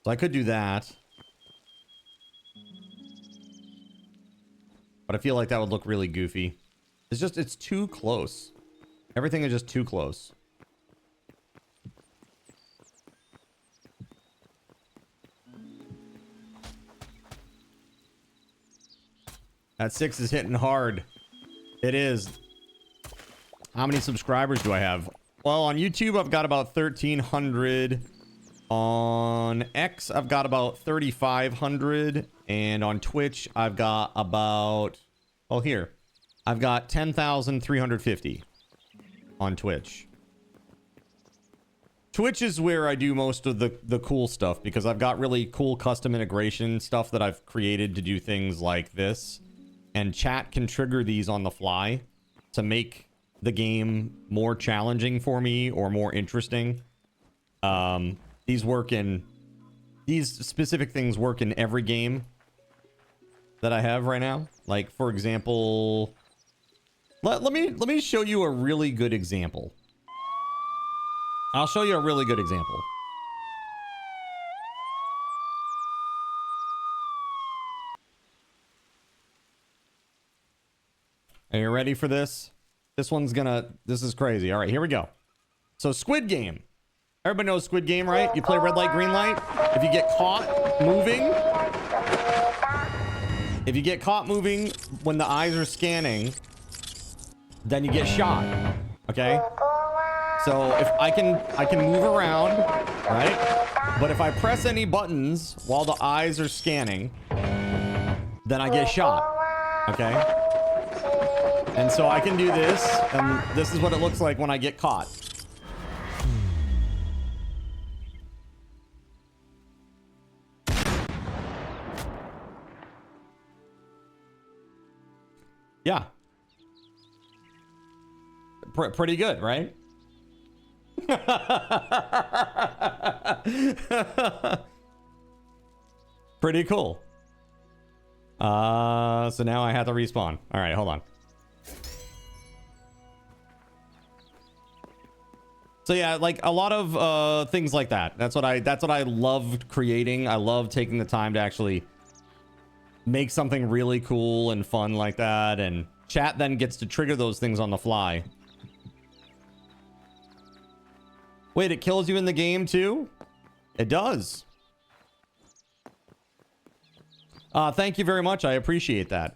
So I could do that. But I feel like that would look really goofy. It's too close. Everything is just too close. That 6 is hitting hard. It is. How many subscribers do I have? Well, on YouTube, I've got about 1,300. On X, I've got about 3,500. And on Twitch, I've got about... Oh, here. I've got 10,350 on Twitch. Twitch is where I do most of the cool stuff, because I've got really cool custom integration stuff that I've created to do things like this. And chat can trigger these on the fly to make the game more challenging for me or more interesting. These specific things work in every game that I have right now. Like, for example, let me show you a really good example. I'll show you a really good example. Are you ready for this? This is crazy. All right, here we go. So Squid Game. Everybody knows Squid Game, right? You play red light, green light. If you get caught moving when the eyes are scanning, then you get shot. Okay? So if I can move around, right? But if I press any buttons while the eyes are scanning, then I get shot. Okay? And so I can do this, and this is what it looks like when I get caught. Yeah. Pretty good, right? Pretty cool. So now I have to respawn. All right, hold on. So yeah, like a lot of things like that. That's what I loved creating. I love taking the time to actually make something really cool and fun like that, and chat then gets to trigger those things on the fly. Wait, it kills you in the game too? It does. Thank you very much. I appreciate that.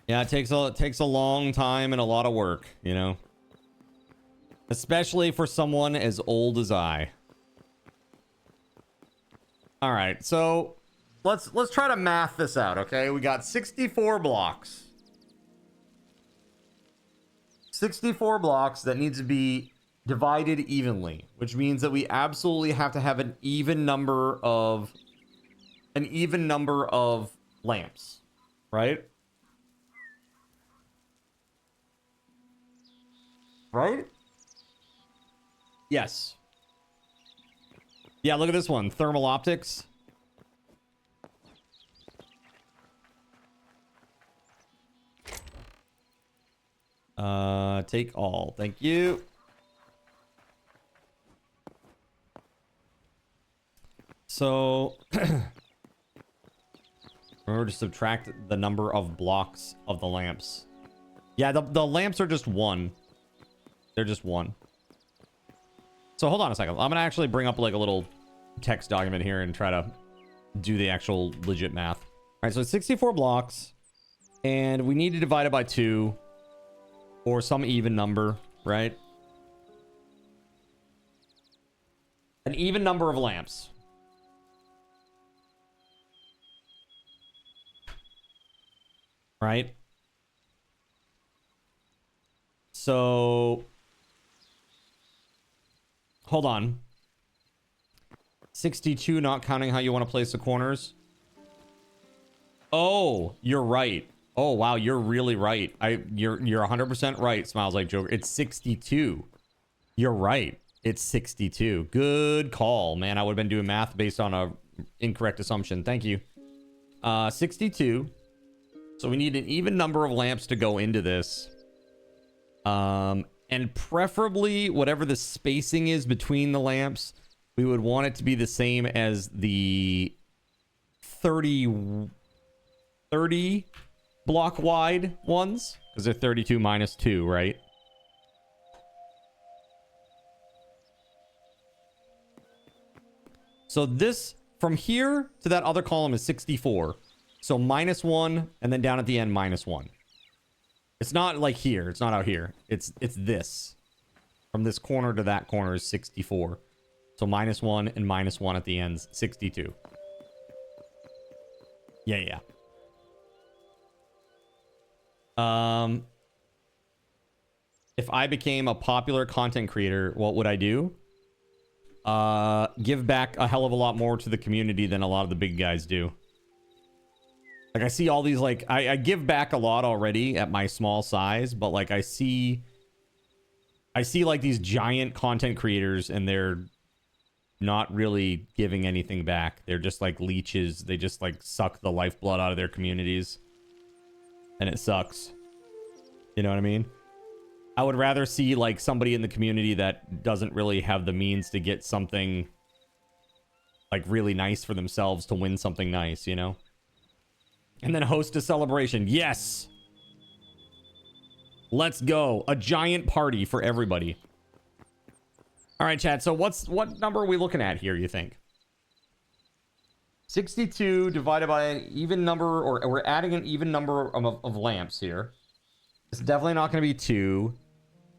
Yeah, it takes a long time and a lot of work, you know. Especially for someone as old as I. All right, so let's try to math this out, okay? We got 64 blocks. 64 blocks that need to be divided evenly, which means that we absolutely have to have an even number of lamps, right? Right? Yes. Yeah, look at this one. Thermal optics. Take all. Thank you. So remember to subtract the number of blocks of the lamps. Yeah, the lamps are just one. They're just one. So hold on a second. I'm gonna actually bring up like a little text document here and try to do the actual legit math. All right, so it's 64 blocks, and we need to divide it by 2 or some even number, right? An even number of lamps. Right? So hold on. 62, not counting how you want to place the corners. Oh, you're right. Oh, wow, you're really right. You're 100% right, Smiles Like Joker. It's 62. You're right. It's 62. Good call, man. I would have been doing math based on a incorrect assumption. Thank you. 62. So we need an even number of lamps to go into this. And preferably whatever the spacing is between the lamps, we would want it to be the same as the 30 block wide ones, because they're 32 minus 2, right? So this from here to that other column is 64. So -1, and then down at the end -1. It's not like here. It's not out here. It's this. From this corner to that corner is 64. So -1 and -1 at the ends, 62. Yeah. If I became a popular content creator, what would I do? Give back a hell of a lot more to the community than a lot of the big guys do. Like, I see all these, like, I give back a lot already at my small size, but, like, I see, like, these giant content creators, and they're not really giving anything back. They're just, like, leeches. They just, like, suck the lifeblood out of their communities. And it sucks. You know what I mean? I would rather see, like, somebody in the community that doesn't really have the means to get something, like, really nice for themselves to win something nice, you know? And then host a celebration. Yes! Let's go. A giant party for everybody. All right, chat. So what number are we looking at here, you think? 62 divided by an even number, or we're adding an even number of lamps here. It's definitely not going to be 2.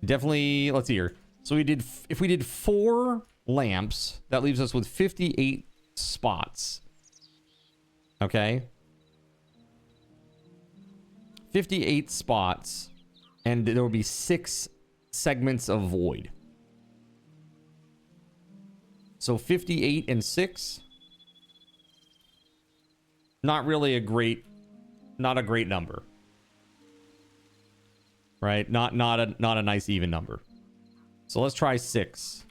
Definitely, let's see here. So if we did 4 lamps, that leaves us with 58 spots. Okay. 58 spots, and there will be 6 segments of void. So 58 and 6. Not really a great number. Right? Not a nice even number. So let's try 6.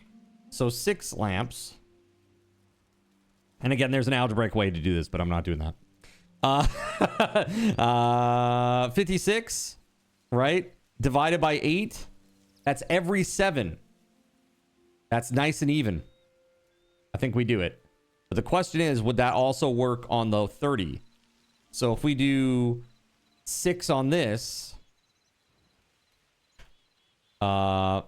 So 6 lamps. And again, there's an algebraic way to do this, but I'm not doing that. 56, right? Divided by 8. That's every 7. That's nice and even. I think we do it. But the question is, would that also work on the 30? So if we do 6 on this, that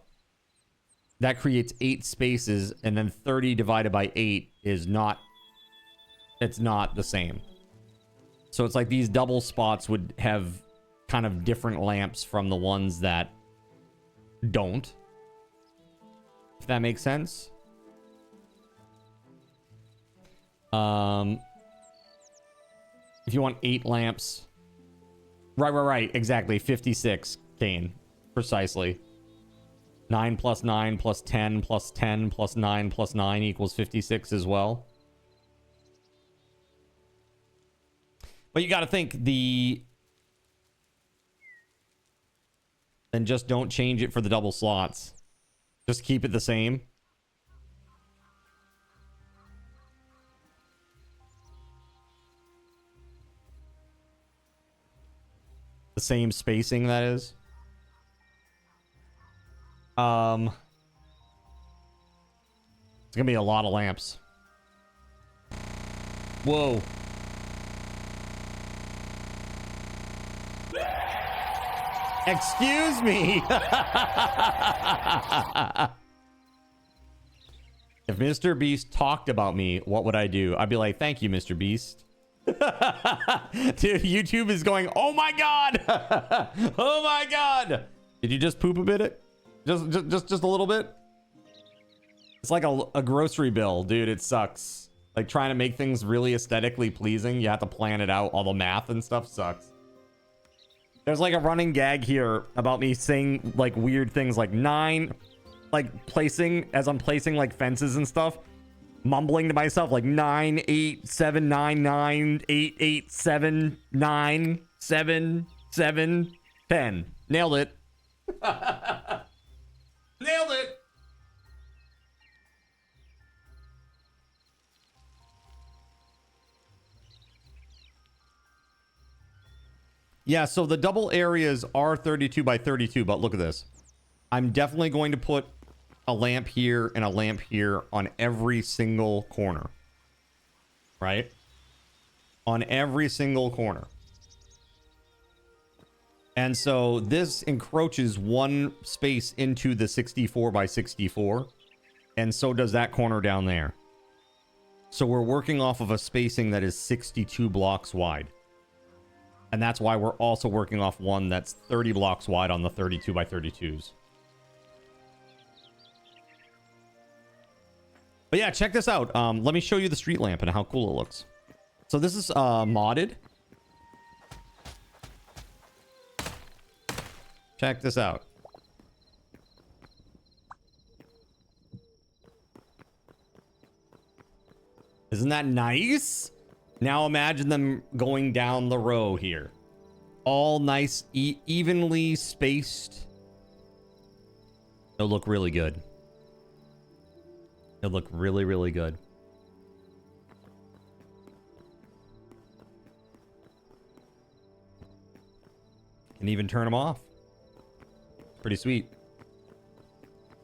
creates 8 spaces, and then 30 divided by 8 is not, it's not the same. So it's like these double spots would have kind of different lamps from the ones that don't. If that makes sense. If you want 8 lamps. Right. Exactly. 56, Kane. Precisely. 9 plus 9 plus 10 plus 10 plus 9 plus 9 equals 56 as well. But you got to think then just don't change it for the double slots. Just keep it the same. The same spacing, that is. It's gonna be a lot of lamps. Whoa. Excuse me. If Mr. Beast talked about me, what would I do? I'd be like, thank you, Mr. Beast. Dude, YouTube is going, oh my god. Oh my god. Did you just poop a bit? Just a little bit? It's like a grocery bill, dude. It sucks. Like trying to make things really aesthetically pleasing. You have to plan it out. All the math and stuff sucks. There's like a running gag here about me saying like weird things like 9, like placing as I'm placing like fences and stuff, mumbling to myself like 9 8 7 9 9 8 8 7 9 7 7 10. Nailed it. Nailed it. Yeah, so the double areas are 32 by 32, but look at this. I'm definitely going to put a lamp here and a lamp here on every single corner. Right? On every single corner. And so this encroaches one space into the 64 by 64. And so does that corner down there. So we're working off of a spacing that is 62 blocks wide. And that's why we're also working off one that's 30 blocks wide on the 32 by 32s. But yeah, check this out. Let me show you the street lamp and how cool it looks. So this is modded. Check this out. Isn't that nice? Now imagine them going down the row here. All nice, evenly spaced. It'll look really good. It'll look really, really good. Can even turn them off. Pretty sweet.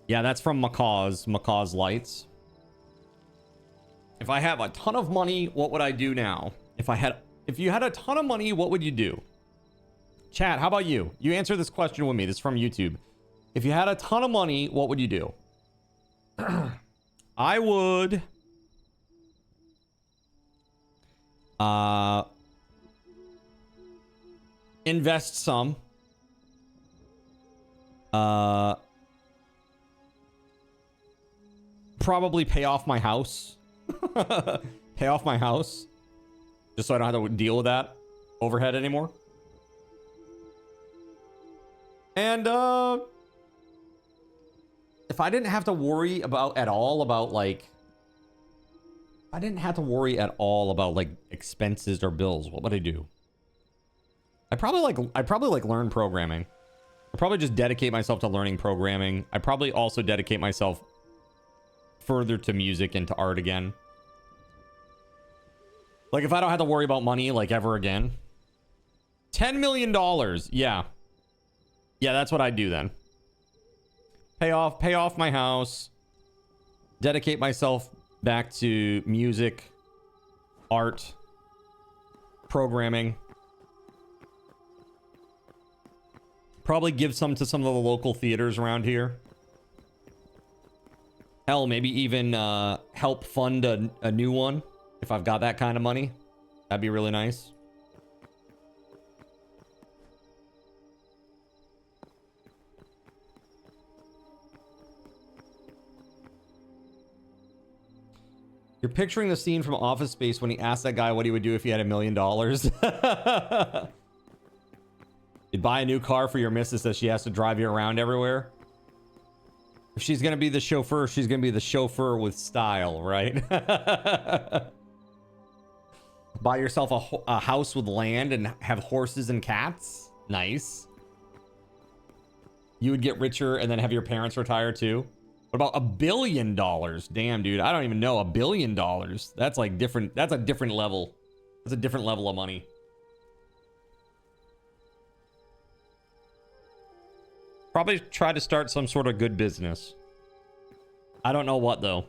Yeah, that's from Macaw's lights. If I have a ton of money, what would I do now? If you had a ton of money, what would you do? Chat, how about you? You answer this question with me. This is from YouTube. If you had a ton of money, what would you do? I would invest some. Probably pay off my house. Pay off my house. Just so I don't have to deal with that overhead anymore. And if I didn't have to worry at all about like expenses or bills, what would I do? I'd probably learn programming. I'd probably just dedicate myself to learning programming. I'd probably also dedicate myself further to music and to art again. Like if I don't have to worry about money like ever again. $10 million. Yeah. Yeah, that's what I'd do then. Pay off my house. Dedicate myself back to music, art, programming. Probably give some to some of the local theaters around here. Hell, maybe even help fund a new one if I've got that kind of money. That'd be really nice. You're picturing the scene from Office Space when he asked that guy what he would do if he had $1 million. You'd buy a new car for your missus that she has to drive you around everywhere. If she's gonna be the chauffeur, she's gonna be the chauffeur with style, right? Buy yourself a house with land and have horses and cats. Nice. You would get richer and then have your parents retire too. What about $1 billion? Damn, dude, I don't even know. $1 billion. That's like different. That's a different level. That's a different level of money. Probably try to start some sort of good business. I don't know what though.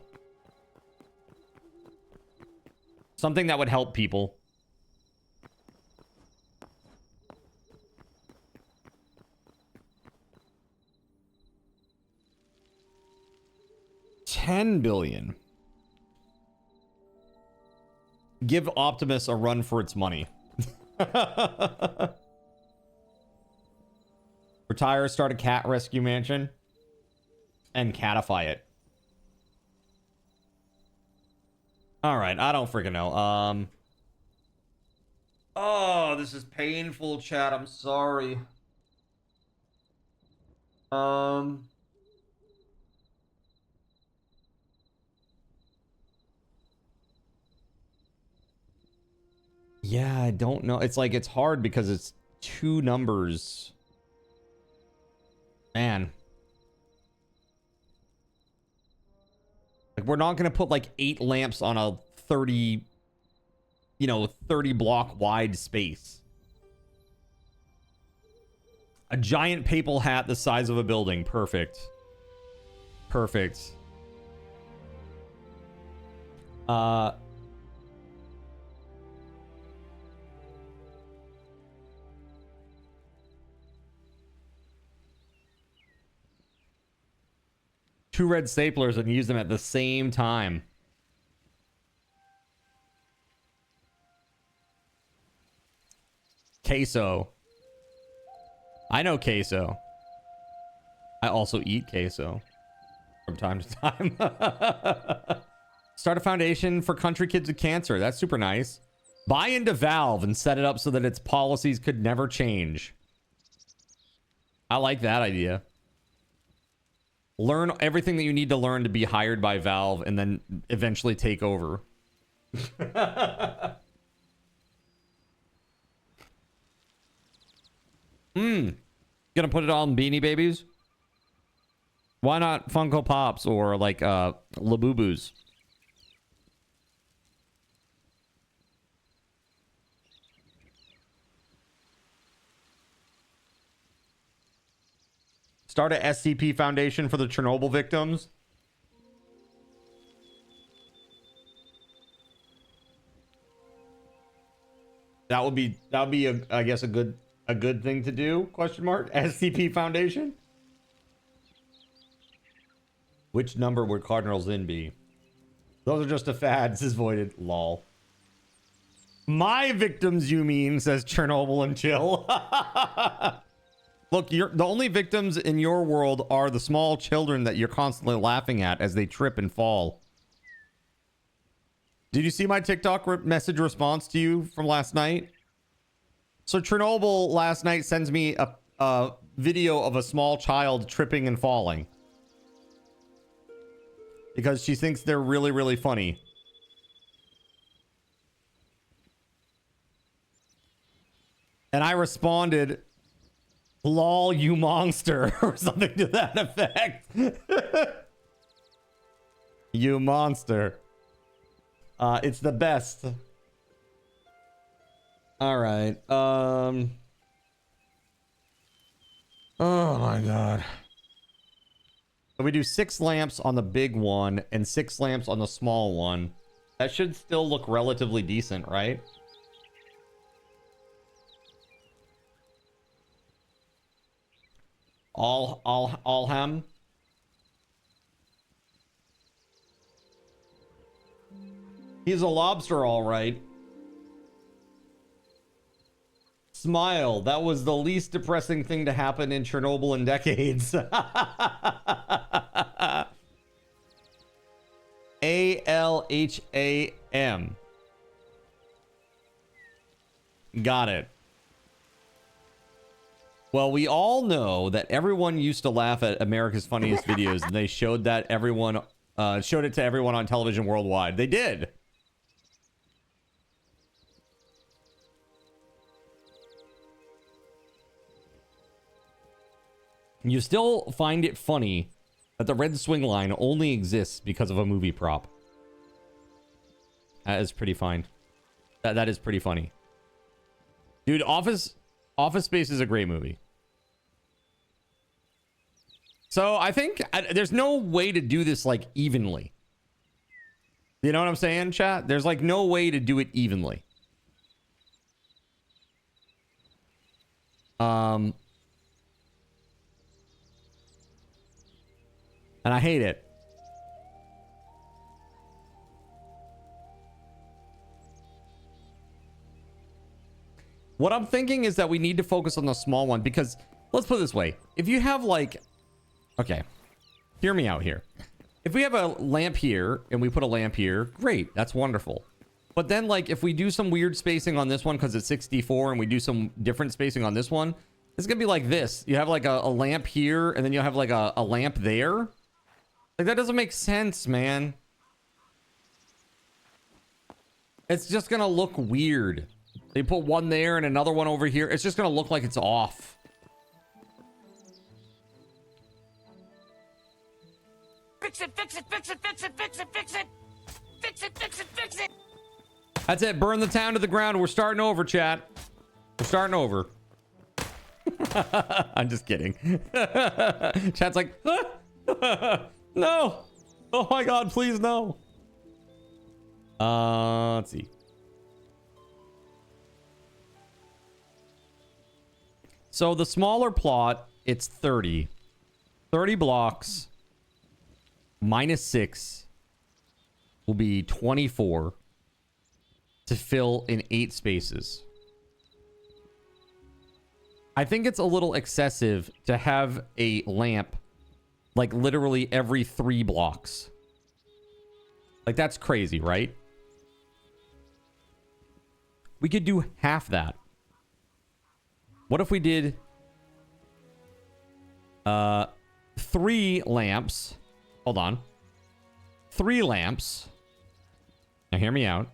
Something that would help people. $10 billion. Give Optimus a run for its money. Retire, start a cat rescue mansion, and catify it. All right, I don't freaking know. Oh, this is painful, chat. I'm sorry. Yeah, I don't know. It's like, it's hard because it's two numbers. Man. Like, we're not going to put like 8 lamps on a 30 block wide space. A giant papal hat the size of a building. Perfect. Perfect. Two red staplers and use them at the same time. Queso. I know queso. I also eat queso from time to time. Start a foundation for country kids with cancer. That's super nice. Buy into Valve and set it up so that its policies could never change. I like that idea. Learn everything that you need to learn to be hired by Valve and then eventually take over. Gonna put it on Beanie Babies? Why not Funko Pops or like Labubu's? Start a SCP Foundation for the Chernobyl victims. That would be I guess a good thing to do? Question mark. SCP Foundation. Which number would Cardinals in be? Those are just a fad, says Voided. Lol. My victims, you mean, says Chernobyl and Chill. Look, the only victims in your world are the small children that you're constantly laughing at as they trip and fall. Did you see my TikTok message response to you from last night? So Chernobyl last night sends me a video of a small child tripping and falling. Because she thinks they're really, really funny. And I responded, "Lol, you monster," or something to that effect. You monster. It's the best. All right. Oh my god. So we do 6 lamps on the big one and 6 lamps on the small one. That should still look relatively decent, right? All ham. He's a lobster, all right. Smile. That was the least depressing thing to happen in Chernobyl in decades. ALHAM. Got it. Well, we all know that everyone used to laugh at America's Funniest Videos, and they showed that everyone showed it to everyone on television worldwide. They did. You still find it funny that the red swing line only exists because of a movie prop. That is pretty fine. That is pretty funny. Dude, Office Space is a great movie. So I think there's no way to do this like evenly. You know what I'm saying, chat? There's like no way to do it evenly. And I hate it. What I'm thinking is that we need to focus on the small one because let's put it this way. If you have like, okay, hear me out here. If we have a lamp here and we put a lamp here, great. That's wonderful. But then like if we do some weird spacing on this one because it's 64 and we do some different spacing on this one, it's going to be like this. You have like a lamp here and then you'll have like a lamp there. Like, that doesn't make sense, man. It's just gonna look weird. They put one there and another one over here. It's just gonna look like it's off. Fix it, fix it, fix it, fix it, fix it, fix it. Fix it, fix it, fix it. That's it. Burn the town to the ground. We're starting over, chat. We're starting over. I'm just kidding. Chat's like, no. Oh my god, please no. Let's see. So the smaller plot, it's 30. 30 blocks minus 6 will be 24 to fill in 8 spaces. I think it's a little excessive to have a lamp like literally every 3 blocks. Like, that's crazy, right? We could do half that. What if we did 3 lamps? Hold on. 3 lamps. Now hear me out.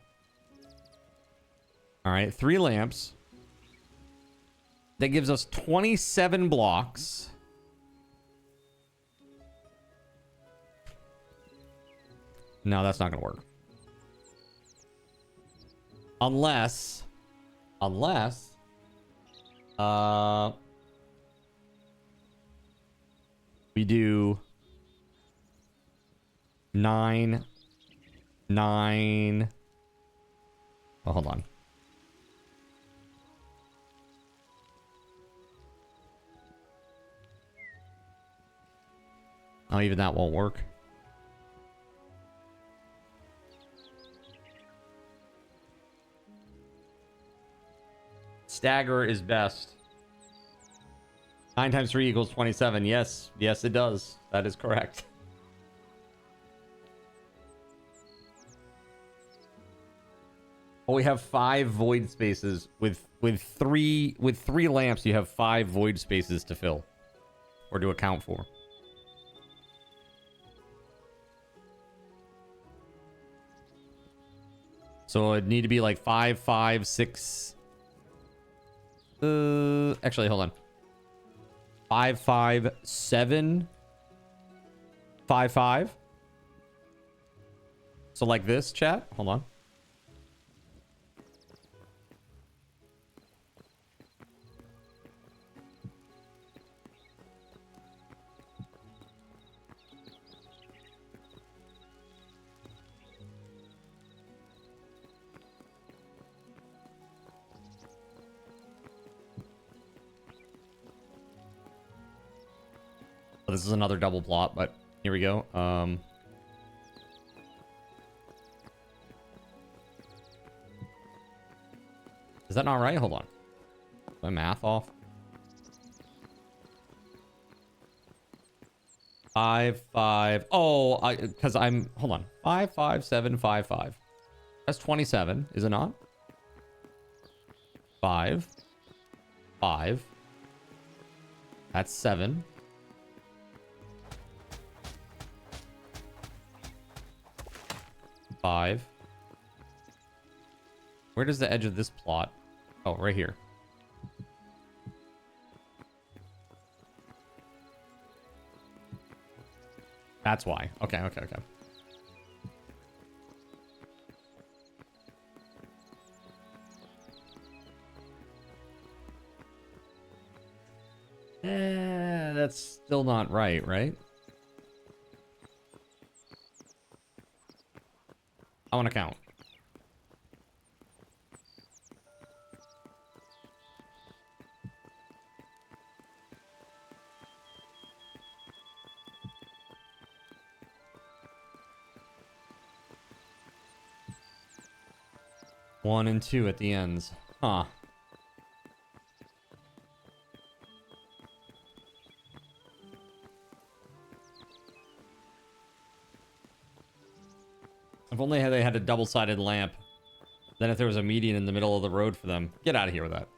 All right, 3 lamps. That gives us 27 blocks. No, that's not gonna work. Unless we do 9. Oh, hold on. Oh, even that won't work. Stagger is best. 9 times 3 equals 27. Yes, it does. That is correct. Well, we have 5 void spaces with 3 lamps. You have 5 void spaces to fill or to account for. So it'd need to be like 5, 5, 6. Actually, hold on. 5, 5, 7, 5, 5. So like this, chat. Hold on. This is another double plot, but here we go. Is that not right? Hold on. My math off. 5, 5. Oh, because I'm, hold on. 5, 5, 7, 5, 5. That's 27, is it not? 5, 5. That's 7. 5. Where does the edge of this plot? Oh, right here. That's why. Okay, okay, okay. That's still not right, right? I want to count. One and 2 at the ends. Huh. If only they had a double-sided lamp. Then if there was a median in the middle of the road for them. Get out of here with that.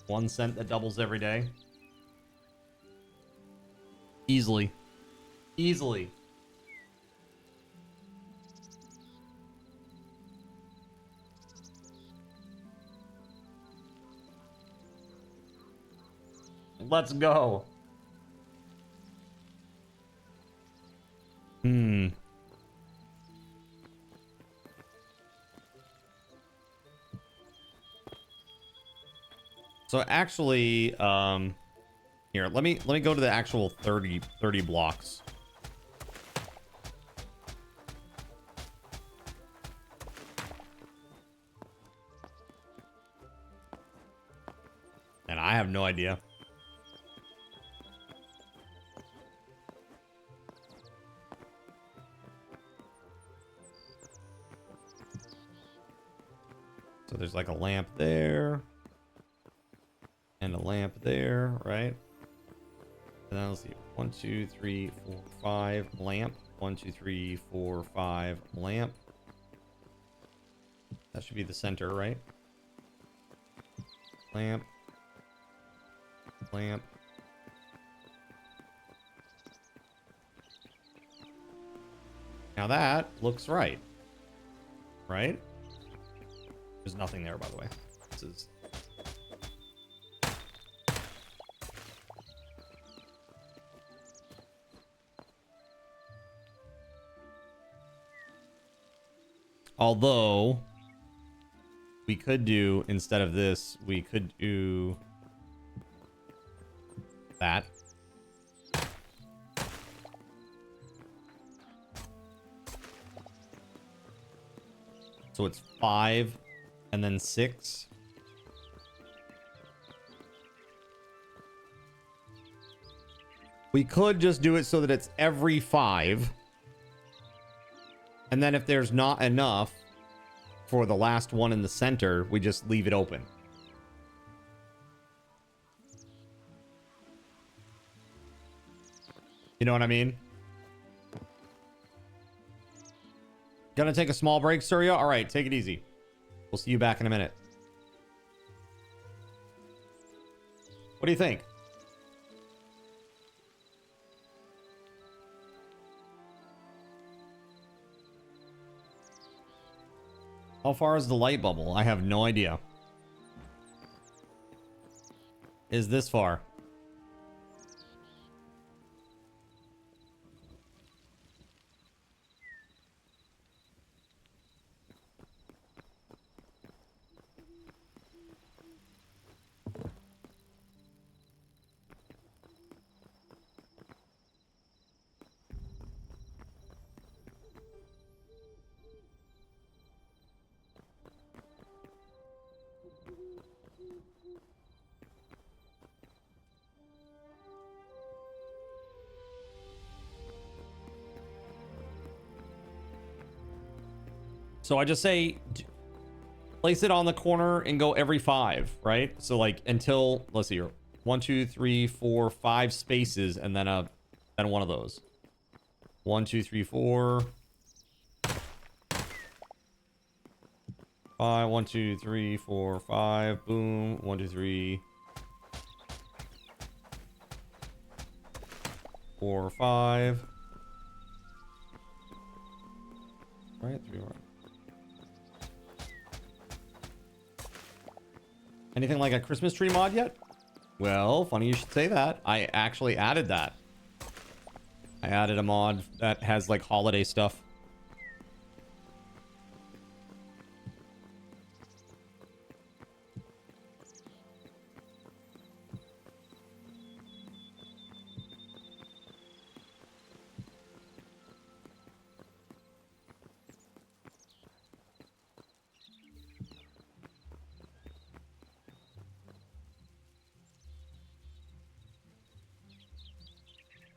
$0.01 that doubles every day. Easily. Easily. Let's go. So actually, here, let me go to the actual 30 blocks. And I have no idea. So there's like a lamp there. And a lamp there, right? And then let's see. 1, 2, 3, 4, 5 lamp. 1, 2, 3, 4, 5 lamp. That should be the center, right? Lamp. Lamp. Now that looks right. Right? There's nothing there, by the way. This is... Although, we could do, instead of this, we could do that. So it's 5 and then 6. We could just do it so that it's every 5. And then if there's not enough for the last one in the center, we just leave it open. You know what I mean? Gonna take a small break, Surya? All right, take it easy. We'll see you back in a minute. What do you think? How far is the light bubble? I have no idea. Is this far? So I just say place it on the corner and go every 5, right? So like until, let's see here, 1, 2, 3, 4, 5 spaces, and then one of those. 1, 2, 3, 4, 5. 1, 2, 3, 4, 5. Boom. 1, 2, 3, 4, 5. Right, 3, 1. Anything like a Christmas tree mod yet? Well, funny you should say that. I actually added that. I added a mod that has like holiday stuff.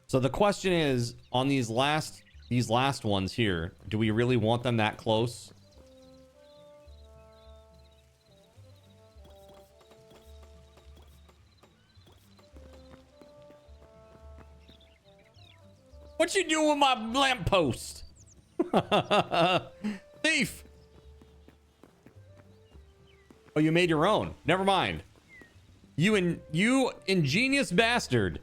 So the question is, on these last ones here, do we really want them that close? What you doing with my lamppost? Thief! Oh, you made your own. Never mind. You ingenious bastard.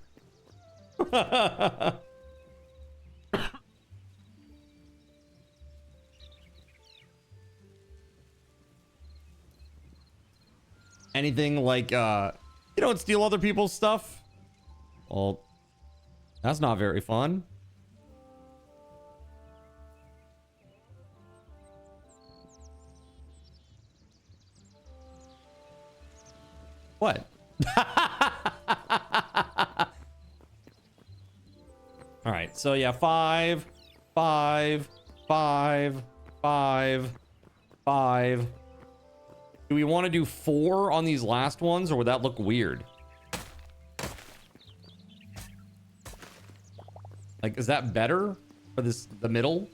Anything like you don't steal other people's stuff? Well, that's not very fun. What? All right, so yeah, 5, 5, 5, 5, 5. Do we want to do 4 on these last ones, or would that look weird? Like, is that better for the middle?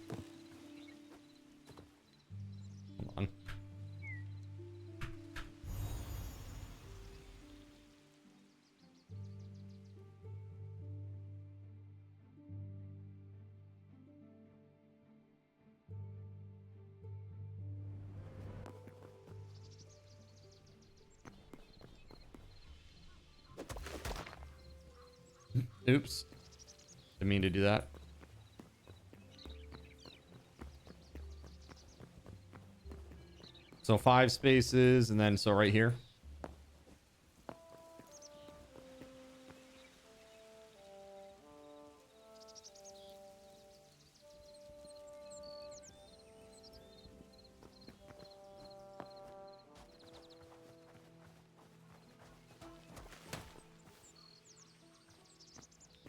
Come on. Oops. Didn't mean to do that. So 5 spaces, and then so right here.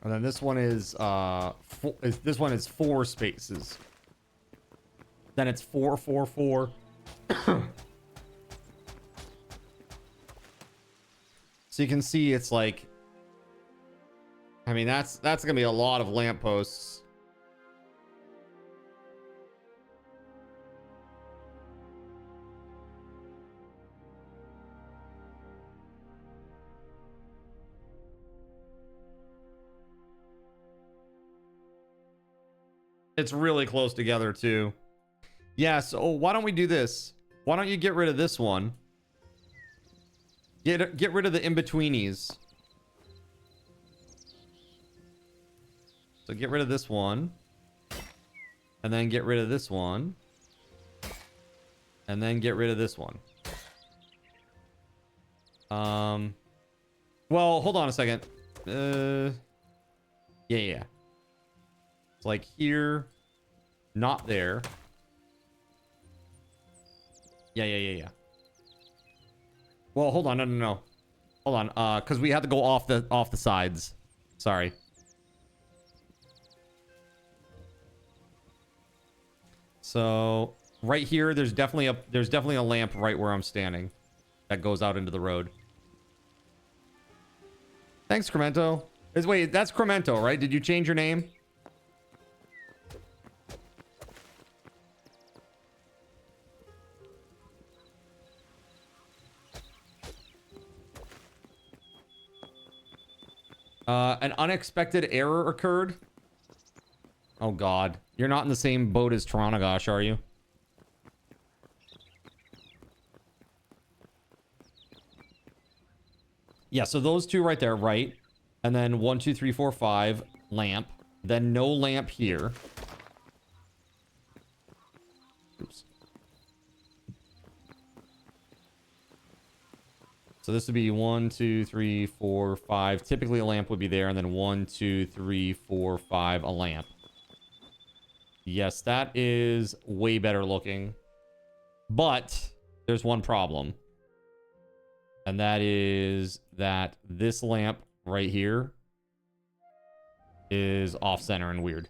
And then this one is this one is 4 spaces. Then it's 4, 4, 4. So you can see it's like, I mean, that's gonna be a lot of lampposts. It's really close together too. Yeah, so why don't we do this? Why don't you get rid of this one? Get rid of the in-betweenies. So get rid of this one. And then get rid of this one. And then get rid of this one. Well, hold on a second. Yeah. It's like here, not there. Yeah. Well, hold on. No. Hold on. Because we have to go off the sides. Sorry. So right here, there's definitely a lamp right where I'm standing that goes out into the road. Thanks, Cremento. Wait, that's Cremento, right? Did you change your name? An unexpected error occurred. Oh God, you're not in the same boat as Torontogosh, are you? Yeah, so those two right there, right? And then 1, 2, 3, 4, 5 lamp. Then no lamp here. Oops. So this would be 1, 2, 3, 4, 5. Typically a lamp would be there, and then 1, 2, 3, 4, 5, a lamp. Yes, that is way better looking. But there's one problem. And that is that this lamp right here is off center and weird.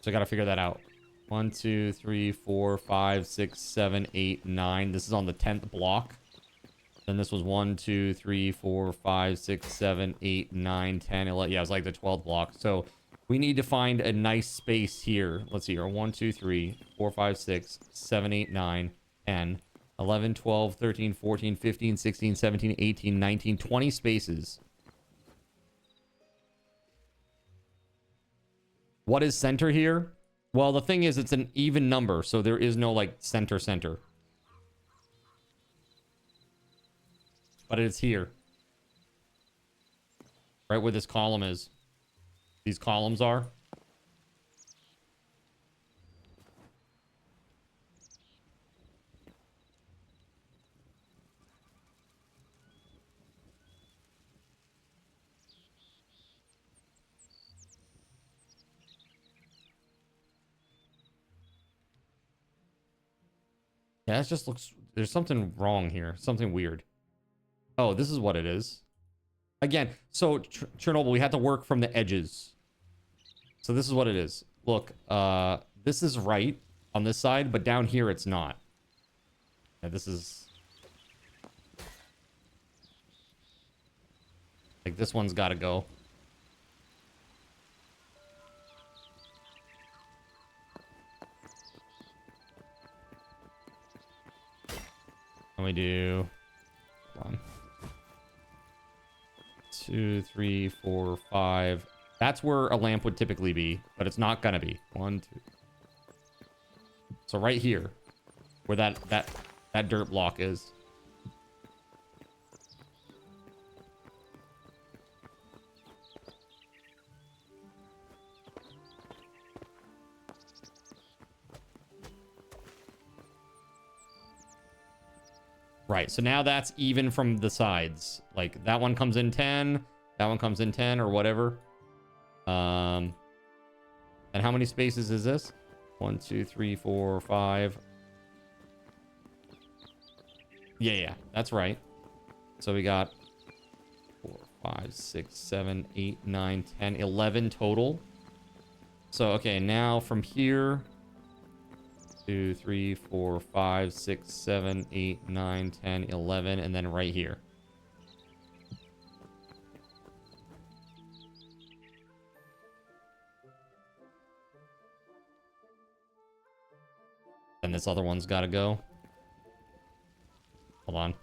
So I gotta figure that out. 1, 2, 3, 4, 5, 6, 7, 8, 9. This is on the 10th block. Then this was 1, 2, 3, 4, 5, 6, 7, 8, 9, 10, 11. Yeah, it was like the 12th block. So we need to find a nice space here. Let's see here. 1, 2, 3, 4, 5, 6, 7, 8, 9, 10, 11, 12, 13, 14, 15, 16, 17, 18, 19, 20 spaces. What is center here? Well, the thing is, it's an even number, so there is no, like, center. But it's here. Right where this column is. These columns are. Yeah, it just looks... There's something wrong here. Something weird. Oh, this is what it is. Again, so Chernobyl, we had to work from the edges. So this is what it is. Look, this is right on this side, but down here it's not. Yeah, this is... Like, this one's got to go. And we do... Hold on. 2, 3, 4, 5. That's where a lamp would typically be, but it's not gonna be. 1, 2. So right here, where that dirt block is. Right, so now that's even from the sides. Like, that one comes in 10, that one comes in 10, or whatever. And how many spaces is this? 1, 2, 3, 4, 5. Yeah, that's right. So we got 4, 5, 6, 7, 8, 9, 10, 11 total. So, okay, now from here... 2, 3, 4, 5, 6, 7, 8, 9, 10, 11, and then right here. And this other one's got to go. Hold on.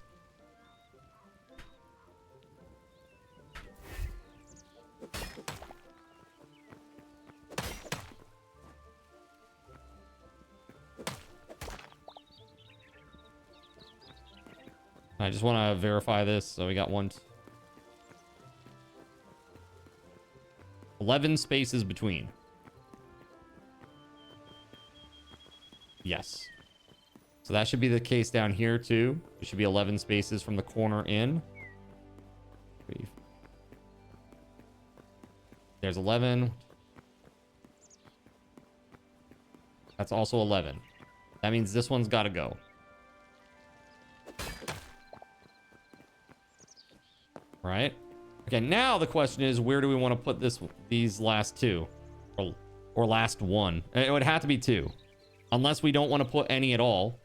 I just want to verify this. So we got 11 spaces between. Yes. So that should be the case down here too. It should be 11 spaces from the corner in. There's 11. That's also 11. That means this one's got to go. Right? Okay, now the question is, where do we want to put these last two? Or last one? It would have to be two. Unless we don't want to put any at all.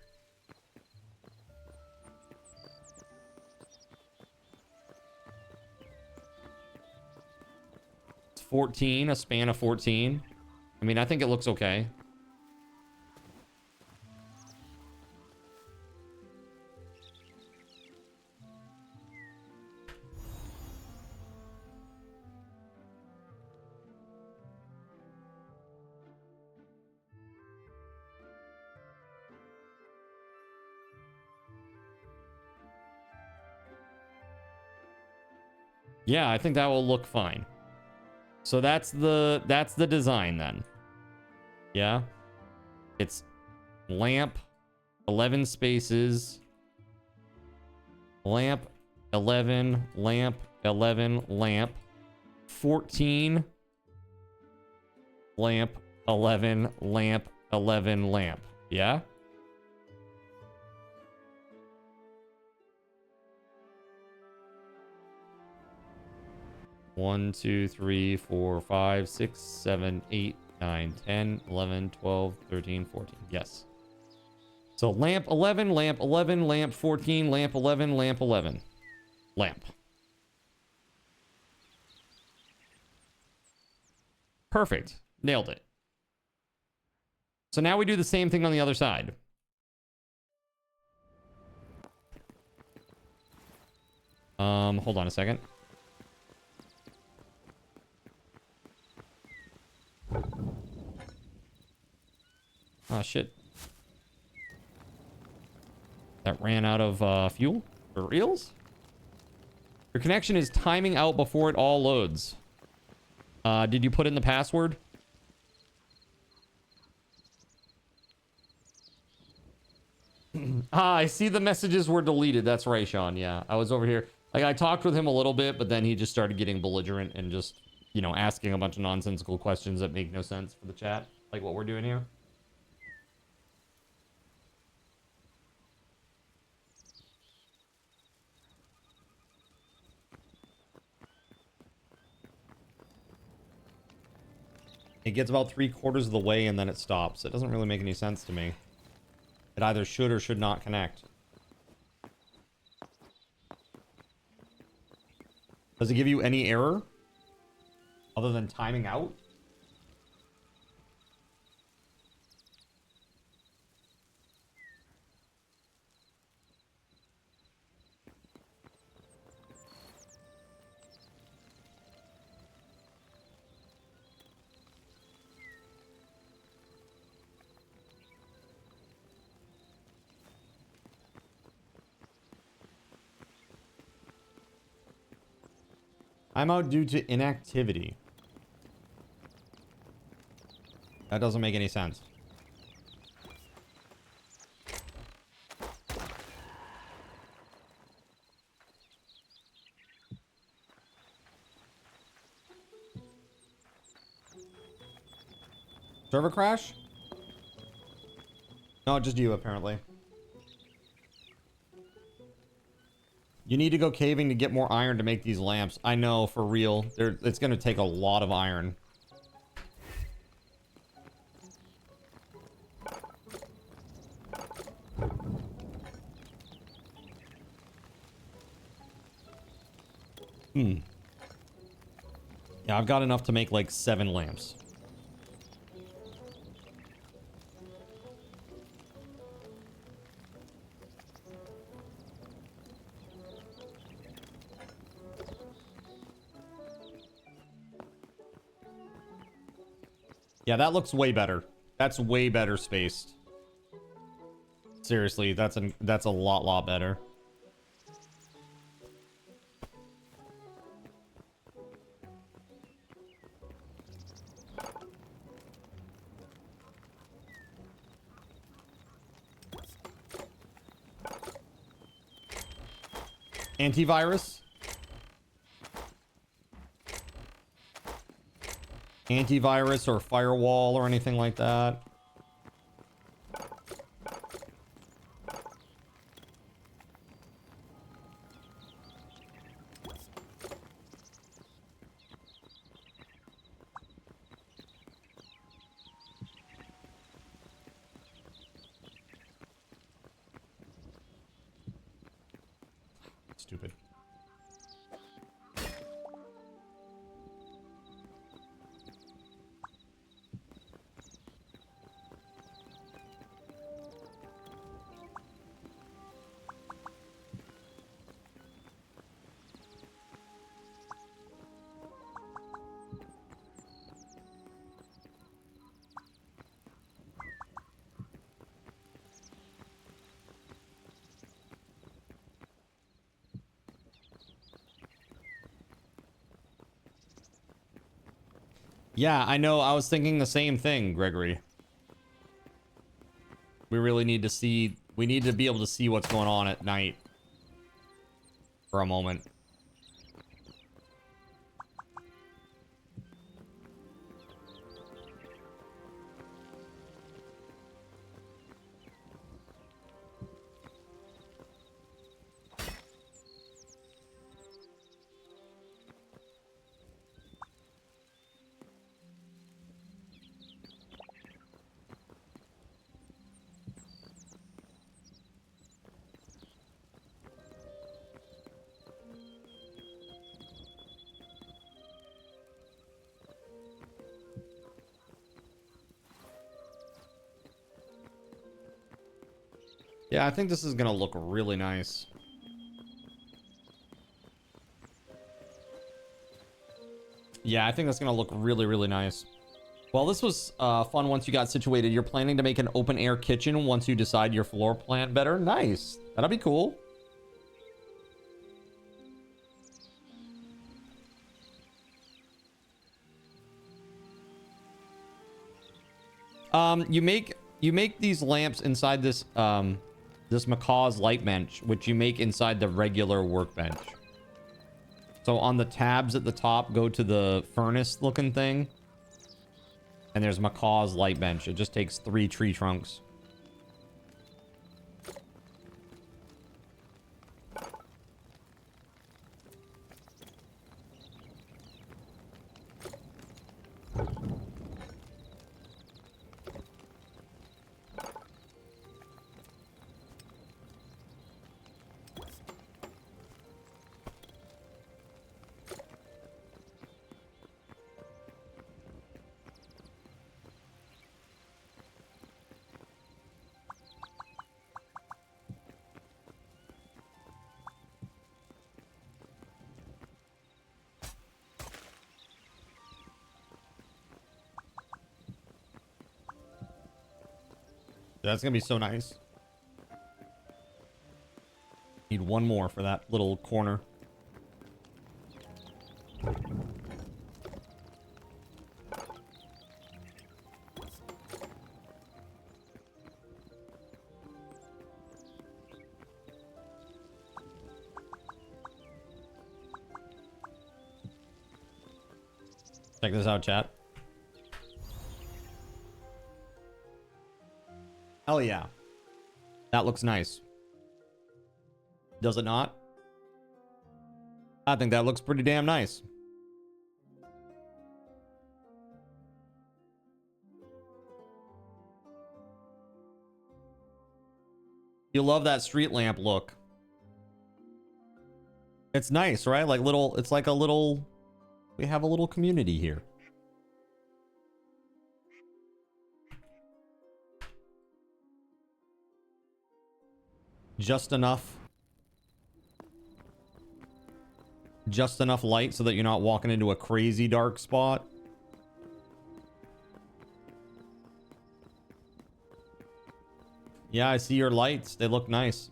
It's 14, a span of 14. I mean, I think it looks okay. Yeah, I think that will look fine. So that's the design then. Yeah. It's lamp, 11 spaces, lamp, 11, lamp, 11, lamp, 14, lamp, 11, lamp, 11, lamp. Yeah? One, 2, 3, 4, 5, 6, 7, 8, 9, 10, 11, 12, 13, 14. Yes. So lamp 11, lamp 11, lamp 14, lamp 11, lamp 11. Lamp. Perfect. Nailed it. So now we do the same thing on the other side. Hold on a second. Oh, shit. That ran out of fuel for reals? Your connection is timing out before it all loads. Did you put in the password? I see the messages were deleted. That's right, Sean. Yeah, I was over here. Like, I talked with him a little bit, but then he just started getting belligerent and just, you know, asking a bunch of nonsensical questions that make no sense for the chat. Like what we're doing here. It gets about 3/4 of the way and then it stops. It doesn't really make any sense to me. It either should or should not connect. Does it give you any error other than timing out? I'm out due to inactivity. That doesn't make any sense. Server crash? No, just you, apparently. You need to go caving to get more iron to make these lamps. I know, for real. It's going to take a lot of iron. Yeah, I've got enough to make like 7 lamps. Yeah, that looks way better. That's way better spaced. Seriously, that's a lot better. Antivirus? Antivirus or firewall or anything like that? Stupid. Yeah, I know. I was thinking the same thing, Gregory. We really need to see... We need to be able to see what's going on at night. For a moment. Yeah, I think this is gonna look really nice. Yeah, I think that's gonna look really, really nice. Well, this was fun once you got situated. You're planning to make an open air kitchen once you decide your floor plan better. Nice. That'll be cool. You make these lamps inside this this Macaw's light bench, which you make inside the regular workbench. So on the tabs at the top, go to the furnace looking thing. And there's Macaw's light bench. It just takes 3 tree trunks. That's gonna be so nice. Need one more for that little corner. Check this out, chat. Hell yeah. That looks nice. Does it not? I think that looks pretty damn nice. You love that street lamp look. It's nice, right? Like little, it's like a little, we have a little community here. Just enough light so that you're not walking into a crazy dark spot. Yeah, I see your lights. They look nice.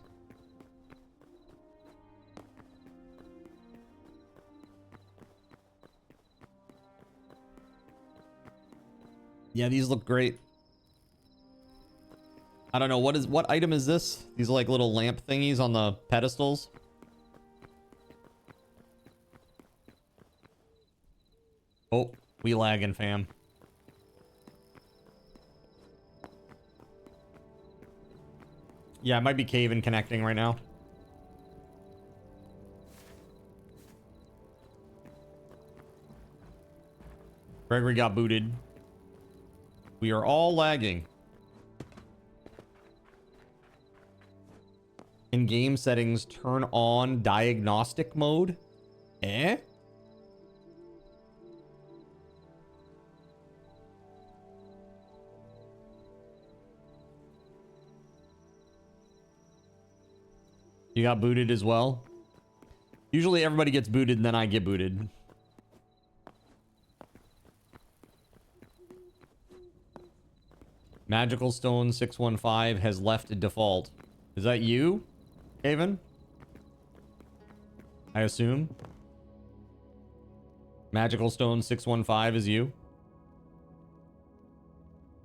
Yeah, these look great. I don't know, what item is this? These like little lamp thingies on the pedestals. Oh, we lagging, fam. Yeah, it might be cave-in connecting right now. Gregory got booted. We are all lagging. In game settings, turn on diagnostic mode. Eh? You got booted as well? Usually everybody gets booted and then I get booted. Magical Stone 615 has left default. Is that you, Haven? I assume. Magical Stone 615 is you?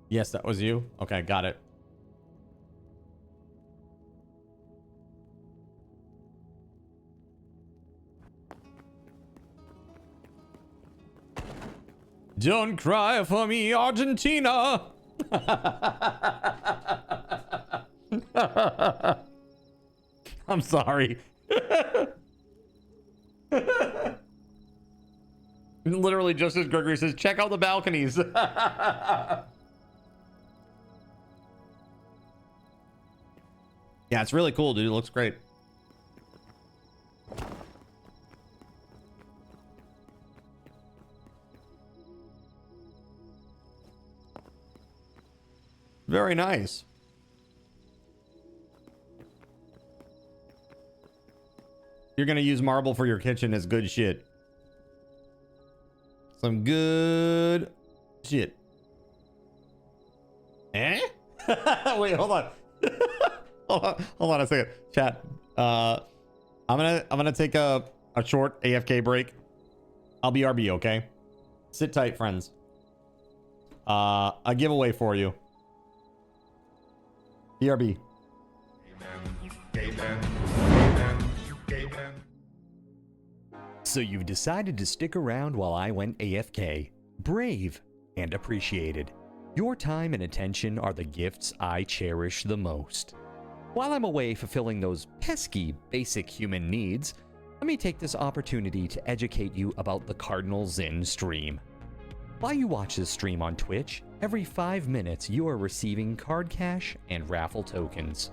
Yes, that was you. Okay, got it. Don't cry for me, Argentina. I'm sorry. Literally just as Gregory says, check out the balconies. Yeah, it's really cool, dude. It looks great. Very nice. You're gonna use marble for your kitchen is good shit. Some good shit. Eh? Wait, hold on. hold on a second. Chat. I'm gonna take a short AFK break. I'll be RB, okay? Sit tight, friends. A giveaway for you. BRB. So you've decided to stick around while I went AFK. Brave and appreciated. Your time and attention are the gifts I cherish the most. While I'm away fulfilling those pesky basic human needs, let me take this opportunity to educate you about the Cardinal Zin stream. While you watch this stream on Twitch, every 5 minutes you are receiving card cash and raffle tokens.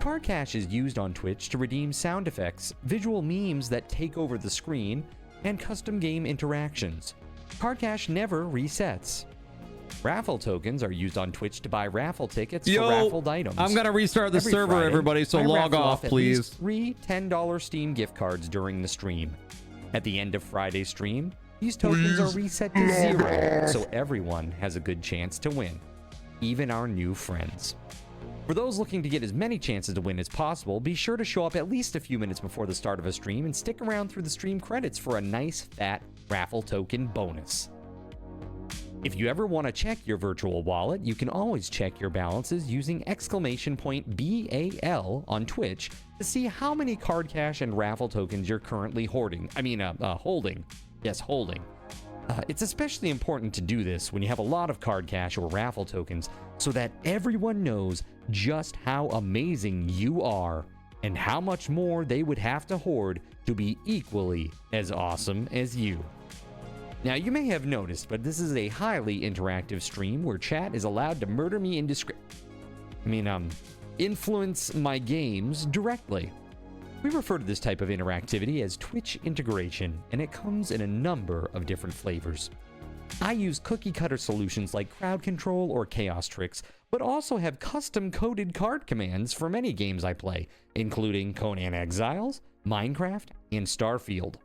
Card cash is used on Twitch to redeem sound effects, visual memes that take over the screen, and custom game interactions. Card cash never resets. Raffle tokens are used on Twitch to buy raffle tickets for raffled items. I'm gonna restart the Every server, Friday, everybody, so I log raffle off, at please. least 3 $10 Steam gift cards during the stream. At the end of Friday's stream, these tokens are reset to 0, so everyone has a good chance to win, even our new friends. For those looking to get as many chances to win as possible, be sure to show up at least a few minutes before the start of a stream and stick around through the stream credits for a nice fat raffle token bonus. If you ever want to check your virtual wallet, you can always check your balances using !BAL on Twitch to see how many card cash and raffle tokens you're currently holding. Yes, holding. It's especially important to do this when you have a lot of card cash or raffle tokens so that everyone knows just how amazing you are and how much more they would have to hoard to be equally as awesome as you. Now, you may have noticed, but this is a highly interactive stream where chat is allowed to murder me influence my games directly. We refer to this type of interactivity as Twitch integration, and it comes in a number of different flavors. I use cookie-cutter solutions like crowd control or chaos tricks, but also have custom-coded card commands for many games I play, including Conan Exiles, Minecraft, and Starfield.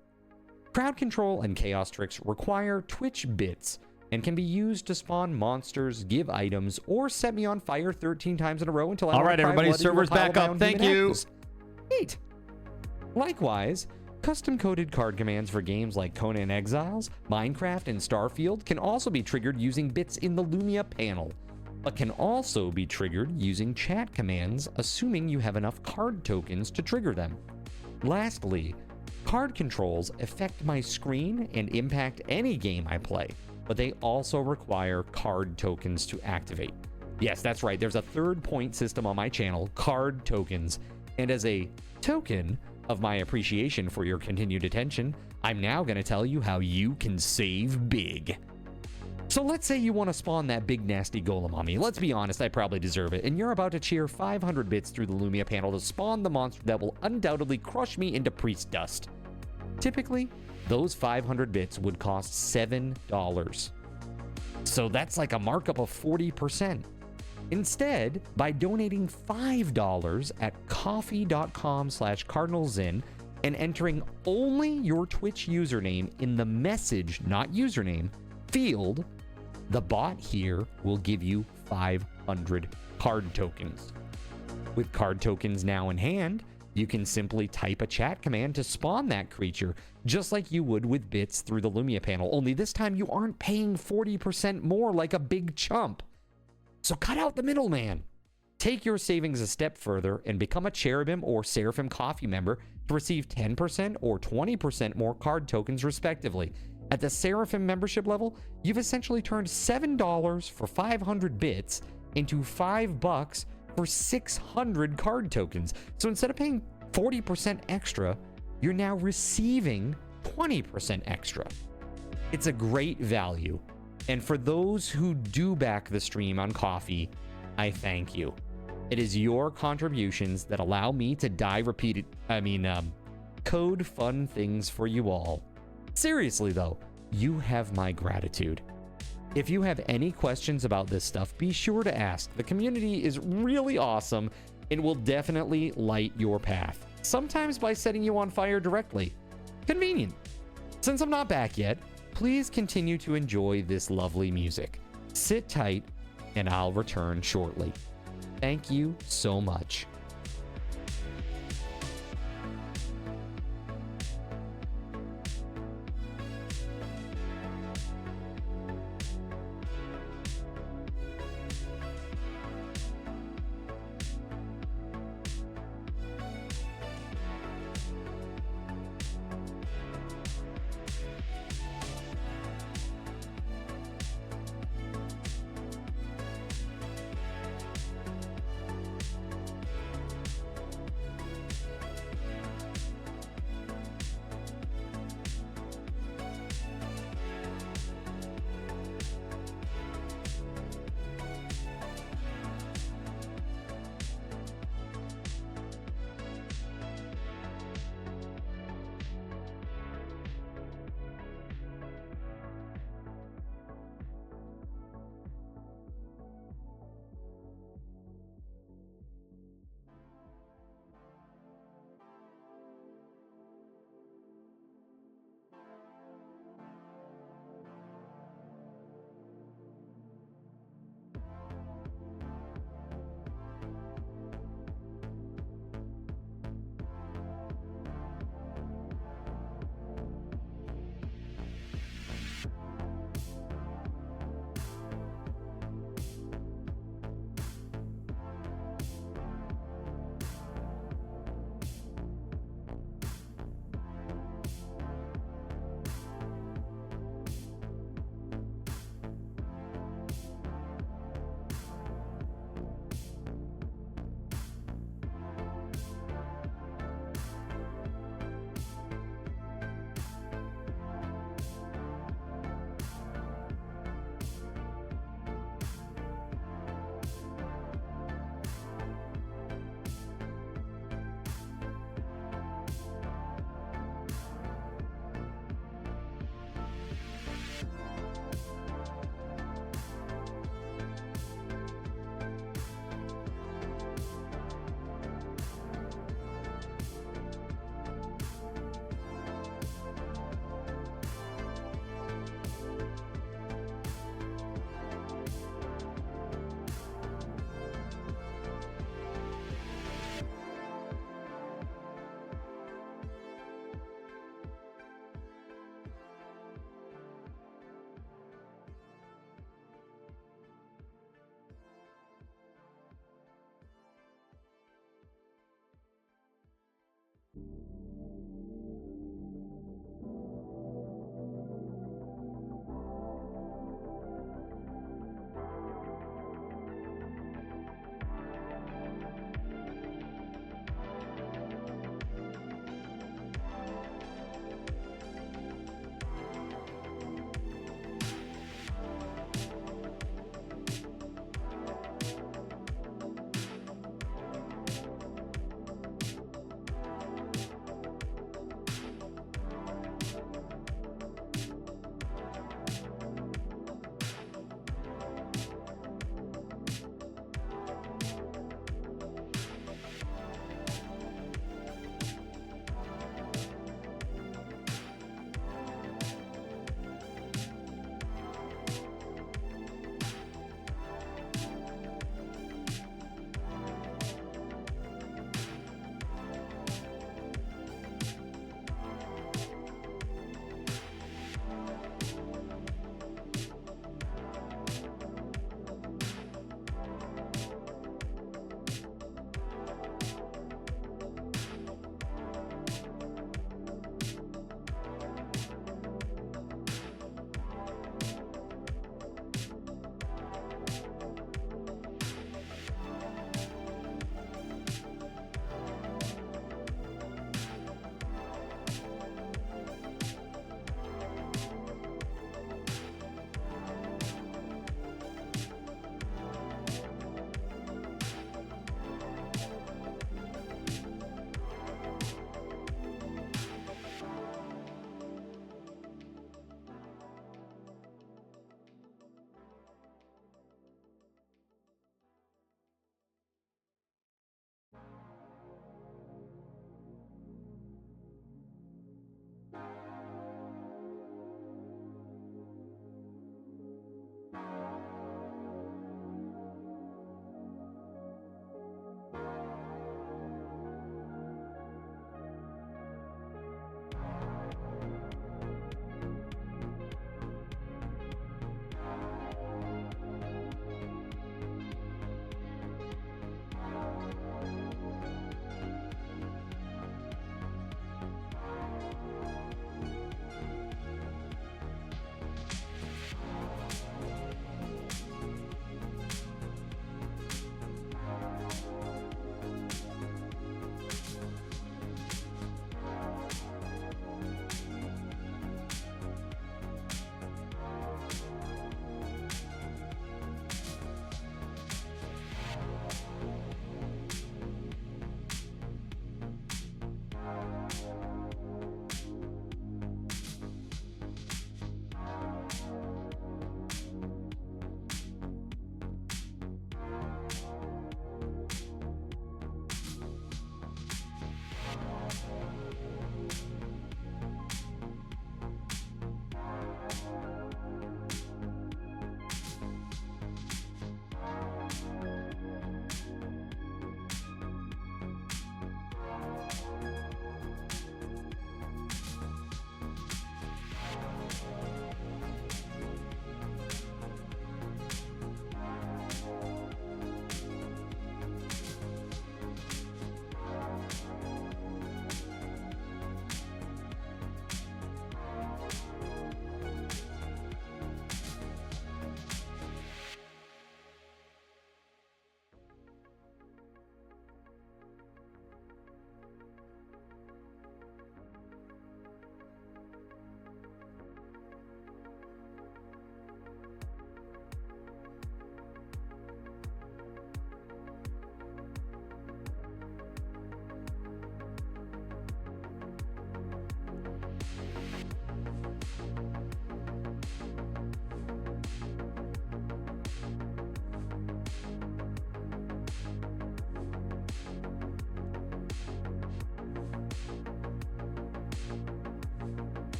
Crowd control and chaos tricks require Twitch bits and can be used to spawn monsters, give items, or set me on fire 13 times in a row until I... All right, everybody, server's back up. Thank you. Neat. Likewise, custom-coded card commands for games like Conan Exiles, Minecraft, and Starfield can also be triggered using bits in the Lumia panel, but can also be triggered using chat commands, assuming you have enough card tokens to trigger them. Lastly, card controls affect my screen and impact any game I play, but they also require card tokens to activate. Yes, that's right, there's a third point system on my channel, card tokens, and as a token of my appreciation for your continued attention, I'm now going to tell you how you can save big. So let's say you want to spawn that big nasty golem on me. Let's be honest, I probably deserve it. And you're about to cheer 500 bits through the Lumia panel to spawn the monster that will undoubtedly crush me into priest dust. Typically, those 500 bits would cost $7. So that's like a markup of 40%. Instead, by donating $5 at coffee.com/cardinalzin and entering only your Twitch username in the message, not username, field, the bot here will give you 500 card tokens. With card tokens now in hand, you can simply type a chat command to spawn that creature, just like you would with bits through the Lumia panel, only this time you aren't paying 40% more like a big chump. So cut out the middleman. Take your savings a step further and become a Cherubim or Seraphim Coffee member to receive 10% or 20% more card tokens respectively. At the Seraphim membership level, you've essentially turned $7 for 500 bits into $5 for 600 card tokens. So instead of paying 40% extra, you're now receiving 20% extra. It's a great value. And for those who do back the stream on Coffee, I thank you. It is your contributions that allow me to code fun things for you all. Seriously though, you have my gratitude. If you have any questions about this stuff, be sure to ask. The community is really awesome and will definitely light your path. Sometimes by setting you on fire directly. Convenient. Since I'm not back yet, please continue to enjoy this lovely music. Sit tight and I'll return shortly. Thank you so much.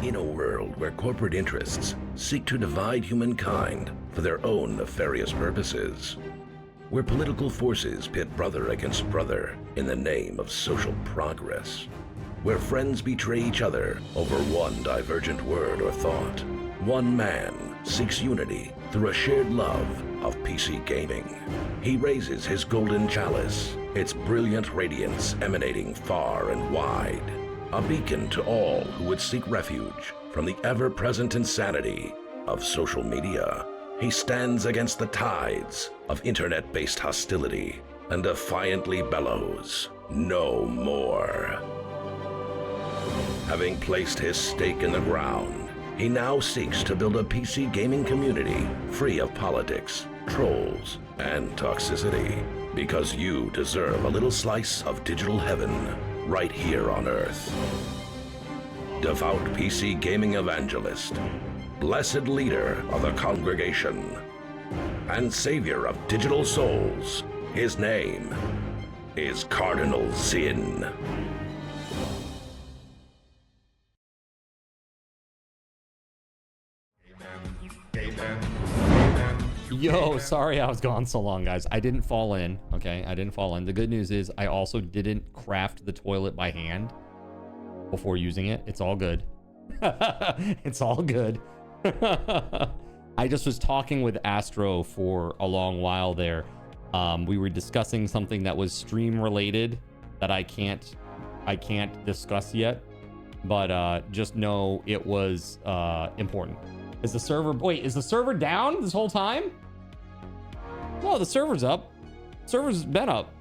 In a world where corporate interests seek to divide humankind for their own nefarious purposes, where political forces pit brother against brother in the name of social progress, where friends betray each other over one divergent word or thought, one man seeks unity through a shared love of PC gaming. He raises his golden chalice, its brilliant radiance emanating far and wide, a beacon to all who would seek refuge from the ever-present insanity of social media. He stands against the tides of internet-based hostility and defiantly bellows, "No more." Having placed his stake in the ground, he now seeks to build a PC gaming community free of politics, trolls, and toxicity, because you deserve a little slice of digital heaven right here on Earth. Devout PC gaming evangelist, blessed leader of the congregation, and savior of digital souls, his name is Cardinal Sin. Yo, sorry I was gone so long, guys. I didn't fall in, okay? I didn't fall in. The good news is I also didn't craft the toilet by hand before using it. It's all good. It's all good. I just was talking with Astro for a long while there. We were discussing something that was stream related that I can't discuss yet, but just know it was important. Is the server down this whole time? No, the server's up. Server's been up.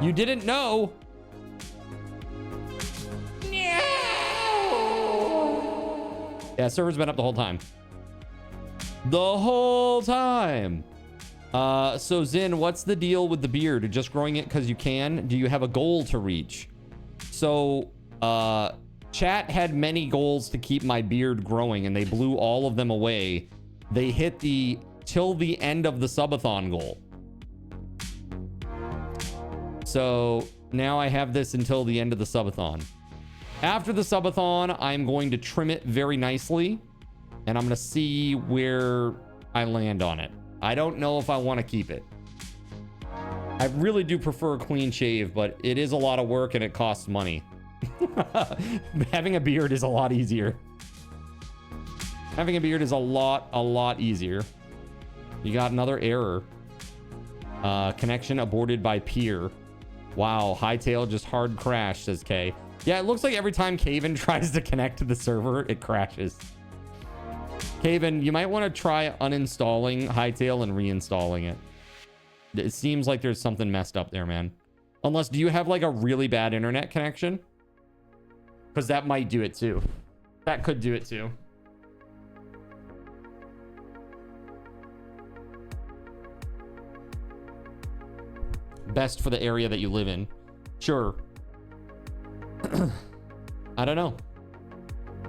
You didn't know? Yeah, server's been up the whole time. The whole time. So Zin, what's the deal with the beard? Just growing it because you can? Do you have a goal to reach? So, chat had many goals to keep my beard growing, and they blew all of them away. They hit the till the end of the subathon goal. So now I have this until the end of the subathon. After the subathon, I'm going to trim it very nicely, and I'm going to see where I land on it. I don't know if I want to keep it. I really do prefer a clean shave, but it is a lot of work and it costs money. Having a beard is a lot easier. Having a beard is a lot easier. You got another error. Connection aborted by peer. Wow, Hytale just hard crashed, says Kay. Yeah, it looks like every time Caven tries to connect to the server, it crashes. Caven, you might want to try uninstalling Hytale and reinstalling it. It seems like there's something messed up there, man. Unless, do you have like a really bad internet connection? Because that might do it too. That could do it too. Best for the area that you live in. Sure. I don't know.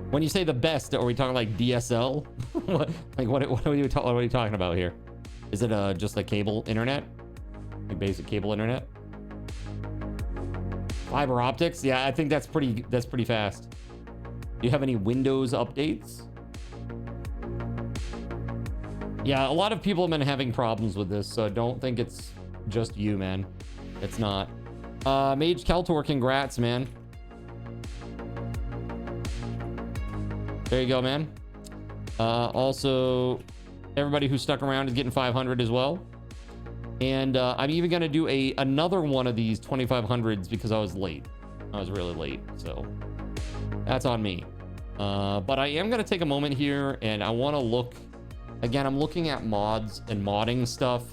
When you say the best, are we talking like DSL? what are you talking about here? Is it just a cable internet? Like basic cable internet? Fiber optics? Yeah, I think that's pretty fast. Do you have any Windows updates? Yeah, a lot of people have been having problems with this, so I don't think it's just you, man. It's not. Mage Keltor, congrats, man. There you go, man. Also, everybody who stuck around is getting 500 as well. And I'm even going to do another one of these 2500s because I was late. I was really late, so that's on me. But I am going to take a moment here, and I want to look... Again, I'm looking at mods and modding stuff.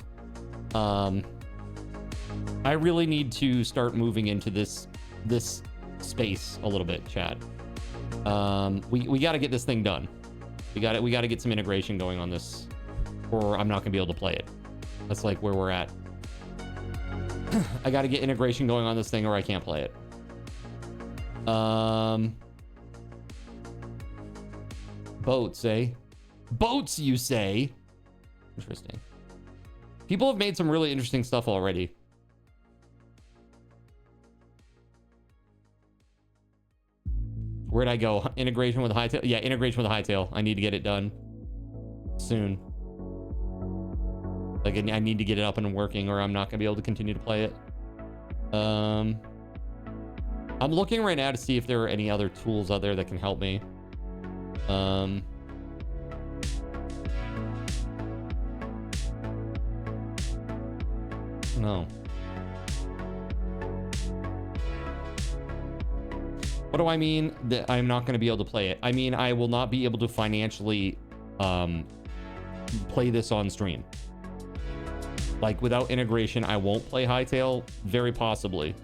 I really need to start moving into this space a little bit, chat. We got to get this thing done. We got to get some integration going on this, or I'm not gonna be able to play it. That's like where we're at. I got to get integration going on this thing, or I can't play it. Boats, eh? Boats, you say? Interesting. People have made some really interesting stuff already. Where'd I go? Integration with Hytale? Yeah, integration with Hytale. I need to get it done soon. Like, I need to get it up and working or I'm not gonna be able to continue to play it. I'm looking right now to see if there are any other tools out there that can help me. No. What do I mean that I'm not going to be able to play it? I mean, I will not be able to financially play this on stream. Like, without integration, I won't play Hytale, very possibly.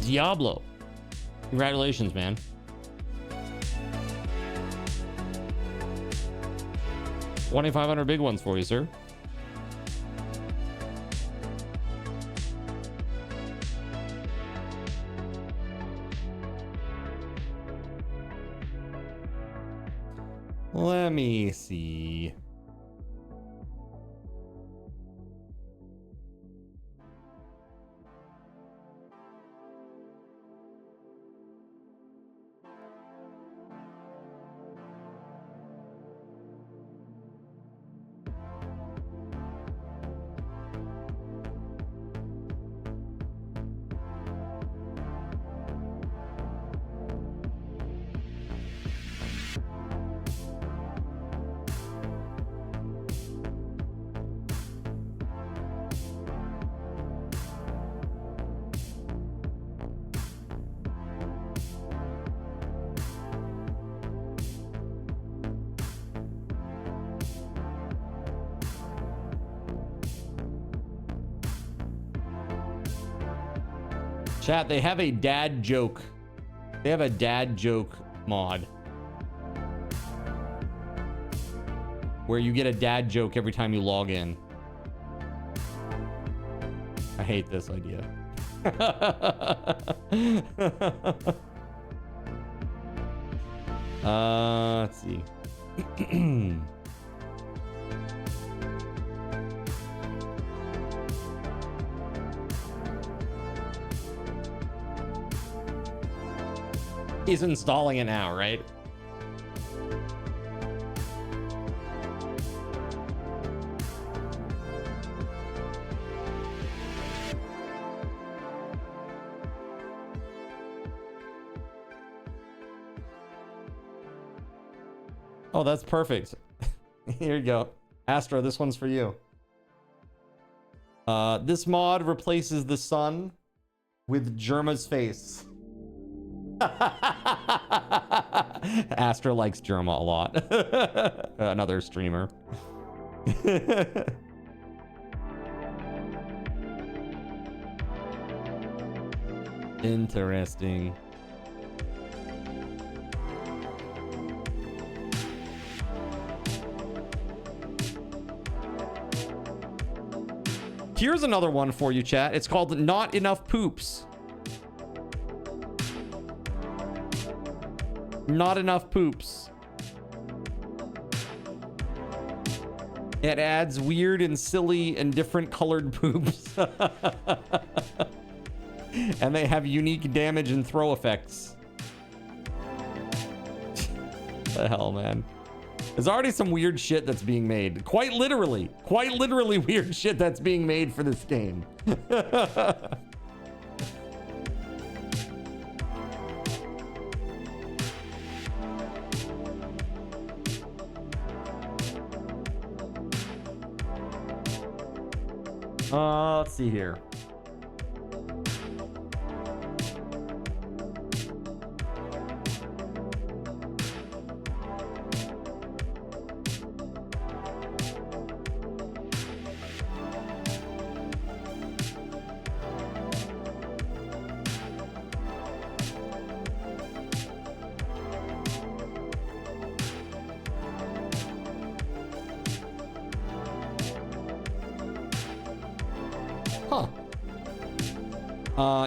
Diablo. Congratulations, man. $2,500 big ones for you, sir. Let me see. Chat, they have a dad joke. They have a dad joke mod where you get a dad joke every time you log in. I hate this idea. Let's see. He's installing it now, right? Oh, that's perfect. Here you go. Astro, this one's for you. This mod replaces the sun with Germa's face. Astra likes Germa a lot. Another streamer. Interesting. Here's another one for you, chat. It's called Not Enough Poops. Not enough poops. It adds weird and silly and different colored poops. And they have unique damage and throw effects. The hell, man. There's already some weird shit that's being made. Quite literally weird shit that's being made for this game. Let's see here. Huh.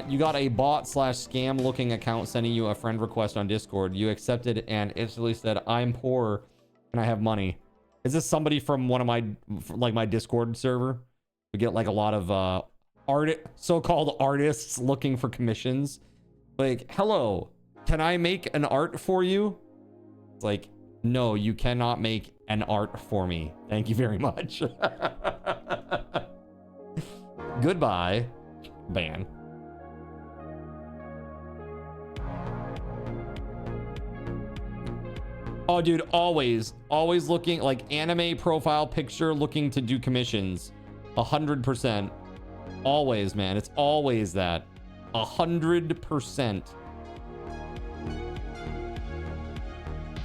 You got a bot/scam looking account sending you a friend request on Discord. You accepted and instantly said, I'm poor and I have money. Is this somebody from one of my, like my Discord server? We get like a lot of so-called artists looking for commissions. Like, hello, can I make an art for you? It's like, no, you cannot make an art for me. Thank you very much. Goodbye. Ban. Oh, dude, always looking like anime profile picture looking to do commissions. 100%. Always, man. It's always that. 100%.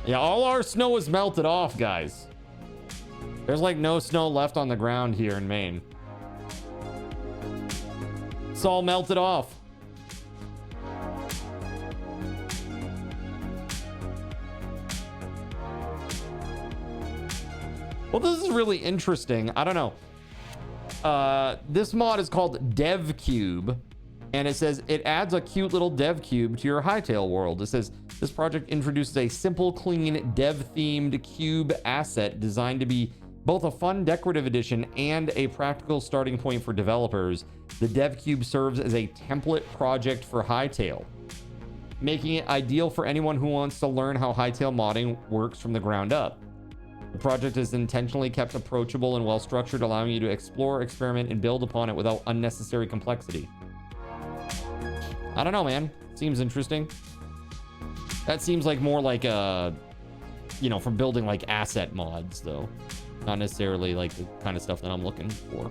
Yeah, all our snow is melted off, guys. There's like no snow left on the ground here in Maine. It's all melted off. Well, this is really interesting. I don't know. This mod is called DevCube, and it says it adds a cute little dev cube to your Hytale world. It says this project introduces a simple, clean, dev-themed cube asset designed to be both a fun decorative addition and a practical starting point for developers. The DevCube serves as a template project for Hytale, making it ideal for anyone who wants to learn how Hytale modding works from the ground up. The project is intentionally kept approachable and well-structured, allowing you to explore, experiment, and build upon it without unnecessary complexity. I don't know, man. Seems interesting. That seems like more like a, you know, for building like asset mods, though. Not necessarily like the kind of stuff that I'm looking for.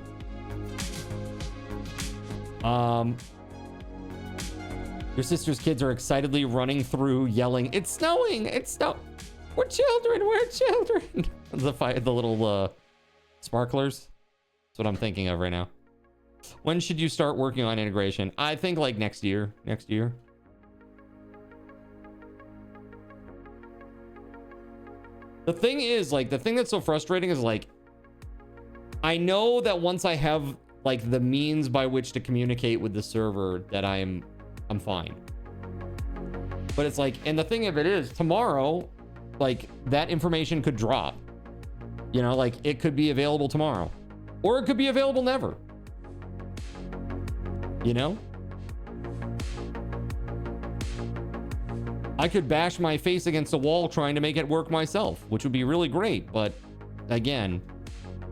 Your sister's kids are excitedly running through, yelling, "It's snowing! It's snow! We're children! We're children!" The little sparklers. That's what I'm thinking of right now. When should you start working on integration? I think like next year. Next year. The thing is, like, the thing that's so frustrating is, like, I know that once I have like the means by which to communicate with the server, that I'm fine. But it's like, and the thing of it is, tomorrow, like, that information could drop. You know, like, it could be available tomorrow, or it could be available never. You know? I could bash my face against a wall trying to make it work myself, which would be really great. But again,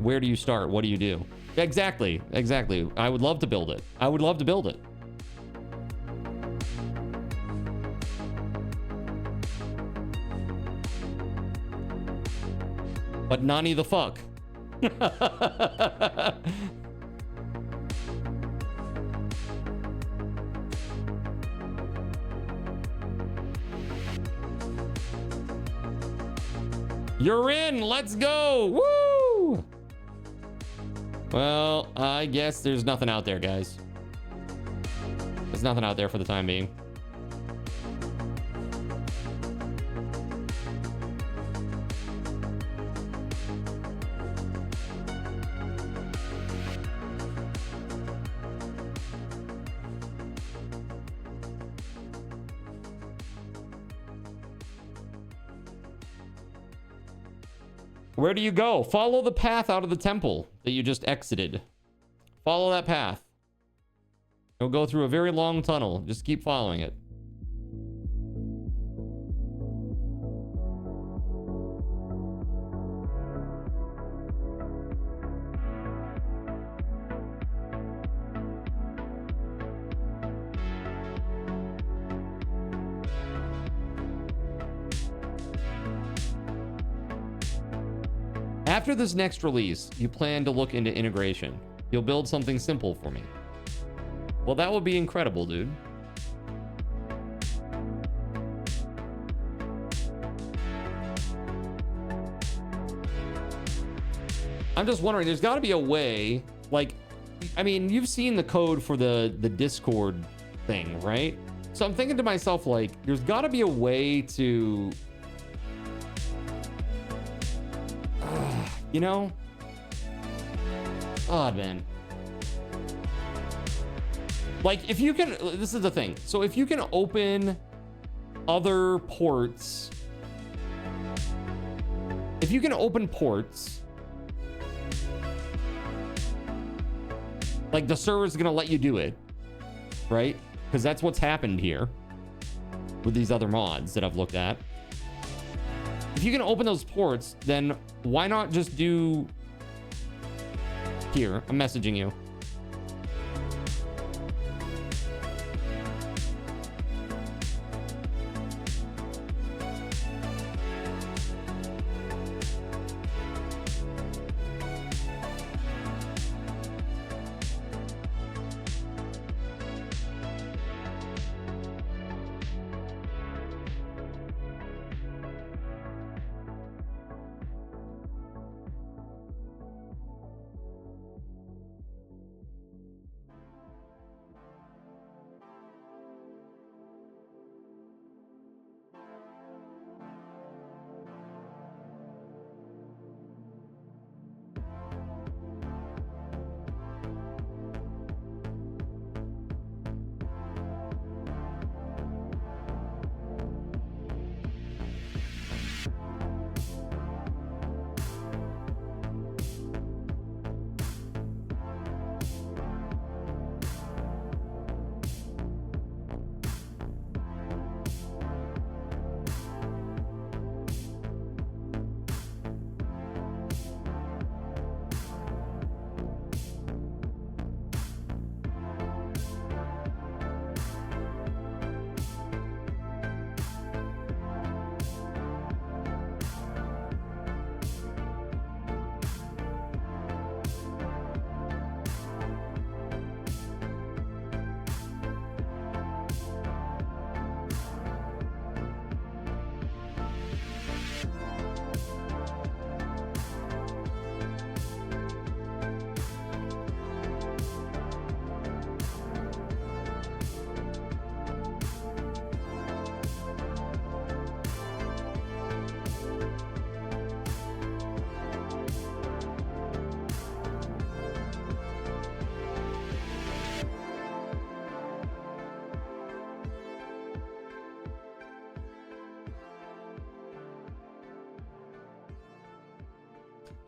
where do you start? What do you do? Exactly. Exactly. I would love to build it. I would love to build it. But Nani the fuck. You're in. Let's go. Woo! Well, I guess there's nothing out there, guys. There's nothing out there for the time being. Where do you go? Follow the path out of the temple that you just exited. Follow that path. You'll go through a very long tunnel. Just keep following it. After this next release, you plan to look into integration. You'll build something simple for me. Well, that would be incredible, dude. I'm just wondering, there's got to be a way, like, I mean, you've seen the code for the Discord thing, right? So I'm thinking to myself, like, there's got to be a way to, you know? Odd, man. Like, if you can, this is the thing. So if you can open other ports, if you can open ports, like the server's gonna let you do it, right? Because that's what's happened here with these other mods that I've looked at. If you can open those ports, then why not just do... Here, I'm messaging you.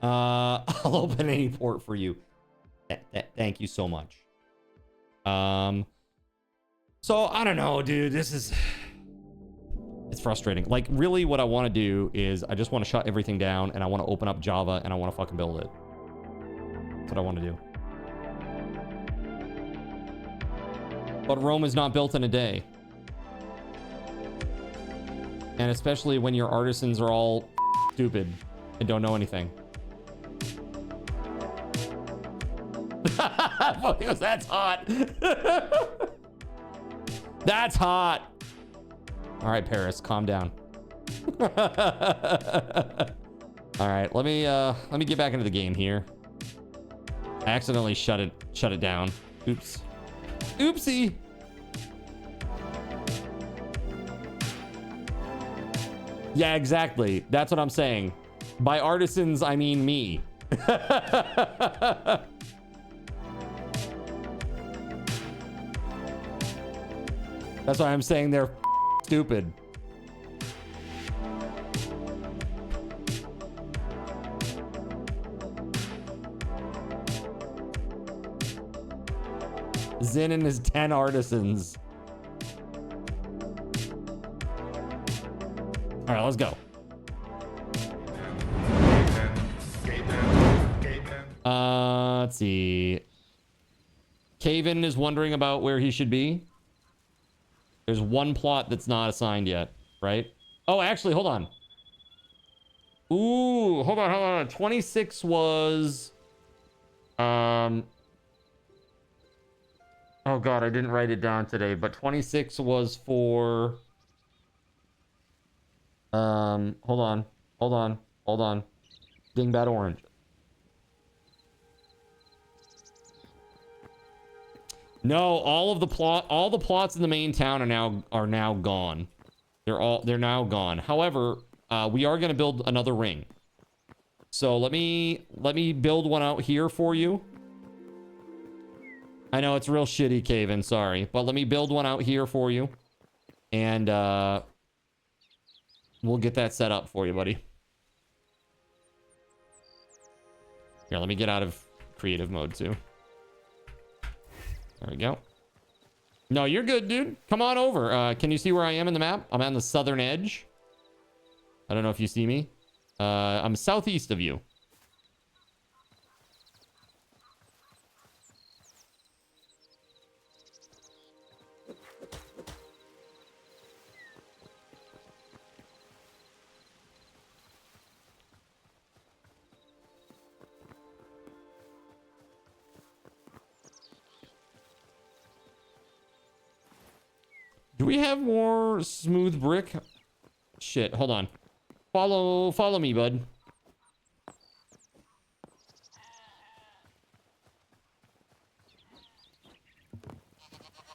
I'll open any port for you. Thank you so much. So I don't know, dude. This is... It's frustrating. Like, really what I want to do is I just want to shut everything down and I want to open up Java and I want to fucking build it. That's what I want to do. But Rome is not built in a day. And especially when your artisans are all stupid and don't know anything. That's hot. That's hot. All right, Paris, calm down. All right, let me get back into the game here. I accidentally shut it down. Oops. Oopsie. Yeah, exactly. That's what I'm saying. By artisans, I mean me. That's why I'm saying they're stupid. Zin and his 10 artisans. All right, let's go. Let's see. Caven is wondering about where he should be. There's one plot that's not assigned yet, right? Oh, actually, hold on. Ooh, hold on. 26 was... Oh, God, I didn't write it down today, but 26 was for... hold on. Dingbat Orange. No, all the plots in the main town are now gone. They're now gone. However, we are going to build another ring. So let me build one out here for you. I know it's real shitty, Caven. Sorry. But let me build one out here for you. And we'll get that set up for you, buddy. Here, let me get out of creative mode, too. There we go. No, you're good, dude. Come on over. Can you see where I am in the map? I'm on the southern edge. I don't know if you see me. I'm southeast of you. Do we have more smooth brick? Shit, hold on. Follow me, bud.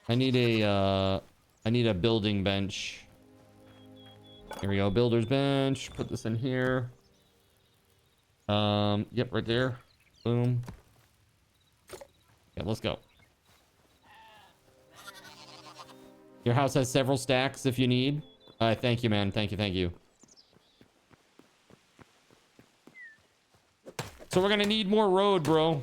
I need a building bench. Here we go, builder's bench. Put this in here. Yep, right there. Boom. Yeah, let's go. Your house has several stacks if you need. Thank you, man. Thank you. So we're gonna need more road, bro.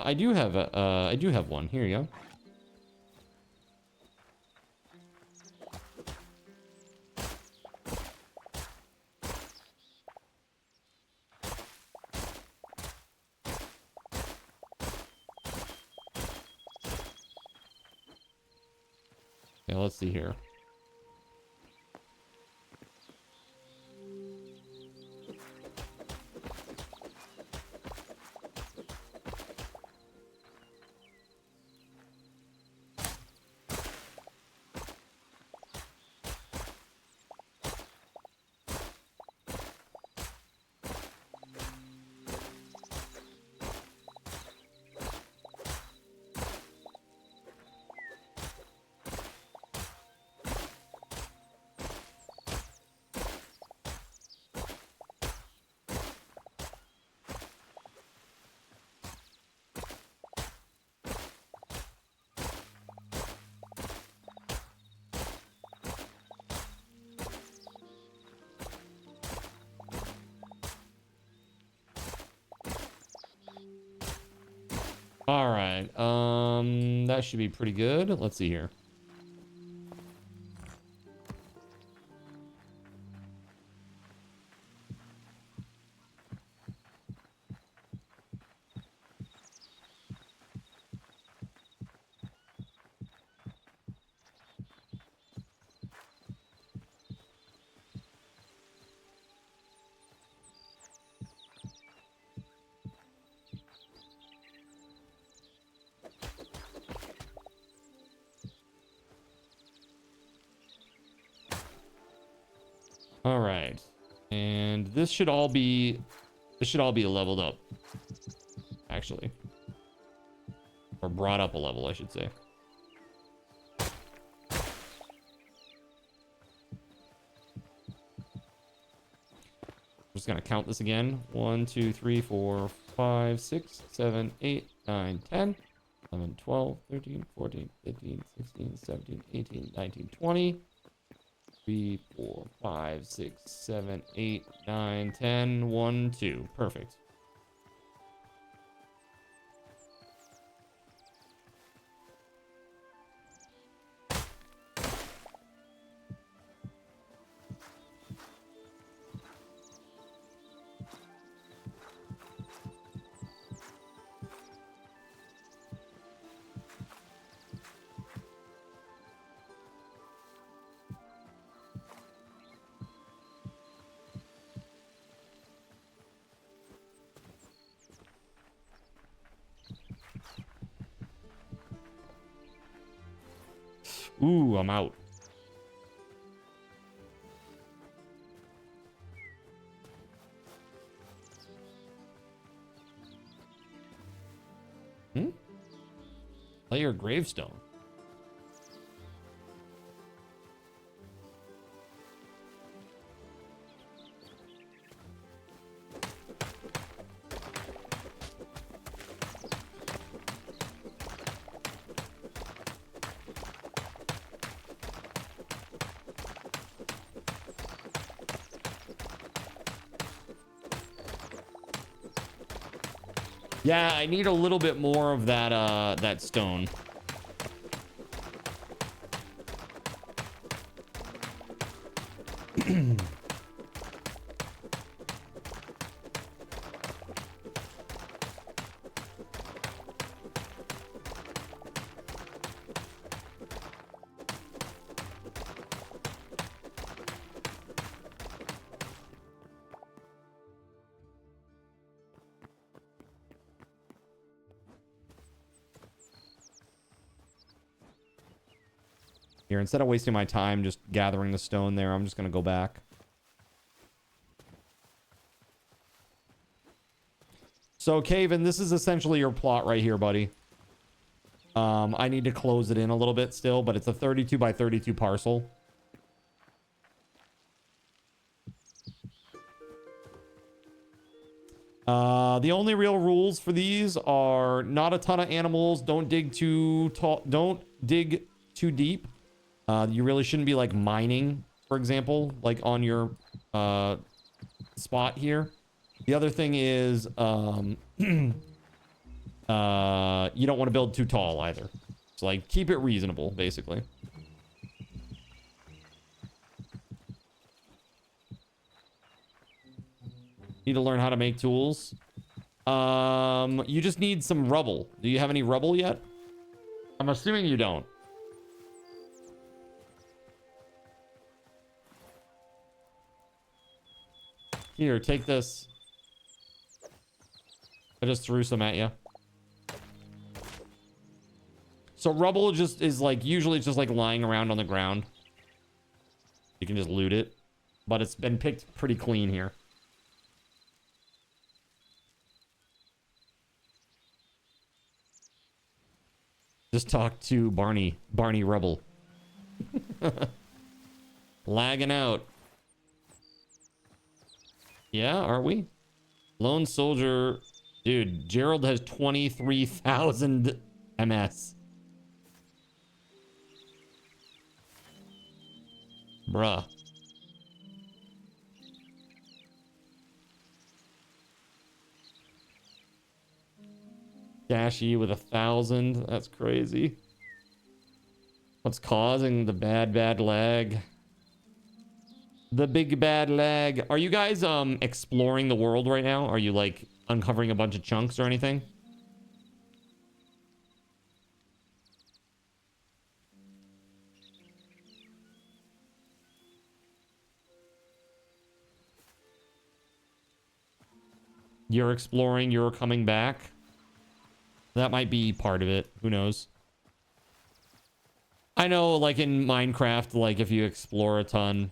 I do have one. Here you go. Yeah, let's see here. All right. That should be pretty good. Let's see here. All right, and this should all be leveled up, actually, or brought up a level, I should say. I'm just gonna count this again. 1, 2, 3, 4, 5, 6, 7, 8, 9, 10, 11, 12, 13, 14, 15, 16, 17, 18, 19, 20. 3, 4, 5, 6, 7, 8, 9, 10, 1, 2. Perfect. Ooh, I'm out. Play your gravestone. Yeah, I need a little bit more of that that stone. Here, instead of wasting my time just gathering the stone there, I'm just going to go back. So, Caven, this is essentially your plot right here, buddy. I need to close it in a little bit still, but it's a 32 by 32 parcel. The only real rules for these are not a ton of animals. Don't dig too tall. Don't dig too deep. You really shouldn't be like mining, for example, like on your spot here. The other thing is you don't want to build too tall either. So like keep it reasonable, basically. Need to learn how to make tools. You just need some rubble. Do you have any rubble yet? I'm assuming you don't. Here, take this. I just threw some at you. So rubble just is like, usually it's just like lying around on the ground. You can just loot it. But it's been picked pretty clean here. Just talk to Barney Rubble. Lagging out. Yeah, are we? Lone Soldier. Dude, Gerald has 23,000 MS. Bruh. Dashy with 1,000. That's crazy. What's causing the bad lag? The big bad lag. Are you guys exploring the world right now? Are you like uncovering a bunch of chunks or anything? You're exploring, you're coming back. That might be part of it. Who knows? I know, like in Minecraft, like if you explore a ton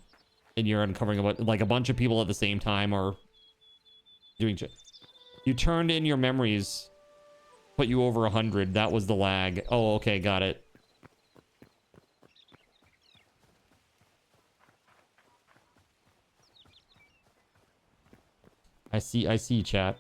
and you're uncovering a bunch of people at the same time are doing shit. You turned in your memories, put you over 100. That was the lag. Oh, okay, got it. I see, chat.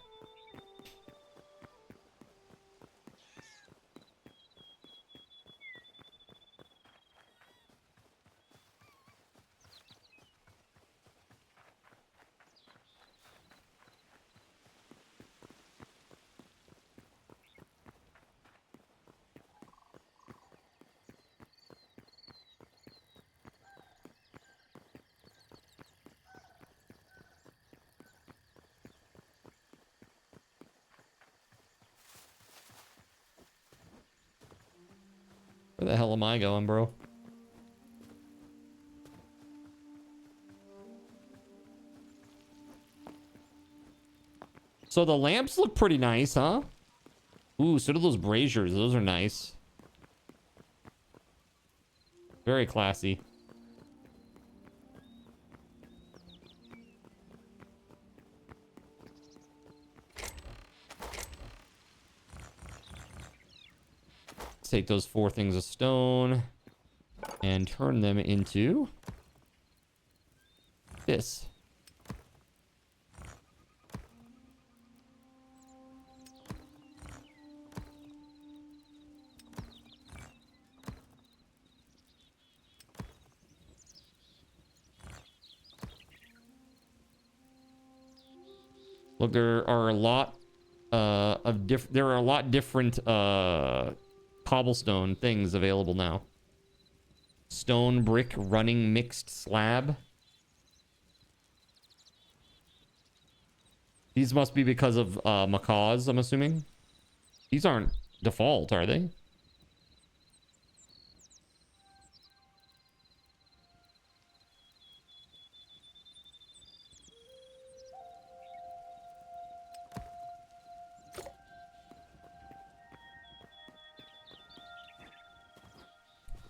Where the hell am I going, bro? So the lamps look pretty nice, huh? Ooh, so do those braziers. Those are nice. Very classy. Let's take those 4 things of stone and turn them into this. Look, there are a lot different cobblestone things available now. Stone, brick, running, mixed slab. These must be because of macaws, I'm assuming. These aren't default, are they?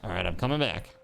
All right, I'm coming back.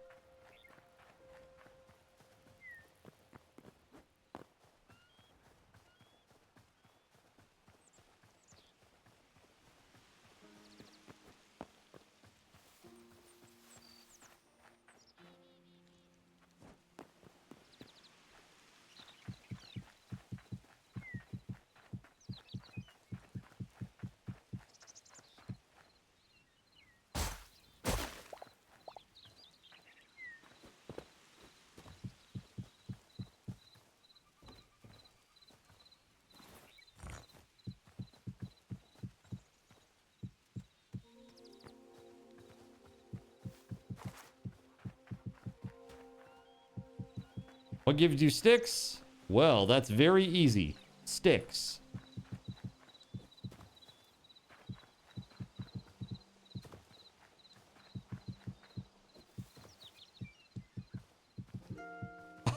What gives you sticks? Well, that's very easy. Sticks.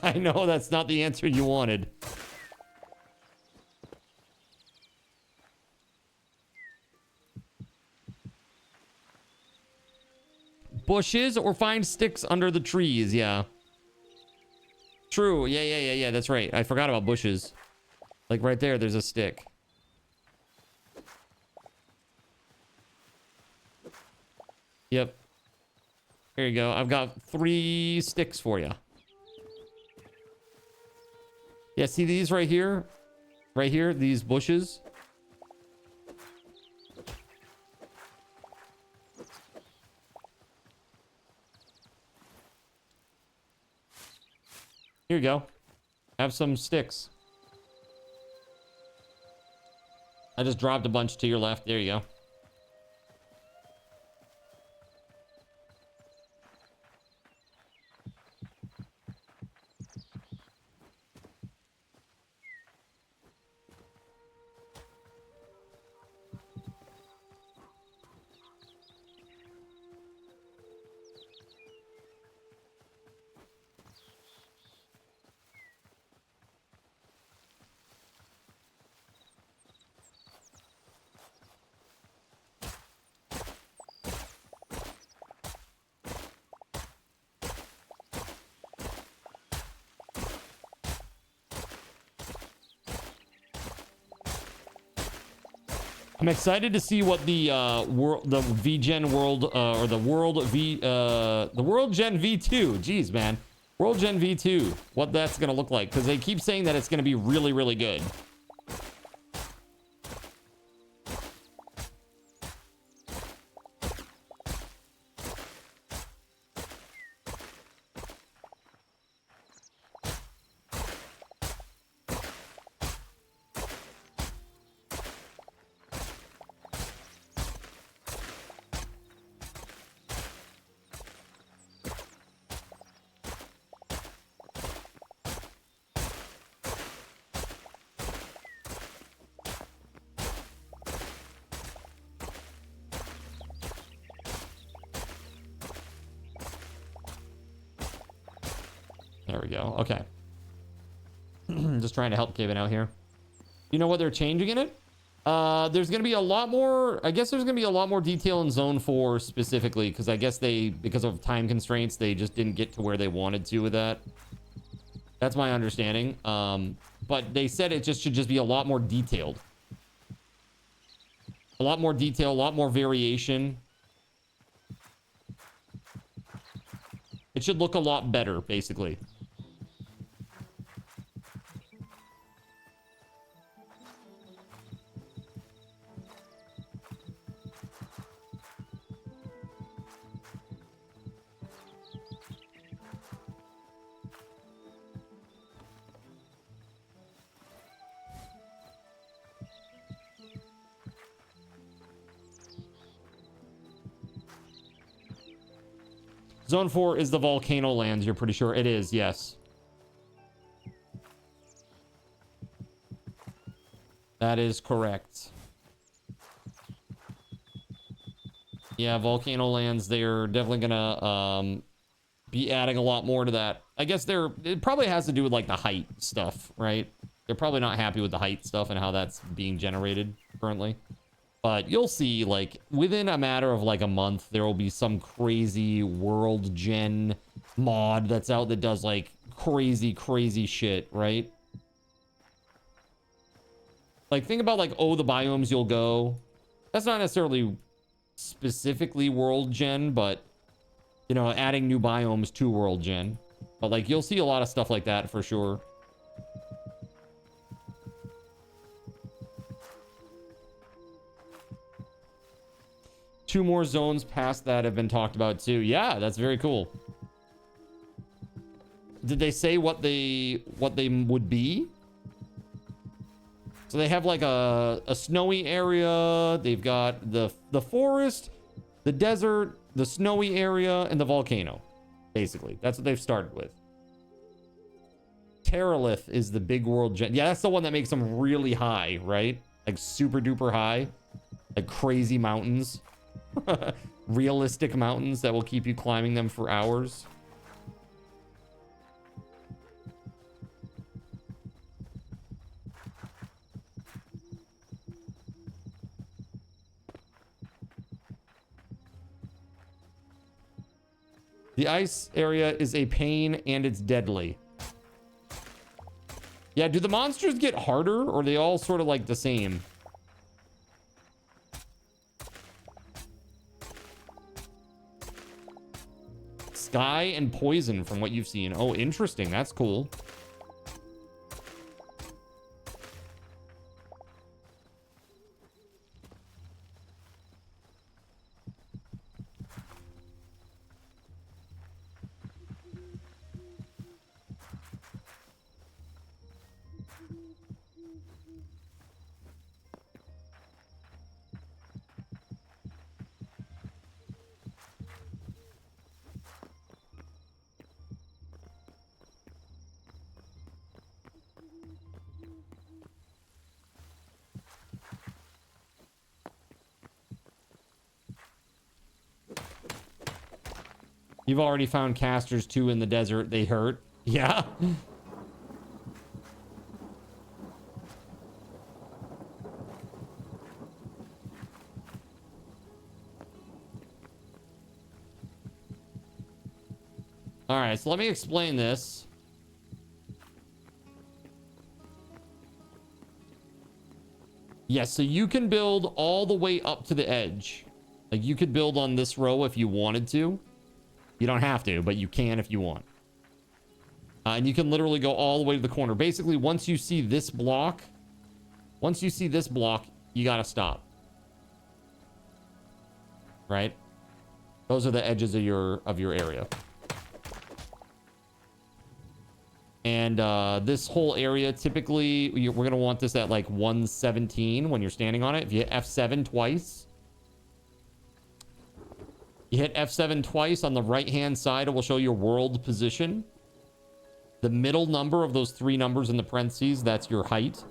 I know that's not the answer you wanted. Bushes or find sticks under the trees, yeah. True, yeah, that's right. I forgot about bushes. Like right there, there's a stick. Yep. Here you go. I've got 3 sticks for you. Yeah, see these right here? Right here, these bushes. Here you go. Have some sticks. I just dropped a bunch to your left. There you go. I'm excited to see what the the VGen world or the world Gen V2. Jeez, man, World Gen V2. What that's gonna look like, because they keep saying that it's gonna be really, really good. There we go. Okay. Just trying to help Kevin out here. You know what they're changing in it? There's going to be a lot more, I guess there's going to be a lot more detail in Zone 4 specifically, because I guess because of time constraints, they just didn't get to where they wanted to with that. That's my understanding. But they said it should just be a lot more detailed. A lot more detail, a lot more variation. It should look a lot better, basically. Zone 4 is the volcano lands, you're pretty sure? It is, yes. That is correct. Yeah, volcano lands, they're definitely gonna be adding a lot more to that. I guess it probably has to do with like the height stuff, right? They're probably not happy with the height stuff and how that's being generated currently. But you'll see, like, within a matter of, like, a month, there will be some crazy world gen mod that's out that does, like, crazy, crazy shit, right? Like, think about, like, the biomes you'll go. That's not necessarily specifically world gen, but, you know, adding new biomes to world gen. But, like, you'll see a lot of stuff like that for sure. Two more zones past that have been talked about too. Yeah, that's very cool. Did they say what they would be? So they have like a snowy area. They've got the forest, the desert, the snowy area, and the volcano. Basically, that's what they've started with. Terralith is the big world gen. Yeah, that's the one that makes them really high, right? Like super duper high, like crazy mountains. Realistic mountains that will keep you climbing them for hours. The ice area is a pain and it's deadly. Yeah, do the monsters get harder or are they all sort of like the same? Sky and poison from what you've seen. Oh, interesting. That's cool. You've already found casters too in the desert. They hurt. Yeah. All right, so let me explain this. Yes, so you can build all the way up to the edge. Like you could build on this row if you wanted to. You don't have to, but you can if you want. And you can literally go all the way to the corner. Basically, once you see this block, you gotta stop. Right? Those are the edges of your area. And this whole area, typically, we're gonna want this at like 117 when you're standing on it. If you hit F7 twice, you hit F7 twice on the right-hand side, it will show your world position. The middle number of those three numbers in the parentheses, that's your height.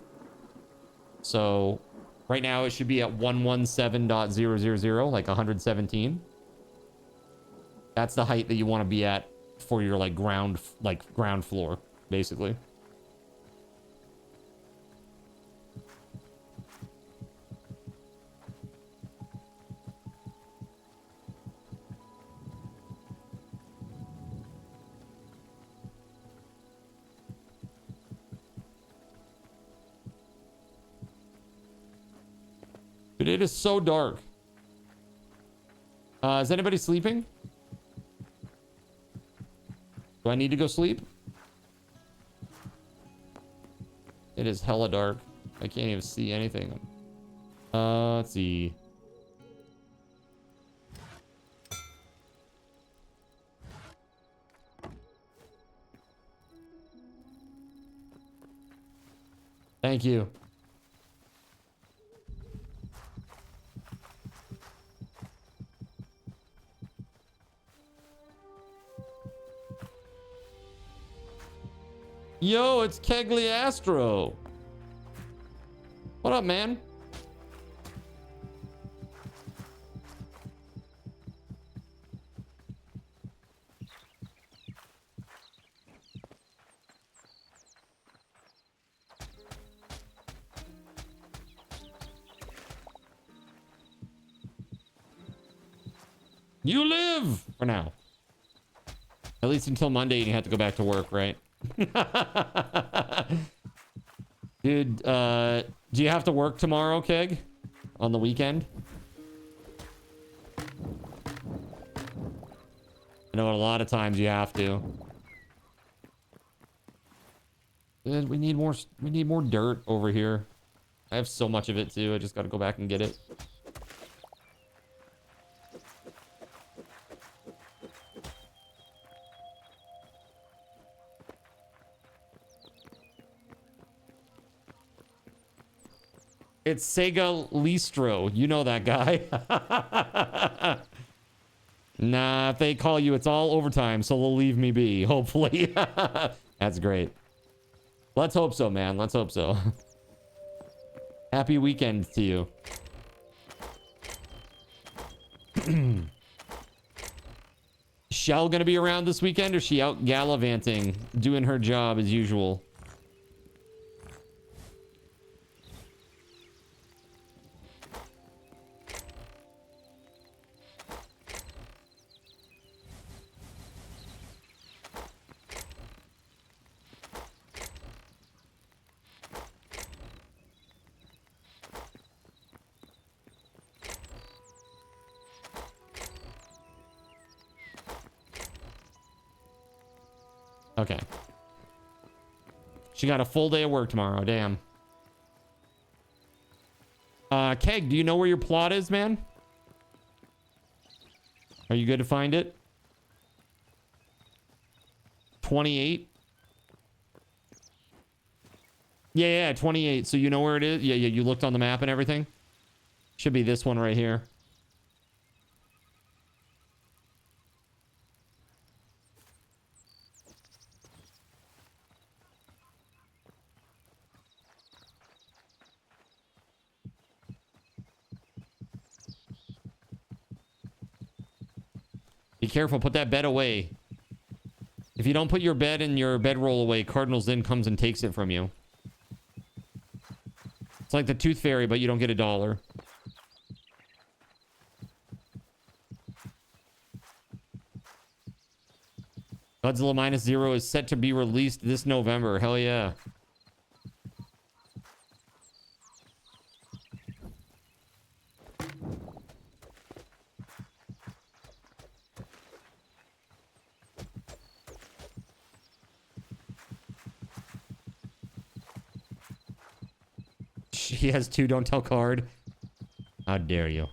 So right now it should be at 117.000, like 117. That's the height that you want to be at for your like ground floor, basically. But it is so dark. Is anybody sleeping? Do I need to go sleep? It is hella dark. I can't even see anything. Let's see. Thank you. Yo, it's Kegly Astro. What up, man? You live for now. At least until Monday and you have to go back to work, right? Dude, do you have to work tomorrow, Keg? On the weekend? I know a lot of times you have to. Dude, we need more dirt over here. I have so much of it too. I just got to go back and get it. It's Sega Listro. You know that guy. Nah, if they call you, it's all overtime, so they'll leave me be, hopefully. That's great. Let's hope so, man. Let's hope so. Happy weekend to you. Shell gonna be around this weekend, or is she out gallivanting, doing her job as usual? Okay. She got a full day of work tomorrow. Damn. Keg, do you know where your plot is, man? Are you good to find it? 28? Yeah, 28. So you know where it is? Yeah, you looked on the map and everything? Should be this one right here. Be careful, put that bed away. If you don't put your bed and your bedroll away, Cardinals then comes and takes it from you. It's like the Tooth Fairy, but you don't get $1. Godzilla Minus Zero is set to be released this November. Hell yeah. He has 2 don't tell card. How dare you?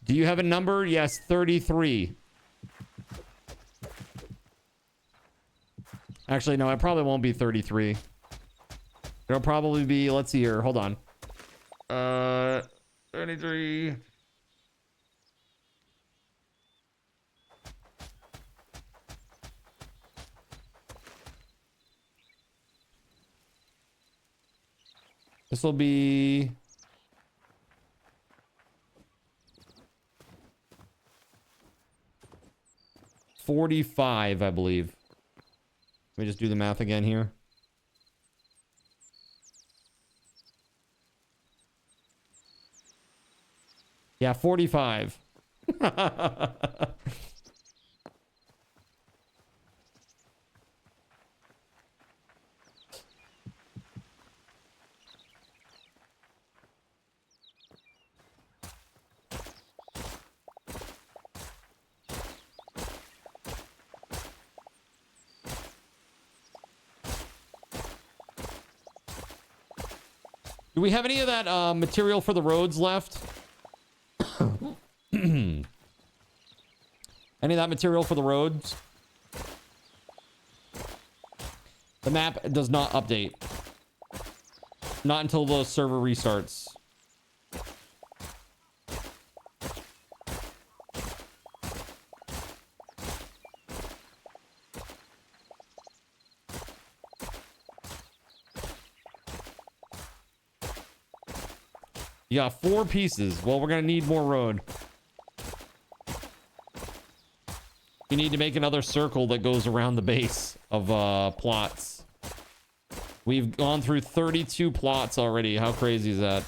Do you have a number? Yes, 33. Actually, no, it probably won't be 33. It'll probably be, let's see here, hold on. 33. This will be... $45, I believe. Let me just do the math again here. Yeah, 45. Do we have any of that material for the roads left? Any of that material for the roads? The map does not update. Not until the server restarts. You got 4 pieces. Well, we're gonna need more road. You need to make another circle that goes around the base of plots. We've gone through 32 plots already. How crazy is that?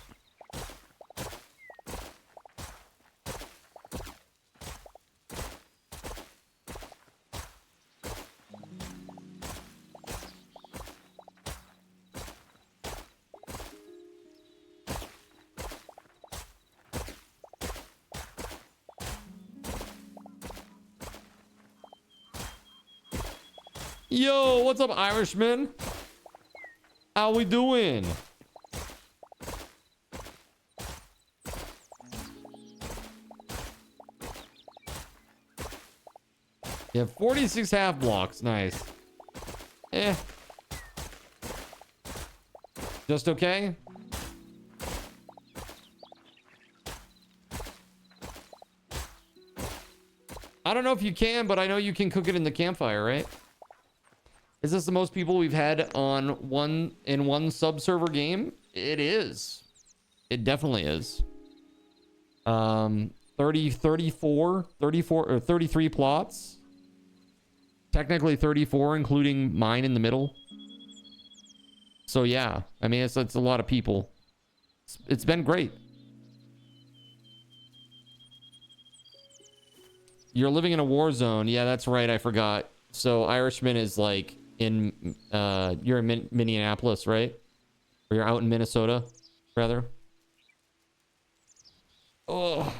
Yo, what's up, Irishman? How we doing? You have 46 half blocks. Nice. Eh. Just okay? I don't know if you can, but I know you can cook it in the campfire, right? Is this the most people we've had on one sub-server game? It is. It definitely is. 34 or 33 plots. Technically 34, including mine in the middle. So yeah, I mean, it's a lot of people. It's been great. You're living in a war zone. Yeah, that's right. I forgot. So Irishman is like in you're in Minneapolis, right? Or you're out in Minnesota, rather. Oh,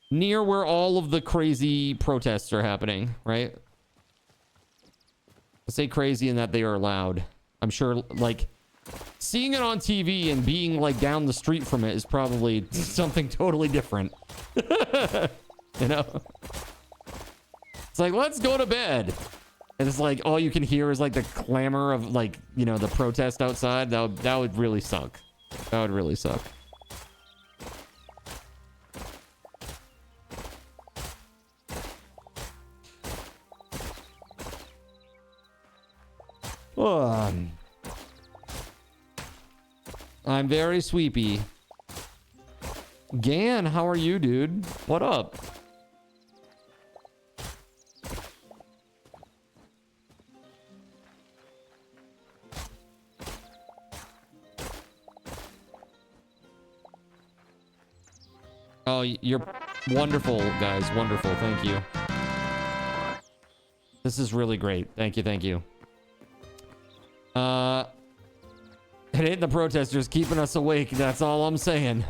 near where all of the crazy protests are happening, right? I say crazy in that they are loud. I'm sure, like, seeing it on TV and being like down the street from it is probably something totally different. You know, it's like, let's go to bed. And it's like, all you can hear is like the clamor of, like, you know, the protest outside. That would really suck. That would really suck. I'm very sweepy. Gan, how are you, dude? What up? Oh, you're wonderful, guys. Wonderful. Thank you. This is really great. Thank you. Thank you. It ain't the protesters keeping us awake. That's all I'm saying.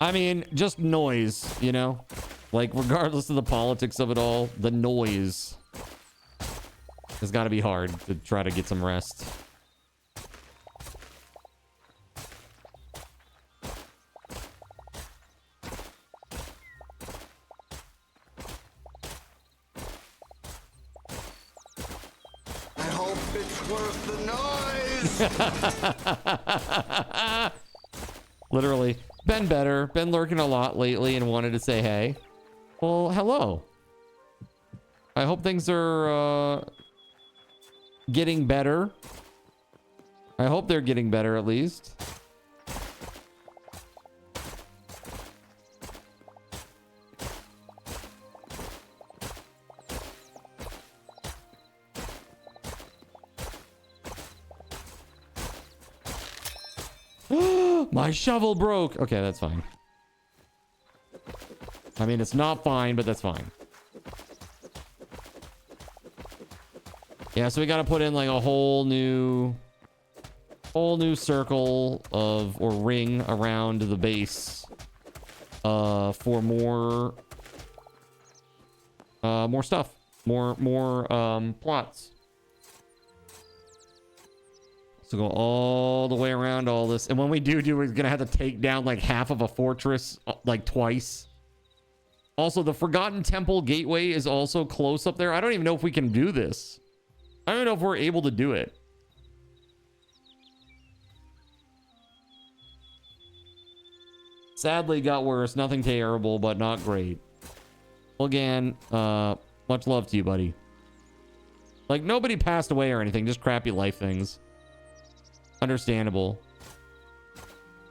I mean, just noise, you know? Like, regardless of the politics of it all, the noise has got to be hard to try to get some rest. Literally. Been better. Been lurking a lot lately and wanted to say hey. Well, hello. I hope things are getting better. I hope they're getting better at least. My shovel broke. Okay, that's fine. I mean, it's not fine, but that's fine. Yeah, so we got to put in like a whole new circle of, or ring around the base for more stuff, more plots. So go all the way around all this, and when we do, we're gonna have to take down like half of a fortress like twice. Also, the Forgotten Temple Gateway is also close up there. I don't even know if we can do this. I don't know if we're able to do it. Sadly, got worse. Nothing terrible, but not great. Well, again, much love to you, buddy. Like, nobody passed away or anything. Just crappy life things. Understandable.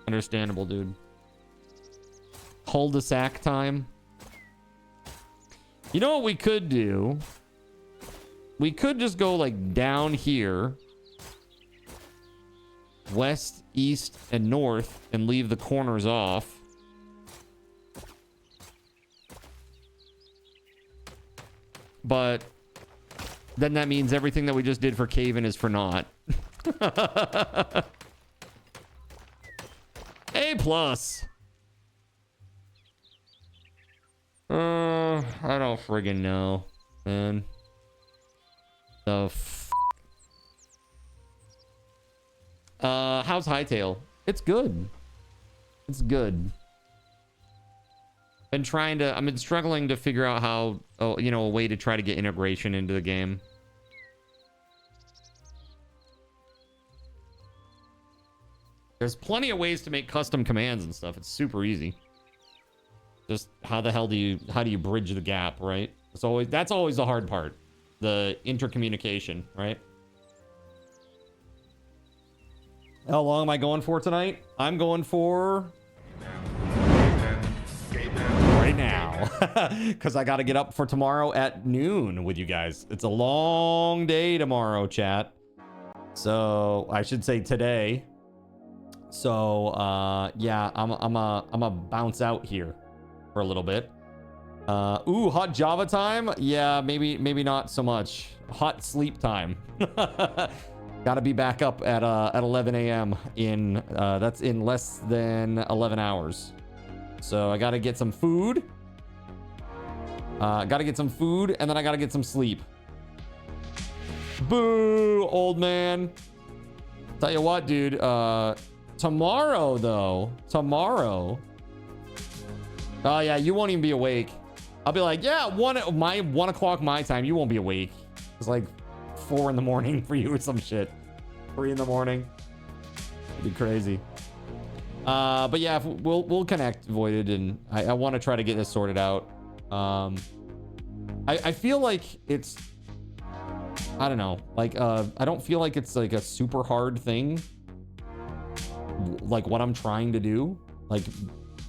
Understandable, dude. Cul-de-sac time. You know what we could do? We could just go like down here, west, east, and north, and leave the corners off. But then that means everything that we just did for Caven is for naught. A plus. I don't friggin' know, man. The how's Hytale? It's good. It's good. I've been struggling to figure out how, a way to try to get integration into the game. There's plenty of ways to make custom commands and stuff. It's super easy. Just how the hell do you bridge the gap, right? That's always the hard part. The intercommunication, right? How long am I going for tonight? I'm going for right now, because I got to get up for tomorrow at noon with you guys. It's a long day tomorrow, chat. So I should say today. So yeah, I'm a bounce out here for a little bit. Ooh, hot Java time. Yeah, maybe not so much. Hot sleep time. Gotta be back up at 11 a.m. in that's in less than 11 hours. So I gotta get some food. And then I gotta get some sleep. Boo, old man. Tell you what, dude. Tomorrow though. Oh yeah, you won't even be awake. I'll be like, yeah, 1 o'clock my time. You won't be awake. It's like 4 in the morning for you or some shit. 3 in the morning. It'd be crazy. But yeah, we'll connect, Voided, and I want to try to get this sorted out. I feel like it's, I don't know, like I don't feel like it's like a super hard thing, like what I'm trying to do. Like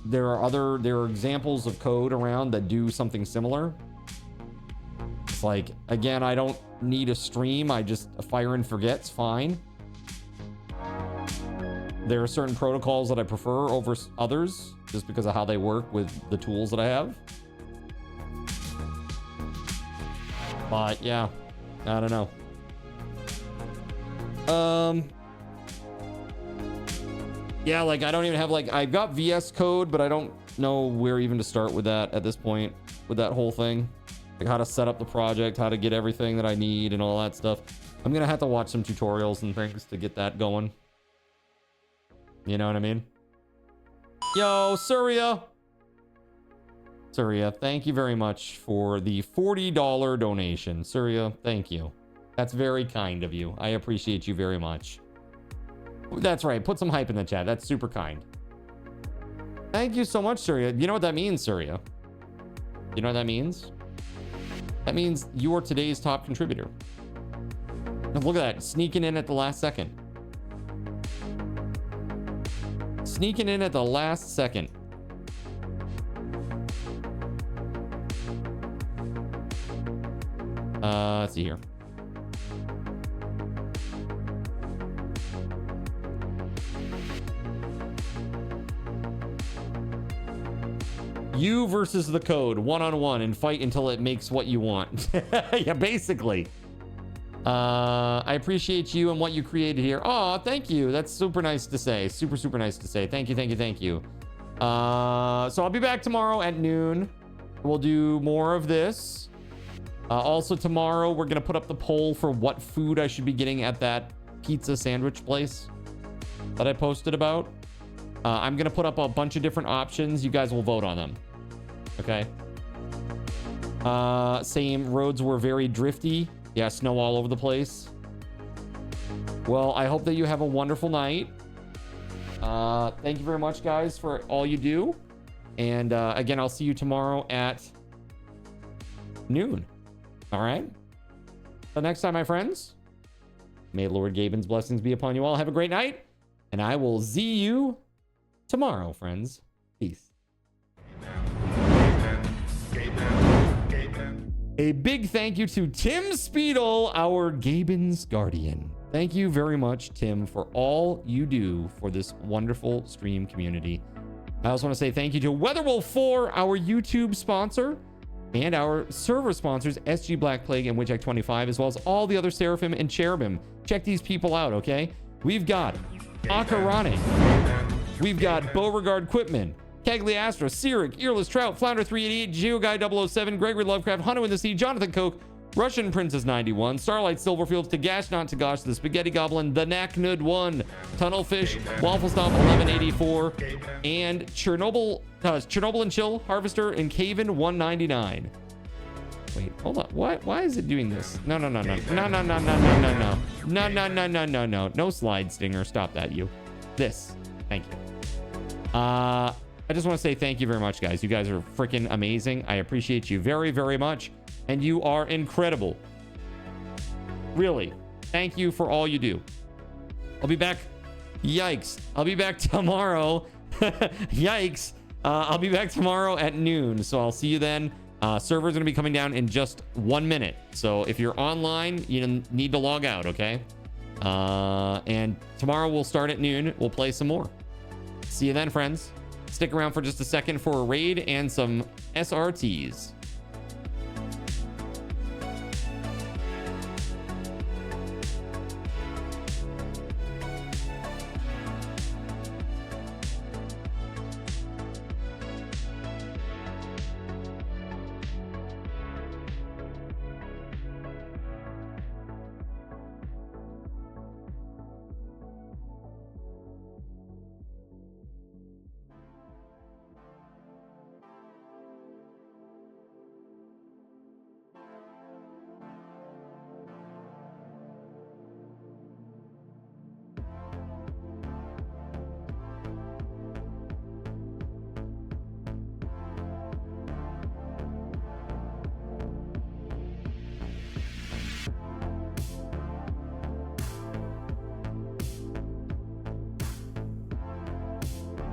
there are examples of code around that do something similar. It's like, again, I don't need a stream. I just fire and forget's fine. There are certain protocols that I prefer over others just because of how they work with the tools that I have. But yeah, I don't know. Yeah, like I don't even have, like, I've got VS Code, but I don't know where even to start with that at this point, with that whole thing. Like how to set up the project, how to get everything that I need and all that stuff. I'm gonna have to watch some tutorials and things to get that going. You know what I mean? Yo, Surya, thank you very much for the $40 donation. Surya, thank you. That's very kind of you. I appreciate you very much. That's right. Put some hype in the chat. That's super kind. Thank you so much, Surya. You know what that means, Surya? You know what that means? That means you are today's top contributor. No, Look at that. Sneaking in at the last second. Sneaking in at the last second. Let's see here. You versus the code, one-on-one, and fight until it makes what you want. Yeah, basically. I appreciate you and what you created here. Oh, thank you. That's super nice to say. Super, super nice to say. Thank you, thank you, thank you. So I'll be back tomorrow at noon. We'll do more of this. Also tomorrow, we're going to put up the poll for what food I should be getting at that pizza sandwich place that I posted about. I'm going to put up a bunch of different options. You guys will vote on them. Okay. Same, roads were very drifty. Yeah, snow all over the place. Well, I hope that you have a wonderful night. Thank you very much, guys, for all you do. And again, I'll see you tomorrow at noon. All right? Till next time, my friends, may Lord Gaben's blessings be upon you all. Have a great night, and I will see you tomorrow, friends. Peace. A big thank you to TimSpeedle, our Gaben's guardian. Thank you very much, Tim, for all you do for this wonderful stream community. I also want to say thank you to WeatherWolf4, our YouTube sponsor, and our server sponsors, SG Black Plague and Witchek25, as well as all the other Seraphim and Cherubim. Check these people out, okay? We've got Akarane. We've got Beauregard Quitman, Cagliastro, Cyric, Earless Trout, Flounder 388, GeoGuy 007, Gregory Lovecraft, Hunter in the Sea, Jonathan Koch, Russian Princess 91, Starlight Silverfields, Tagash Not Tagash, The Spaghetti Goblin, The Knacknud 1, Tunnelfish, Waffle Stomp 1184, and Chernobyl and Chill, Harvester, and Caven 199. Wait, hold on. What? Why is it doing this? No. No slide stinger. Stop that, you. This. Thank you. I just want to say thank you very much, guys. You guys are freaking amazing. I appreciate you very, very much. And you are incredible. Really. Thank you for all you do. I'll be back. Yikes. I'll be back tomorrow. Yikes. I'll be back tomorrow at noon. So I'll see you then. Server's going to be coming down in just 1 minute. So if you're online, you need to log out, okay? And tomorrow we'll start at noon. We'll play some more. See you then, friends. Stick around for just a second for a raid and some SRTs.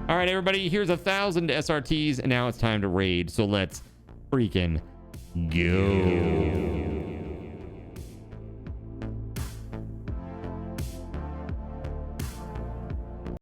All right, everybody, here's 1,000 SRTs, and now it's time to raid. So let's freaking go.